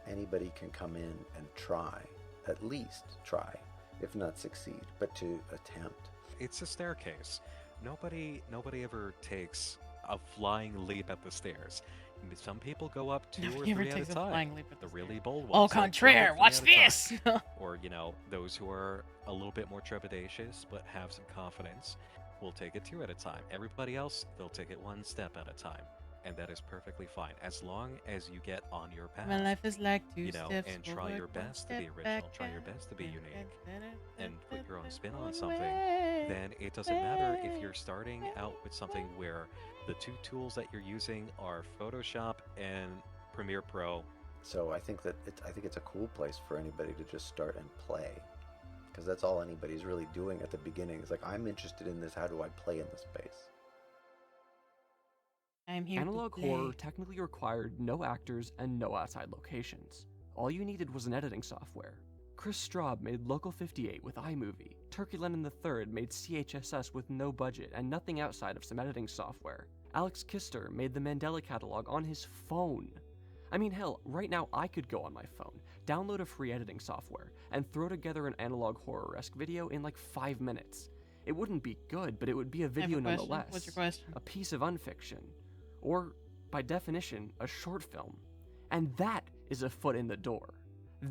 anybody can come in and try, at least try, if not succeed, but to attempt. It's a staircase. Nobody ever takes a flying leap at the stairs. Some people go up 2 or 3 at a time. The really bold ones. Au contraire, watch this! Or, those who are a little bit more trepidatious but have some confidence will take it 2 at a time. Everybody else, they'll take it 1 step at a time. And that is perfectly fine, as long as you get on your path. My life is like 2 steps and try forward, your best to be original, back, try your best to be unique, and put your own spin on one something. way, Then it doesn't matter if you're starting out with something where the 2 tools that you're using are Photoshop and Premiere Pro. So I think it's a cool place for anybody to just start and play, because that's all anybody's really doing at the beginning. It's like, I'm interested in this. How do I play in this space? I'm here Analog to play. horror technically required no actors and no outside locations. All you needed was an editing software. Chris Straub made Local 58 with iMovie. Turkey Lennon III made CHSS with no budget and nothing outside of some editing software. Alex Kister made the Mandela catalog on his phone. I mean, hell, right now I could go on my phone, download a free editing software, and throw together an analog horror-esque video in like 5 minutes. It wouldn't be good, but it would be a video nonetheless. What's your question? A piece of unfiction. Or, by definition, a short film. And that is a foot in the door.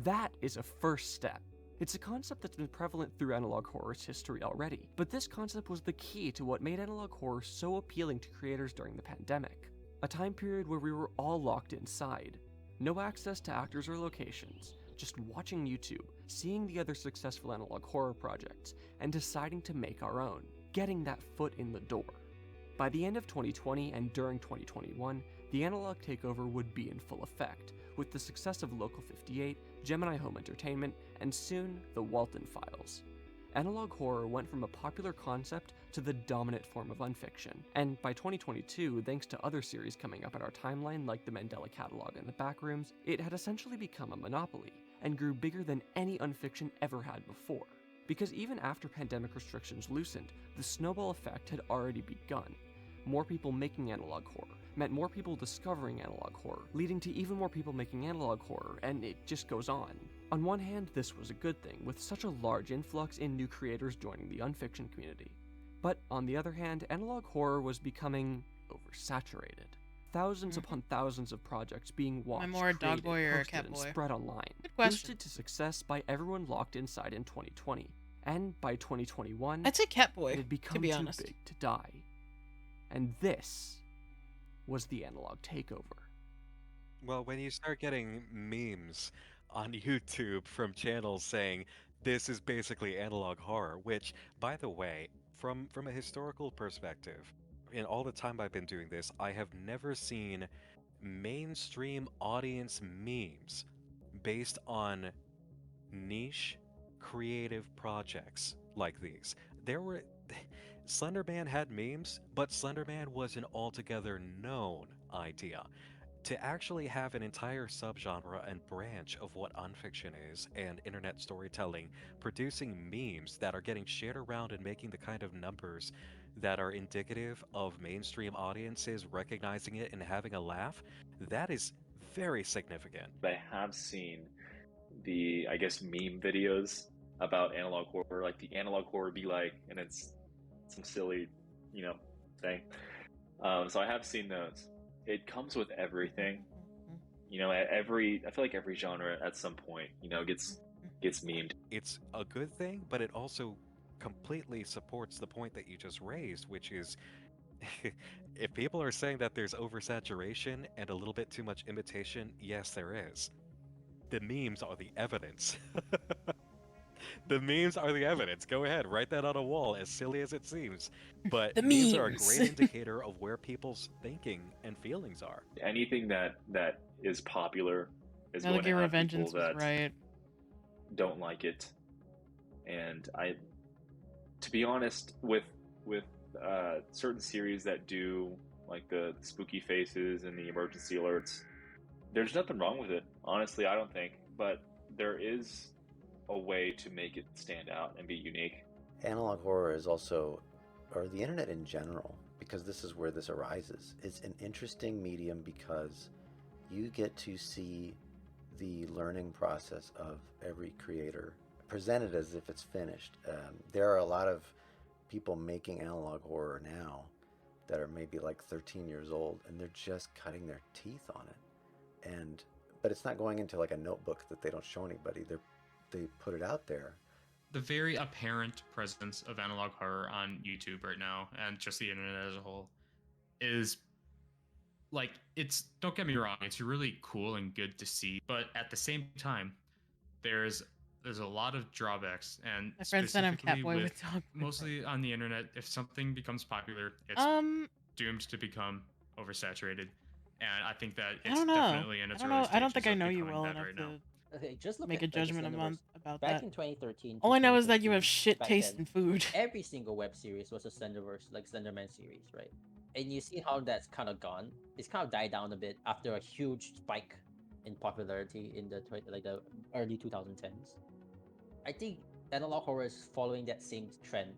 That is a first step. It's a concept that's been prevalent through analog horror's history already, but this concept was the key to what made analog horror so appealing to creators during the pandemic. A time period where we were all locked inside. No access to actors or locations, just watching YouTube, seeing the other successful analog horror projects, and deciding to make our own. Getting that foot in the door. By the end of 2020 and during 2021, the analog takeover would be in full effect, with the success of Local 58, Gemini Home Entertainment, and soon, the Walton Files. Analog horror went from a popular concept to the dominant form of unfiction, and by 2022, thanks to other series coming up in our timeline like the Mandela Catalog and the Backrooms, it had essentially become a monopoly, and grew bigger than any unfiction ever had before. Because even after pandemic restrictions loosened, the snowball effect had already begun. More people making analog horror meant more people discovering analog horror, leading to even more people making analog horror, and it just goes on. On one hand, this was a good thing, with such a large influx in new creators joining the unfiction community. But on the other hand, analog horror was becoming oversaturated. Thousands upon thousands of projects being watched, I'm more a dog created, boy or a posted, cat and boy? spread online, Good question. boosted to success by everyone locked inside in 2020. And by 2021, I'd say cat boy, it had become to be too honest. big to die. And this was the analog takeover. Well, when you start getting memes on YouTube from channels saying this is basically analog horror, which, by the way, from a historical perspective, in all the time I've been doing this, I have never seen mainstream audience memes based on niche creative projects like these. Slenderman had memes, but Slenderman was an altogether known idea. To actually have an entire subgenre and branch of what unfiction is and internet storytelling producing memes that are getting shared around and making the kind of numbers that are indicative of mainstream audiences recognizing it and having a laugh, that is very significant. I have seen the, I guess, meme videos about analog horror, like the analog horror be like, and it's some silly, thing. So I have seen those. It comes with everything. I feel like every genre at some point, gets memed. It's a good thing, but it also completely supports the point that you just raised, which is if people are saying that there's oversaturation and a little bit too much imitation, yes, there is. The memes are the evidence. The memes are the evidence. Go ahead, write that on a wall, as silly as it seems. But The memes are a memes. great indicator of where people's thinking and feelings are. Anything that is popular is Metal going to Gear have Revengeance people was that right. don't like it. And to be honest, with certain series that do like the spooky faces and the emergency alerts, There's nothing wrong with it, honestly, I don't think, but there is a way to make it stand out and be unique. Analog horror is also, or the internet in general, because this is where this arises, is an interesting medium because you get to see the learning process of every creator presented as if it's finished. There are a lot of people making analog horror now that are maybe like 13 years old, and they're just cutting their teeth on it. But it's not going into like a notebook that they don't show anybody. They put it out there. The very apparent presence of analog horror on YouTube right now, and just the internet as a whole, is like, don't get me wrong, it's really cool and good to see, but at the same time, there's a lot of drawbacks, and My friend said I'm specifically Catboy with dog. mostly on the internet, if something becomes popular, it's doomed to become oversaturated, and I think that it's I don't know. definitely in its early stages I don't think I of know you becoming well that enough right now. to Okay, just look make at a judgment Universe. about Back that. in 2013. All I know is that you have shit back taste then, in food. Every single web series was a Slenderverse, like Slenderman series, right? And you see how that's kind of gone. It's kind of died down a bit after a huge spike in popularity in the early 2010s. I think analog horror is following that same trend.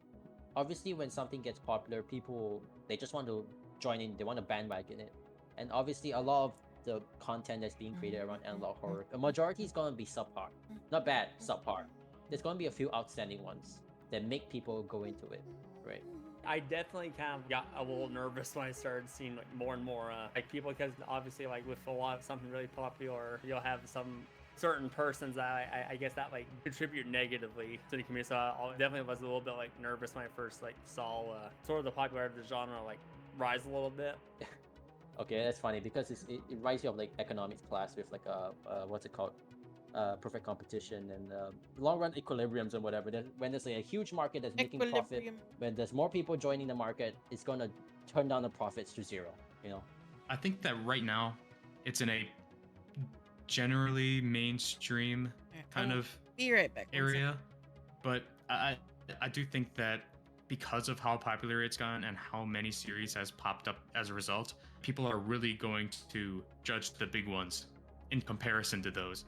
Obviously, when something gets popular, people they just want to join in. They want to bandwagon it, and obviously, a lot of the content that's being created around analog horror, the majority is going to be subpar. Not bad, subpar. There's going to be a few outstanding ones that make people go into it, right? I definitely kind of got a little nervous when I started seeing like more and more like people, because obviously like with a lot of something really popular, you'll have some certain persons that I guess that like contribute negatively to the community. So I definitely was a little bit like nervous when I first like saw sort of the popularity of the genre like rise a little bit. Okay, that's funny because it reminds you of like economics class with like what's it called, perfect competition and long run equilibriums and whatever. When there's like a huge market that's making profit, when there's more people joining the market, it's gonna turn down the profits to zero. You know. I think that right now, it's in a generally mainstream kind of be right back area, but I do think that because of how popular it's gone and how many series has popped up as a result, people are really going to judge the big ones in comparison to those.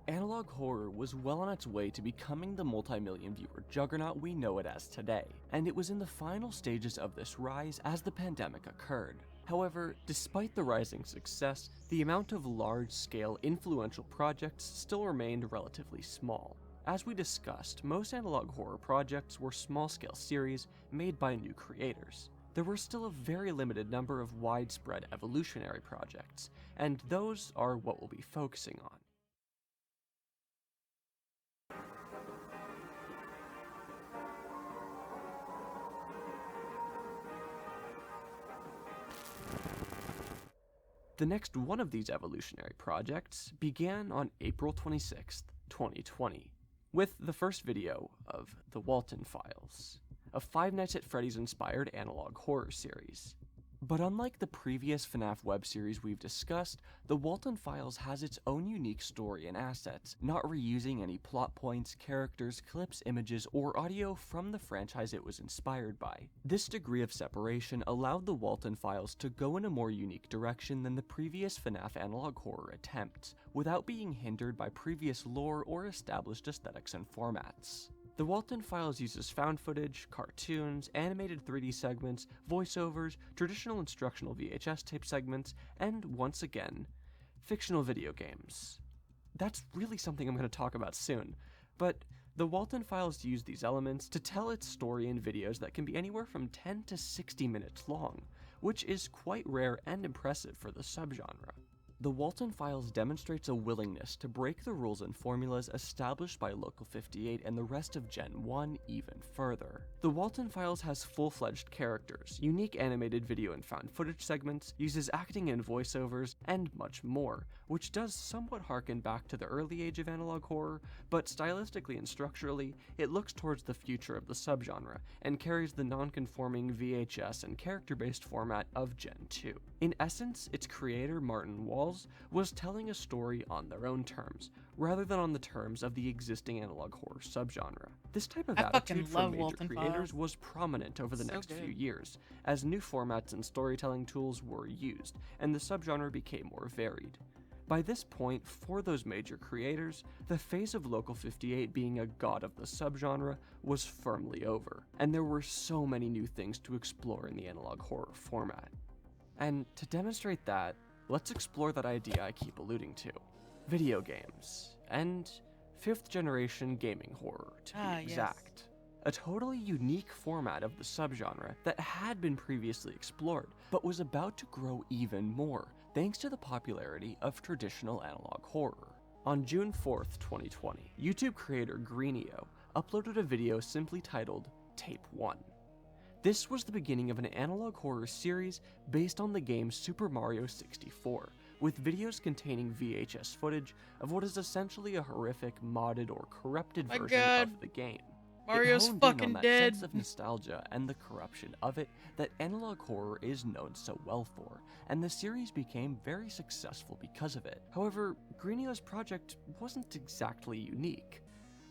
Analog horror was well on its way to becoming the multi-million viewer juggernaut we know it as today, and it was in the final stages of this rise as the pandemic occurred. However, despite the rising success, the amount of large-scale influential projects still remained relatively small. As we discussed, most analog horror projects were small-scale series made by new creators. There were still a very limited number of widespread evolutionary projects, and those are what we'll be focusing on. The next one of these evolutionary projects began on April 26th, 2020, with the first video of The Walton Files, a Five Nights at Freddy's inspired analog horror series. But unlike the previous FNAF web series we've discussed, The Walton Files has its own unique story and assets, not reusing any plot points, characters, clips, images, or audio from the franchise it was inspired by. This degree of separation allowed The Walton Files to go in a more unique direction than the previous FNAF analog horror attempts, without being hindered by previous lore or established aesthetics and formats. The Walton Files uses found footage, cartoons, animated 3D segments, voiceovers, traditional instructional VHS tape segments, and, once again, fictional video games. That's really something I'm going to talk about soon, but the Walton Files use these elements to tell its story in videos that can be anywhere from 10 to 60 minutes long, which is quite rare and impressive for the subgenre. The Walton Files demonstrates a willingness to break the rules and formulas established by Local 58 and the rest of Gen 1 even further. The Walton Files has full-fledged characters, unique animated video and found footage segments, uses acting and voiceovers, and much more, which does somewhat harken back to the early age of analog horror, but stylistically and structurally, it looks towards the future of the subgenre, and carries the non-conforming VHS and character-based format of Gen 2. In essence, its creator, Martin Wall, was telling a story on their own terms, rather than on the terms of the existing analog horror subgenre. This type of attitude from major creators was prominent over the next few years, as new formats and storytelling tools were used, and the subgenre became more varied. By this point, for those major creators, the phase of Local 58 being a god of the subgenre was firmly over, and there were so many new things to explore in the analog horror format. And to demonstrate that, let's explore that idea I keep alluding to. Video games, and 5th generation gaming horror, to be exact. A totally unique format of the subgenre that had been previously explored, but was about to grow even more, thanks to the popularity of traditional analog horror. On June 4th, 2020, YouTube creator Greenio uploaded a video simply titled Tape 1. This was the beginning of an analog horror series based on the game Super Mario 64, with videos containing VHS footage of what is essentially a horrific, modded, or corrupted version of the game. Mario's it honed fucking in on that dead. sense of nostalgia and the corruption of it that analog horror is known so well for, and the series became very successful because of it. However, Greenio's project wasn't exactly unique.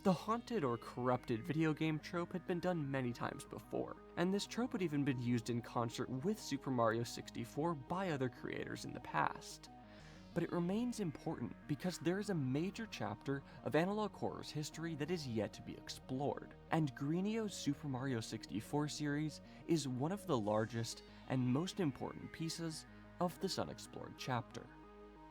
The haunted or corrupted video game trope had been done many times before, and this trope had even been used in concert with Super Mario 64 by other creators in the past. But it remains important because there is a major chapter of analog horror's history that is yet to be explored, and Greenio's Super Mario 64 series is one of the largest and most important pieces of this unexplored chapter.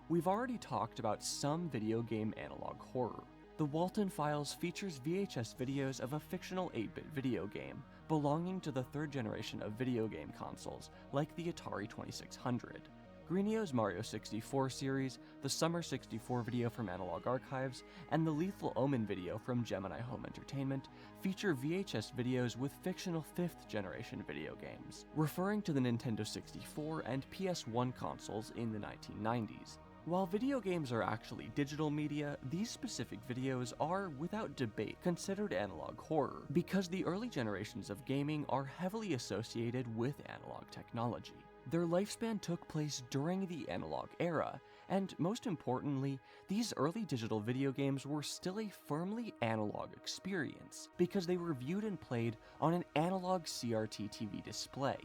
We've already talked about some video game analog horror. The Walton Files features VHS videos of a fictional 8-bit video game belonging to the 3rd generation of video game consoles like the Atari 2600. Greenio's Mario 64 series, the Summer 64 video from Analog Archives, and the Lethal Omen video from Gemini Home Entertainment feature VHS videos with fictional 5th generation video games, referring to the Nintendo 64 and PS1 consoles in the 1990s. While video games are actually digital media, these specific videos are, without debate, considered analog horror, because the early generations of gaming are heavily associated with analog technology. Their lifespan took place during the analog era, and most importantly, these early digital video games were still a firmly analog experience, because they were viewed and played on an analog CRT TV display.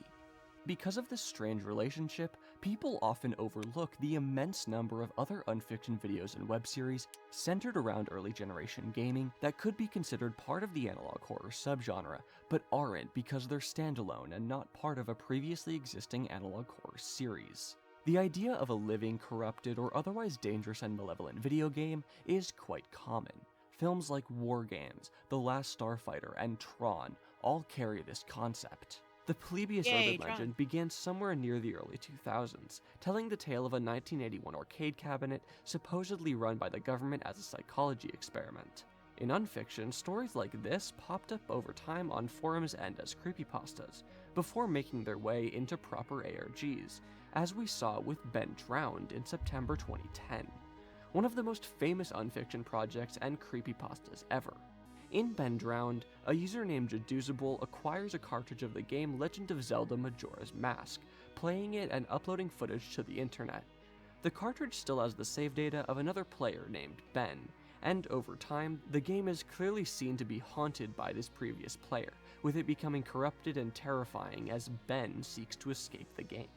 Because of this strange relationship, people often overlook the immense number of other unfiction videos and web series centered around early generation gaming that could be considered part of the analog horror subgenre, but aren't because they're standalone and not part of a previously existing analog horror series. The idea of a living, corrupted, or otherwise dangerous and malevolent video game is quite common. Films like War Games, The Last Starfighter, and Tron all carry this concept. The Polybius urban legend began somewhere near the early 2000s, telling the tale of a 1981 arcade cabinet supposedly run by the government as a psychology experiment. In unfiction, stories like this popped up over time on forums and as creepypastas, before making their way into proper ARGs, as we saw with Ben Drowned in September 2010, one of the most famous unfiction projects and creepypastas ever. In Ben Drowned, a user named Jaduzable acquires a cartridge of the game Legend of Zelda Majora's Mask, playing it and uploading footage to the internet. The cartridge still has the save data of another player named Ben, and over time, the game is clearly seen to be haunted by this previous player, with it becoming corrupted and terrifying as Ben seeks to escape the game.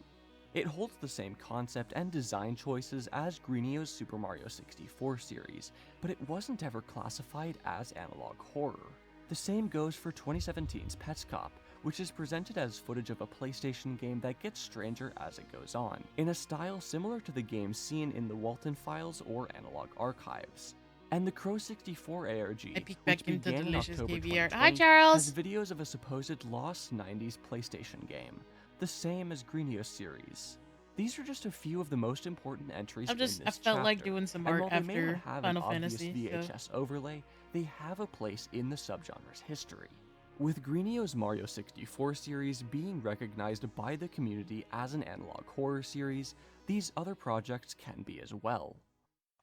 It holds the same concept and design choices as Greenio's Super Mario 64 series, but it wasn't ever classified as analog horror. The same goes for 2017's Pets Cop, which is presented as footage of a PlayStation game that gets stranger as it goes on, in a style similar to the games seen in the Walton Files or Analog Archives. And the Crow 64 ARG, which began in October 2020, has videos of a supposed lost 90s PlayStation game, the same as Greenio's series. These are just a few of the most important entries in this chapter. I felt like doing some art and while they may after not have Final an obvious Fantasy. VHS overlay, they have a place in the subgenre's history. With Greenio's Mario 64 series being recognized by the community as an analog horror series, these other projects can be as well.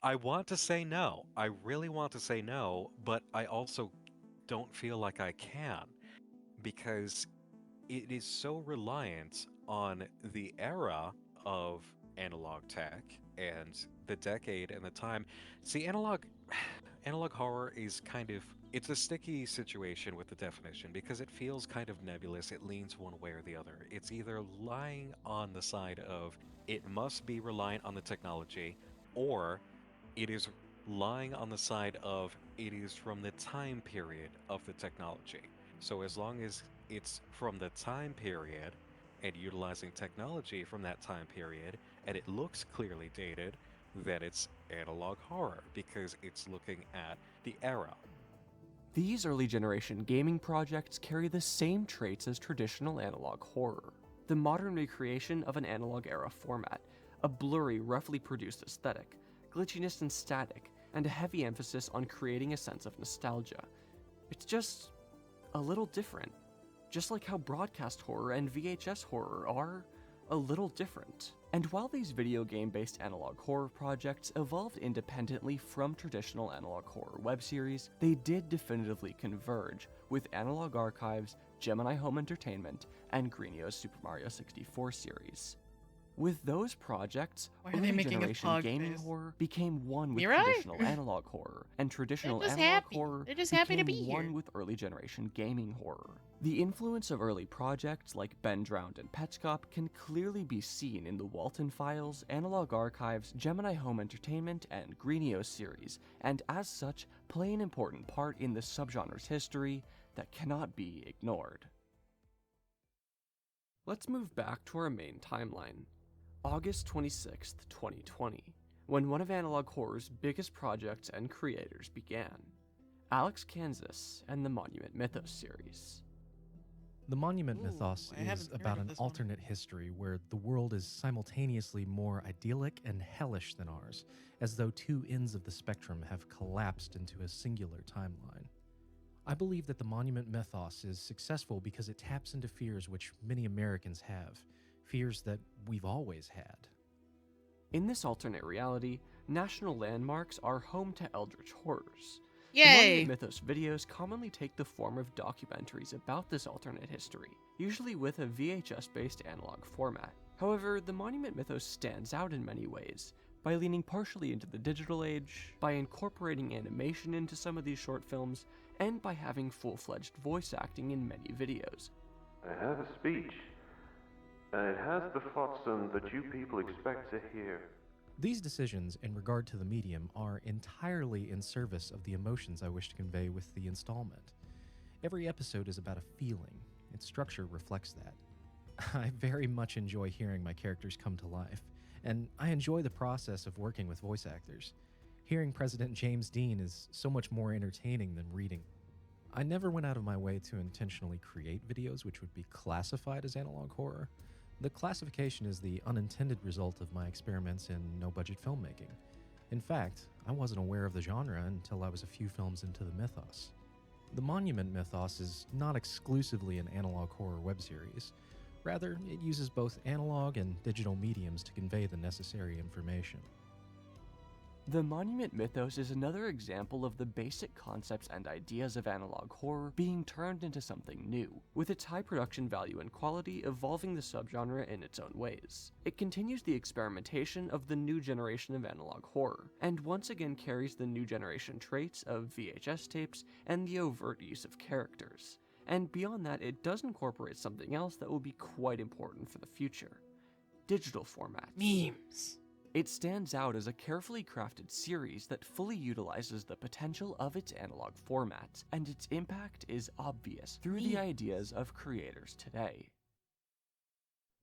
I want to say no. I really want to say no, but I also don't feel like I can, because it is so reliant on the era of analog tech and the decade and the time. See, analog horror is it's a sticky situation with the definition because it feels kind of nebulous. It leans one way or the other. It's either lying on the side of it must be reliant on the technology, or it is lying on the side of it is from the time period of the technology. So as long as it's from the time period and utilizing technology from that time period and it looks clearly dated, then it's analog horror because it's looking at the era. These early generation gaming projects carry the same traits as traditional analog horror. The modern recreation of an analog era format, a blurry, roughly produced aesthetic, glitchiness and static, and a heavy emphasis on creating a sense of nostalgia. It's just a little different. Just like how broadcast horror and VHS horror are a little different. And while these video game-based analog horror projects evolved independently from traditional analog horror web series, they did definitively converge with Analog Archive's Gemini Home Entertainment and Greenio's Super Mario 64 series. With those projects, Why are they early making a generation pog gaming face? horror became one with Mirai? traditional analog horror, and traditional They're just analog happy. horror They're just happy to became be one here. with early generation gaming horror. The influence of early projects like Ben Drowned and Petscop can clearly be seen in the Walton Files, Analog Archives, Gemini Home Entertainment, and Greenio series, and as such, play an important part in the subgenre's history that cannot be ignored. Let's move back to our main timeline. August 26th, 2020, when one of Analog Horror's biggest projects and creators began, Alex Kansas and the Monument Mythos series. The Monument Ooh, Mythos I is haven't heard about of an this one. alternate history where the world is simultaneously more idyllic and hellish than ours, as though two ends of the spectrum have collapsed into a singular timeline. I believe that the Monument Mythos is successful because it taps into fears which many Americans have, fears that we've always had. In this alternate reality, national landmarks are home to eldritch horrors. The Yay! Monument Mythos videos commonly take the form of documentaries about this alternate history, usually with a VHS-based analog format. However, the Monument Mythos stands out in many ways, by leaning partially into the digital age, by incorporating animation into some of these short films, and by having full-fledged voice acting in many videos. I have a speech, and it has the flotsam that you people expect to hear. These decisions in regard to the medium are entirely in service of the emotions I wish to convey with the installment. Every episode is about a feeling. Its structure reflects that. I very much enjoy hearing my characters come to life, and I enjoy the process of working with voice actors. Hearing President James Dean is so much more entertaining than reading. I never went out of my way to intentionally create videos which would be classified as analog horror. The classification is the unintended result of my experiments in no-budget filmmaking. In fact, I wasn't aware of the genre until I was a few films into the mythos. The Monument Mythos is not exclusively an analog horror web series. Rather, it uses both analog and digital mediums to convey the necessary information. The Monument Mythos is another example of the basic concepts and ideas of analog horror being turned into something new, with its high production value and quality evolving the subgenre in its own ways. It continues the experimentation of the new generation of analog horror, and once again carries the new generation traits of VHS tapes and the overt use of characters. And beyond that, it does incorporate something else that will be quite important for the future: digital formats. Memes. It stands out as a carefully crafted series that fully utilizes the potential of its analog formats, and its impact is obvious through the ideas of creators today.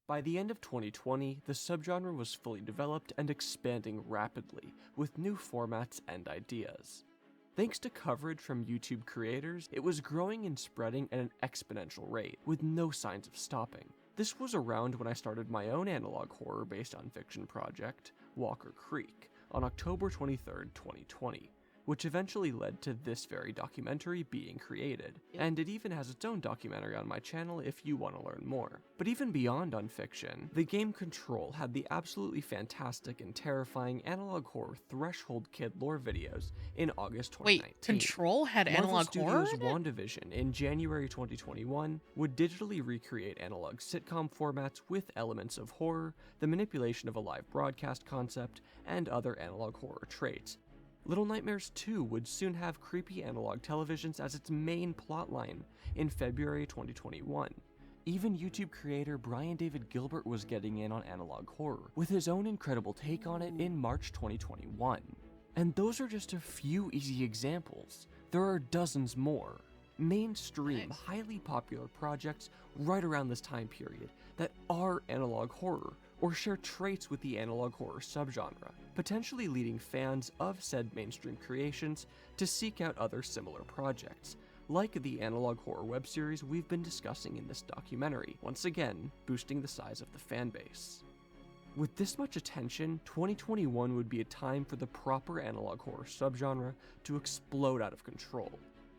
By the end of 2020, the subgenre was fully developed and expanding rapidly, with new formats and ideas. Thanks to coverage from YouTube creators, it was growing and spreading at an exponential rate, with no signs of stopping. This was around when I started my own analog horror based on fiction project, Walker Creek, on October 23rd, 2020, which eventually led to this very documentary being created, and it even has its own documentary on my channel if you want to learn more. But even beyond unfiction, the game Control had the absolutely fantastic and terrifying analog horror Threshold Kid lore videos in August 2019. Wait, Control had Marvel analog horror Studios' WandaVision in January 2021 would digitally recreate analog sitcom formats with elements of horror, the manipulation of a live broadcast concept, and other analog horror traits. Little Nightmares 2 would soon have creepy analog televisions as its main plotline in February 2021. Even YouTube creator Brian David Gilbert was getting in on analog horror, with his own incredible take on it in March 2021. And those are just a few easy examples. There are dozens more. Mainstream, highly popular projects right around this time period that are analog horror, or share traits with the analog horror subgenre, potentially leading fans of said mainstream creations to seek out other similar projects, like the analog horror web series we've been discussing in this documentary, once again boosting the size of the fanbase. With this much attention, 2021 would be a time for the proper analog horror subgenre to explode out of control.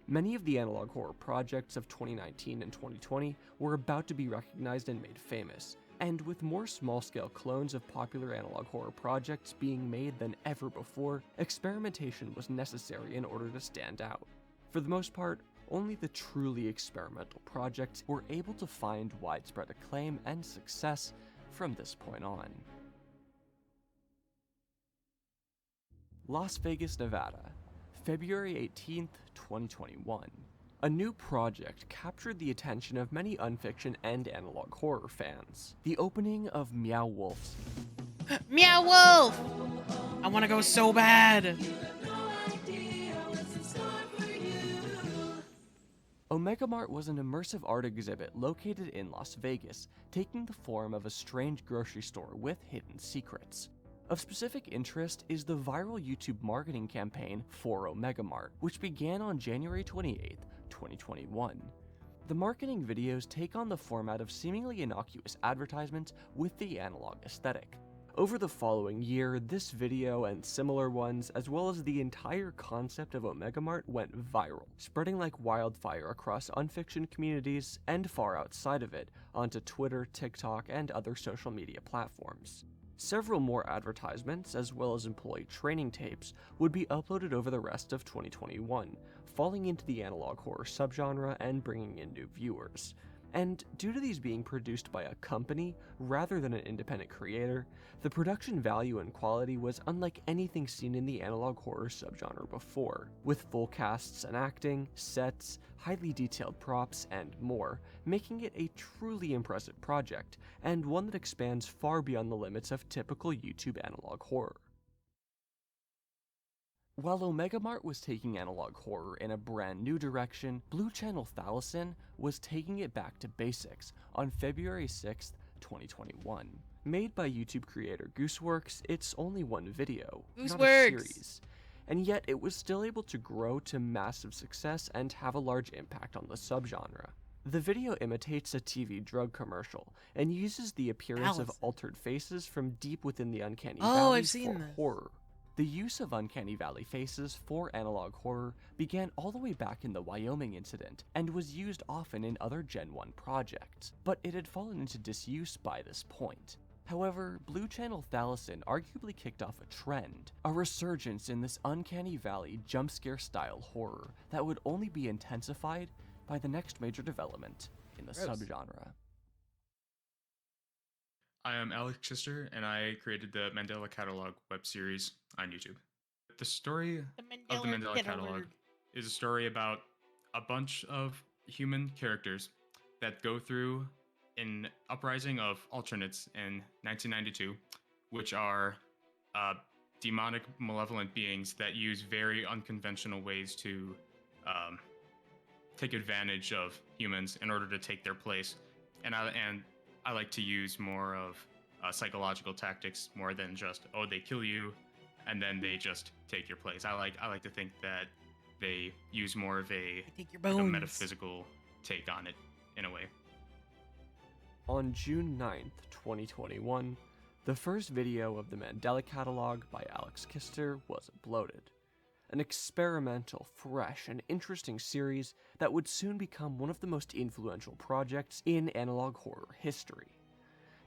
Many of the analog horror projects of 2019 and 2020 were about to be recognized and made famous, and with more small-scale clones of popular analog horror projects being made than ever before, experimentation was necessary in order to stand out. For the most part, only the truly experimental projects were able to find widespread acclaim and success from this point on. Las Vegas, Nevada, February 18th, 2021. A new project captured the attention of many unfiction and analog horror fans. The opening of Meow Wolf's Meow Wolf! I want to go so bad. Omega Mart was an immersive art exhibit located in Las Vegas, taking the form of a strange grocery store with hidden secrets. Of specific interest is the viral YouTube marketing campaign for Omega Mart, which began on January 28, 2021. The marketing videos take on the format of seemingly innocuous advertisements with the analog aesthetic. Over the following year, this video and similar ones, as well as the entire concept of Omega Mart, went viral, spreading like wildfire across unfiction communities and far outside of it, onto Twitter, TikTok, and other social media platforms. Several more advertisements, as well as employee training tapes, would be uploaded over the rest of 2021, falling into the analog horror subgenre and bringing in new viewers. And due to these being produced by a company rather than an independent creator, the production value and quality was unlike anything seen in the analog horror subgenre before, with full casts and acting, sets, highly detailed props, and more, making it a truly impressive project, and one that expands far beyond the limits of typical YouTube analog horror. While Omega Mart was taking analog horror in a brand new direction, Blue Channel Thalassin was taking it back to basics on February 6th, 2021. Made by YouTube creator Gooseworks, it's only one video, not a series, and yet it was still able to grow to massive success and have a large impact on the subgenre. The video imitates a TV drug commercial and uses the appearance of altered faces from deep within the Uncanny Valley for horror. The use of Uncanny Valley faces for analog horror began all the way back in the Wyoming incident and was used often in other Gen 1 projects, but it had fallen into disuse by this point. However, Blue Channel Thalassin arguably kicked off a trend, a resurgence in this Uncanny Valley jump scare style horror that would only be intensified by the next major development in the subgenre. I am Alex Chister, and I created the Mandela Catalog web series on YouTube. The story of the Mandela Catalog is a story about a bunch of human characters that go through an uprising of alternates in 1992, which are demonic, malevolent beings that use very unconventional ways to take advantage of humans in order to take their place. And I like to use more of psychological tactics more than just, oh, they kill you and then they just take your place. I like to think that they use more of a metaphysical take on it in a way. On June 9th, 2021, the first video of the Mandela Catalog by Alex Kister was uploaded. An experimental, fresh, and interesting series that would soon become one of the most influential projects in analog horror history.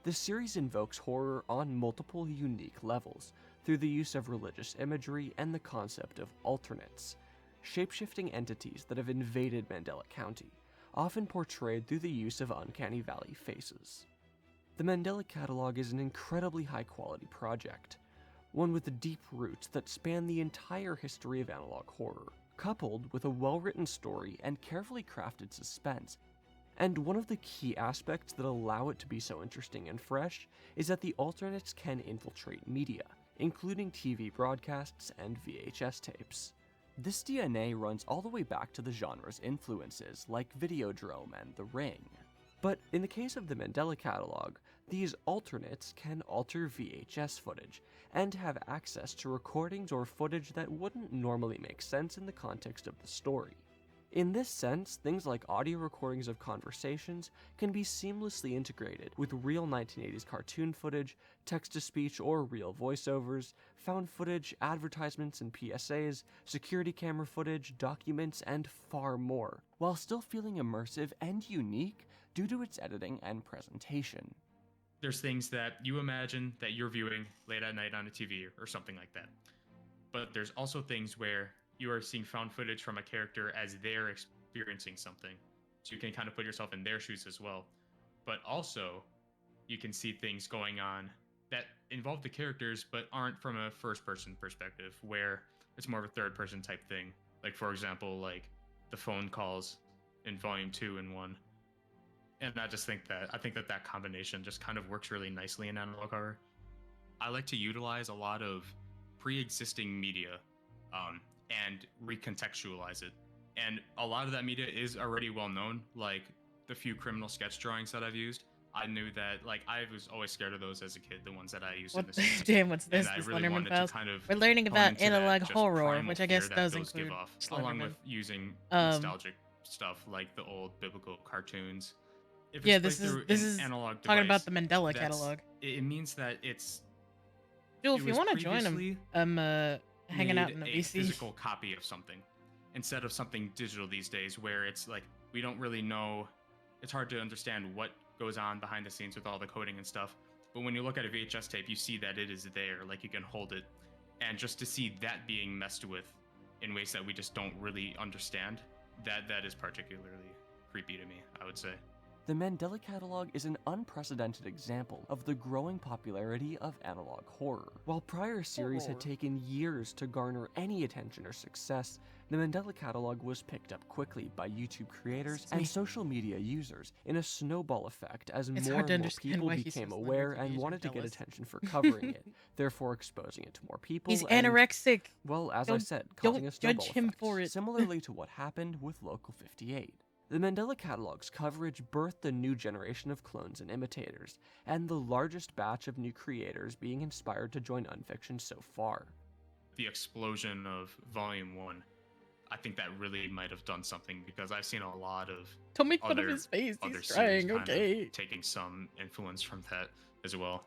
The series invokes horror on multiple unique levels through the use of religious imagery and the concept of alternates, shape-shifting entities that have invaded Mandela County, often portrayed through the use of Uncanny Valley faces. The Mandela Catalog is an incredibly high-quality project, one with deep roots that span the entire history of analog horror, coupled with a well-written story and carefully crafted suspense. And one of the key aspects that allow it to be so interesting and fresh is that the alternates can infiltrate media, including TV broadcasts and VHS tapes. This DNA runs all the way back to the genre's influences, like Videodrome and The Ring. But in the case of the Mandela Catalog, these alternates can alter VHS footage and have access to recordings or footage that wouldn't normally make sense in the context of the story. In this sense, things like audio recordings of conversations can be seamlessly integrated with real 1980s cartoon footage, text-to-speech or real voiceovers, found footage, advertisements and PSAs, security camera footage, documents, and far more, while still feeling immersive and unique due to its editing and presentation. There's things that you imagine that you're viewing late at night on a TV or something like that. But there's also things where you are seeing found footage from a character as they're experiencing something. So you can kind of put yourself in their shoes as well. But also, you can see things going on that involve the characters but aren't from a first-person perspective, where it's more of a third-person type thing. Like, for example, like the phone calls in Volume 2 and 1. And I think that combination just kind of works really nicely in analog horror. I like to utilize a lot of pre-existing media and recontextualize it. And a lot of that media is already well known, like the few criminal sketch drawings that I've used. I knew that, like, I was always scared of those as a kid, the ones that I used in the series. Damn, what's this? And I This really Slenderman wanted to Files? kind of We're learning hone about into that analog just horror, primal which I guess fear that does those give include off, Slenderman. along with using nostalgic stuff like the old biblical cartoons. If Yeah, it's this played is through an analog talking device, about the Mandela that's- catalog. It means that it's Joel, it if you was want to join previously them, hanging out made in the a VC. physical copy of something instead of something digital these days, where it's like we don't really know. It's hard to understand what goes on behind the scenes with all the coding and stuff. But when you look at a VHS tape, you see that it is there, like you can hold it, and just to see that being messed with in ways that we just don't really understand, that is particularly creepy to me, I would say. The Mandela Catalog is an unprecedented example of the growing popularity of analog horror. While prior series had taken years to garner any attention or success, the Mandela Catalog was picked up quickly by YouTube creators and social media users in a snowball effect as It's more hard to and more understand people why he's became so aware slender to and me, wanted to get jealous. attention for covering it, therefore exposing it to more people. He's and, anorexic. well, as I Don't- said, don't causing a judge snowball him effect, for it. similarly to what happened with Local 58. The Mandela Catalog's coverage birthed a new generation of clones and imitators, and the largest batch of new creators being inspired to join Unfiction so far. The explosion of Volume 1, I think that really might have done something, because I've seen a lot of Don't make fun of other- his face, other he's series trying, kind of okay. taking some influence from that as well.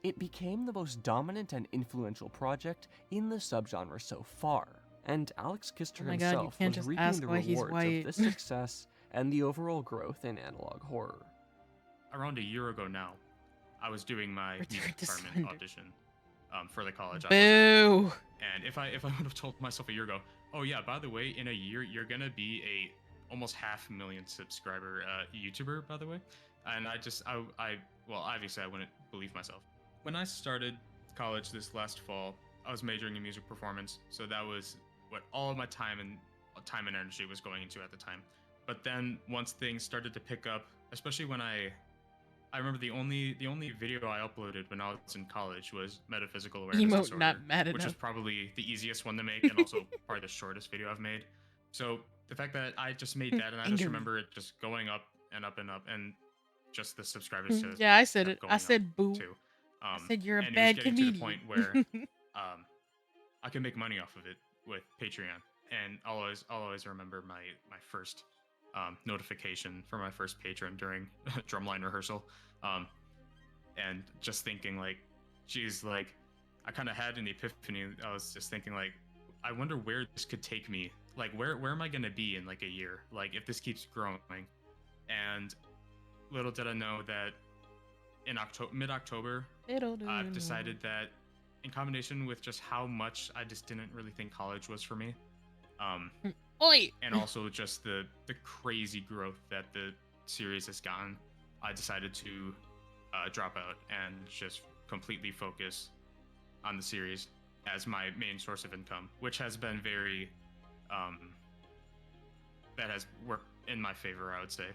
It became the most dominant and influential project in the subgenre so far, and Alex Kister Oh my God, you himself can't was just reaping ask the why he's rewards white. of this success and the overall growth in analog horror. Around a year ago now, I was doing my Return music to department Slender. audition for the college I was Boo! at. And if I would have told myself a year ago, oh yeah, by the way, in a year you're gonna be a almost 500,000 subscriber YouTuber, by the way, and well, obviously I wouldn't believe myself. When I started college this last fall, I was majoring in music performance, so that was what all of my time and energy was going into at the time. But then once things started to pick up, especially when I remember the only video I uploaded when I was in college was Metaphysical Awareness Emote Disorder, not mad which enough. is probably the easiest one to make and also probably the shortest video I've made. So the fact that I just made that, and I just Anger me. remember it just going up and up and up, and just the subscribers to Yeah, I said kept it. going I up said boo. too. I said you're a and bad it was getting to the comedian. point where I can make money off of it with Patreon, and I'll always remember my first notification for my first patron during drumline rehearsal, and just thinking like, geez, like I kind of had an epiphany. I was just thinking like, I wonder where this could take me. Like where am I gonna be in like a year? Like if this keeps growing. And little did I know that in mid-October, I've decided that in combination with just how much I just didn't really think college was for me, Oi! and also just the crazy growth that the series has gotten, I decided to drop out and just completely focus on the series as my main source of income, which has been very that has worked in my favor, I would say.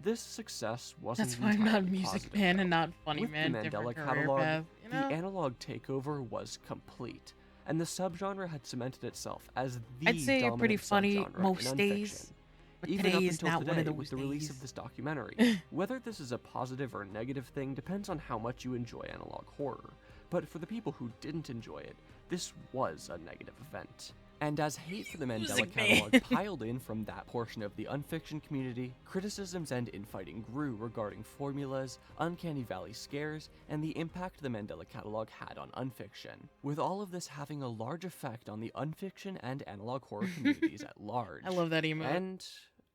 This success wasn't That's why I'm not a entirely music positive, man though. and not funny With man. the Mandela Different career catalog, path, you know? the analog takeover was complete, and the subgenre had cemented itself as the I'd say you're pretty dominant funny subgenre most in days, nonfiction. but Even today up is until not today, one of those with the release days. of this documentary. Whether this is a positive or negative thing depends on how much you enjoy analog horror, but for the people who didn't enjoy it, this was a negative event. And as hate for the Mandela catalog piled in from that portion of the unfiction community, criticisms and infighting grew regarding formulas, uncanny valley scares, and the impact the Mandela catalog had on unfiction, with all of this having a large effect on the unfiction and analog horror communities at large. I love that emote. And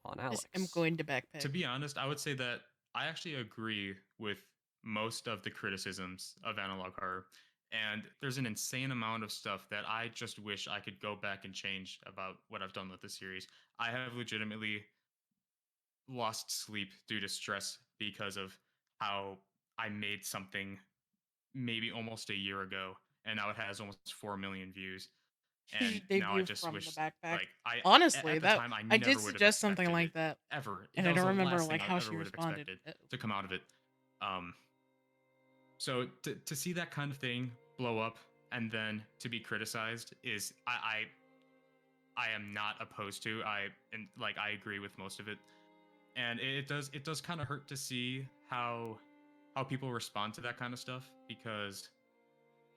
on Alex. I'm going to backpack. To be honest, I would say that I actually agree with most of the criticisms of analog horror. And there's an insane amount of stuff that I just wish I could go back and change about what I've done with the series. I have legitimately lost sleep due to stress because of how I made something maybe almost a year ago, and now it has almost 4 million views. And now I just wish, the backpack. like, Honestly, at the time, I I never did would have suggest something expected like it, that, ever. and That I was don't the remember last like thing I how ever she would have responded. expected to come out of it. So to see that kind of thing blow up and then to be criticized is I am not opposed to. I agree with most of it, and it does kind of hurt to see how people respond to that kind of stuff, because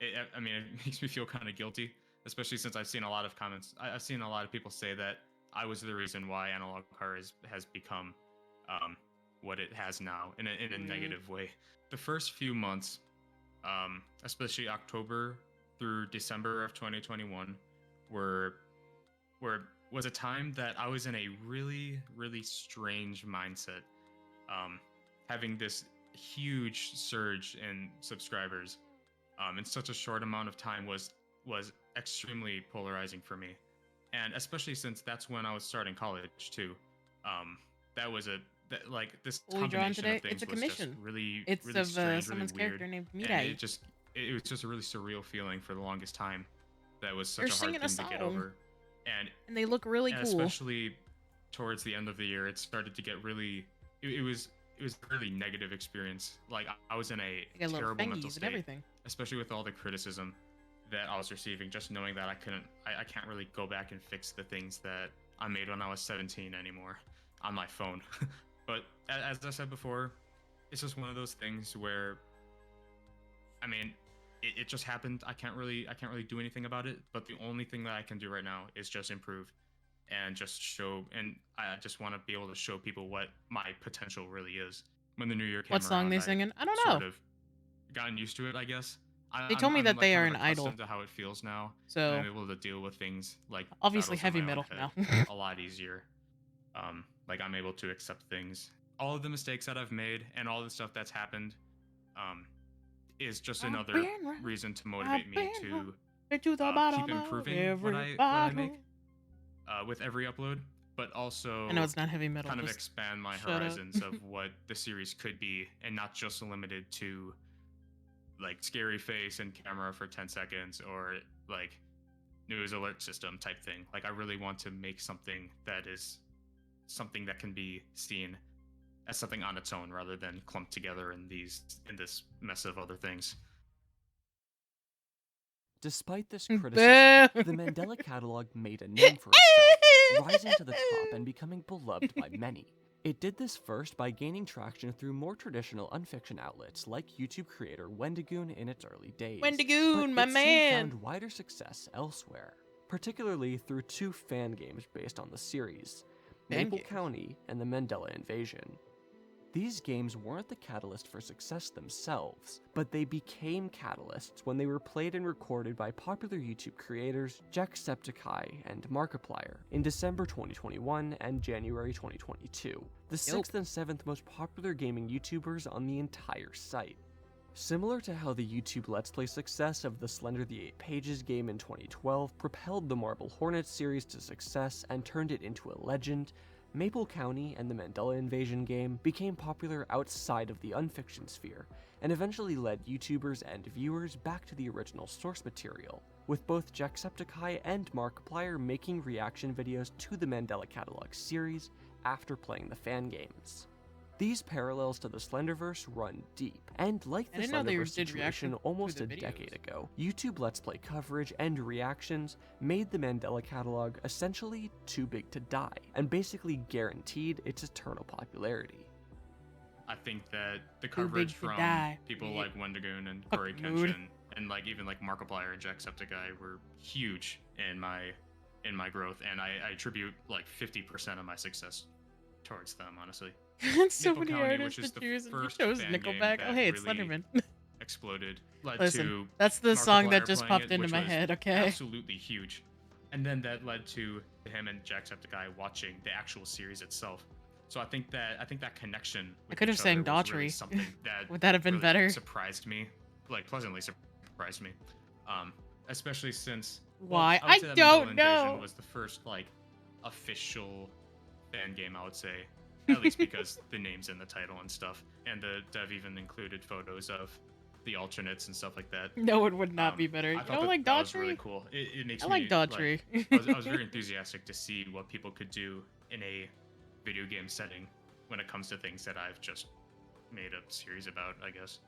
it makes me feel kind of guilty, especially since I've seen a lot of comments. I've seen a lot of people say that I was the reason why analog horror has become what it has now in a negative way. The first few months, especially October through December of 2021, was a time that I was in a really, really strange mindset. Having this huge surge in subscribers in such a short amount of time was extremely polarizing for me, and especially since that's when I was starting college too. This combination of things It's a was just commission. really, It's really of strange, someone's really weird, character named and Mirai. it was just a really surreal feeling for the longest time. That was such They're a hard singing a thing to get song. over, and they look really cool. Especially towards the end of the year, it started to get really. It was a really negative experience. Like I was in a terrible mental state, everything. especially with all the criticism that I was receiving. Just knowing that I can't really go back and fix the things that I made when I was 17 anymore on my phone. But as I said before, it's just one of those things where, it just happened. I can't really do anything about it. But the only thing that I can do right now is just improve and just show. And I just want to be able to show people what my potential really is. When the new year came What song around, they singing? I don't sort know. of gotten used to it, I guess. They told me that they are an accustomed idol. to how it feels now, So and I'm able to deal with things like obviously battles in heavy my own metal head now. a lot easier. I'm able to accept things. All of the mistakes that I've made and all the stuff that's happened, is just another reason to motivate me to keep improving what I make with every upload, but also I know it's not heavy metal. kind of just expand my shut up. horizons of what the series could be, and not just limited to like scary face and camera for 10 seconds or like news alert system type thing. Like I really want to make something that is something that can be seen as something on its own rather than clumped together in this mess of other things. Despite this criticism, the Mandela catalog made a name for itself, rising to the top and becoming beloved by many. It did this first by gaining traction through more traditional unfiction outlets like YouTube creator Wendigoon in its early days. Wendigoon, my Soon man! found wider success elsewhere, particularly through two fan games based on the series, Maple County and the Mandela Invasion. These games weren't the catalyst for success themselves, but they became catalysts when they were played and recorded by popular YouTube creators Jacksepticeye and Markiplier in December 2021 and January 2022, the 6th and 7th most popular gaming YouTubers on the entire site. Similar to how the YouTube Let's Play success of the Slender the 8 Pages game in 2012 propelled the Marble Hornets series to success and turned it into a legend, Maple County and the Mandela Invasion game became popular outside of the unfiction sphere, and eventually led YouTubers and viewers back to the original source material, with both Jacksepticeye and Markiplier making reaction videos to the Mandela Catalog series after playing the fan games. These parallels to the Slenderverse run deep, and like I the didn't know they Slenderverse did situation reaction almost to a the decade videos. ago, YouTube Let's Play coverage and reactions made the Mandela catalog essentially too big to die, and basically guaranteed its eternal popularity. I think that the Too big coverage to from die. people Yeah. like Wendigoon and Fuck Corey mood. Kenshin and like even like Markiplier and Jacksepticeye were huge in my growth, and I attribute like 50% of my success towards them, honestly. So Maple many Colony, artists which is to the choose, and you first chose fan game Nickelback. Oh, that hey, it's really Slenderman. exploded, led Listen, to that's the song that Markiplier just playing popped it, into which my was head, okay? Absolutely huge. And then that led to him and Jacksepticeye watching the actual series itself. So I think that connection with I could have each sang other was really Daughtry. something that Would that have been really better? surprised me, like pleasantly surprised me. Especially since Why? I would say I that don't Mandela Invasion know. was the first like official fan game, I would say, at least because the name's in the title and stuff, and the dev even included photos of the alternates and stuff like that. No, it would not be better. I You thought don't that like that was really Daughtry? cool. It makes I me like Daughtry. I was very enthusiastic to see what people could do in a video game setting when it comes to things that I've just made a series about, I guess.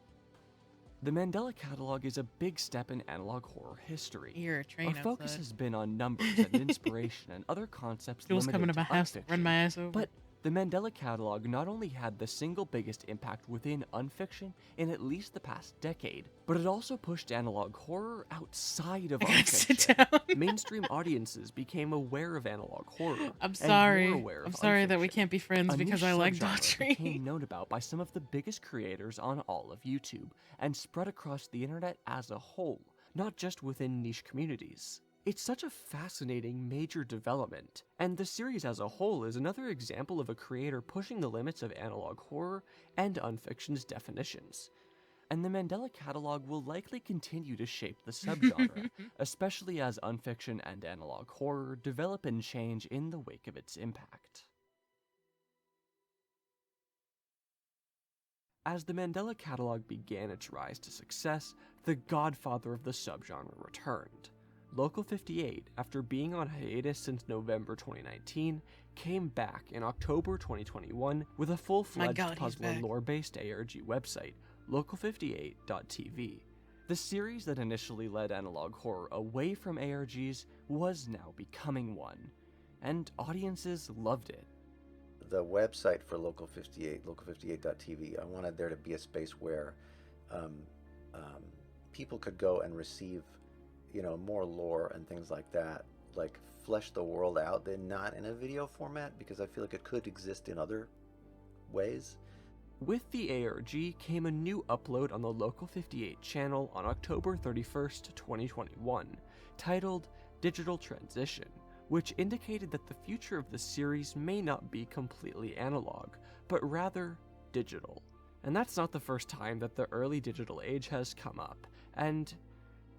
The Mandela catalog is a big step in analog horror history. Here, a train Our focus outside. has been on numbers and inspiration and other concepts Jules limited coming to my house to unfiction. run my ass over. But the Mandela catalog not only had the single biggest impact within unfiction in at least the past decade, but it also pushed analog horror outside of unfiction. Mainstream audiences became aware of analog horror. I'm sorry. And more aware of I'm sorry that we unfiction. can't be friends A because niche I like subgenre Daughtry. became known about by some of the biggest creators on all of YouTube and spread across the internet as a whole, not just within niche communities. It's such a fascinating major development, and the series as a whole is another example of a creator pushing the limits of analog horror and unfiction's definitions. And the Mandela catalog will likely continue to shape the subgenre, especially as unfiction and analog horror develop and change in the wake of its impact. As the Mandela catalog began its rise to success, the godfather of the subgenre returned. Local 58, after being on hiatus since November 2019, came back in October 2021 with a full-fledged puzzle and lore-based ARG website, local58.tv. The series that initially led analog horror away from ARGs was now becoming one, and audiences loved it. The website for Local 58, local58.tv, I wanted there to be a space where people could go and receive, more lore and things like that, like flesh the world out, then not in a video format, because I feel like it could exist in other ways. With the ARG came a new upload on the Local 58 channel on October 31st, 2021, titled Digital Transition, which indicated that the future of the series may not be completely analog, but rather digital. And that's not the first time that the early digital age has come up, and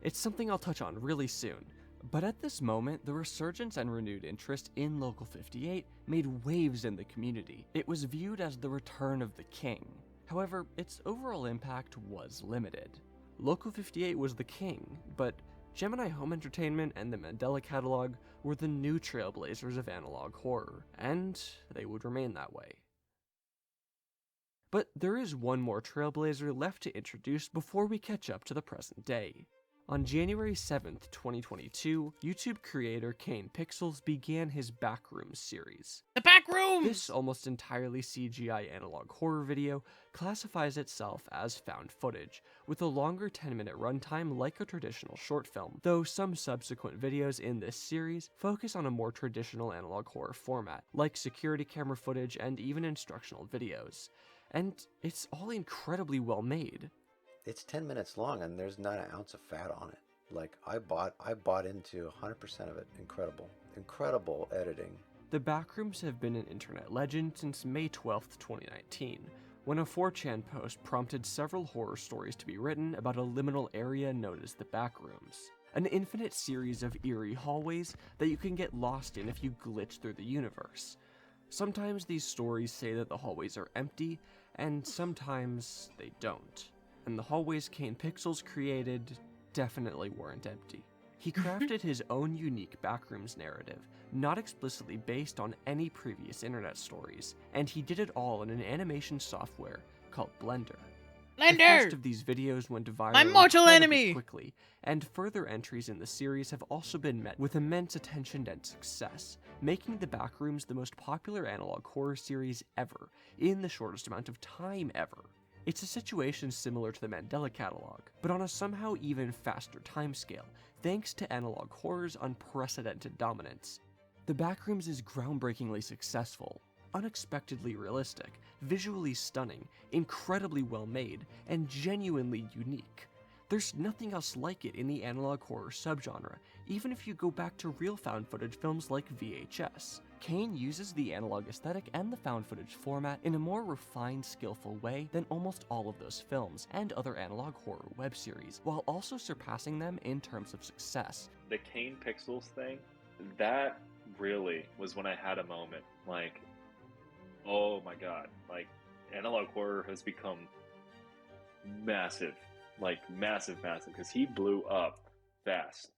it's something I'll touch on really soon. But at this moment, the resurgence and renewed interest in Local 58 made waves in the community. It was viewed as the return of the king. However, its overall impact was limited. Local 58 was the king, but Gemini Home Entertainment and the Mandela catalog were the new trailblazers of analog horror, and they would remain that way. But there is one more trailblazer left to introduce before we catch up to the present day. On January 7th, 2022, YouTube creator Kane Pixels began his Backrooms series. The Backrooms! This almost entirely CGI analog horror video classifies itself as found footage, with a longer 10-minute runtime like a traditional short film, though some subsequent videos in this series focus on a more traditional analog horror format, like security camera footage and even instructional videos. And it's all incredibly well made. It's 10 minutes long and there's not an ounce of fat on it. Like, I bought into 100% of it. Incredible editing. The Backrooms have been an internet legend since May 12th, 2019, when a 4chan post prompted several horror stories to be written about a liminal area known as the Backrooms, an infinite series of eerie hallways that you can get lost in if you glitch through the universe. Sometimes these stories say that the hallways are empty, and sometimes they don't. And the hallways Kane Pixels created definitely weren't empty. He crafted his own unique backrooms narrative, not explicitly based on any previous internet stories, and he did it all in an animation software called Blender. The first of these videos went viral My mortal incredibly enemy! quickly, and further entries in the series have also been met with immense attention and success, making the Backrooms the most popular analog horror series ever, in the shortest amount of time ever. It's a situation similar to the Mandela Catalog, but on a somehow even faster timescale, thanks to analog horror's unprecedented dominance. The Backrooms is groundbreakingly successful, unexpectedly realistic, visually stunning, incredibly well made, and genuinely unique. There's nothing else like it in the analog horror subgenre, even if you go back to real found footage films like VHS. Kane uses the analog aesthetic and the found footage format in a more refined, skillful way than almost all of those films and other analog horror web series, while also surpassing them in terms of success. The Kane Pixels thing, that really was when I had a moment. Like, oh my god, like, analog horror has become massive, like massive, because he blew up fast.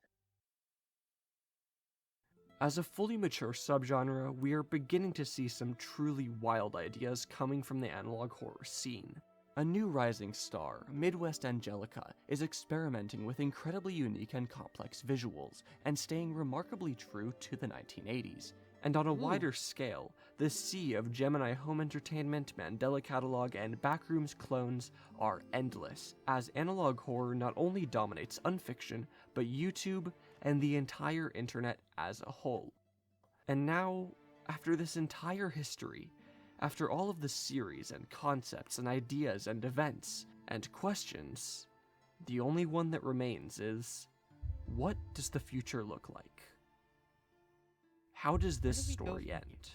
As a fully mature subgenre, we are beginning to see some truly wild ideas coming from the analog horror scene. A new rising star, Midwest Angelica, is experimenting with incredibly unique and complex visuals, and staying remarkably true to the 1980s. And on a wider scale, the sea of Gemini Home Entertainment, Mandela Catalog, and Backrooms clones are endless, as analog horror not only dominates unfiction, but YouTube and the entire internet as a whole. And now, after this entire history, after all of the series and concepts and ideas and events and questions, the only one that remains is, what does the future look like? How does this story end?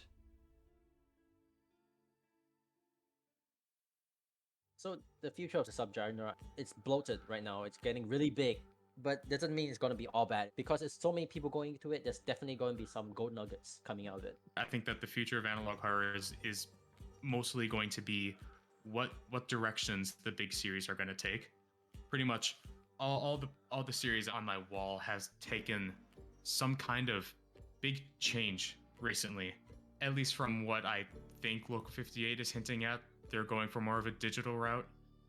So the future of the subgenre, it's bloated right now. It's getting really big, but doesn't mean it's going to be all bad. Because there's so many people going into it, there's definitely going to be some gold nuggets coming out of it. I think that the future of analog horror is mostly going to be what directions the big series are going to take. Pretty much all the series on my wall has taken some kind of big change recently, at least from what I think Local 58 is hinting at. They're going for more of a digital route.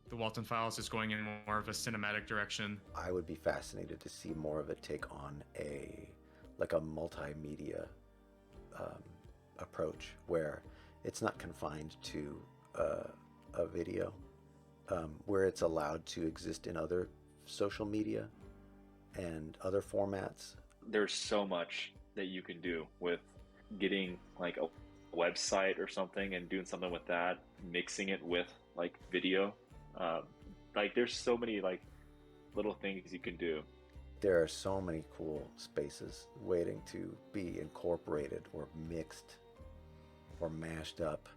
The Walton Files is going in more of a cinematic direction. I would be fascinated to see more of it take on a multimedia approach, where it's not confined to a video, where it's allowed to exist in other social media and other formats. There's so much that you can do with getting like a website or something and doing something with that, mixing it with like video. Like there's so many like little things you can do. There are so many cool spaces waiting to be incorporated or mixed or mashed up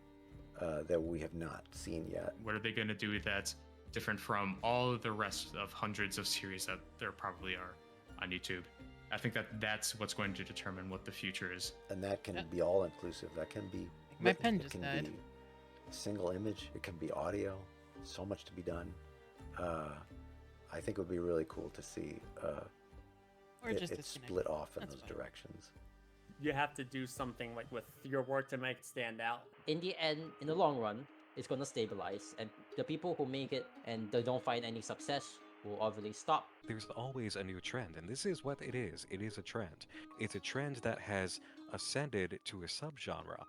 that we have not seen yet. What are they going to do that's different from all of the rest of hundreds of series that there probably are on YouTube? I think that's what's going to determine what the future is. And that can be all inclusive. That can be My pen just can died. be single image. It can be audio. So much to be done. I think it would be really cool to see it split off in those directions. You have to do something like with your work to make it stand out. In the end, in the long run, it's going to stabilize, and the people who make it and they don't find any success will obviously stop. There's always a new trend, and this is what it is. It is a trend. It's a trend that has ascended to a subgenre,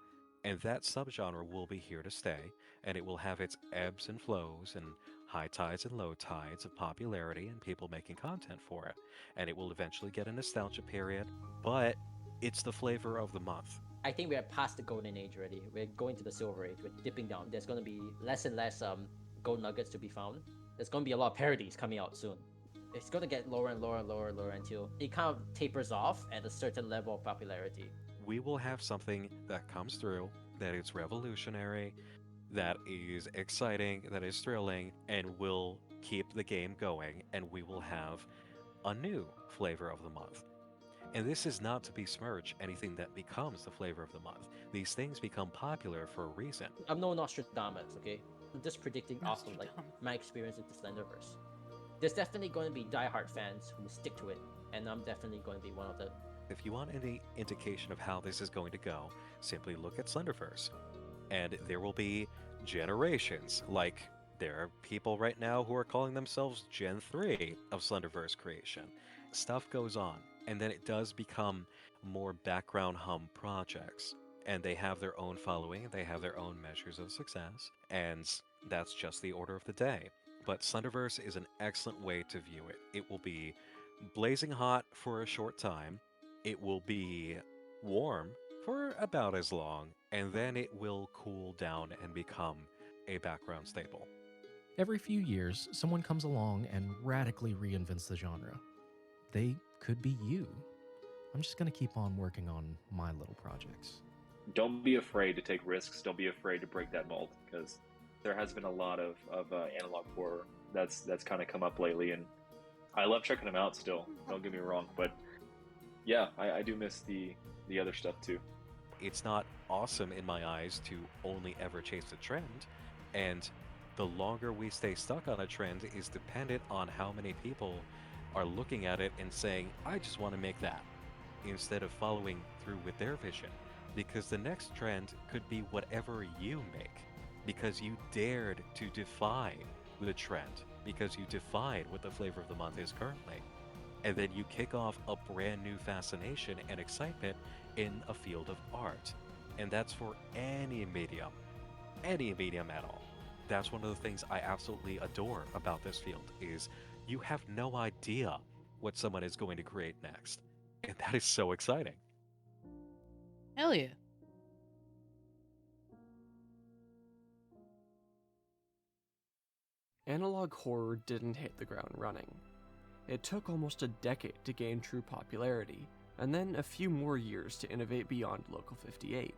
and that subgenre will be here to stay, and it will have its ebbs and flows and high tides and low tides of popularity and people making content for it. And it will eventually get a nostalgia period, but it's the flavor of the month. I think we're past the golden age already. We're going to the silver age. We're dipping down. There's going to be less and less gold nuggets to be found. There's going to be a lot of parodies coming out soon. It's going to get lower and lower and lower and lower until it kind of tapers off at a certain level of popularity. We will have something that comes through, that is revolutionary, that is exciting, that is thrilling, and will keep the game going, and we will have a new flavor of the month. And this is not to besmirch anything that becomes the flavor of the month. These things become popular for a reason. I'm no Nostradamus, okay? I'm just predicting off of like my experience with the Slenderverse. There's definitely going to be diehard fans who stick to it, and I'm definitely going to be one of the. If you want any indication of how this is going to go, simply look at Slenderverse. And there will be generations. Like, there are people right now who are calling themselves Gen 3 of Slenderverse creation. Stuff goes on, and then it does become more background hum projects. And they have their own following, they have their own measures of success, and that's just the order of the day. But Slenderverse is an excellent way to view it. It will be blazing hot for a short time, it will be warm for about as long, and then it will cool down and become a background staple. Every few years, someone comes along and radically reinvents the genre. They could be you. I'm just going to keep on working on my little projects. Don't be afraid to take risks. Don't be afraid to break that mold, because there has been a lot of analog horror that's kind of come up lately, and I love checking them out still. Don't get me wrong, but yeah, I do miss the other stuff too. It's not awesome in my eyes to only ever chase a trend, and the longer we stay stuck on a trend is dependent on how many people are looking at it and saying, I just want to make that, instead of following through with their vision. Because the next trend could be whatever you make, because you dared to defy the trend, because you defied what the flavor of the month is currently. And then you kick off a brand new fascination and excitement in a field of art. And that's for any medium at all. That's one of the things I absolutely adore about this field, is you have no idea what someone is going to create next. And that is so exciting. Hell yeah. Analog horror didn't hit the ground running. It took almost a decade to gain true popularity, and then a few more years to innovate beyond Local 58,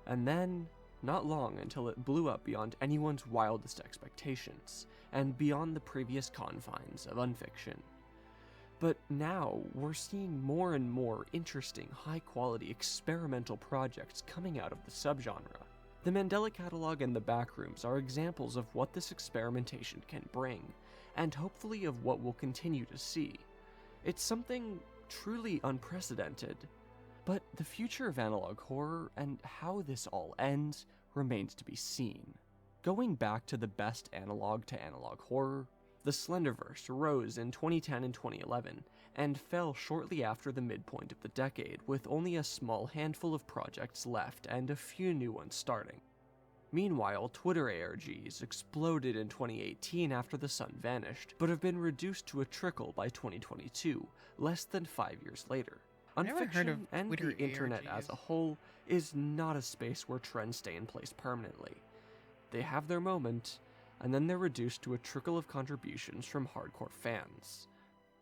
and then not long until it blew up beyond anyone's wildest expectations, and beyond the previous confines of unfiction. But now, we're seeing more and more interesting, high-quality experimental projects coming out of the subgenre. The Mandela Catalog and the Backrooms are examples of what this experimentation can bring, and hopefully of what we'll continue to see. It's something truly unprecedented. But the future of analog horror and how this all ends remains to be seen. Going back to the best analog to analog horror, the Slenderverse rose in 2010 and 2011, and fell shortly after the midpoint of the decade, with only a small handful of projects left and a few new ones starting. Meanwhile, Twitter ARGs exploded in 2018 after the sun vanished, but have been reduced to a trickle by 2022, less than 5 years later. Never heard of Unfiction and Twitter the internet ARGs. as a whole is not a space where trends stay in place permanently. They have their moment, and then they're reduced to a trickle of contributions from hardcore fans.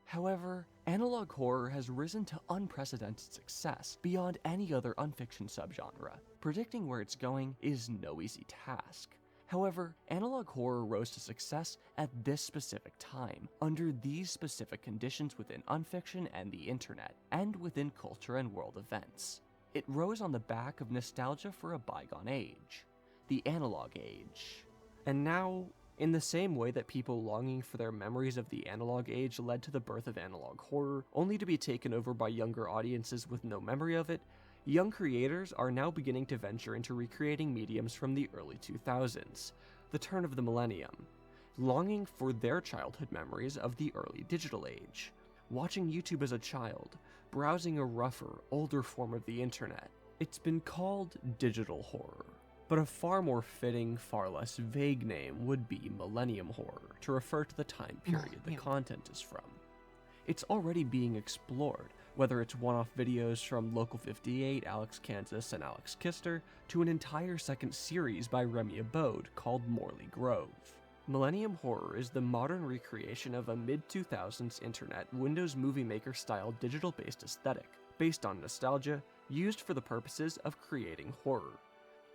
However, analog horror has risen to unprecedented success beyond any other unfiction subgenre. Predicting where it's going is no easy task. However, analog horror rose to success at this specific time, under these specific conditions within unfiction and the internet, and within culture and world events. It rose on the back of nostalgia for a bygone age, the analog age. And now, in the same way that people longing for their memories of the analog age led to the birth of analog horror, only to be taken over by younger audiences with no memory of it, young creators are now beginning to venture into recreating mediums from the early 2000s, the turn of the millennium, longing for their childhood memories of the early digital age, watching YouTube as a child, browsing a rougher, older form of the internet. It's been called digital horror. But a far more fitting, far less vague name would be millennium horror, to refer to the time period the content is from. It's already being explored, whether it's one-off videos from Local 58, Alex Kansas, and Alex Kister, to an entire second series by Remy Abode called Morley Grove. Millennium horror is the modern recreation of a mid-2000s internet Windows Movie Maker style digital-based aesthetic, based on nostalgia, used for the purposes of creating horror.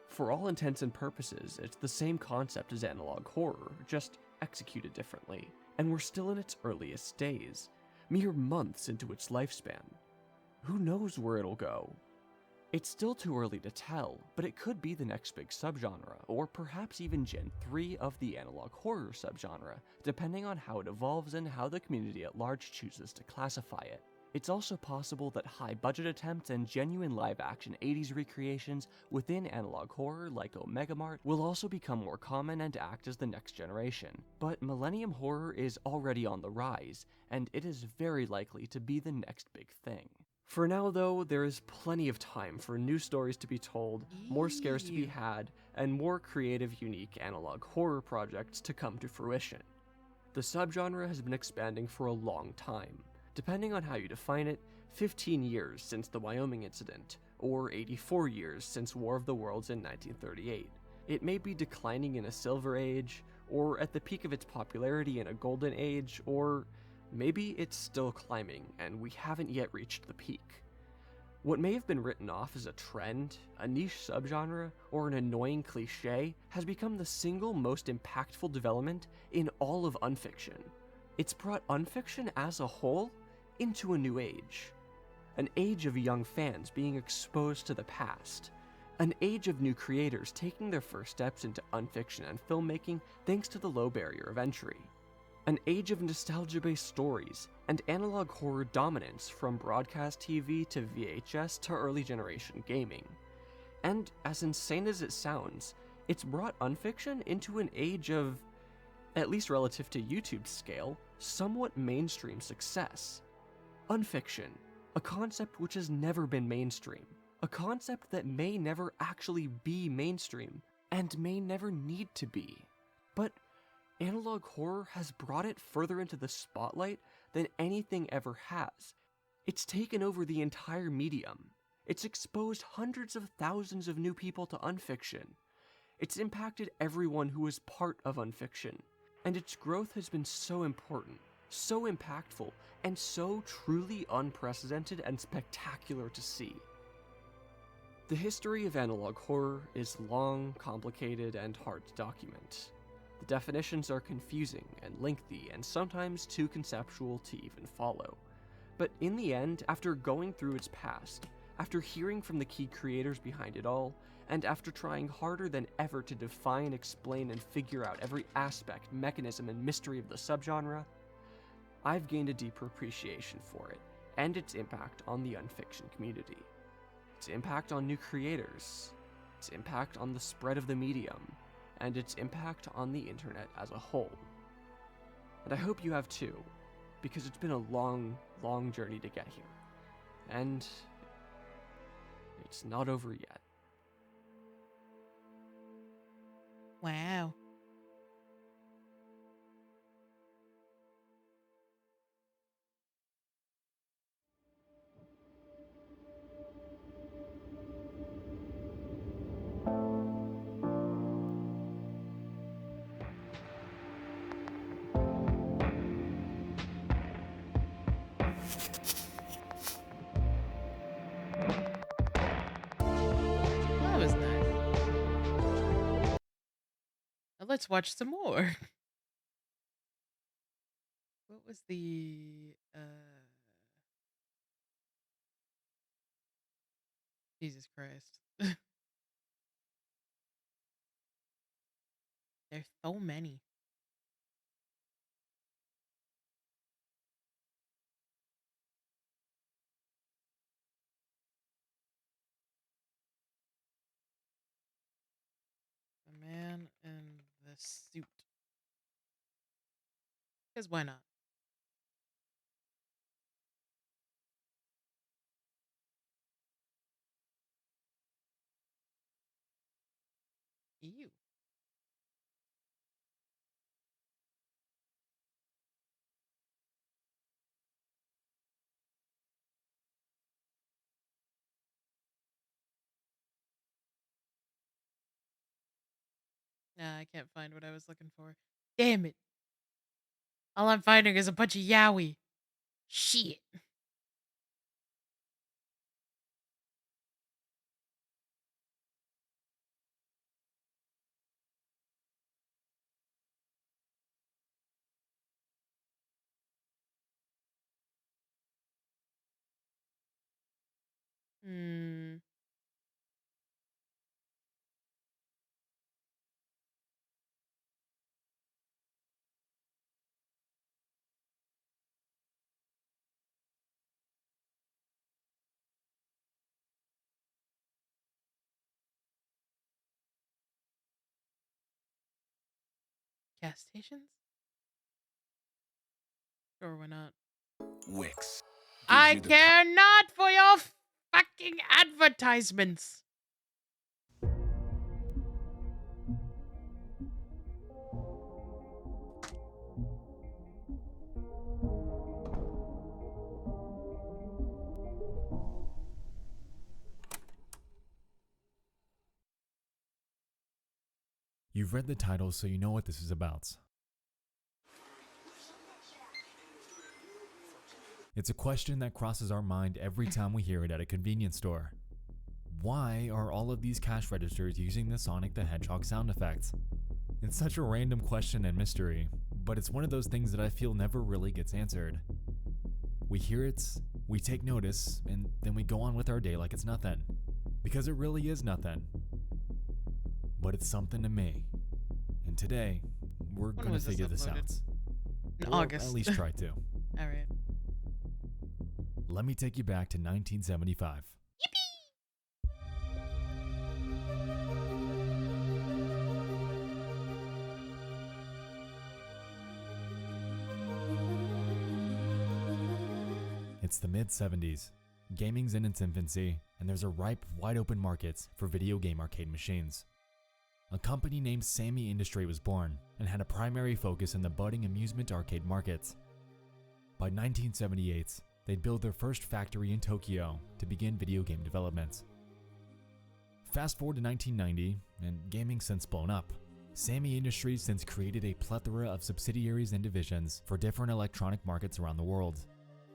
For all intents and purposes, it's the same concept as analog horror, just executed differently, and we're still in its earliest days, mere months into its lifespan. Who knows where it'll go? It's still too early to tell, but it could be the next big subgenre, or perhaps even Gen 3 of the analog horror subgenre, depending on how it evolves and how the community at large chooses to classify it. It's also possible that high-budget attempts and genuine live-action 80s recreations within analog horror like Omega Mart will also become more common and act as the next generation. But Millennium Horror is already on the rise, and it is very likely to be the next big thing. For now, though, there is plenty of time for new stories to be told, more scares to be had, and more creative, unique analog horror projects to come to fruition. The subgenre has been expanding for a long time. Depending on how you define it, 15 years since the Wyoming incident, or 84 years since War of the Worlds in 1938. It may be declining in a silver age, or at the peak of its popularity in a golden age, or maybe it's still climbing and we haven't yet reached the peak. What may have been written off as a trend, a niche subgenre, or an annoying cliche has become the single most impactful development in all of unfiction. It's brought unfiction as a whole into a new age. An age of young fans being exposed to the past. An age of new creators taking their first steps into unfiction and filmmaking thanks to the low barrier of entry. An age of nostalgia-based stories and analog horror dominance from broadcast TV to VHS to early generation gaming. And as insane as it sounds, it's brought unfiction into an age of, at least relative to YouTube's scale, somewhat mainstream success. Unfiction, a concept which has never been mainstream, a concept that may never actually be mainstream, and may never need to be. But analog horror has brought it further into the spotlight than anything ever has. It's taken over the entire medium. It's exposed hundreds of thousands of new people to unfiction. It's impacted everyone who is part of unfiction. And its growth has been so important, so impactful, and so truly unprecedented and spectacular to see. The history of analog horror is long, complicated, and hard to document. The definitions are confusing and lengthy, and sometimes too conceptual to even follow. But in the end, after going through its past, after hearing from the key creators behind it all, and after trying harder than ever to define, explain, and figure out every aspect, mechanism, and mystery of the subgenre, I've gained a deeper appreciation for it, and its impact on the unfiction community. Its impact on new creators, its impact on the spread of the medium, and its impact on the internet as a whole. And I hope you have too, because it's been a long, long journey to get here. And it's not over yet. Wow. That was nice. Now let's watch some more. What was the Jesus Christ. There's so many. The man in the suit. Because why not? Ew. Nah, I can't find what I was looking for. Damn it. All I'm finding is a bunch of yaoi. Shit. Hmm. Gas stations? Sure, why not? Wix. I care not for your fucking advertisements. You've read the title, so you know what this is about. It's a question that crosses our mind every time we hear it at a convenience store. Why are all of these cash registers using the Sonic the Hedgehog sound effects? It's such a random question and mystery, but it's one of those things that I feel never really gets answered. We hear it, we take notice, and then we go on with our day like it's nothing. Because it really is nothing. But it's something to me. And today, we're When gonna was this figure this out. uploaded? In Or August. at least try to. Alright. Let me take you back to 1975. It's the mid-70s. Gaming's in its infancy, and there's a ripe, wide-open market for video game arcade machines. A company named Sammy Industry was born and had a primary focus in the budding amusement arcade market. By 1978, they'd build their first factory in Tokyo to begin video game development. Fast forward to 1990, and gaming's since blown up. Sammy Industries since created a plethora of subsidiaries and divisions for different electronic markets around the world.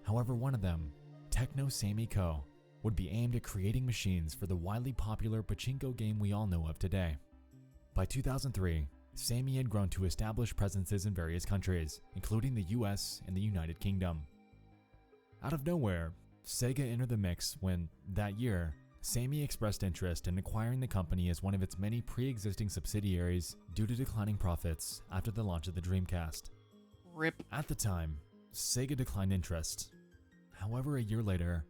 However, one of them, Techno Sammy Co., would be aimed at creating machines for the widely popular pachinko game we all know of today. By 2003, Sammy had grown to establish presences in various countries, including the US and the United Kingdom. Out of nowhere, Sega entered the mix when, that year, Sammy expressed interest in acquiring the company as one of its many pre-existing subsidiaries due to declining profits after the launch of the Dreamcast. RIP. At the time, Sega declined interest. However, a year later,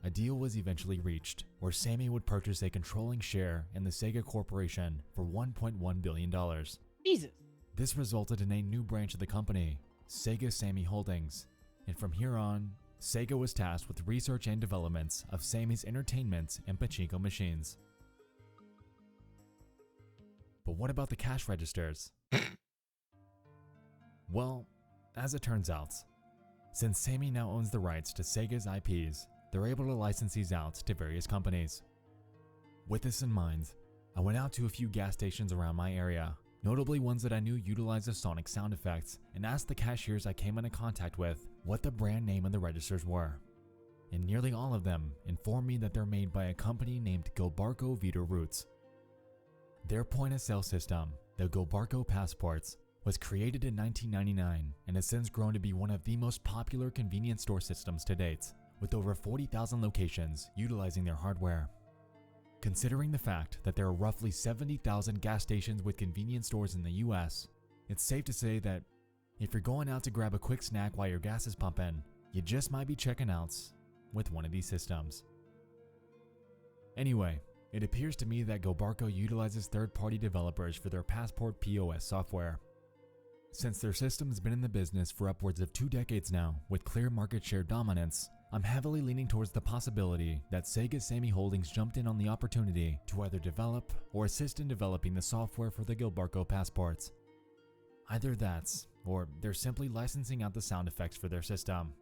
a deal was eventually reached where Sammy would purchase a controlling share in the Sega Corporation for $1.1 billion. Jesus. This resulted in a new branch of the company, Sega Sammy Holdings, and from here on, Sega was tasked with research and development of Sammy's entertainment and pachinko machines. But what about the cash registers? Well, as it turns out, since Sammy now owns the rights to Sega's IPs, they're able to license these out to various companies. With this in mind, I went out to a few gas stations around my area, notably ones that I knew utilized the Sonic sound effects, and asked the cashiers I came into contact with what the brand name of the registers were. And nearly all of them informed me that they're made by a company named Gobarco Vita Roots. Their point-of-sale system, the Gobarco Passports, was created in 1999 and has since grown to be one of the most popular convenience store systems to date, with over 40,000 locations utilizing their hardware. Considering the fact that there are roughly 70,000 gas stations with convenience stores in the US, it's safe to say that if you're going out to grab a quick snack while your gas is pumping, you just might be checking out with one of these systems. Anyway, it appears to me that Gobarco utilizes third-party developers for their Passport POS software. Since their system's been in the business for upwards of 2 decades now, with clear market share dominance, I'm heavily leaning towards the possibility that Sega Sammy Holdings jumped in on the opportunity to either develop or assist in developing the software for the Gobarco Passports. Either that, or they're simply licensing out the sound effects for their system.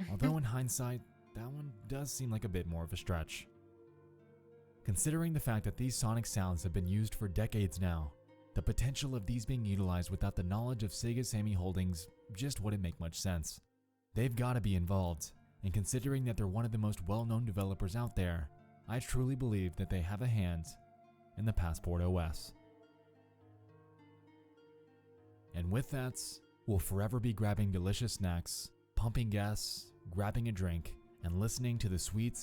Although in hindsight, that one does seem like a bit more of a stretch. Considering the fact that these sonic sounds have been used for decades now, the potential of these being utilized without the knowledge of Sega Sammy Holdings just wouldn't make much sense. They've got to be involved, and considering that they're one of the most well-known developers out there, I truly believe that they have a hand in the Passport OS. And with that, we'll forever be grabbing delicious snacks, pumping gas, grabbing a drink, and listening to the sweet,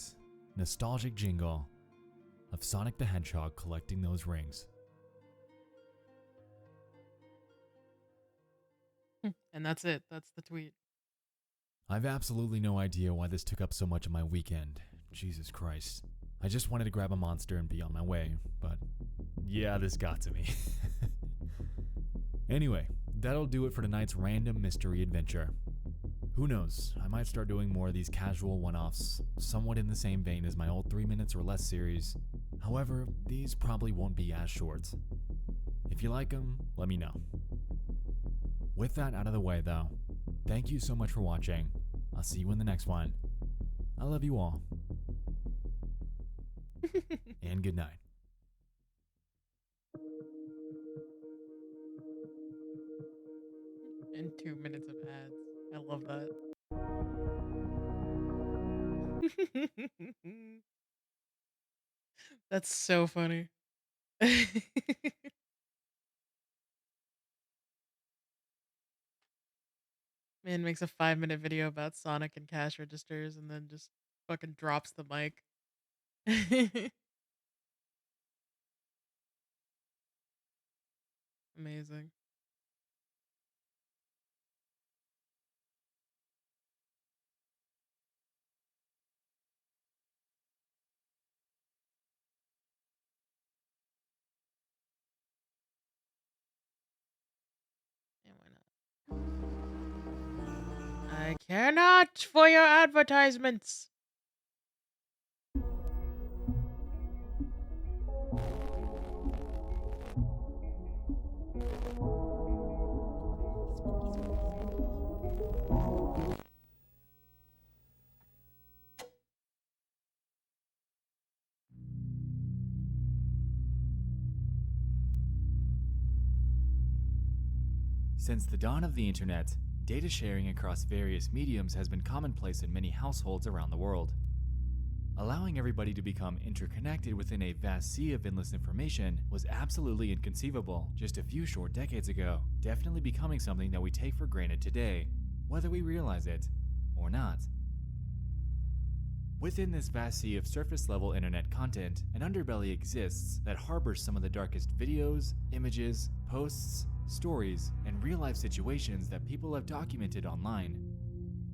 nostalgic jingle of Sonic the Hedgehog collecting those rings. And that's it. That's the tweet. I've absolutely no idea why this took up so much of my weekend. Jesus Christ. I just wanted to grab a monster and be on my way, but yeah, this got to me. Anyway, that'll do it for tonight's random mystery adventure. Who knows, I might start doing more of these casual one-offs, somewhat in the same vein as my old 3 minutes or less series. However, these probably won't be as short. If you like them, let me know. With that out of the way though, thank you so much for watching. I'll see you in the next one. I love you all. And good night. And 2 minutes of ads. I love that. That's so funny. Man makes a 5-minute video about Sonic and cash registers and then just fucking drops the mic. Amazing. And why not? I care not for your advertisements. Since the dawn of the internet, data sharing across various mediums has been commonplace in many households around the world. Allowing everybody to become interconnected within a vast sea of endless information was absolutely inconceivable just a few short decades ago, definitely becoming something that we take for granted today, whether we realize it or not. Within this vast sea of surface-level internet content, an underbelly exists that harbors some of the darkest videos, images, posts, stories, and real-life situations that people have documented online.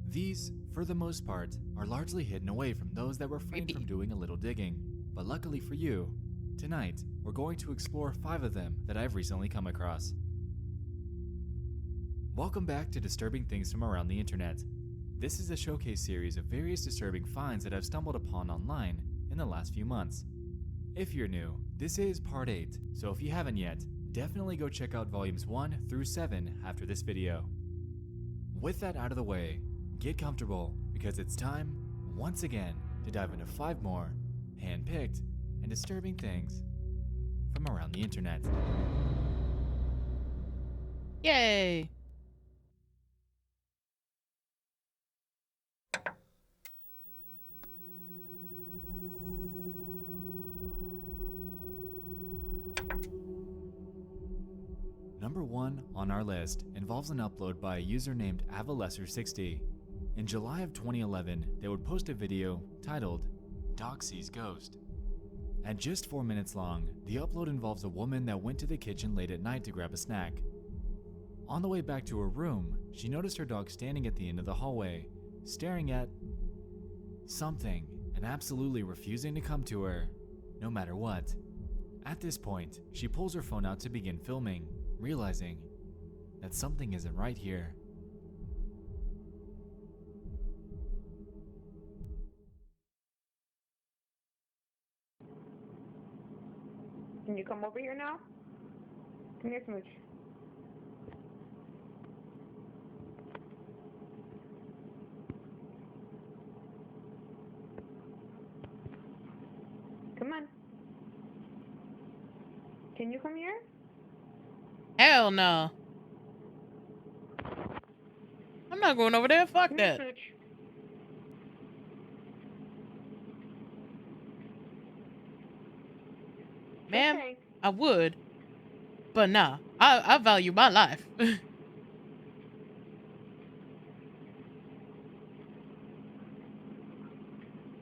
These, for the most part, are largely hidden away from those that refrain from doing a little digging. But luckily for you, tonight, we're going to explore 5 of them that I've recently come across. Welcome back to Disturbing Things from Around the Internet. This is a showcase series of various disturbing finds that I've stumbled upon online in the last few months. If you're new, this is part 8, so if you haven't yet, definitely go check out volumes 1 through 7 after this video. With that out of the way, get comfortable because it's time, once again, to dive into 5 more hand-picked and disturbing things from around the internet. Yay! Number 1 on our list involves an upload by a user named Avalesser60. In July of 2011, they would post a video titled, "Dog Sees Ghost." At just 4 minutes long, the upload involves a woman that went to the kitchen late at night to grab a snack. On the way back to her room, she noticed her dog standing at the end of the hallway, staring at something and absolutely refusing to come to her, no matter what. At this point, she pulls her phone out to begin filming, realizing that something isn't right here. Can you come over here now? Come here, Smooch. Come on. Can you come here? Hell no. I'm not going over there. Fuck Come here, that. Smooch. Ma'am, Okay. I would. But nah, I value my life.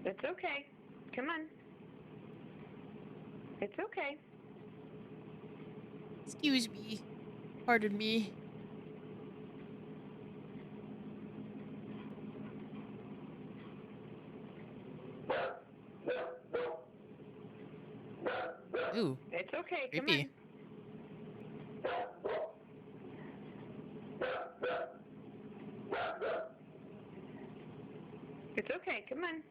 It's okay. Come on. It's okay. Excuse me. Pardon me. Ooh. It's okay. Creepy. Come It's okay. Come on.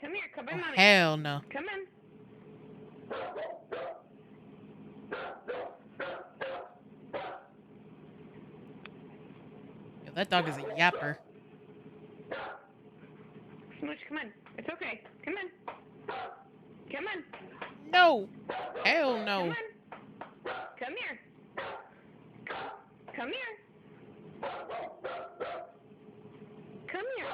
Come here. Come on, mommy. Hell no. Come on. Yo, that dog is a yapper. Smooch, come on. It's okay. Come on. Come on. No. Hell no. Come on. Come here. Come here. Come here.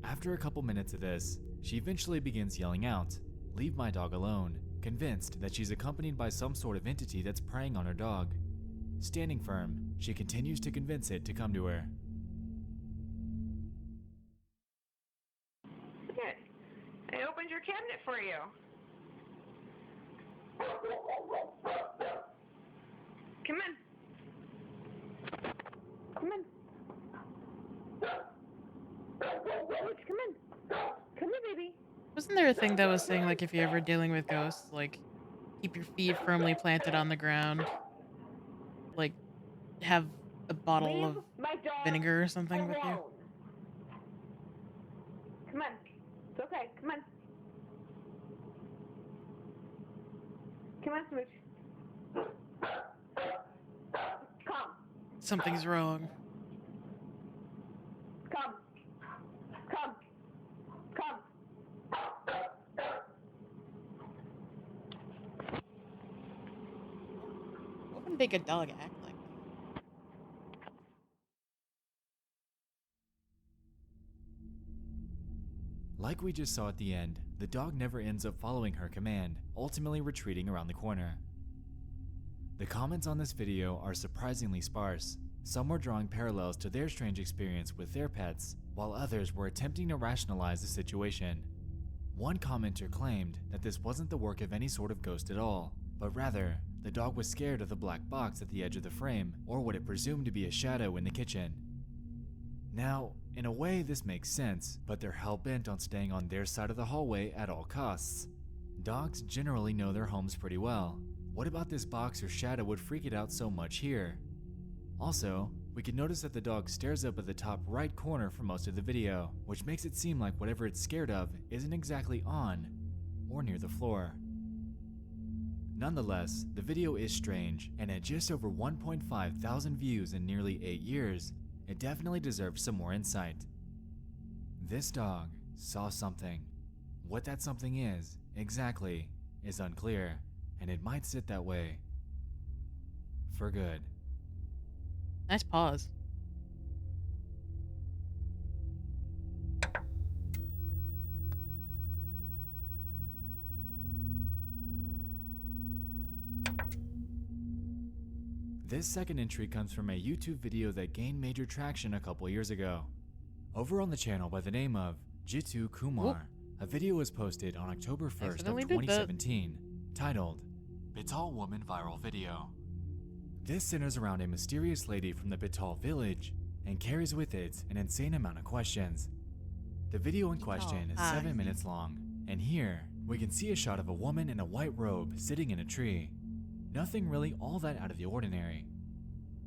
After a couple minutes of this, she eventually begins yelling out, "Leave my dog alone," convinced that she's accompanied by some sort of entity that's preying on her dog. Standing firm, she continues to convince it to come to her. Good. I opened your cabinet for you. Come on. Come on. Smooch, come on. Come here, baby. Wasn't there a thing that was saying, like, if you're ever dealing with ghosts, like, keep your feet firmly planted on the ground? Like, have a bottle of vinegar or something with you? Come on. It's okay. Come on. Come on, Smooch. Come. Something's wrong. Come. Come. Come. What would make a dog act like? Like we just saw at the end, the dog never ends up following her command, ultimately retreating around the corner. The comments on this video are surprisingly sparse. Some were drawing parallels to their strange experience with their pets, while others were attempting to rationalize the situation. One commenter claimed that this wasn't the work of any sort of ghost at all, but rather, the dog was scared of the black box at the edge of the frame, or what it presumed to be a shadow in the kitchen. Now, in a way this makes sense, but they're hell-bent on staying on their side of the hallway at all costs. Dogs generally know their homes pretty well. What about this box or shadow would freak it out so much here? Also, we can notice that the dog stares up at the top right corner for most of the video, which makes it seem like whatever it's scared of isn't exactly on or near the floor. Nonetheless, the video is strange, and at just over 1.5 thousand views in nearly 8 years, it definitely deserves some more insight. This dog saw something. What that something is, exactly, is unclear, and it might sit that way for good. Nice pause. This second entry comes from a YouTube video that gained major traction a couple years ago. Over on the channel by the name of Jitu Kumar, a video was posted on October 1st of Accidentally did that. 2017, titled, "Bital Woman Viral Video." This centers around a mysterious lady from the Bital village and carries with it an insane amount of questions. The video in question is 7 minutes long, and here we can see a shot of a woman in a white robe sitting in a tree. Nothing really all that out of the ordinary.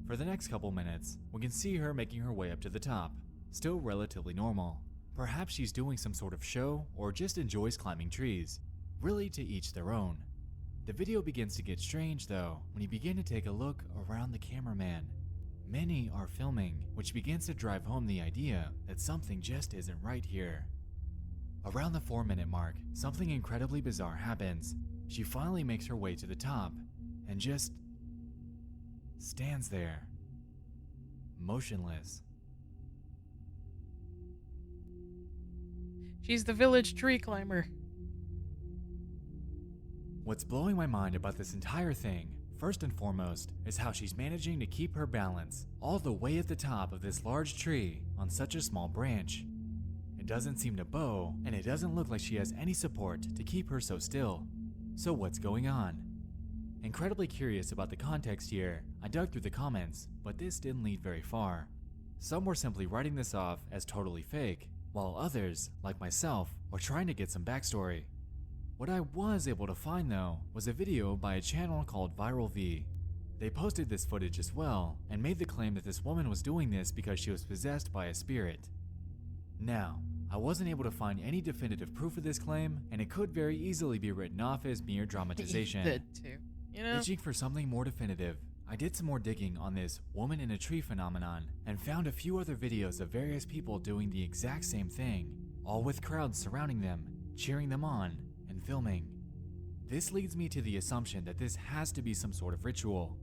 For the next couple minutes, we can see her making her way up to the top, still relatively normal. Perhaps she's doing some sort of show or just enjoys climbing trees. Really, to each their own. The video begins to get strange though when you begin to take a look around the cameraman. Many are filming, which begins to drive home the idea that something just isn't right here. Around the 4-minute mark, something incredibly bizarre happens. She finally makes her way to the top and just stands there, motionless. She's the village tree climber. What's blowing my mind about this entire thing, first and foremost, is how she's managing to keep her balance all the way at the top of this large tree on such a small branch. It doesn't seem to bow, and it doesn't look like she has any support to keep her so still. So what's going on? Incredibly curious about the context here, I dug through the comments, but this didn't lead very far. Some were simply writing this off as totally fake, while others, like myself, were trying to get some backstory. What I was able to find though was a video by a channel called Viral V. They posted this footage as well and made the claim that this woman was doing this because she was possessed by a spirit. Now, I wasn't able to find any definitive proof of this claim, and it could very easily be written off as mere dramatization. That too. You know? Itching for something more definitive, I did some more digging on this woman in a tree phenomenon and found a few other videos of various people doing the exact same thing, all with crowds surrounding them, cheering them on, and filming. This leads me to the assumption that this has to be some sort of ritual.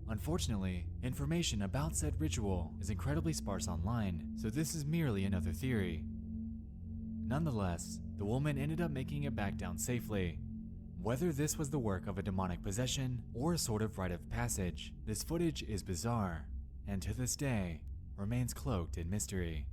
Unfortunately, information about said ritual is incredibly sparse online, so this is merely another theory. Nonetheless, the woman ended up making it back down safely. Whether this was the work of a demonic possession or a sort of rite of passage, this footage is bizarre, and to this day, remains cloaked in mystery.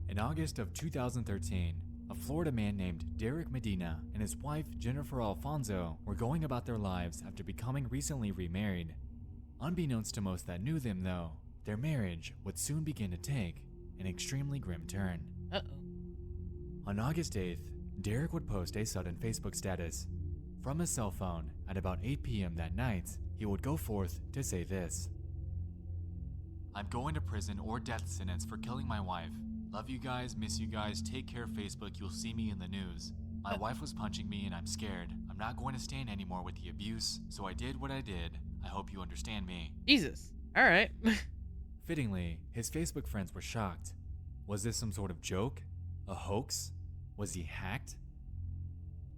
In August of 2013, a Florida man named Derek Medina and his wife Jennifer Alfonso were going about their lives after becoming recently remarried. Unbeknownst to most that knew them though, their marriage would soon begin to take an extremely grim turn. On August 8th, Derek would post a sudden Facebook status. From his cell phone at about 8 p.m. that night, he would go forth to say this: "I'm going to prison or death sentence for killing my wife. Love you guys, miss you guys, take care Facebook, you'll see me in the news. My wife was punching me and I'm scared. I'm not going to stand anymore with the abuse, so I did what I did. I hope you understand me." Jesus. Alright. Fittingly, his Facebook friends were shocked. Was this some sort of joke? A hoax? Was he hacked?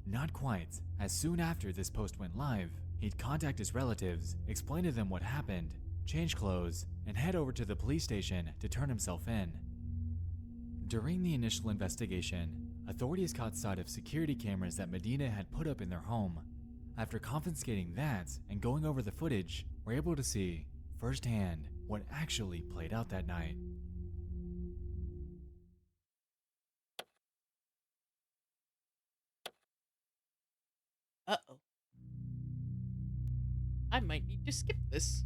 Not quite, as soon after this post went live, he'd contact his relatives, explain to them what happened, change clothes, and head over to the police station to turn himself in. During the initial investigation, authorities caught sight of security cameras that Medina had put up in their home. After confiscating that and going over the footage, we're able to see firsthand what actually played out that night. Uh-oh. I might need to skip this.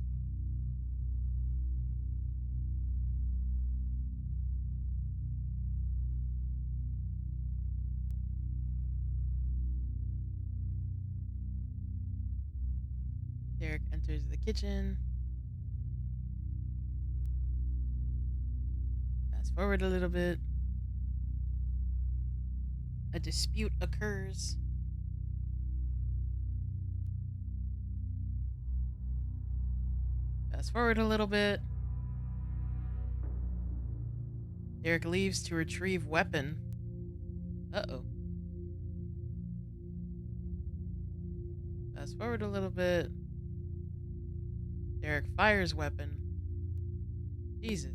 Derek enters the kitchen. Fast forward a little bit. A dispute occurs. Fast forward a little bit. Derek leaves to retrieve weapon. Uh-oh. Fast forward a little bit. Derek fires weapon. Jesus.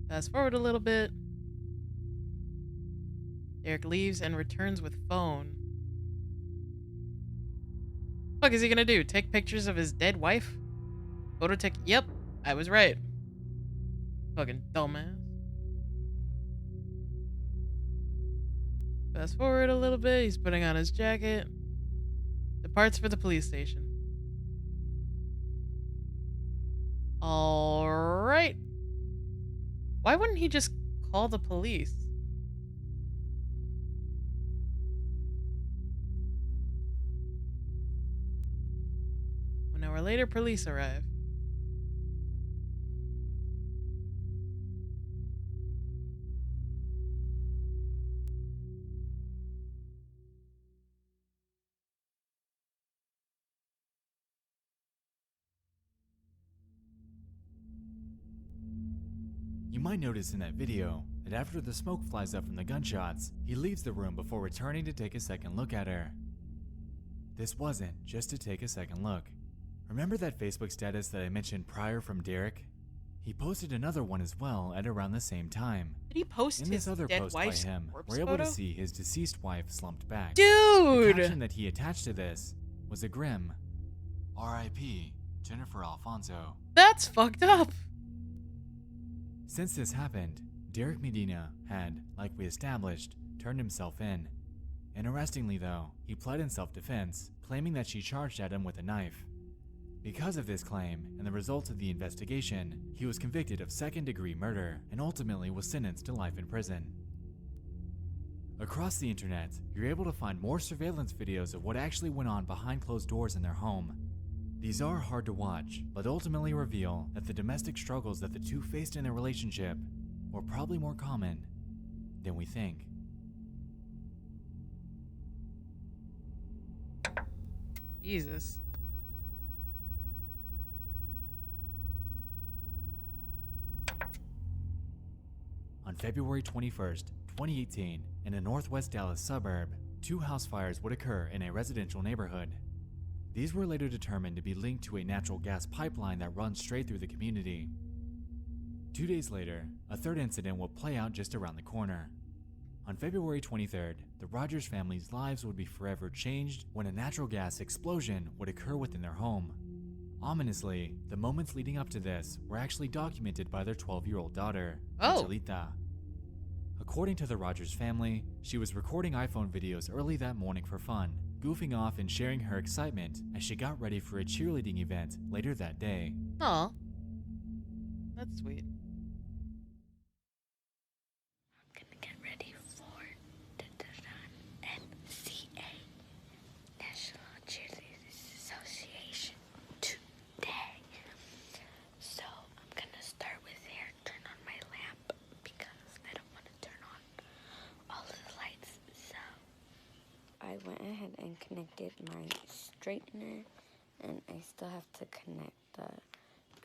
Fast forward a little bit. Derek leaves and returns with phone. What is he gonna do? Take pictures of his dead wife? Photo tech. Yep, I was right. Fucking dumbass. Fast forward a little bit. He's putting on his jacket. Departs for the police station. Alright. Why wouldn't he just call the police? An hour later, police arrive. You might notice in that video that after the smoke flies up from the gunshots, he leaves the room before returning to take a second look at her. This wasn't just to take a second look. Remember that Facebook status that I mentioned prior from Derek? He posted another one as well at around the same time. Did he post in his this other dead post by wife's him, corpse we're able photo? to see his deceased wife slumped back. Dude! The caption that he attached to this was a grim R.I.P. Jennifer Alfonso. That's fucked up. Since this happened, Derek Medina had, like we established, turned himself in. Interestingly though, he pled in self-defense, claiming that she charged at him with a knife. Because of this claim and the results of the investigation, he was convicted of second-degree murder and ultimately was sentenced to life in prison. Across the internet, you're able to find more surveillance videos of what actually went on behind closed doors in their home. These are hard to watch, but ultimately reveal that the domestic struggles that the two faced in their relationship were probably more common than we think. Jesus. On February 21st, 2018, in a northwest Dallas suburb, 2 house fires would occur in a residential neighborhood. These were later determined to be linked to a natural gas pipeline that runs straight through the community. 2 days later, a third incident would play out just around the corner. On February 23rd, the Rogers family's lives would be forever changed when a natural gas explosion would occur within their home. Ominously, the moments leading up to this were actually documented by their 12-year-old daughter, Michelita. According to the Rogers family, she was recording iPhone videos early that morning for fun, goofing off and sharing her excitement as she got ready for a cheerleading event later that day. Aw. That's sweet. Get ready for the NCA, National Cheerleaders Association, today. So I'm gonna start with here, turn on my lamp because I don't want to turn on all of the lights. So I went ahead and connected my straightener, and I still have to connect the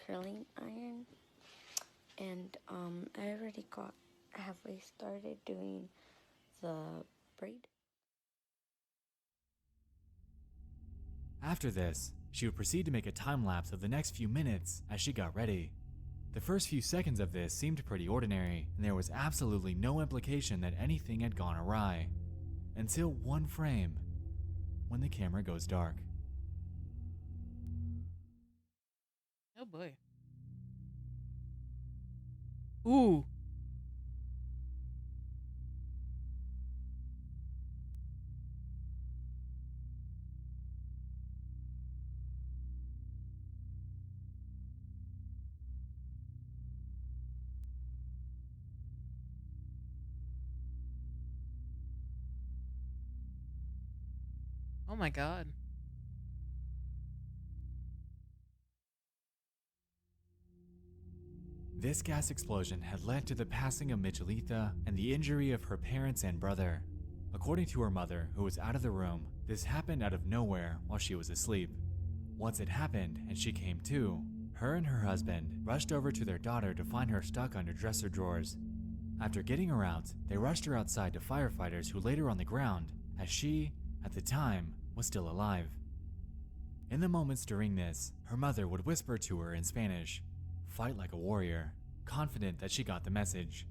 curling iron. And I already got halfway started doing the braid. After this, she would proceed to make a time lapse of the next few minutes as she got ready. The first few seconds of this seemed pretty ordinary, and there was absolutely no implication that anything had gone awry. Until one frame, when the camera goes dark. Oh boy. Ooh. Oh my god. This gas explosion had led to the passing of Michelita and the injury of her parents and brother. According to her mother, who was out of the room, this happened out of nowhere while she was asleep. Once it happened and she came to, her and her husband rushed over to their daughter to find her stuck under dresser drawers. After getting her out, they rushed her outside to firefighters who laid her on the ground, as she, at the time, was still alive. In the moments during this, her mother would whisper to her in Spanish, "Fight like a warrior," confident that she got the message.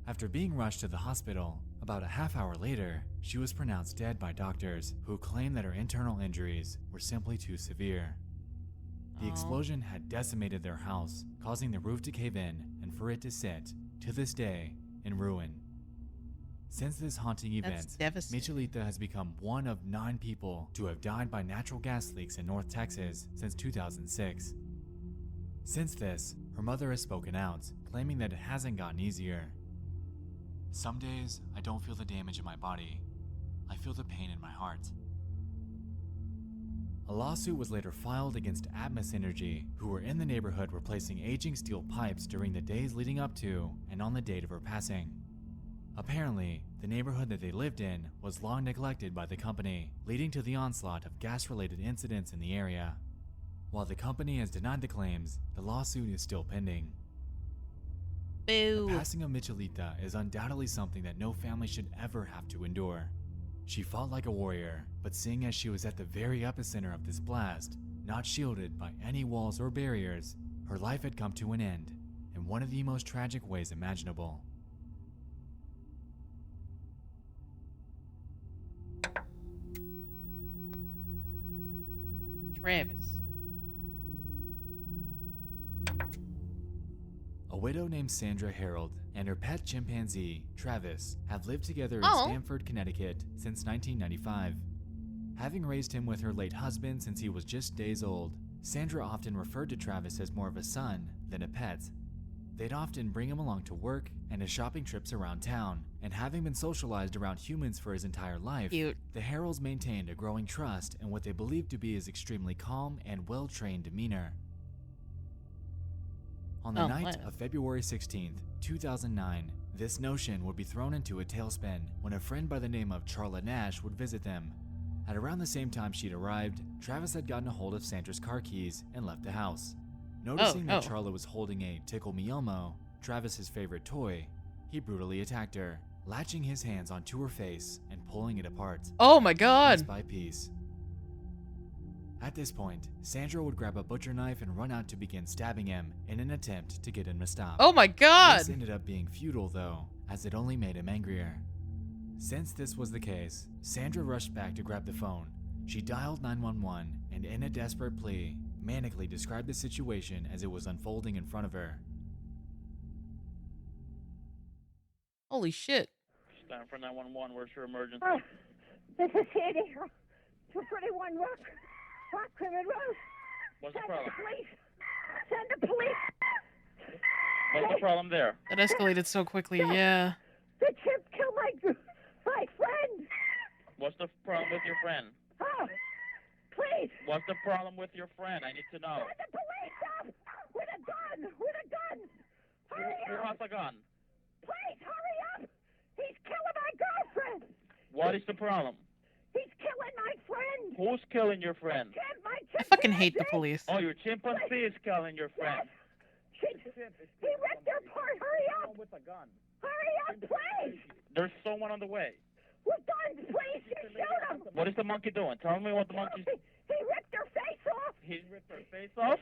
After being rushed to the hospital, about a half hour later, she was pronounced dead by doctors who claimed that her internal injuries were simply too severe. The explosion had decimated their house, causing the roof to cave in and for it to sit, to this day, in ruin. Since this haunting event, Michelita has become one of 9 people to have died by natural gas leaks in North Texas since 2006. Since this, her mother has spoken out, claiming that it hasn't gotten easier. "Some days, I don't feel the damage in my body. I feel the pain in my heart." A lawsuit was later filed against Atmos Energy, who were in the neighborhood replacing aging steel pipes during the days leading up to and on the date of her passing. Apparently, the neighborhood that they lived in was long neglected by the company, leading to the onslaught of gas-related incidents in the area. While the company has denied the claims, the lawsuit is still pending. Boo. The passing of Michelita is undoubtedly something that no family should ever have to endure. She fought like a warrior, but seeing as she was at the very epicenter of this blast, not shielded by any walls or barriers, her life had come to an end in one of the most tragic ways imaginable. Travis. A widow named Sandra Harold and her pet chimpanzee, Travis, have lived together in Oh. Stamford, Connecticut since 1995. Having raised him with her late husband since he was just days old, Sandra often referred to Travis as more of a son than a pet. They'd often bring him along to work and his shopping trips around town, and having been socialized around humans for his entire life, Cute. the Harolds maintained a growing trust in what they believed to be his extremely calm and well-trained demeanor. On the night of February 16th, 2009, this notion would be thrown into a tailspin when a friend by the name of Charla Nash would visit them. At around the same time she'd arrived, Travis had gotten a hold of Sandra's car keys and left the house. Noticing that Charla was holding a Tickle Me Elmo, Travis's favorite toy, he brutally attacked her, latching his hands onto her face and pulling it apart. Oh my god! Piece by piece. At this point, Sandra would grab a butcher knife and run out to begin stabbing him in an attempt to get him to stop. Oh my god! This ended up being futile though, as it only made him angrier. Since this was the case, Sandra rushed back to grab the phone. She dialed 911 and in a desperate plea, manically described the situation as it was unfolding in front of her. Holy shit. Stand for 911, where's your emergency? This is Sandy. 231 Rock River Road. What's the Send problem? the police. Send the police. What's the problem there? That escalated so quickly, yeah. The chimp killed my friend. What's the problem with your friend? Oh, please. What's the problem with your friend? I need to know. Send the police up with a gun. With a gun. Hurry Who up. has a gun? Please hurry up. He's killing my girlfriend. What is the problem? He's killing my friend. Who's killing your friend? My I fucking hate the police. Oh, your chimpanzee is killing your friend. He ripped her apart. Hurry up. With a gun. Hurry up, please. There's someone on the way. With guns, please. You shoot him. What is the monkey doing? Tell me what the monkey's... He ripped her face off. He ripped her face off?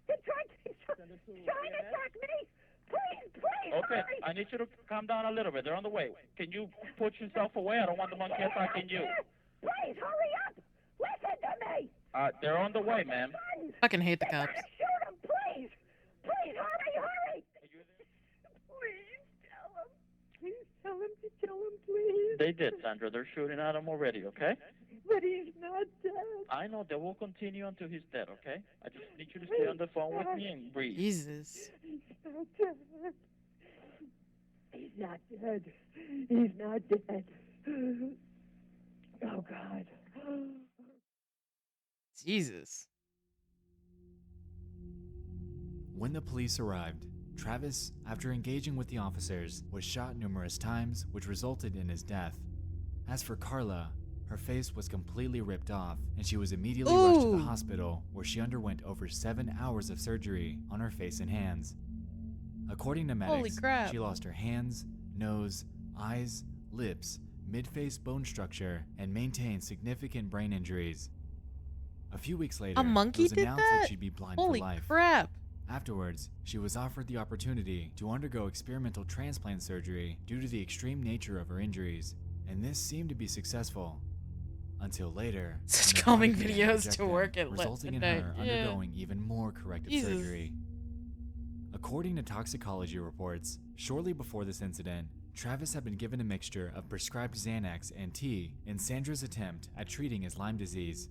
He's trying to attack me. Please, Okay, hurry. I need you to calm down a little bit. They're on the way. Can you put yourself away? I don't want the monkey attacking you. Please, hurry up. Listen to me. They're on the way, ma'am. Fucking hate the cops. Shoot him, please. Please, hurry. Please tell him to kill him, please. They did, Sandra. They're shooting at him already, okay? But he's not dead. I know. They will continue until he's dead, okay? I just need you to stay on the phone with me and breathe. Jesus. He's not dead. He's not dead. Oh, God. Jesus. When the police arrived, Travis, after engaging with the officers, was shot numerous times, which resulted in his death. As for Carla, her face was completely ripped off, and she was immediately rushed to the hospital, where she underwent over 7 hours of surgery on her face and hands. According to medics, Holy crap. she lost her hands, nose, eyes, lips, mid-face bone structure, and maintained significant brain injuries. A few weeks later, A monkey it was did announced that? she'd be blind Holy for life. crap. Afterwards, she was offered the opportunity to undergo experimental transplant surgery due to the extreme nature of her injuries, and this seemed to be successful. Until later, Such when the calming body began videos to rejecting, work at resulting in night. her Yeah. undergoing even more corrective Jesus. surgery. According to toxicology reports, shortly before this incident, Travis had been given a mixture of prescribed Xanax and tea in Sandra's attempt at treating his Lyme disease.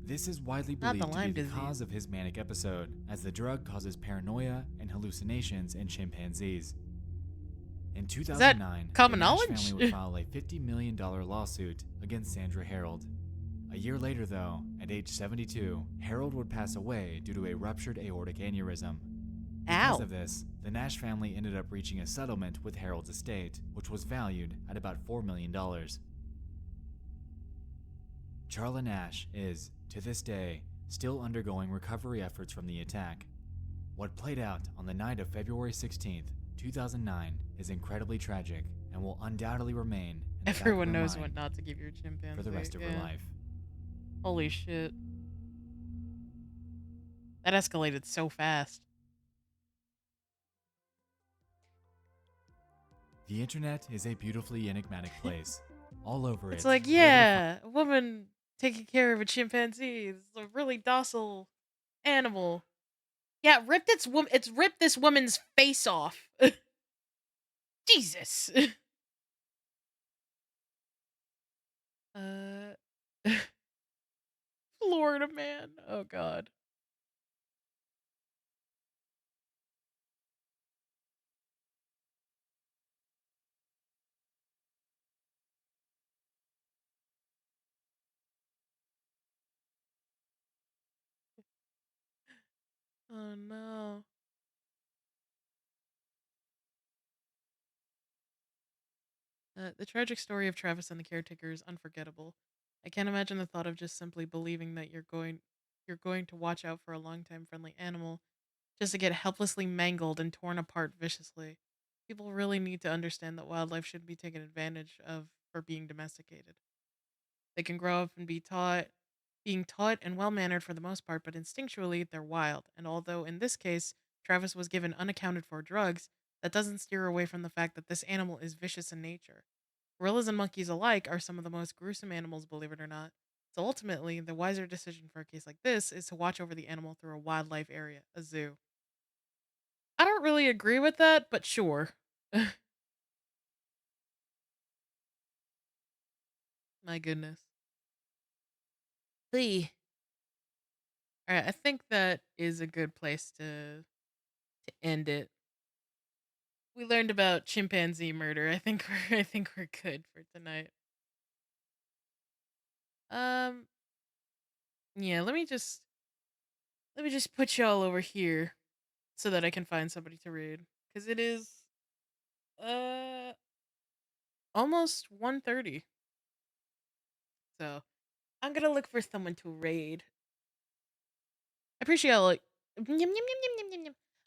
This is widely Not the believed to Lyme be the disease. cause of his manic episode, as the drug causes paranoia and hallucinations in chimpanzees. In 2009, common the Nash knowledge? family would file a $50 million lawsuit against Sandra Harold. A year later, though, at age 72, Harold would pass away due to a ruptured aortic aneurysm. Because Ow. of this, the Nash family ended up reaching a settlement with Harold's estate, which was valued at about $4 million. Charla Nash is, to this day, still undergoing recovery efforts from the attack. What played out on the night of February 16th, 2009 is incredibly tragic and will undoubtedly remain in the back of Everyone her knows mind what not to give your chimpanzee. for the rest of her yeah. life. Holy shit. That escalated so fast. The internet is a beautifully enigmatic place. All over It's it. like, you're able to yeah, a woman taking care of a chimpanzee. It's a really docile animal. Yeah, it's ripped this woman's face off. Jesus. Florida man. Oh god. Oh no. The tragic story of Travis and the caretaker is unforgettable. I can't imagine the thought of just simply believing that you're going to watch out for a long-time friendly animal just to get helplessly mangled and torn apart viciously. People really need to understand that wildlife shouldn't be taken advantage of for being domesticated. They can grow up and being taught and well mannered for the most part, but instinctually they're wild. And although in this case Travis was given unaccounted for drugs, that doesn't steer away from the fact that this animal is vicious in nature. Gorillas and monkeys alike are some of the most gruesome animals, believe it or not. So ultimately, the wiser decision for a case like this is to watch over the animal through a wildlife area, a zoo. I don't really agree with that, but sure. My goodness. Lee. Alright, I think that is a good place to end it. We learned about chimpanzee murder. I think we're good for tonight. Um yeah, let me just put y'all over here so that I can find somebody to read. Cause it is uh almost 1:30. So I'm gonna look for someone to raid. I appreciate y'all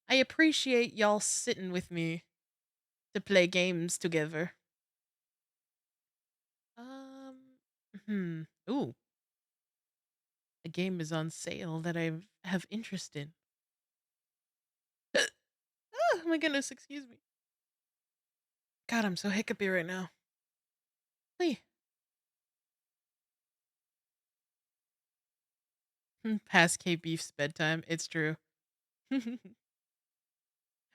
I appreciate y'all sitting with me to play games together. Ooh. A game is on sale that I have interest in. Oh my goodness, excuse me. God, I'm so hiccupy right now. Wait. Past K Beef's bedtime. It's true. Wait,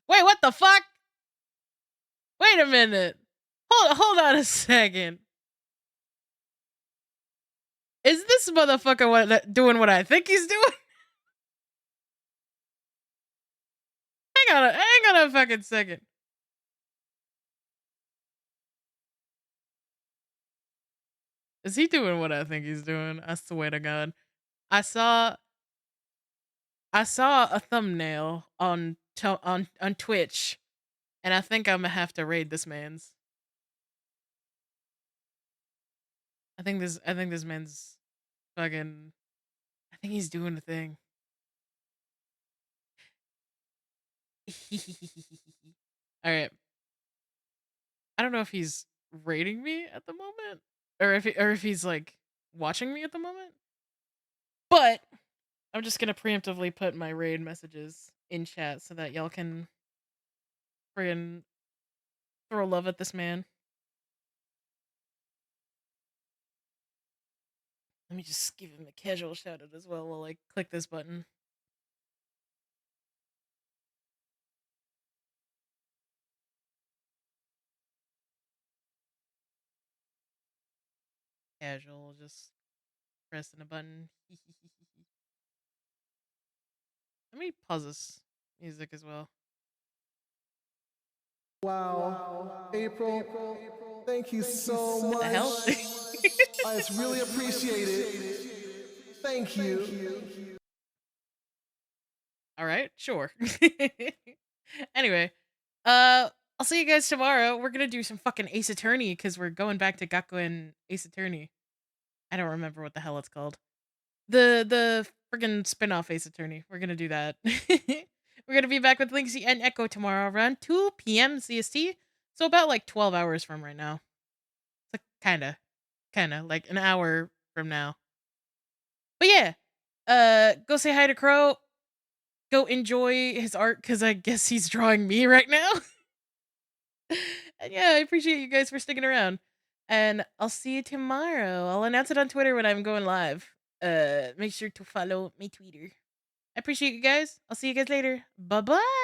what the fuck? Wait a minute. Hold on a second. Is this motherfucker doing what I think he's doing? Hang on a fucking second. Is he doing what I think he's doing? I swear to God. I saw a thumbnail on Twitch, and I think I'm gonna have to raid this man's. I think this man's fucking. I think he's doing the thing. All right. I don't know if he's raiding me at the moment, or if he's like watching me at the moment. But I'm just gonna preemptively put my raid messages in chat so that y'all can friggin' throw love at this man. Let me just give him a casual shout out as well while I click this button. Casual, just pressing a button. Let me pause this music as well. Wow. April, thank you so much. The hell? I just really appreciate it. Thank you. All right, sure. Anyway, I'll see you guys tomorrow. We're gonna do some fucking Ace Attorney because we're going back to Gakko and Ace Attorney. I don't remember what the hell it's called. The friggin' spin-off Ace Attorney. We're gonna do that. We're gonna be back with Linksy and Echo tomorrow around 2 p.m. CST. So about like 12 hours from right now. It's like kinda like an hour from now. But yeah, go say hi to Crow. Go enjoy his art because I guess he's drawing me right now. And yeah, I appreciate you guys for sticking around. And I'll see you tomorrow. I'll announce it on Twitter when I'm going live. Make sure to follow my Twitter. appreciate you guys. I'll see you guys later. Bye bye.